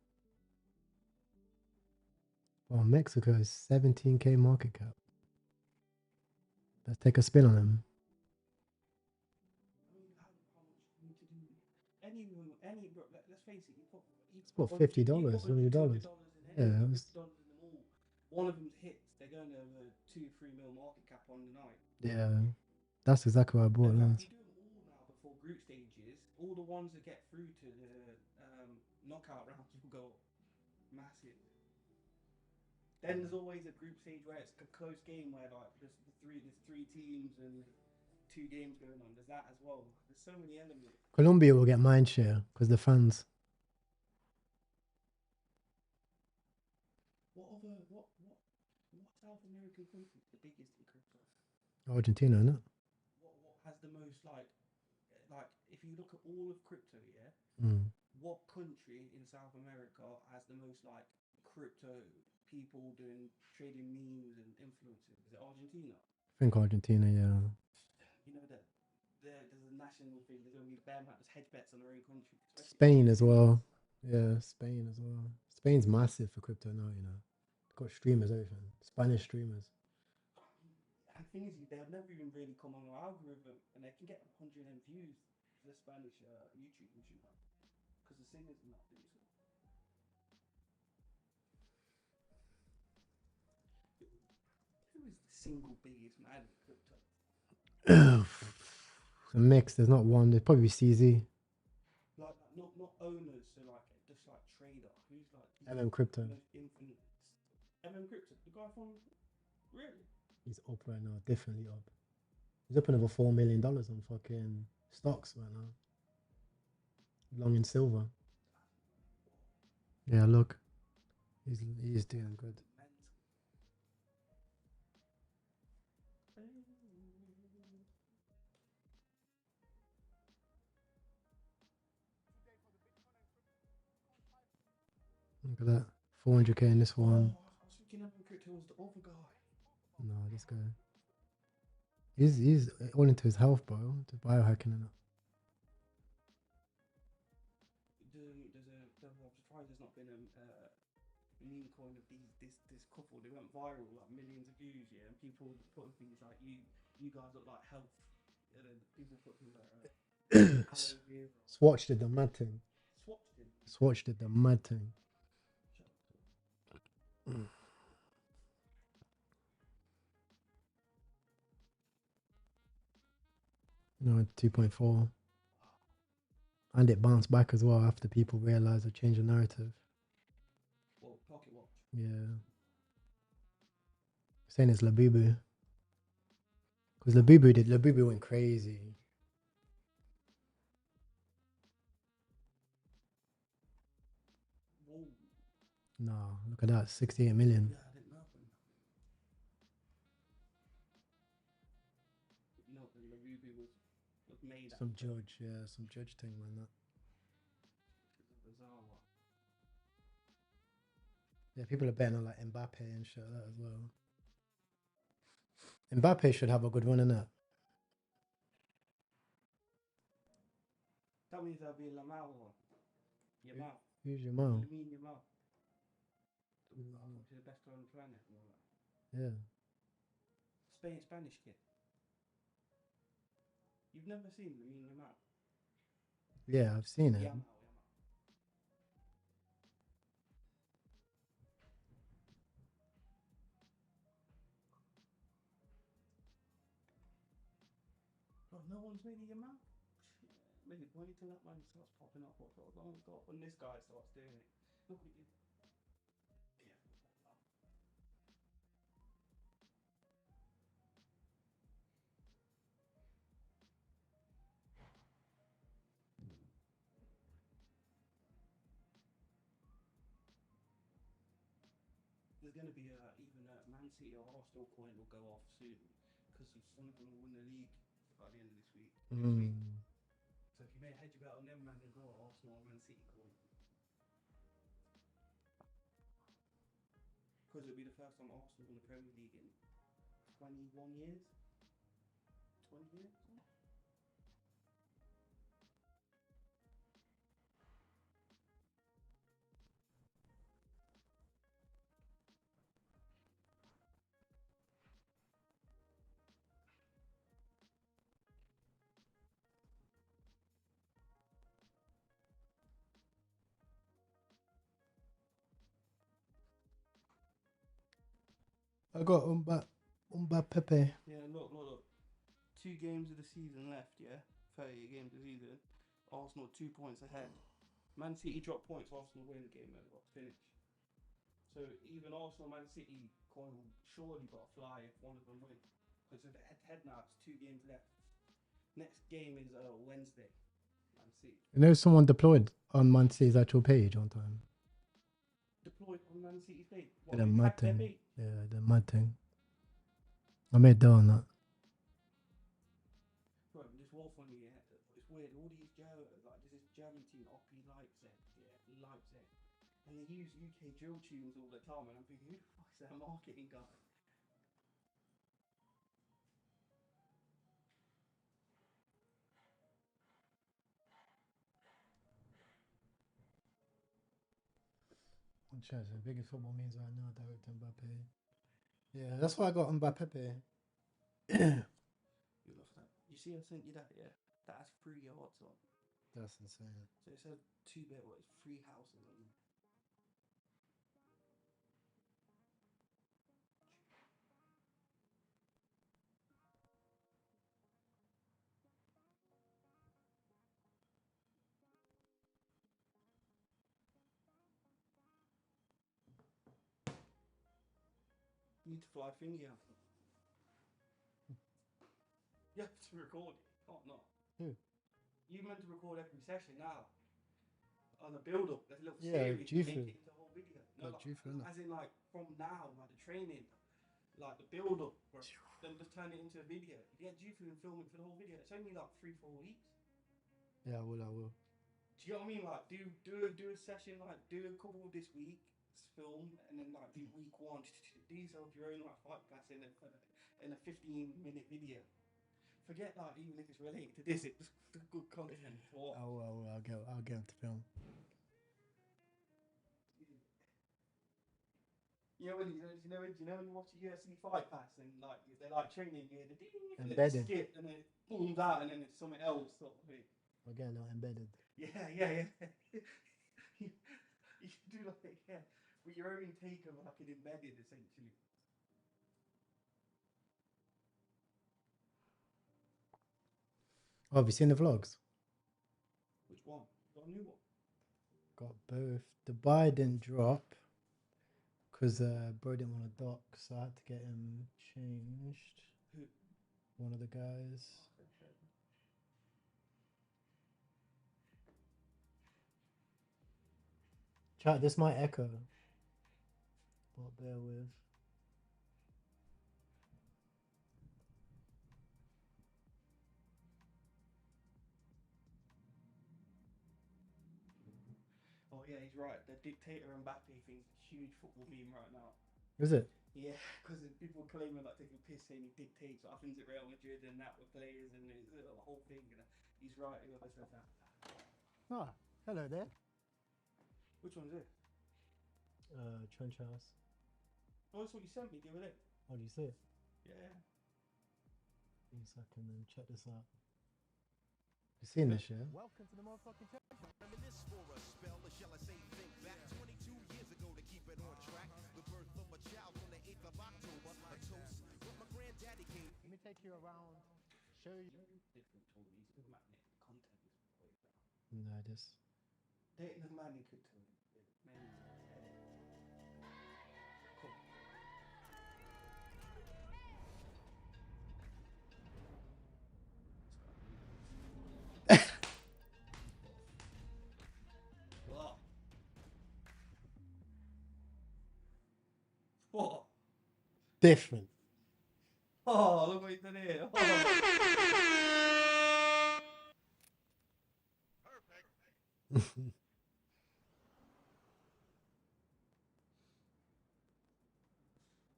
Well, Mexico is 17k market cap. Let's take a spin on them. Let's face it, It's about $50, $100. Yeah, it was, one of them's hits. They're going to 2-3 mil market cap on the night. yeah. That's exactly what I bought. In fact, you do them all now before group stages. All the ones that get through to the knockout rounds will go massive. Then there's always a group stage where it's a close game where like there's three teams and 2 games going on. There's that as well. There's so many elements. Colombia will get mind share because the fans. What South American country is the biggest in crypto? Argentina, innit? What has the most like if you look at all of crypto, yeah? What country in South America has the most like crypto people doing trading memes and influencers? Is it Argentina? I think Argentina, yeah. You know that there's a national thing. There's only bare amounts of hedge bets on their own country. Spain as well. Yeah, Spain as well. Spain's massive for crypto now, you know. They've got streamers, everything. Spanish streamers. And the thing is, they've never even really come on our algorithm, and they can get 100 views for the Spanish YouTube, because the singers are not doing so. Who is the single biggest man in crypto? It's a mix. There's not one. There's probably CZ. Like not owners, so like just like trader. Who's like MM Crypto. Infinite. MM Crypto, the guy from really? He's up right now. Definitely up. He's up over $4 million on fucking stocks right now. Long in silver. Yeah, look. He's doing good. Look at that. 400k in this one. I was thinking MM Crypto was the other guy. No, this guy. He's all into his health, bro. To biohacking and that. I'm surprised there's not been a meme coin of this couple. They went viral, like millions of views, yeah. And people putting things like you guys look like health. And then people put things like Swatch did the mad thing. Swatch did the mad thing. No, 2.4. And it bounced back as well after people realized or changed the narrative. Well, Pocket Watch. Yeah. Saying it's Labubu. Because Labubu went crazy. Whoa. No, look at that, 68 million. Yeah, I didn't know. No, the Labubu was made Some judge, yeah, some judge thing, man. That. Bizarre. Yeah, people are betting on like Mbappe and shit like that as well. Mbappe should have a good run in that. That means there'll be a Yamal or Yamal. Who's Yamal? Lamine Yamal. The best player on the planet. Yeah. Spanish kid. You've never seen Lamine Yamal? Yeah, I've seen it. Yamal. Oh, no one's made a Yamal? Maybe wait till that man starts popping up. What sort of long got when this guy starts doing it? Nobody did. Yeah. There's going to be even a Man City or Arsenal coin will go off soon because one of them will win the league by the end of this week. So if you may hedge about on them, man, as well, Arsenal or Man City coin. Because it'll be the first time Arsenal won the Premier League in 21 years. 20 years? I got Mbappe. Yeah, look. 2 games of the season left, yeah? 30 games of the season. Arsenal 2 points ahead. Man City drop points, Arsenal win the game, finish. So even Arsenal Man City coin will surely got to fly if one of them win. Because the head now, it's 2 games left. Next game is Wednesday. Man City. You know, someone deployed on Man City's actual page one time. Deployed on Man City's page? The mad thing. Yeah, the mad thing. I made dough on that. Bro, just walk on you, yeah. It's weird. All these there's this German team, Oppi Leipzig, Leipzig, and they use UK drill tunes all the time, and I'm thinking, who the fuck is their marketing guy? One chance, the biggest football memes right now, direct Mbappe. Yeah, that's why I got Mbappe. You love that. You see, I sent you that, yeah? That has 3 yards on. That's insane. So it says 2-bit, what, it's 3 houses on them. You need to fly thingy out. You have to record it. Oh, no. Who? You meant to record every session now. On the build up, there's a little Yeah, series to make Jufu. it into a whole video. No, Like Jufu, innit? as in like from now, like the training, like the build up, then just turn it into a video. You get Jufu and film it for the whole video. It's only like 3-4 weeks. Yeah, I will. Do you know what I mean? Like do a session, like do a couple this week, film, and then like do week 1. Do yourself your own like fight class in a 15-minute video. Forget like even if it's related to this, it's just good content. I'll get him to film. You know when you watch a UFC fight pass and like they're like training, you hear the ding, Embedded. skip, and then it booms out, and then it's something else sort of thing. I'll get a little embedded. Yeah. you do like with your own take of like an embedded essentially. Oh, have you seen the vlogs? Which one? Got a new one? Got both. The buy didn't drop because bro didn't want to dock, so I had to get him changed. Who? One of the guys. Chat, this might echo. But bear with. Oh yeah, he's right. The dictator Mbappe thing's a huge football meme right now. Is it? Yeah, because people claiming like taking piss saying he dictates what happens at Real Madrid and that with players and the whole thing. And he's right. Whoever said that. Ah, hello there. Which one is it? Trench House. Oh, that's what you sent me the other day. How do you say it? Yeah. One second, then check this out. You seen this, yeah? Welcome to the motherfucking church. Reminisce for a spell, or shall I say think back 22 years ago to keep it on track. The birth of a child on the 8th of October. A toast what my granddaddy gave. Let me take you around, show you. Different toys, the magnet content is way better. No, this. Dating the man could tell you. Cool. What? What? Different. Oh, look what he's done here. Oh.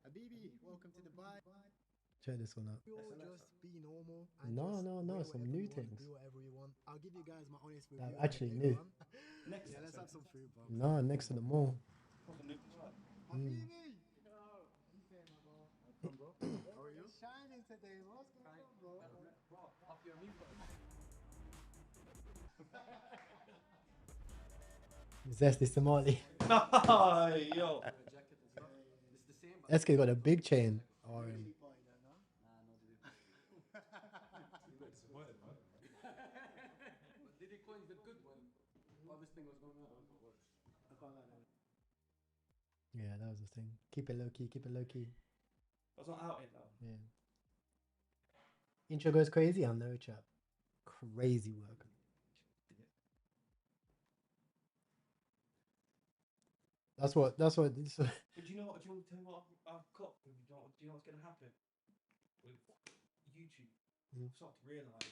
Habibi, welcome to Dubai. Check this one out. You'll just be normal. And No, just no, wear no, some whatever new you want, things. Do whatever you want. I'll give you guys my honest review. That on the actually day, new. fam. Next Yeah, let's have some food, bro. No, next to the mall. Habibi! Welcome, bro. How are you? Shining today. What's going on, bro? Off your mute button. Zesty Somali. Yo. SK got a big chain. Or, Did he coin the good one? While this thing was going on? I can't lie. yeah, that was the thing. Keep it low key, keep it low key. I was not out yet though. Yeah. Intro goes crazy, I know, chap. Crazy work. That's what. But do you know what? Do you want to tell me what I've got? Do you know what's going to happen with YouTube? I've started to realise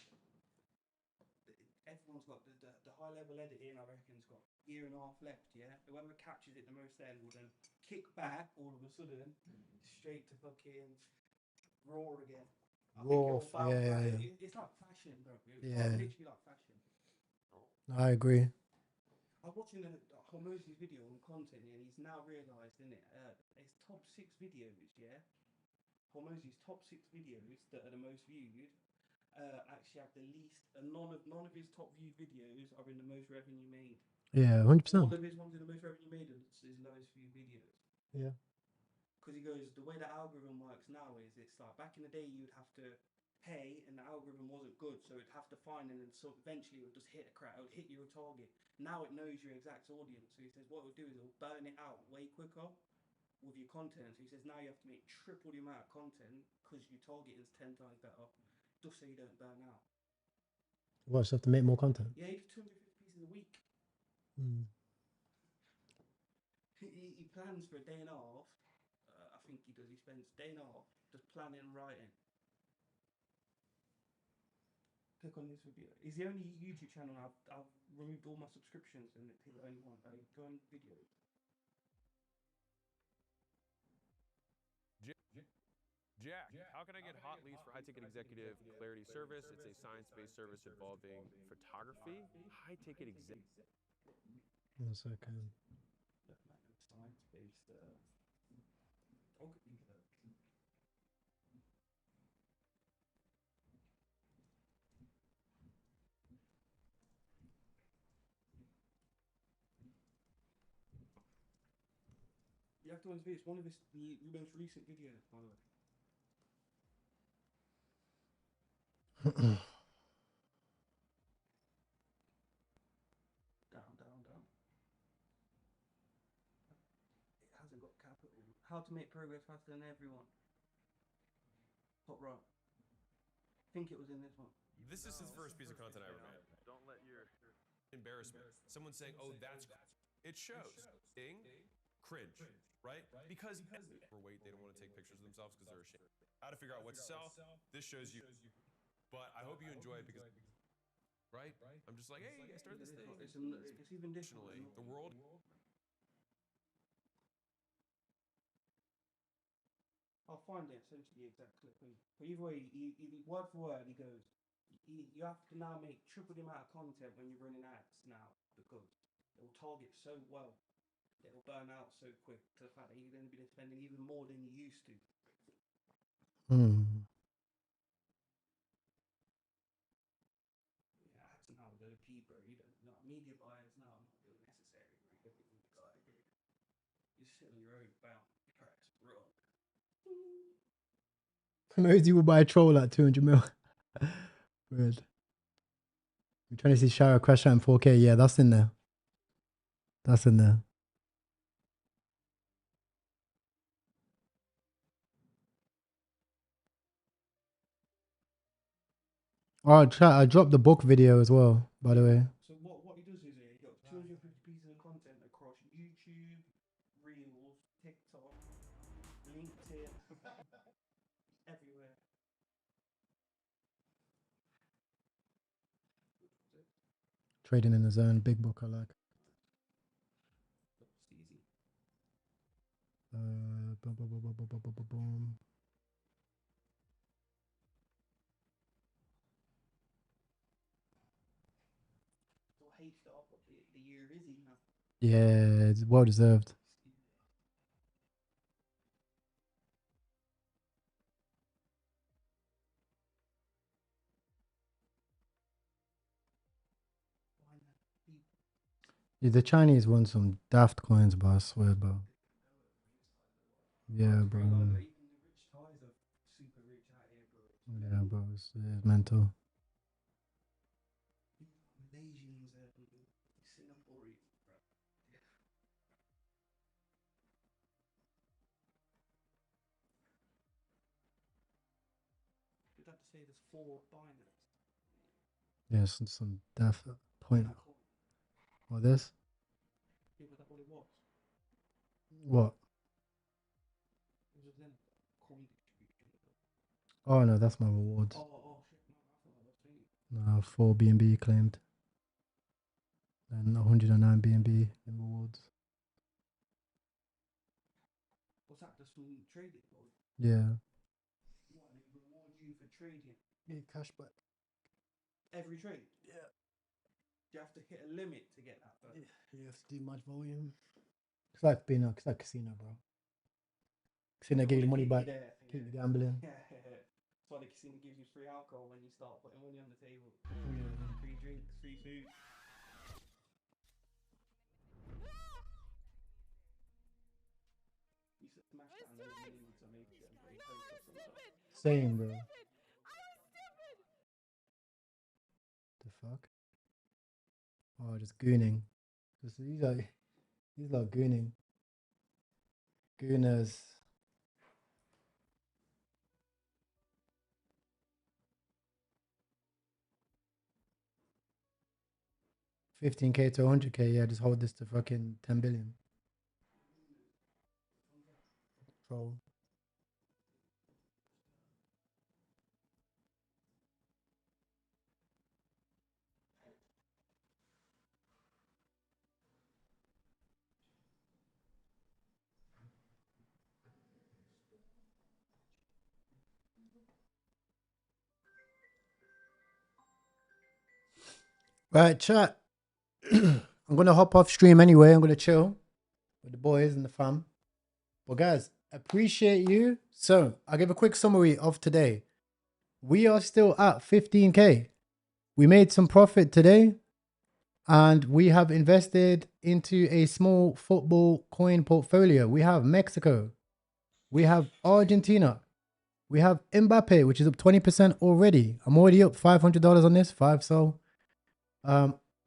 everyone's got the high level editing. I reckon's got a year and a half left. Yeah, whoever catches it the most then will then kick back all of a sudden straight to fucking Raw again. I think Raw, it'll bounce yeah, back. yeah. It's like fashion, bro. It's Yeah. literally like fashion. I agree. I was watching Hormozy's video on content, and he's now realised, isn't it? His top 6 videos, yeah. Hormozy's top 6 videos that are the most viewed actually have the least. None of his top viewed videos are in the most revenue made. Yeah, 100%. All of his ones in the most revenue made is his lowest viewed videos. Yeah. Because he goes, the way the algorithm works now is it's like back in the day you'd have to pay and the algorithm wasn't good, so it'd have to find and then so eventually it would just hit a crowd, it would hit your target. Now it knows your exact audience, so he says what it'll do is it'll burn it out way quicker with your content. So he says now you have to make triple the amount of content because your target is 10 times better, just so you don't burn out. What, so have to make more content? Yeah, he does 250 pieces a week. Mm. He plans for a day and a half. I think he does. He spends a day and a half just planning and writing. Click on this video. It's the only YouTube channel I've removed all my subscriptions and it's the only one. Go on videos. Jack, how can I get hot leads for High Ticket Executive Clarity Service? It's a science-based service involving photography. High Ticket Executive. 1 second. Science-based photography. You have to watch this. One of his most recent videos, by the way. Down. It hasn't got capital. How to make progress faster than everyone. Top right. I think it was in this one. This is his first piece of content I ever made. Don't let your embarrassment. Someone saying, "Oh, that's," it shows. Cringe, right? Because overweight, they don't want to take pictures of themselves because they're ashamed. How to figure out what to sell? This shows you. But I hope you enjoy it because, right? I'm just like, hey, I started this thing. It's even different. Additionally, the world. I'll find it essentially the exact clip. But either way, he word for word, he goes, you have to now make triple the amount of content when you're running ads now because it will target so well. It will burn out so quick to the fact that you're going to be spending even more than you used to. cheaper. You don't know, media buyers now are not really necessary. You sit on your own bound price, wrong. Mosey will buy a troll at 200 mil. Weird. We're trying to see Shara crash out in 4K. Yeah, that's in there. That's in there. Oh, chat, I dropped the book video as well, by the way. So what he does is he got 250 pieces of content across YouTube, Reels, TikTok, LinkedIn, everywhere. Trading in the zone, big book I like. Easy. Boom, boom, boom, boom, boom, boom, boom, boom. So H start of the year is he now? Yeah, it's well deserved. Yeah, the Chinese want some daft coins, bro. I swear, bro. Yeah, bro. Yeah, bro. It's mental. Malaysians, Singaporeans, bro. You'd have to say there's 4 binaries. Yeah, some daft point. What this? Yeah, but that's what it was. What? It was then coin distribution. Oh no, that's my rewards. Oh shit, no, I thought that was me. No, 4 BNB claimed. And 109 BNB in rewards. What's that, just from trading? Or Yeah. what, they reward you for trading? Yeah, cashback. Every trade? Yeah. You have to hit a limit to get that, though. You have to do much volume. It's like being it's like casino, bro. Casino give you money back. Keep you gambling. Yeah. That's why the casino gives you free alcohol when you start putting money on the table. Yeah. Free drinks, free food. You should smash down those millions to make sure and break focus sometimes. Same, bro. The fuck? Oh, just gooning. These are gooning. Gooners. $15K to $100K. Yeah, just hold this to fucking 10 billion. Troll. Right, chat. I'm gonna hop off stream anyway. I'm gonna chill with the boys and the fam. But guys, appreciate you. So I'll give a quick summary of today. We are still at 15K. We made some profit today, and we have invested into a small football coin portfolio. We have Mexico. We have Argentina. We have Mbappe, which is up 20% already. I'm already up $500 on this, 5 so.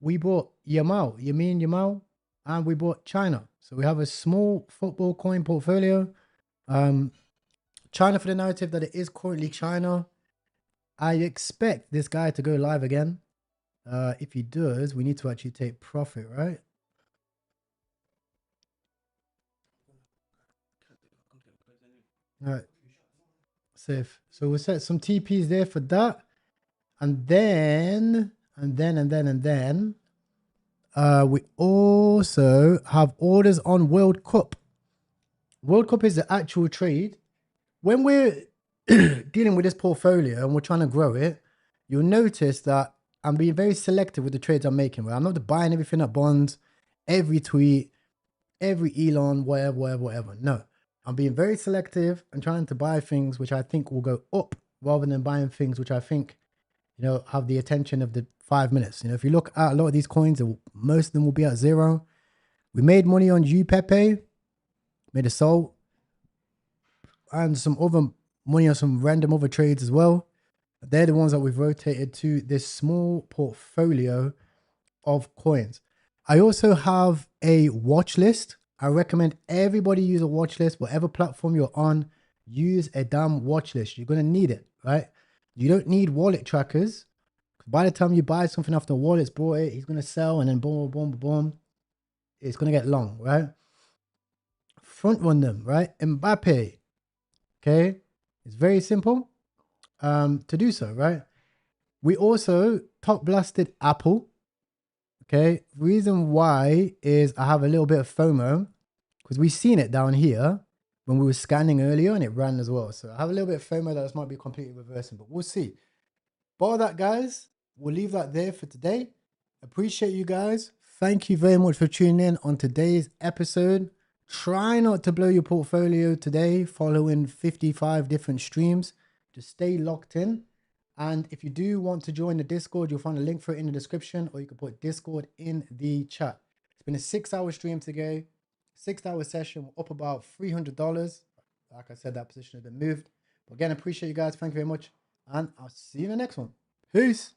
We bought Yamin Yamal, and we bought China. So we have a small football coin portfolio. China for the narrative that it is currently China. I expect this guy to go live again. If he does, we need to actually take profit, right? All right. Safe. So we'll set some TPs there for that. And then we also have orders on World Cup. World Cup is the actual trade. When we're dealing with this portfolio and we're trying to grow it, you'll notice that I'm being very selective with the trades I'm making. Right? I'm not buying everything at bonds, every tweet, every Elon, whatever. No, I'm being very selective and trying to buy things which I think will go up rather than buying things which I think, you know, have the attention of the 5 minutes. You know, if you look at a lot of these coins, most of them will be at 0. We made money on UPepe, made a salt, and some other money on some random other trades as well. They're the ones that we've rotated to this small portfolio of coins. I also have a watch list. I recommend everybody use a watch list. Whatever platform you're on, use a damn watch list. You're going to need it, right? You don't need wallet trackers. By the time you buy something off the wallet's brought it, he's going to sell, and then boom, boom, boom, boom. It's going to get long, right? Front run them, right? Mbappe. Okay. It's very simple to do so, right? We also top blasted Apple. Okay. Reason why is I have a little bit of FOMO because we've seen it down here when we were scanning earlier and it ran as well. So I have a little bit of FOMO that this might be completely reversing, but we'll see. Bar that, guys. We'll leave that there for today. Appreciate you guys. Thank you very much for tuning in on today's episode. Try not to blow your portfolio today following 55 different streams. Just stay locked in. And if you do want to join the Discord, you'll find a link for it in the description, or you can put Discord in the chat. It's been a 6-hour stream today, 6-hour session. We're up about $300. Like I said, that position has been moved. But again, appreciate you guys. Thank you very much. And I'll see you in the next one. Peace.